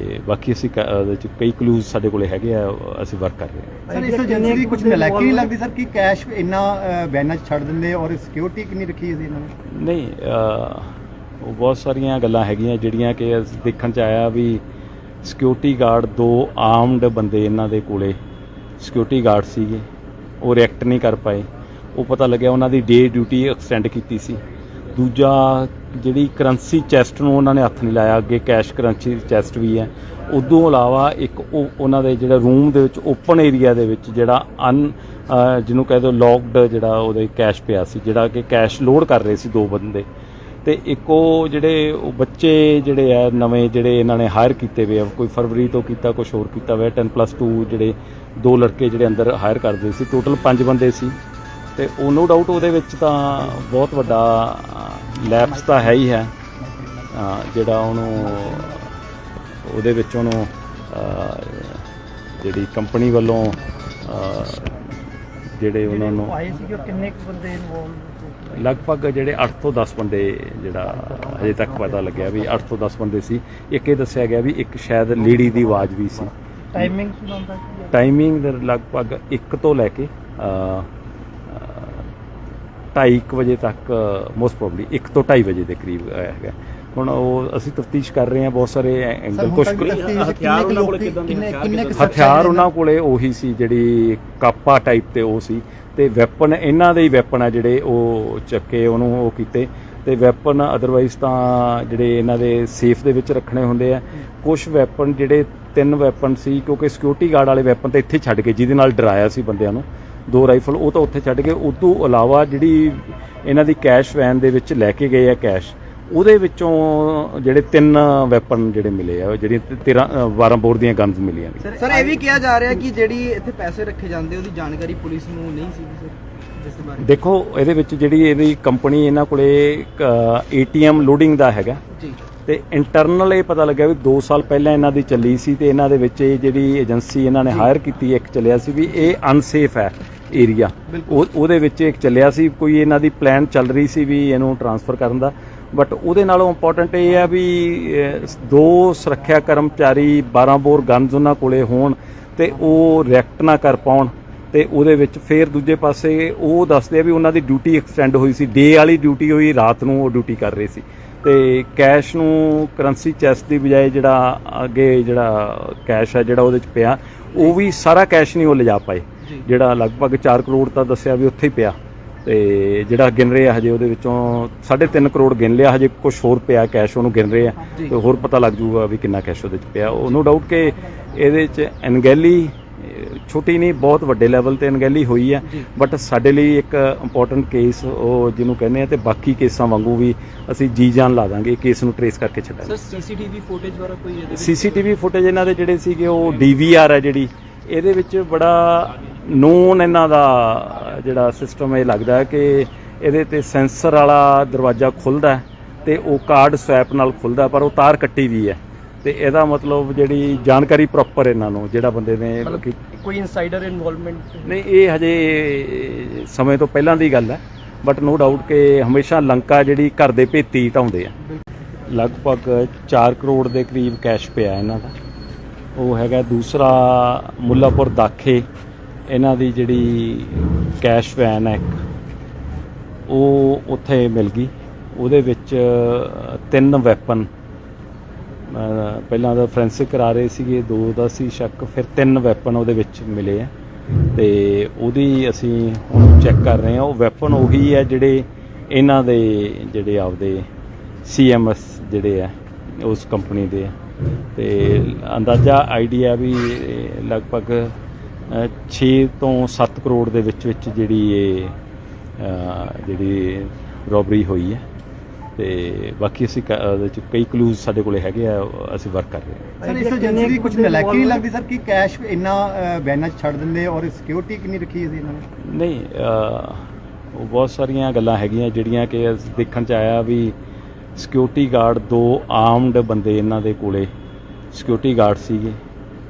ਬਾਕੀ ਅਸੀਂ ਉਹਦੇ 'ਚ ਕਈ ਕਲੂਜ਼ ਸਾਡੇ ਕੋਲੇ ਹੈਗੇ ਆ, ਅਸੀਂ ਵਰਕ ਕਰ ਰਹੇ ਹਾਂ। ਸਰ ਇਸ ਏਜੰਸੀ ਦੀ ਕੁਝ ਨਲਾਇਕੀ ਨਹੀਂ ਲੱਗਦੀ ਸਰ ਕਿ ਕੈਸ਼ ਇੰਨਾ ਵੈਨਾਂ 'ਚ ਛੱਡ ਦਿੰਦੇ ਔਰ ਸਿਕਿਉਰਿਟੀ ਕਿੰਨੀ ਰੱਖੀ ਸੀ ਇਹਨਾਂ ਨੇ? ਨਹੀਂ, ਉਹ ਬਹੁਤ ਸਾਰੀਆਂ ਗੱਲਾਂ ਹੈਗੀਆਂ ਜਿਹੜੀਆਂ ਕਿ ਦੇਖਣ 'ਚ ਆਇਆ ਵੀ ਸਿਕਿਉਰਿਟੀ ਗਾਰਡ 2 ਆਰਮਡ ਬੰਦੇ ਇਹਨਾਂ ਦੇ ਕੋਲੇ ਸਿਕਿਉਰਿਟੀ ਗਾਰਡ ਸੀਗੇ, ਉਹ ਰਿਐਕਟ ਨਹੀਂ ਕਰ ਪਾਏ। ਉਹ ਪਤਾ ਲੱਗਿਆ ਉਹਨਾਂ ਦੀ ਡੇ ਡਿਊਟੀ ਐਕਸਟੈਂਡ ਕੀਤੀ ਸੀ। ਦੂਜਾ ਜਿਹੜੀ ਕਰੰਸੀ ਚੈਸਟ ਨੂੰ ਉਹਨਾਂ ਨੇ ਹੱਥ ਨਹੀਂ ਲਾਇਆ, ਅੱਗੇ ਕੈਸ਼ ਕਰੰਸੀ ਚੈਸਟ ਵੀ ਹੈ। ਉਦੋਂ ਇਲਾਵਾ ਇੱਕ ਉਹ ਉਹਨਾਂ ਦੇ ਜਿਹੜਾ ਰੂਮ ਦੇ ਵਿੱਚ ਓਪਨ ਏਰੀਆ ਦੇ ਵਿੱਚ ਜਿਹੜਾ ਜਿਹਨੂੰ ਕਹਿ ਦਿਓ ਲੌਕਡ ਜਿਹੜਾ ਉਹਦੇ ਕੈਸ਼ ਪਿਆ ਸੀ, ਜਿਹੜਾ ਕਿ ਕੈਸ਼ ਲੋਡ ਕਰ ਰਹੇ ਸੀ 2 ਬੰਦੇ ਤੇ ਇੱਕ ਉਹ ਜਿਹੜੇ ਉਹ ਬੱਚੇ ਜਿਹੜੇ ਆ ਨਵੇਂ ਜਿਹੜੇ ਇਹਨਾਂ ਨੇ ਹਾਇਰ ਕੀਤੇ ਹੋਏ ਆ, ਕੋਈ ਫਰਵਰੀ ਤੋਂ ਕੀਤਾ, ਕੁਝ ਹੋਰ ਕੀਤਾ ਹੋਇਆ, 10+2 ਜਿਹੜੇ 2 ਲੜਕੇ ਜਿਹੜੇ ਅੰਦਰ ਹਾਇਰ ਕਰਦੇ ਸੀ, ਟੋਟਲ 5 ਬੰਦੇ ਸੀ ਤੇ ਉਹ ਨੋ ਡਾਊਟ ਉਹਦੇ ਵਿੱਚ ਤਾਂ ਬਹੁਤ ਵੱਡਾ ਲੈਪਸ ਤਾਂ ਹੈ ਹੀ ਹੈ। ਜਿਹੜਾ ਉਹਨੂੰ ਉਹਦੇ ਵਿੱਚ ਉਹਨੂੰ ਜਿਹੜੀ ਕੰਪਨੀ ਵੱਲੋਂ ਜਿਹੜੇ ਉਹਨਾਂ ਨੂੰ ਆਏ ਸੀ ਕਿ ਕਿੰਨੇ ਕੁ ਬੰਦੇ ਇਨਵੋਲਵ? ਲਗਭਗ ਜਿਹੜੇ 8 ਤੋਂ 10 ਬੰਦੇ ਜਿਹੜਾ ਹਜੇ ਤੱਕ ਪਤਾ ਲੱਗਿਆ ਵੀ 8 ਤੋਂ 10 ਬੰਦੇ ਸੀ। ਇੱਕ ਇਹ ਦੱਸਿਆ ਗਿਆ ਵੀ ਇੱਕ ਸ਼ਾਇਦ ਲੇਡੀ ਦੀ ਆਵਾਜ਼ ਵੀ ਸੀ। ਟਾਈਮਿੰਗ ਸੁਣਾਉਂਦਾ ਸੀ? ਟਾਈਮਿੰਗ ਲਗਭਗ 1 ਤੋਂ ਲੈ ਕੇ 2:30 ਵਜੇ ਤੱਕ, ਮੋਸਟ ਪ੍ਰੋਬਬਲੀ 1 ਤੋਂ 2:30 ਵਜੇ ਦੇ ਕਰੀਬ ਹੈਗਾ। ਹੁਣ ਉਹ ਅਸੀਂ ਤਫਤੀਸ਼ ਕਰ ਰਹੇ ਹਾਂ, ਬਹੁਤ ਸਾਰੇ ਐਂਗਲ ਕੁਝ ਹਥਿਆਰ ਉਹਨਾਂ ਕੋਲੇ ਉਹੀ ਸੀ ਜਿਹੜੀ ਕਾਪਾ ਟਾਈਪ ਤੇ ਉਹ ਸੀ ਤੇ ਵੈਪਨ ਇਹਨਾਂ ਦੇ ਹੀ ਵੈਪਨ ਆ ਜਿਹੜੇ ਉਹ ਚੱਕੇ ਉਹਨੂੰ ਉਹ ਕੀਤੇ ਤੇ ਵੈਪਨ ਅਦਰਵਾਈਜ਼ ਤਾਂ ਜਿਹੜੇ ਇਹਨਾਂ ਦੇ ਸੇਫ ਦੇ ਵਿੱਚ ਰੱਖਣੇ ਹੁੰਦੇ ਆ। ਕੁਝ ਵੈਪਨ ਜਿਹੜੇ 3 ਵੈਪਨ ਸੀ ਕਿਉਂਕਿ ਸਿਕਿਉਰਿਟੀ ਗਾਰਡ ਵਾਲੇ ਵੈਪਨ ਤਾਂ ਇੱਥੇ ਛੱਡ ਕੇ ਜਿਹਦੇ ਨਾਲ ਡਰਾਇਆ ਸੀ ਬੰਦਿਆਂ ਨੂੰ, 2 ਰਾਈਫਲ ਉਹ ਤਾਂ ਉੱਥੇ ਛੱਡ ਕੇ, ਉਦੋਂ ਇਲਾਵਾ ਜਿਹੜੀ ਇਹਨਾਂ ਦੀ ਕੈਸ਼ ਵੈਨ ਦੇ ਵਿੱਚ ਲੈ ਕੇ ਗਏ ਆ ਕੈਸ਼, ਉਹਦੇ ਵਿੱਚੋਂ ਜਿਹੜੇ 3 ਵੈਪਨ ਜਿਹੜੇ ਮਿਲੇ ਆ, ਜਿਹੜੀਆਂ 12 ਬੋਰ ਦੀਆਂ ਗਨਸ ਮਿਲੀਆਂ ਨੇ। ਸਰ ਇਹ ਵੀ ਕਿਹਾ ਜਾ ਰਿਹਾ ਕਿ ਜਿਹੜੀ ਇੱਥੇ ਪੈਸੇ ਰੱਖੇ ਜਾਂਦੇ ਉਹਦੀ ਜਾਣਕਾਰੀ ਪੁਲਿਸ ਨੂੰ ਨਹੀਂ ਸੀ ਸਰ, ਜਿਸ ਦੇ ਬਾਰੇ ਦੇਖੋ ਇਹਦੇ ਵਿੱਚ ਜਿਹੜੀ ਇਹਦੀ ਕੰਪਨੀ ਇਹਨਾਂ ਕੋਲੇ ATM ਲੋਡਿੰਗ ਦਾ ਹੈਗਾ ਜੀ ਤੇ ਇੰਟਰਨਲ ਇਹ ਪਤਾ ਲੱਗਿਆ ਵੀ 2 ਸਾਲ ਪਹਿਲਾਂ ਇਹਨਾਂ ਦੀ ਚੱਲੀ ਸੀ ਤੇ ਇਹਨਾਂ ਦੇ ਵਿੱਚ ਇਹ ਜਿਹੜੀ ਏਜੰਸੀ ਇਹਨਾਂ ਨੇ ਹਾਇਰ ਕੀਤੀ ਇੱਕ ਚੱਲਿਆ ਸੀ ਵੀ ਇਹ ਅਨਸੇਫ ਹੈ ਏਰੀਆ, ਉਹਦੇ ਵਿੱਚ ਇੱਕ ਚੱਲਿਆ ਸੀ, ਕੋਈ ਇਹਨਾਂ ਦੀ ਪਲਾਨ ਚੱਲ ਰਹੀ ਸੀ ਵੀ ਇਹਨੂੰ ਟ੍ਰਾਂਸਫਰ ਕਰਨ ਦਾ। ਬਟ ਉਹਦੇ ਨਾਲੋਂ ਇੰਪੋਰਟੈਂਟ ਇਹ ਹੈ ਵੀ 2 ਸੁਰੱਖਿਆ ਕਰਮਚਾਰੀ 12 ਬੋਰ ਗਨਸ ਉਹਨਾਂ ਕੋਲੇ ਹੋਣ ਤੇ ਉਹ ਰਿਐਕਟ ਨਾ ਕਰ ਪਾਉਣ ਤੇ ਉਹਦੇ ਵਿੱਚ ਫਿਰ ਦੂਜੇ ਪਾਸੇ ਉਹ ਦੱਸਦੇ ਆ ਵੀ ਉਹਨਾਂ ਦੀ ਡਿਊਟੀ ਐਕਸਟੈਂਡ ਹੋਈ ਸੀ, ਡੇ ਵਾਲੀ ਡਿਊਟੀ ਹੋਈ, ਰਾਤ ਨੂੰ ਉਹ ਡਿਊਟੀ ਕਰ ਰਹੇ ਸੀ ਤੇ ਕੈਸ਼ ਨੂੰ ਕਰੰਸੀ ਚੈਸਟ ਦੀ ਬਜਾਏ ਜਿਹੜਾ ਅੱਗੇ ਜਿਹੜਾ ਕੈਸ਼ ਹੈ ਜਿਹੜਾ ਉਹਦੇ 'ਚ ਪਿਆ, ਉਹ ਵੀ ਸਾਰਾ ਕੈਸ਼ ਨਹੀਂ ਉਹ ਲਿਜਾ ਪਾਏ, ਜਿਹੜਾ ਲਗਭਗ 4 ਕਰੋੜ ਤਾਂ ਦੱਸਿਆ ਵੀ ਉੱਥੇ ਹੀ ਪਿਆ ਤੇ ਜਿਹੜਾ ਗਿਣ ਰਹੇ ਆ ਹਜੇ ਉਹਦੇ ਵਿੱਚੋਂ 3.5 ਕਰੋੜ ਗਿਣ ਲਿਆ, ਹਜੇ ਕੁਝ ਹੋਰ ਪਿਆ ਕੈਸ਼ ਉਹਨੂੰ ਗਿਣ ਰਹੇ ਆ ਤੇ ਹੋਰ ਪਤਾ ਲੱਗ ਜੂਗਾ ਵੀ ਕਿੰਨਾ ਕੈਸ਼ ਉਹਦੇ 'ਚ ਪਿਆ। ਉਹ ਨੋ ਡਾਊਟ ਕਿ ਇਹਦੇ 'ਚ ਅਣਗਹਿਲੀ ਛੋਟੀ ਨਹੀਂ ਬਹੁਤ ਵੱਡੇ ਲੈਵਲ ਤੇ ਅਣਗਹਿਲੀ ਹੋਈ ਹੈ, ਬਟ ਸਾਡੇ ਲਈ ਇੱਕ ਇੰਪੋਰਟੈਂਟ ਕੇਸ ਉਹ ਜਿਹਨੂੰ ਕਹਿੰਦੇ ਆ ਤੇ ਬਾਕੀ ਕੇਸਾਂ ਵਾਂਗੂ ਵੀ ਅਸੀਂ ਜੀ ਜਾਨ ਲਾ ਦਾਂਗੇ ਕੇਸ ਨੂੰ ਟਰੇਸ ਕਰਕੇ ਛੱਡਾਂਗੇ। ਸਰ CCTV ਫੁਟੇਜ ਬਾਰੇ ਕੋਈ CCTV ਫੁਟੇਜ ਇਹਨਾਂ ਦੇ ਜਿਹੜੇ ਸੀਗੇ ਉਹ DVR ਹੈ ਜਿਹੜੀ, ਇਹਦੇ ਵਿੱਚ ਬੜਾ ਨੋਨ ਇਹਨਾਂ ਦਾ ਜਿਹੜਾ ਸਿਸਟਮ ਇਹ ਲੱਗਦਾ ਹੈ ਕਿ ਇਹਦੇ ਤੇ ਸੈਂਸਰ ਵਾਲਾ ਦਰਵਾਜ਼ਾ ਖੁੱਲ੍ਹਦਾ ਤੇ ਉਹ ਕਾਰਡ ਸਵੈਪ ਨਾਲ ਖੁੱਲ੍ਹਦਾ, ਪਰ ਉਹ ਤਾਰ ਕੱਟੀ ਵੀ ਹੈ ਤੇ ਇਹਦਾ ਮਤਲਬ ਜਿਹੜੀ ਜਾਣਕਾਰੀ ਪ੍ਰੋਪਰ ਇਹਨਾਂ ਨੂੰ ਜਿਹੜਾ ਬੰਦੇ ਨੇ ਕੋਈ ਇਨਸਾਈਡਰ ਇਨਵੋਲਵਮੈਂਟ ਨਹੀਂ, ਇਹ ਹਜੇ ਸਮੇਂ ਤੋਂ ਪਹਿਲਾਂ ਦੀ ਗੱਲ ਹੈ, ਬਟ ਨੋ ਡਾਊਟ ਕਿ ਹਮੇਸ਼ਾ ਲੰਕਾ ਜਿਹੜੀ ਘਰ ਦੇ ਭੇਤੀ ਢਾਉਂਦੇ ਆ। ਲਗਭਗ 4 ਕਰੋੜ ਦੇ ਕਰੀਬ ਕੈਸ਼ ਪਿਆ ਇਹਨਾਂ ਦਾ। ਉਹ ਹੈਗਾ ਦੂਸਰਾ ਮੁੱਲਾਪੁਰ ਦਾਖੇ ਇਹਨਾਂ ਦੀ ਜਿਹੜੀ ਕੈਸ਼ ਵੈਨ ਹੈ ਉਹ ਉੱਥੇ ਮਿਲ ਗਈ, ਉਹਦੇ ਵਿੱਚ 3 ਵੈਪਨ ਪਹਿਲਾਂ ਦਾ ਫੋਰੈਂਸਿਕ ਕਰਾ ਰਹੇ ਸੀਗੇ, 2 ਦਾ ਸੀ ਸ਼ੱਕ, ਫਿਰ 3 ਵੈਪਨ ਉਹਦੇ ਵਿੱਚ ਮਿਲੇ ਆ ਤੇ ਉਹਦੀ ਅਸੀਂ ਹੁਣ ਚੈੱਕ ਕਰ ਰਹੇ ਹਾਂ। ਉਹ ਵੈਪਨ ਉਹੀ ਹੈ ਜਿਹੜੇ ਇਹਨਾਂ ਦੇ ਜਿਹੜੇ ਆਪਦੇ CMS ਜਿਹੜੇ ਆ ਉਸ ਕੰਪਨੀ ਦੇ ਆ ਤੇ ਅੰਦਾਜ਼ਾ ਆਈਡੀਆ ਵੀ ਲਗਭਗ 6 ਤੋਂ 7 ਕਰੋੜ ਦੇ ਵਿੱਚ ਜਿਹੜੀ ਇਹ ਜਿਹੜੀ ਰੋਬਰੀ ਹੋਈ ਹੈ ਤੇ ਬਾਕੀ ਅਸੀਂ ਉਹਦੇ ਚ ਕਈ ਕਲੂਜ਼ ਸਾਡੇ ਕੋਲੇ ਹੈਗੇ ਆ, ਅਸੀਂ ਵਰਕ ਕਰ ਰਹੇ ਹਾਂ। ਸਰ ਇਸ ਏਜੰਸੀ ਦੀ ਕੁਝ ਨਲਾਇਕੀ ਨਹੀਂ ਲੱਗਦੀ ਸਰ ਕਿ ਕੈਸ਼ ਇੰਨਾ ਬੈਨਾਂ 'ਚ ਛੱਡ ਦਿੰਦੇ ਔਰ ਸਿਕਿਉਰਿਟੀ ਕਿੰਨੀ ਰੱਖੀ ਸੀ ਇਹਨਾਂ ਨੇ? ਨਹੀਂ, ਉਹ ਬਹੁਤ ਸਾਰੀਆਂ ਗੱਲਾਂ ਹੈਗੀਆਂ ਜਿਹੜੀਆਂ ਕਿ ਦੇਖਣ ਚ ਆਇਆ ਵੀ ਸਿਕਿਉਰਿਟੀ ਗਾਰਡ 2 ਆਰਮਡ ਬੰਦੇ ਇਹਨਾਂ ਦੇ ਕੋਲੇ ਸਿਕਿਉਰਿਟੀ ਗਾਰਡ ਸੀਗੇ,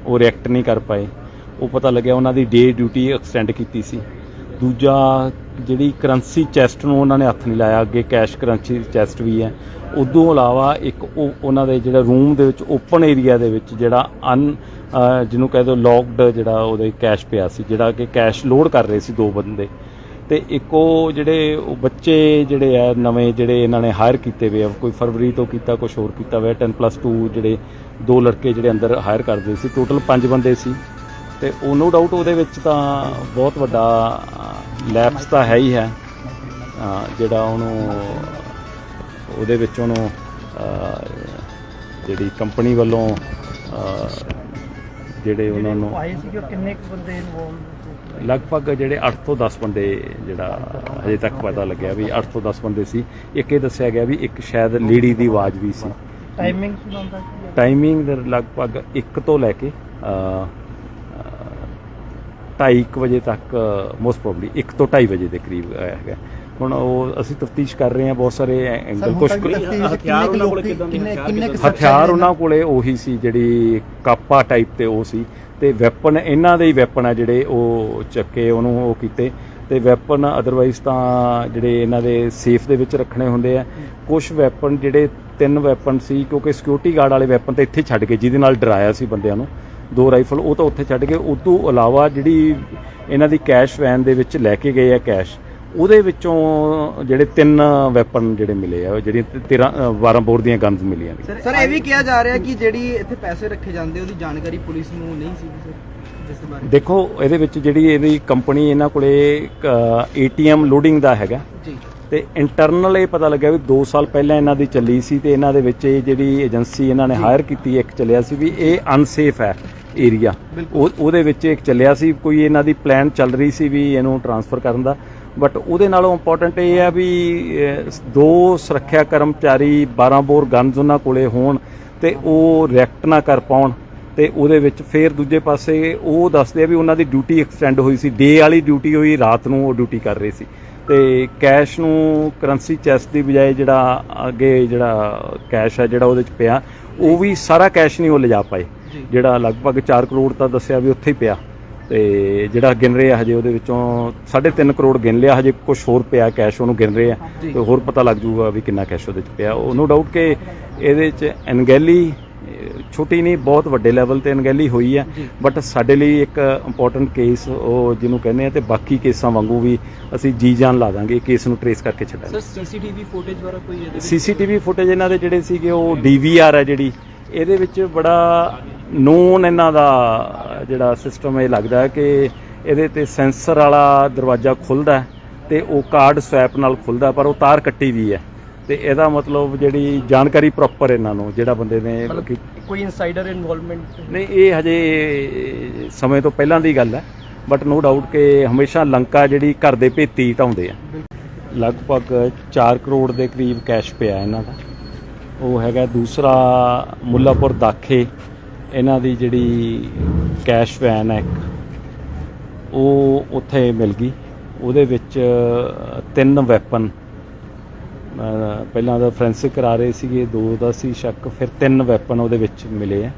ਉਹ ਰਿਐਕਟ ਨਹੀਂ ਕਰ ਪਾਏ। ਉਹ ਪਤਾ ਲੱਗਿਆ ਉਹਨਾਂ ਦੀ ਡੇ ਡਿਊਟੀ ਐਕਸਟੈਂਡ ਕੀਤੀ ਸੀ। ਦੂਜਾ, ਜਿਹੜੀ ਕਰੰਸੀ ਚੈਸਟ ਨੂੰ ਉਹਨਾਂ ਨੇ ਹੱਥ ਨਹੀਂ ਲਾਇਆ, ਅੱਗੇ ਕੈਸ਼ ਕਰੰਸੀ ਚੈਸਟ ਵੀ ਹੈ। ਉਦੋਂ ਇਲਾਵਾ ਇੱਕ ਉਹ ਉਹਨਾਂ ਦੇ ਜਿਹੜਾ ਰੂਮ ਦੇ ਵਿੱਚ ਓਪਨ ਏਰੀਆ ਦੇ ਵਿੱਚ ਜਿਹੜਾ ਜਿਹਨੂੰ ਕਹਿ ਦਿਓ ਲੌਕਡ ਜਿਹੜਾ ਉਹਦੇ ਕੈਸ਼ ਪਿਆ ਸੀ, ਜਿਹੜਾ ਕਿ ਕੈਸ਼ ਲੋਡ ਕਰ ਰਹੇ ਸੀ 2 ਬੰਦੇ। ਤੇ ਇੱਕ ਉਹ ਜਿਹੜੇ ਉਹ ਬੱਚੇ ਜਿਹੜੇ ਆ ਨਵੇਂ ਜਿਹੜੇ ਇਹਨਾਂ ਨੇ ਹਾਇਰ ਕੀਤੇ ਹੋਏ ਆ, ਕੋਈ ਫਰਵਰੀ ਤੋਂ ਕੀਤਾ, ਕੁਝ ਹੋਰ ਕੀਤਾ ਹੋਇਆ, 10+2 ਜਿਹੜੇ 2 ਲੜਕੇ ਜਿਹੜੇ ਅੰਦਰ ਹਾਇਰ ਕਰਦੇ ਸੀ, ਟੋਟਲ 5 ਬੰਦੇ ਸੀ। ਤੇ ਉਹ ਨੋ ਡਾਊਟ ਉਹਦੇ ਵਿੱਚ ਤਾਂ ਬਹੁਤ ਵੱਡਾ ਲੈਪਸ ਤਾਂ ਹੈ ਹੀ ਹੈ, ਜਿਹੜਾ ਉਹਨੂੰ ਉਹਦੇ ਵਿੱਚ ਉਹਨੂੰ ਜਿਹੜੀ ਕੰਪਨੀ ਵੱਲੋਂ ਜਿਹੜੇ ਉਹਨਾਂ ਨੂੰ ਕਿੰਨੇ ਬੰਦੇ ਇਨਵੋਲਵ? ਲਗਭਗ ਜਿਹੜੇ 8 ਤੋਂ 10 ਬੰਦੇ, ਜਿਹੜਾ ਹਜੇ ਤੱਕ ਪਤਾ ਲੱਗਿਆ ਵੀ 8 ਤੋਂ 10 ਬੰਦੇ ਸੀ। ਇੱਕ ਇਹ ਦੱਸਿਆ ਗਿਆ ਵੀ ਇੱਕ ਸ਼ਾਇਦ ਲੇਡੀ ਦੀ ਆਵਾਜ਼ ਵੀ ਸੀ। ਟਾਈਮਿੰਗ ਸੁਣਾਉਂਦਾ ਕੀ? ਟਾਈਮਿੰਗ ਲਗਭਗ 1 ਤੋਂ ਲੈ ਕੇ 2:30 ਵਜੇ ਤੱਕ, ਮੋਸਟ ਪ੍ਰੋਬਬਲੀ 1 ਤੋਂ 2:30 ਵਜੇ ਦੇ ਕਰੀਬ ਹੈਗਾ। ਹੁਣ ਉਹ ਅਸੀਂ ਤਫਤੀਸ਼ ਕਰ ਰਹੇ ਹਾਂ, ਬਹੁਤ ਸਾਰੇ ਐਂਗਲ। ਕੁਝ ਹਥਿਆਰ ਉਹਨਾਂ ਕੋਲ ਹਥਿਆਰ ਉਹਨਾਂ ਕੋਲੇ ਉਹੀ ਸੀ ਜਿਹੜੀ ਕਾਪਾ ਟਾਈਪ ਤੇ ਉਹ ਸੀ, ਤੇ ਵੈਪਨ ਇਹਨਾਂ ਦੇ ਹੀ ਵੈਪਨ ਆ ਜਿਹੜੇ ਉਹ ਚੱਕੇ ਉਹਨੂੰ ਉਹ ਕੀਤੇ। ਤੇ ਵੈਪਨ ਅਦਰਵਾਈਜ਼ ਤਾਂ ਜਿਹੜੇ ਇਹਨਾਂ ਦੇ ਸੇਫ ਦੇ ਵਿੱਚ ਰੱਖਣੇ ਹੁੰਦੇ ਆ। ਕੁਝ ਵੈਪਨ ਜਿਹੜੇ 3 ਵੈਪਨ ਸੀ, ਕਿਉਂਕਿ ਸਿਕਿਉਰਿਟੀ ਗਾਰਡ ਵਾਲੇ ਵੈਪਨ ਤਾਂ ਇੱਥੇ ਛੱਡ ਕੇ ਜਿਹਦੇ ਨਾਲ ਡਰਾਇਆ ਸੀ ਬੰਦਿਆਂ ਨੂੰ, 2 ਰਾਈਫਲ ਉਹ ਤਾਂ ਉੱਥੇ ਛੱਡ ਕੇ। ਉਸ ਤੋਂ ਇਲਾਵਾ ਜਿਹੜੀ ਇਹਨਾਂ ਦੀ ਕੈਸ਼ ਵੈਨ ਦੇ ਵਿੱਚ ਲੈ ਕੇ ਗਏ ਆ ਕੈਸ਼, ਉਹਦੇ ਵਿੱਚੋਂ ਜਿਹੜੇ 3 ਵੈਪਨ ਜਿਹੜੇ ਮਿਲੇ ਆ, ਜਿਹੜੀ 12 ਬੋਰ ਦੀਆਂ ਗਨਸ ਮਿਲੀਆਂ ਨੇ। ਸਰ ਇਹ ਵੀ ਕਿਹਾ ਜਾ ਰਿਹਾ ਕਿ ਜਿਹੜੀ ਇੱਥੇ ਪੈਸੇ ਰੱਖੇ ਜਾਂਦੇ ਉਹਦੀ ਜਾਣਕਾਰੀ ਪੁਲਿਸ ਨੂੰ ਨਹੀਂ ਸੀ ਸਰ, ਜਿਸ ਦੇ ਬਾਰੇ ਦੇਖੋ ਇਹਦੇ ਵਿੱਚ ਜਿਹੜੀ ਇਹਦੀ ਕੰਪਨੀ ਇਹਨਾਂ ਕੋਲੇ ATM ਲੋਡਿੰਗ ਦਾ ਹੈਗਾ ਜੀ, ਤੇ ਇੰਟਰਨਲ ਇਹ ਪਤਾ ਲੱਗਿਆ ਵੀ 2 ਸਾਲ ਪਹਿਲਾਂ ਇਹਨਾਂ ਦੀ ਚੱਲੀ ਸੀ, ਤੇ ਇਹਨਾਂ ਦੇ ਵਿੱਚ ਇਹ ਜਿਹੜੀ ਏਜੰਸੀ ਇਹਨਾਂ ਨੇ ਹਾਇਰ ਕੀਤੀ ਇੱਕ ਚੱਲਿਆ ਸੀ ਵੀ ਇਹ ਅਨਸੇਫ ਹੈ ਏਰੀਆ, ਉਹਦੇ ਵਿੱਚ ਇੱਕ ਚੱਲਿਆ ਸੀ। ਕੋਈ ਇਹਨਾਂ ਦੀ ਪਲਾਨ ਚੱਲ ਰਹੀ ਸੀ ਵੀ ਇਹਨੂੰ ਟਰਾਂਸਫਰ ਕਰਨ ਦਾ, ਬਟ ਉਹਦੇ ਨਾਲੋਂ ਇੰਪੋਰਟੈਂਟ ਇਹ ਹੈ ਵੀ 2 ਸੁਰੱਖਿਆ ਕਰਮਚਾਰੀ 12 ਬੋਰ ਗਨਸ ਉਹਨਾਂ ਕੋਲੇ ਹੋਣ ਤੇ ਉਹ ਰਿਐਕਟ ਨਾ ਕਰ ਪਾਉਣ। ਤੇ ਉਹਦੇ ਵਿੱਚ ਫਿਰ ਦੂਜੇ ਪਾਸੇ ਉਹ ਦੱਸਦੇ ਆ ਵੀ ਉਹਨਾਂ ਦੀ ਡਿਊਟੀ ਐਕਸਟੈਂਡ ਹੋਈ ਸੀ, ਡੇ ਵਾਲੀ ਡਿਊਟੀ ਹੋਈ, ਰਾਤ ਨੂੰ ਉਹ ਡਿਊਟੀ ਕਰ ਰਹੇ ਸੀ। ਤੇ ਕੈਸ਼ ਨੂੰ ਕਰੰਸੀ ਚੈਸਟ ਦੀ ਬਜਾਏ ਜਿਹੜਾ ਅੱਗੇ ਜਿਹੜਾ ਕੈਸ਼ ਹੈ ਜਿਹੜਾ ਉਹਦੇ ਚ ਪਿਆ, ਉਹ ਵੀ ਸਾਰਾ ਕੈਸ਼ ਨਹੀਂ ਉਹ ਲਿਜਾ ਪਾਏ, ਜਿਹੜਾ ਲਗਭਗ 4 ਕਰੋੜ ਤਾਂ ਦੱਸਿਆ ਵੀ ਉੱਥੇ ਹੀ ਪਿਆ। ਤੇ ਜਿਹੜਾ ਗਿਣ ਰਹੇ ਆ ਹਜੇ ਉਹਦੇ ਵਿੱਚੋਂ 3.5 ਕਰੋੜ ਗਿਣ ਲਿਆ, ਹਜੇ ਕੁਝ ਹੋਰ ਪਿਆ ਕੈਸ਼ ਉਹਨੂੰ ਗਿਣ ਰਹੇ ਆ, ਤੇ ਹੋਰ ਪਤਾ ਲੱਗ ਜੂਗਾ ਵੀ ਕਿੰਨਾ ਕੈਸ਼ ਉਹਦੇ ਚ ਪਿਆ। ਉਹ ਨੋ ਡਾਊਟ ਕਿ ਇਹਦੇ ਚ ਅਣਗਹਿਲੀ ਛੋਟੀ ਨਹੀਂ, ਬਹੁਤ ਵੱਡੇ ਲੈਵਲ ਤੇ ਅਣਗਹਿਲੀ ਹੋਈ ਹੈ। ਬਟ ਸਾਡੇ ਲਈ ਇੱਕ ਇੰਪੋਰਟੈਂਟ ਕੇਸ ਉਹ ਜਿਹਨੂੰ ਕਹਿੰਦੇ ਆ, ਤੇ ਬਾਕੀ ਕੇਸਾਂ ਵਾਂਗੂ ਵੀ ਅਸੀਂ ਜੀ ਜਾਨ ਲਾ ਦਾਂਗੇ ਕੇਸ ਨੂੰ ਟਰੇਸ ਕਰਕੇ ਛੱਡਾਂਗੇ। ਸਰ CCTV ਫੁਟੇਜ ਵਾਲਾ ਕੋਈ CCTV ਫੁਟੇਜ ਇਹਨਾਂ ਦੇ ਜਿਹੜੇ ਸੀਗੇ ਉਹ DVR ਹੈ ਜਿਹੜੀ, ਇਹਦੇ ਵਿੱਚ ਬੜਾ ਨੋਨ ਇਹਨਾਂ ਦਾ ਜਿਹੜਾ ਸਿਸਟਮ ਇਹ ਲੱਗਦਾ ਹੈ ਕਿ ਇਹਦੇ ਤੇ ਸੈਂਸਰ ਵਾਲਾ ਦਰਵਾਜ਼ਾ ਖੁੱਲ੍ਹਦਾ ਤੇ ਉਹ ਕਾਰਡ ਸਵੈਪ ਨਾਲ ਖੁੱਲ੍ਹਦਾ, ਪਰ ਉਹ ਤਾਰ ਕੱਟੀ ਵੀ ਹੈ। ਤੇ ਇਹਦਾ ਮਤਲਬ ਜਿਹੜੀ ਜਾਣਕਾਰੀ ਪ੍ਰੋਪਰ ਇਹਨਾਂ ਨੂੰ ਜਿਹੜਾ ਬੰਦੇ ਨੇ ਕੋਈ ਇਨਸਾਈਡਰ ਇਨਵੋਲਵਮੈਂਟ ਨਹੀਂ, ਇਹ ਹਜੇ ਸਮੇਂ ਤੋਂ ਪਹਿਲਾਂ ਦੀ ਗੱਲ ਹੈ। ਬਟ ਨੋ ਡਾਊਟ ਕਿ ਹਮੇਸ਼ਾ ਲੰਕਾ ਜਿਹੜੀ ਘਰ ਦੇ ਭੇਤੀ ਢਾਉਂਦੇ ਆ। ਲਗਭਗ 4 ਕਰੋੜ ਦੇ ਕਰੀਬ ਕੈਸ਼ ਪਿਆ ਇਹਨਾਂ ਦਾ। ਉਹ ਹੈਗਾ ਦੂਸਰਾ ਮੁੱਲਾਪੁਰ ਦਾਖੇ, ਇਹਨਾਂ ਦੀ ਜਿਹੜੀ ਕੈਸ਼ ਵੈਨ ਹੈ ਉਹ ਉੱਥੇ ਮਿਲ ਗਈ। ਉਹਦੇ ਵਿੱਚ 3 ਵੈਪਨ, ਪਹਿਲਾਂ ਤਾਂ ਫੋਰੈਂਸਿਕ ਕਰਾ ਰਹੇ ਸੀਗੇ, 2 ਦਾ ਸੀ ਸ਼ੱਕ, ਫਿਰ 3 ਵੈਪਨ ਉਹਦੇ ਵਿੱਚ ਮਿਲੇ ਆ।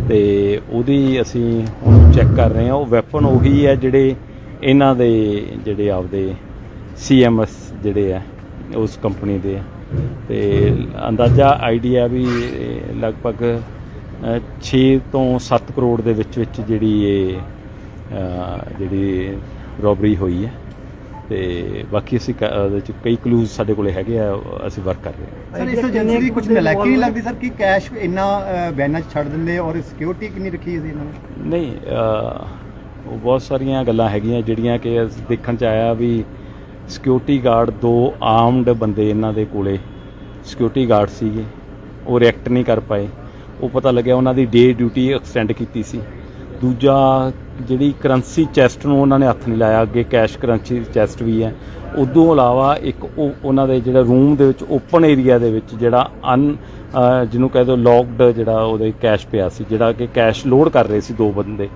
ਤੇ ਉਹਦੀ ਅਸੀਂ ਹੁਣ ਚੈੱਕ ਕਰ ਰਹੇ ਹਾਂ। ਉਹ ਵੈਪਨ ਉਹੀ ਹੈ ਜਿਹੜੇ ਇਹਨਾਂ ਦੇ ਜਿਹੜੇ ਆਪਦੇ CMS ਜਿਹੜੇ ਆ ਉਸ ਕੰਪਨੀ ਦੇ ਆ। ਤੇ ਅੰਦਾਜ਼ਾ ਆਈਡੀਆ ਵੀ ਲਗਭਗ 6 ਤੋਂ 7 ਕਰੋੜ ਦੇ ਵਿੱਚ ਜਿਹੜੀ ਇਹ ਜਿਹੜੀ ਰੋਬਰੀ ਹੋਈ ਹੈ। ਤੇ ਬਾਕੀ ਅਸੀਂ ਉਹਦੇ ਚ ਕਈ ਕਲੂਜ਼ ਸਾਡੇ ਕੋਲੇ ਹੈਗੇ ਆ, ਅਸੀਂ ਵਰਕ ਕਰ ਰਹੇ ਹਾਂ। ਸਰ ਇਸ ਏਜੰਸੀ ਦੀ ਕੁਝ ਨਲਾਇਕੀ ਨਹੀਂ ਲੱਗਦੀ ਸਰ ਕਿ ਕੈਸ਼ ਇੰਨਾ ਬੈਨਾਂ 'ਚ ਛੱਡ ਦਿੰਦੇ ਔਰ ਸਿਕਿਉਰਿਟੀ ਕਿੰਨੀ ਰੱਖੀ ਸੀ ਇਹਨਾਂ ਨੇ? ਨਹੀਂ, ਉਹ ਬਹੁਤ ਸਾਰੀਆਂ ਗੱਲਾਂ ਹੈਗੀਆਂ ਜਿਹੜੀਆਂ ਕਿ ਦੇਖਣ ਚ ਆਇਆ ਵੀ ਸਿਕਿਉਰਿਟੀ ਗਾਰਡ 2 ਆਰਮਡ ਬੰਦੇ ਇਹਨਾਂ ਦੇ ਕੋਲੇ ਸਿਕਿਉਰਿਟੀ ਗਾਰਡ ਸੀਗੇ, ਉਹ ਰਿਐਕਟ ਨਹੀਂ ਕਰ ਪਾਏ। ਉਹ ਪਤਾ ਲੱਗਿਆ ਉਹਨਾਂ ਦੀ ਡੇ ਡਿਊਟੀ ਐਕਸਟੈਂਡ ਕੀਤੀ ਸੀ। ਦੂਜਾ, ਜਿਹੜੀ ਕਰੰਸੀ ਚੈਸਟ ਨੂੰ ਉਹਨਾਂ ਨੇ ਹੱਥ ਨਹੀਂ ਲਾਇਆ, ਅੱਗੇ ਕੈਸ਼ ਕਰੰਸੀ ਚੈਸਟ ਵੀ ਹੈ। ਉਦੋਂ ਇਲਾਵਾ ਇੱਕ ਉਹਨਾਂ ਦੇ ਜਿਹੜਾ ਰੂਮ ਦੇ ਵਿੱਚ ਓਪਨ ਏਰੀਆ ਦੇ ਵਿੱਚ ਜਿਹੜਾ ਜਿਹਨੂੰ ਕਹਿ ਦਿਓ ਲੌਕਡ ਜਿਹੜਾ ਉਹਦੇ ਕੈਸ਼ ਪਿਆ ਸੀ, ਜਿਹੜਾ ਕਿ ਕੈਸ਼ ਲੋਡ ਕਰ ਰਹੇ ਸੀ 2 ਬੰਦੇ।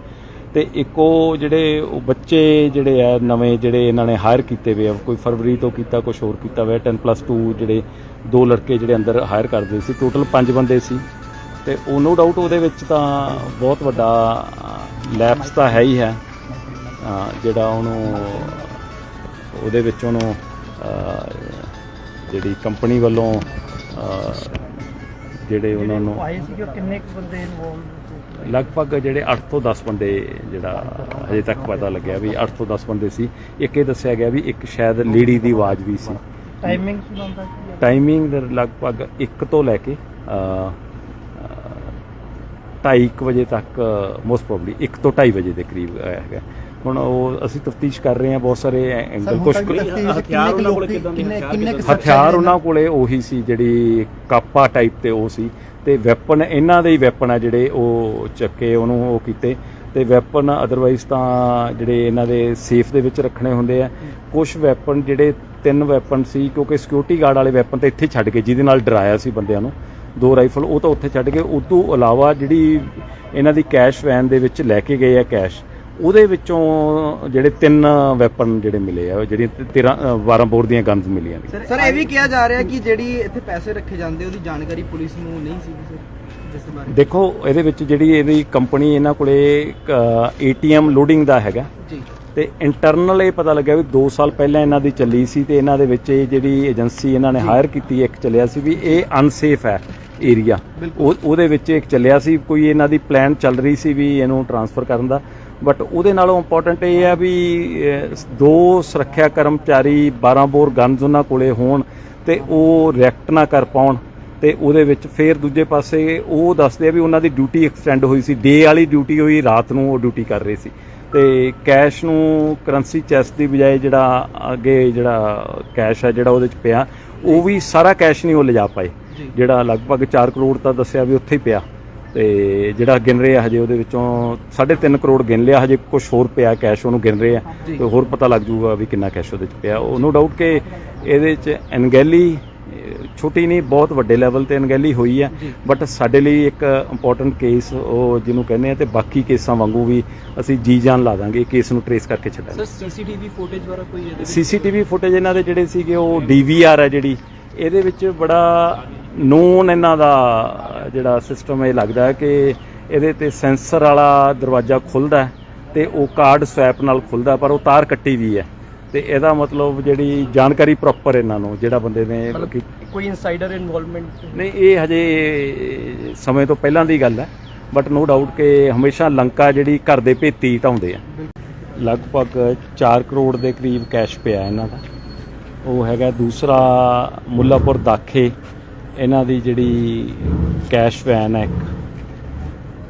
ਤੇ ਇੱਕ ਉਹ ਜਿਹੜੇ ਉਹ ਬੱਚੇ ਜਿਹੜੇ ਆ ਨਵੇਂ ਜਿਹੜੇ ਇਹਨਾਂ ਨੇ ਹਾਇਰ ਕੀਤੇ ਹੋਏ ਆ, ਕੋਈ ਫਰਵਰੀ ਤੋਂ ਕੀਤਾ, ਕੁਛ ਹੋਰ ਕੀਤਾ ਹੋਇਆ, 10+2 ਜਿਹੜੇ 2 ਲੜਕੇ ਜਿਹੜੇ ਅੰਦਰ ਹਾਇਰ ਕਰਦੇ ਸੀ, ਟੋਟਲ 5 ਬੰਦੇ ਸੀ। ਤੇ ਉਹ ਨੋ ਡਾਊਟ ਉਹਦੇ ਵਿੱਚ ਤਾਂ ਬਹੁਤ ਵੱਡਾ ਲੈਪਸ ਤਾਂ ਹੈ ਹੀ ਹੈ, ਜਿਹੜਾ ਉਹਨੂੰ ਉਹਦੇ ਵਿੱਚ ਉਹਨੂੰ ਜਿਹੜੀ ਕੰਪਨੀ ਵੱਲੋਂ ਜਿਹੜੇ ਉਹਨਾਂ ਨੂੰ ਆਏ ਸੀ ਕਿ ਕਿੰਨੇ ਕੁ ਬੰਦੇ ਇਨਵੋਲਵ? ਲਗਭਗ ਜਿਹੜੇ 8 ਤੋਂ 10 ਬੰਦੇ ਜਿਹੜਾ ਅਜੇ ਤੱਕ ਪਤਾ ਲੱਗਿਆ ਵੀ 8 ਤੋਂ 10 ਬੰਦੇ ਸੀ। ਇੱਕ ਇਹ ਦੱਸਿਆ ਗਿਆ ਵੀ ਇੱਕ ਸ਼ਾਇਦ ਲੇਡੀ ਦੀ ਆਵਾਜ਼ ਵੀ ਸੀ। ਟਾਈਮਿੰਗ ਸੁਣਾਉਂਦਾ ਸੀ? ਟਾਈਮਿੰਗ ਲਗਭਗ 1 ਤੋਂ ਲੈ ਕੇ 2:30 ਵਜੇ ਤੱਕ, ਮੋਸਟ ਪ੍ਰੋਬਬਲੀ 1 ਤੋਂ 2:30 ਵਜੇ ਦੇ ਕਰੀਬ ਹੈਗਾ। ਹੁਣ ਉਹ ਅਸੀਂ ਤਫਤੀਸ਼ ਕਰ ਰਹੇ ਹਾਂ, ਬਹੁਤ ਸਾਰੇ ਐਂਗਲ ਕੁਛ ਹਥਿਆਰ ਉਹਨਾਂ ਕੋਲ ਹਥਿਆਰ ਉਹਨਾਂ ਕੋਲੇ ਉਹੀ ਸੀ ਜਿਹੜੀ ਕਾਪਾ ਟਾਈਪ ਤੇ ਉਹ ਸੀ, ਤੇ ਵੈਪਨ ਇਹਨਾਂ ਦੇ ਹੀ ਵੈਪਨ ਆ ਜਿਹੜੇ ਉਹ ਚੱਕੇ ਉਹਨੂੰ ਉਹ ਕੀਤੇ। ਤੇ ਵੈਪਨ ਅਦਰਵਾਈਜ਼ ਤਾਂ ਜਿਹੜੇ ਇਹਨਾਂ ਦੇ ਸੇਫ ਦੇ ਵਿੱਚ ਰੱਖਣੇ ਹੁੰਦੇ ਆ। ਕੁਝ ਵੈਪਨ ਜਿਹੜੇ 3 ਵੈਪਨ ਸੀ, ਕਿਉਂਕਿ ਸਿਕਿਉਰਿਟੀ ਗਾਰਡ ਵਾਲੇ ਵੈਪਨ ਤਾਂ ਇੱਥੇ ਛੱਡ ਕੇ ਜਿਹਦੇ ਨਾਲ ਡਰਾਇਆ ਸੀ ਬੰਦਿਆਂ ਨੂੰ, 2 ਰਾਈਫਲ ਉਹ ਤਾਂ ਉੱਥੇ ਛੱਡ ਕੇ, ਉਸ ਤੋਂ ਇਲਾਵਾ ਜਿਹੜੀ ਇਹਨਾਂ ਦੀ ਕੈਸ਼ ਵੈਨ ਦੇ ਵਿੱਚ ਲੈ ਕੇ ਗਏ ਆ ਕੈਸ਼, ਉਹਦੇ ਵਿੱਚੋਂ ਜਿਹੜੇ 3 ਵੈਪਨ ਜਿਹੜੇ ਮਿਲੇ ਆ, ਜਿਹੜੀ 12 ਬੋਰ ਦੀਆਂ ਗਨਸ ਮਿਲੀਆਂ ਨੇ। ਸਰ ਇਹ ਵੀ ਕਿਹਾ ਜਾ ਰਿਹਾ ਕਿ ਜਿਹੜੀ ਇੱਥੇ ਪੈਸੇ ਰੱਖੇ ਜਾਂਦੇ ਉਹਦੀ ਜਾਣਕਾਰੀ ਪੁਲਿਸ ਨੂੰ ਨਹੀਂ ਸੀ ਸਰ, ਜਿਸ ਬਾਰੇ ਦੇਖੋ ਇਹਦੇ ਵਿੱਚ ਜਿਹੜੀ ਇਹਦੀ ਕੰਪਨੀ ਇਹਨਾਂ ਕੋਲੇ ATM ਲੋਡਿੰਗ ਦਾ ਹੈਗਾ ਜੀ, ਤੇ ਇੰਟਰਨਲ ਇਹ ਪਤਾ ਲੱਗਿਆ ਵੀ 2 ਸਾਲ ਪਹਿਲਾਂ ਇਹਨਾਂ ਦੀ ਚੱਲੀ ਸੀ, ਤੇ ਇਹਨਾਂ ਦੇ ਵਿੱਚ ਇਹ ਜਿਹੜੀ ਏਜੰਸੀ ਇਹਨਾਂ ਨੇ ਹਾਇਰ ਕੀਤੀ ਇੱਕ ਚੱਲਿਆ ਸੀ ਵੀ ਇਹ ਅਨਸੇਫ ਹੈ ਏਰੀਆ, ਉਹਦੇ ਵਿੱਚ ਇੱਕ ਚੱਲਿਆ ਸੀ, ਕੋਈ ਇਹਨਾਂ ਦੀ ਪਲਾਨ ਚੱਲ ਰਹੀ ਸੀ ਵੀ ਇਹਨੂੰ ਟ੍ਰਾਂਸਫਰ ਕਰਨ ਦਾ। ਬਟ ਉਹਦੇ ਨਾਲੋਂ ਇੰਪੋਰਟੈਂਟ ਇਹ ਹੈ ਵੀ 2 ਸੁਰੱਖਿਆ ਕਰਮਚਾਰੀ 12 ਬੋਰ ਗਨਸ ਉਹਨਾਂ ਕੋਲੇ ਹੋਣ ਤੇ ਉਹ ਰਿਐਕਟ ਨਾ ਕਰ ਪਾਉਣ। ਤੇ ਉਹਦੇ ਵਿੱਚ ਫਿਰ ਦੂਜੇ ਪਾਸੇ ਉਹ ਦੱਸਦੇ ਆ ਵੀ ਉਹਨਾਂ ਦੀ ਡਿਊਟੀ ਐਕਸਟੈਂਡ ਹੋਈ ਸੀ, ਡੇ ਵਾਲੀ ਡਿਊਟੀ ਹੋਈ, ਰਾਤ ਨੂੰ ਉਹ ਡਿਊਟੀ ਕਰ ਰਹੇ ਸੀ। ਤੇ ਕੈਸ਼ ਨੂੰ ਕਰੰਸੀ ਚੈਸਟ ਦੀ ਬਜਾਏ ਜਿਹੜਾ ਅੱਗੇ ਜਿਹੜਾ ਕੈਸ਼ ਹੈ ਜਿਹੜਾ ਉਹਦੇ 'ਚ ਪਿਆ, ਉਹ ਵੀ ਸਾਰਾ ਕੈਸ਼ ਨਹੀਂ ਉਹ ਲਿਜਾ ਪਾਏ, ਜਿਹੜਾ ਲਗਭਗ 4 ਕਰੋੜ ਤਾਂ ਦੱਸਿਆ ਵੀ ਉੱਥੇ ਹੀ ਪਿਆ। ਤੇ ਜਿਹੜਾ ਗਿਣ ਰਹੇ ਆ ਹਜੇ ਉਹਦੇ ਵਿੱਚੋਂ 3.5 ਕਰੋੜ ਗਿਣ ਲਿਆ, ਹਜੇ ਕੁਝ ਹੋਰ ਪਿਆ ਕੈਸ਼, ਉਹਨੂੰ ਗਿਣ ਰਹੇ ਆ ਤੇ ਹੋਰ ਪਤਾ ਲੱਗ ਜੂਗਾ ਵੀ ਕਿੰਨਾ ਕੈਸ਼ ਉਹਦੇ 'ਚ ਪਿਆ। ਉਹ ਨੋ ਡਾਊਟ ਕਿ ਇਹਦੇ 'ਚ ਅਣਗਹਿਲੀ ਛੋਟੀ ਨਹੀਂ, ਬਹੁਤ ਵੱਡੇ ਲੈਵਲ ਤੇ ਅਣਗਹਿਲੀ ਹੋਈ ਹੈ। ਬਟ ਸਾਡੇ ਲਈ ਇੱਕ ਇੰਪੋਰਟੈਂਟ ਕੇਸ ਉਹ ਜਿਹਨੂੰ ਕਹਿੰਦੇ ਆ, ਤੇ ਬਾਕੀ ਕੇਸਾਂ ਵਾਂਗੂ ਵੀ ਅਸੀਂ ਜੀ ਜਾਨ ਲਾ ਦਾਂਗੇ ਕੇਸ ਨੂੰ ਟਰੇਸ ਕਰਕੇ ਛੱਡਾਂਗੇ। CCTV ਫੁਟੇਜ ਵਾਲਾ ਕੋਈ CCTV ਫੁਟੇਜ ਇਹਨਾਂ ਦੇ ਜਿਹੜੇ ਸੀਗੇ ਉਹ DVR ਹੈ ਜਿਹੜੀ, ਇਹਦੇ ਵਿੱਚ ਬੜਾ ਨੋਨ ਇਹਨਾਂ ਦਾ ਜਿਹੜਾ ਸਿਸਟਮ ਇਹ ਲੱਗਦਾ ਹੈ ਕਿ ਇਹਦੇ ਤੇ ਸੈਂਸਰ ਵਾਲਾ ਦਰਵਾਜ਼ਾ ਖੁੱਲ੍ਹਦਾ ਤੇ ਉਹ ਕਾਰਡ ਸਵੈਪ ਨਾਲ ਖੁੱਲ੍ਹਦਾ, ਪਰ ਉਹ ਤਾਰ ਕੱਟੀ ਵੀ ਹੈ। ਤੇ ਇਹਦਾ ਮਤਲਬ ਜਿਹੜੀ ਜਾਣਕਾਰੀ ਪ੍ਰੋਪਰ ਇਹਨਾਂ ਨੂੰ ਜਿਹੜਾ ਬੰਦੇ ਨੇ ਕੋਈ ਇਨਸਾਈਡਰ ਇਨਵੋਲਵਮੈਂਟ ਨਹੀਂ, ਇਹ ਹਜੇ ਸਮੇਂ ਤੋਂ ਪਹਿਲਾਂ ਦੀ ਗੱਲ ਹੈ। ਬਟ ਨੋ ਡਾਊਟ ਕਿ ਹਮੇਸ਼ਾ ਲੰਕਾ ਜਿਹੜੀ ਘਰ ਦੇ ਭੇਤੀ ਢਾਉਂਦੇ ਆ। ਲਗਭਗ 4 ਕਰੋੜ ਦੇ ਕਰੀਬ ਕੈਸ਼ ਪਿਆ ਇਹਨਾਂ ਦਾ। ਉਹ ਹੈਗਾ ਦੂਸਰਾ ਮੁੱਲਾਪੁਰ ਦਾਖੇ, ਇਹਨਾਂ ਦੀ ਜਿਹੜੀ ਕੈਸ਼ ਵੈਨ ਹੈ ਇੱਕ,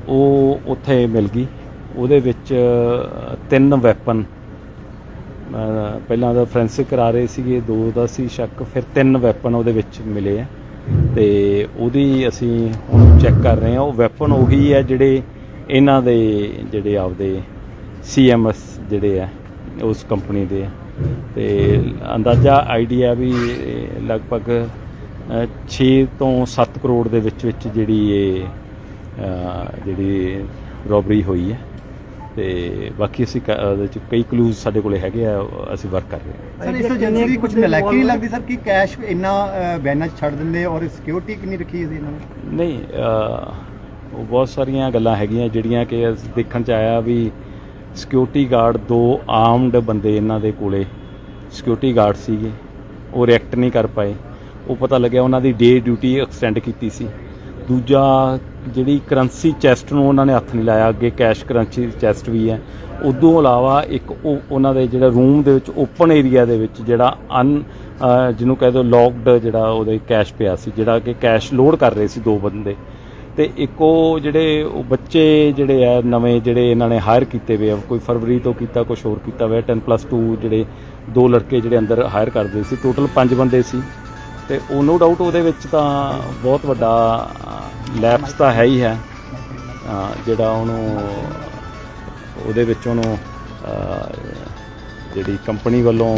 ਉਹ ਉੱਥੇ ਮਿਲ ਗਈ। ਉਹਦੇ ਵਿੱਚ 3 ਵੈਪਨ, ਪਹਿਲਾਂ ਦਾ ਫੋਰੈਂਸਿਕ ਕਰਾ ਰਹੇ ਸੀਗੇ, 2 ਦਾ ਸੀ ਸ਼ੱਕ, ਫਿਰ 3 ਵੈਪਨ ਉਹਦੇ ਵਿੱਚ ਮਿਲੇ ਆ। ਤੇ ਉਹਦੀ ਅਸੀਂ ਹੁਣ ਚੈੱਕ ਕਰ ਰਹੇ ਹਾਂ। ਉਹ ਵੈਪਨ ਉਹੀ ਹੈ ਜਿਹੜੇ ਇਹਨਾਂ ਦੇ ਜਿਹੜੇ ਆਪਦੇ CMS ਜਿਹੜੇ ਆ ਉਸ ਕੰਪਨੀ ਦੇ ਆ। ਤੇ ਅੰਦਾਜ਼ਾ ਆਈਡੀਆ ਵੀ ਲਗਭਗ 6 ਤੋਂ 7 ਕਰੋੜ ਦੇ ਵਿੱਚ ਜਿਹੜੀ ਇਹ ਜਿਹੜੀ ਰੋਬਰੀ ਹੋਈ ਹੈ। ਤੇ ਬਾਕੀ ਅਸੀਂ ਉਹਦੇ 'ਚ ਕਈ ਕਲੂਜ਼ ਸਾਡੇ ਕੋਲੇ ਹੈਗੇ ਆ, ਅਸੀਂ ਵਰਕ ਕਰ ਰਹੇ ਹਾਂ। ਸਰ ਇਸ ਏਜੰਸੀ ਦੀ ਕੁਝ ਨਲਾਇਕੀ ਨਹੀਂ ਲੱਗਦੀ ਸਰ ਕਿ ਕੈਸ਼ ਇੰਨਾ ਵੈਨਾਂ 'ਚ ਛੱਡ ਦਿੰਦੇ ਔਰ ਸਿਕਿਉਰਿਟੀ ਕਿੰਨੀ ਰੱਖੀ ਸੀ ਇਹਨਾਂ ਨੇ? ਨਹੀਂ, ਉਹ ਬਹੁਤ ਸਾਰੀਆਂ ਗੱਲਾਂ ਹੈਗੀਆਂ ਜਿਹੜੀਆਂ ਕਿ ਦੇਖਣ 'ਚ ਆਇਆ ਵੀ ਸਿਕਿਉਰਿਟੀ ਗਾਰਡ 2 ਆਰਮਡ ਬੰਦੇ ਇਹਨਾਂ ਦੇ ਕੋਲੇ ਸਿਕਿਉਰਿਟੀ ਗਾਰਡ ਸੀਗੇ, ਉਹ ਰਿਐਕਟ ਨਹੀਂ ਕਰ ਪਾਏ। ਉਹ ਪਤਾ ਲੱਗਿਆ ਉਹਨਾਂ ਦੀ ਡੇ ਡਿਊਟੀ ਐਕਸਟੈਂਡ ਕੀਤੀ ਸੀ। ਦੂਜਾ ਜਿਹੜੀ ਕਰੰਸੀ ਚੈਸਟ ਨੂੰ ਉਹਨਾਂ ਨੇ ਹੱਥ ਨਹੀਂ ਲਾਇਆ, ਅੱਗੇ ਕੈਸ਼ ਕਰੰਸੀ ਚੈਸਟ ਵੀ ਹੈ। ਉਦੋਂ ਇਲਾਵਾ ਇੱਕ ਉਹਨਾਂ ਦੇ ਜਿਹੜਾ ਰੂਮ ਦੇ ਵਿੱਚ ਓਪਨ ਏਰੀਆ ਦੇ ਵਿੱਚ ਜਿਹੜਾ ਜਿਹਨੂੰ ਕਹਿ ਦਿਓ ਲੌਕਡ ਜਿਹੜਾ ਉਹਦੇ ਕੈਸ਼ ਪਿਆ ਸੀ, ਜਿਹੜਾ ਕਿ ਕੈਸ਼ ਲੋਡ ਕਰ ਰਹੇ ਸੀ 2 ਬੰਦੇ। ਤੇ ਇੱਕ ਉਹ ਜਿਹੜੇ ਉਹ ਬੱਚੇ ਜਿਹੜੇ ਆ ਨਵੇਂ ਜਿਹੜੇ ਇਹਨਾਂ ਨੇ ਹਾਇਰ ਕੀਤੇ ਹੋਏ ਆ, ਕੋਈ ਫਰਵਰੀ ਤੋਂ ਕੀਤਾ, ਕੁਛ ਹੋਰ ਕੀਤਾ ਹੋਇਆ, 10+2 ਜਿਹੜੇ 2 ਲੜਕੇ ਜਿਹੜੇ ਅੰਦਰ ਹਾਇਰ ਕਰਦੇ ਸੀ, ਟੋਟਲ 5 ਬੰਦੇ ਸੀ। ਤੇ ਉਹ ਨੋ ਡਾਊਟ ਉਹਦੇ ਵਿੱਚ ਤਾਂ ਬਹੁਤ ਵੱਡਾ ਲੈਪਸ ਤਾਂ ਹੈ ਹੀ ਹੈ, ਜਿਹੜਾ ਉਹਨੂੰ ਉਹਦੇ ਵਿੱਚ ਉਹਨੂੰ ਜਿਹੜੀ ਕੰਪਨੀ ਵੱਲੋਂ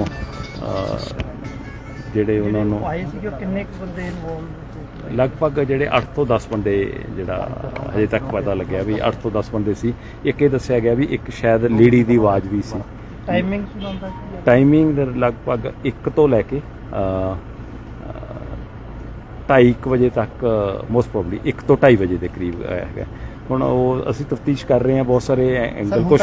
ਜਿਹੜੇ ਉਹਨਾਂ ਨੂੰ ਆਏ ਸੀ ਕਿ ਕਿੰਨੇ ਕੁ ਬੰਦੇ ਇਨਵੋਲਵ ਲਗਭਗ ਜਿਹੜੇ 8 ਤੋਂ 10 ਬੰਦੇ ਜਿਹੜਾ ਹਜੇ ਤੱਕ ਪਤਾ ਲੱਗਿਆ ਵੀ 8 ਤੋਂ 10 ਬੰਦੇ ਸੀ। ਇੱਕ ਇਹ ਦੱਸਿਆ ਗਿਆ ਵੀ ਇੱਕ ਸ਼ਾਇਦ ਲੇਡੀ ਦੀ ਆਵਾਜ਼ ਵੀ ਸੀ। ਟਾਈਮਿੰਗ ਸੁਣਾਉਂਦਾ ਕੀ ਟਾਈਮਿੰਗ ਲਗਭਗ 1 ਤੋਂ ਲੈ ਕੇ 2:30 ਵਜੇ ਤੱਕ ਮੋਸਟ ਪ੍ਰੋਬਬਲੀ 1 ਤੋਂ 2:30 ਵਜੇ ਦੇ ਕਰੀਬ ਹੈਗਾ। ਹੁਣ ਉਹ ਅਸੀਂ ਤਫਤੀਸ਼ ਕਰ ਰਹੇ ਹਾਂ, ਬਹੁਤ ਸਾਰੇ ਐਂਗਲ ਕੁਝ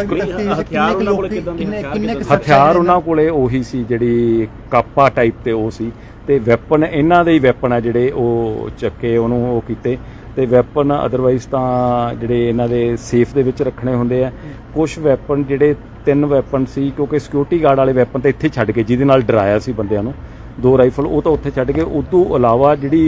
ਹਥਿਆਰ ਉਹਨਾਂ ਕੋਲੇ ਉਹੀ ਸੀ ਜਿਹੜੀ ਕਾਪਾ ਟਾਈਪ ਤੇ ਉਹ ਸੀ, ਤੇ ਵੈਪਨ ਇਹਨਾਂ ਦੇ ਹੀ ਵੈਪਨ ਆ ਜਿਹੜੇ ਉਹ ਚੱਕੇ ਉਹਨੂੰ ਉਹ ਕੀਤੇ, ਤੇ ਵੈਪਨ ਅਦਰਵਾਈਜ਼ ਤਾਂ ਜਿਹੜੇ ਇਹਨਾਂ ਦੇ ਸੇਫ ਦੇ ਵਿੱਚ ਰੱਖਣੇ ਹੁੰਦੇ ਆ। ਕੁਝ ਵੈਪਨ ਜਿਹੜੇ 3 ਵੈਪਨ ਸੀ, ਕਿਉਂਕਿ ਸਿਕਿਉਰਿਟੀ ਗਾਰਡ ਵਾਲੇ ਵੈਪਨ ਤਾਂ ਇੱਥੇ ਛੱਡ ਕੇ ਜਿਹਦੇ ਨਾਲ ਡਰਾਇਆ ਸੀ ਬੰਦਿਆਂ ਨੂੰ, 2 ਰਾਈਫਲ ਉਹ ਤਾਂ ਉੱਥੇ ਛੱਡ ਕੇ, ਉਹ ਤੋਂ ਇਲਾਵਾ ਜਿਹੜੀ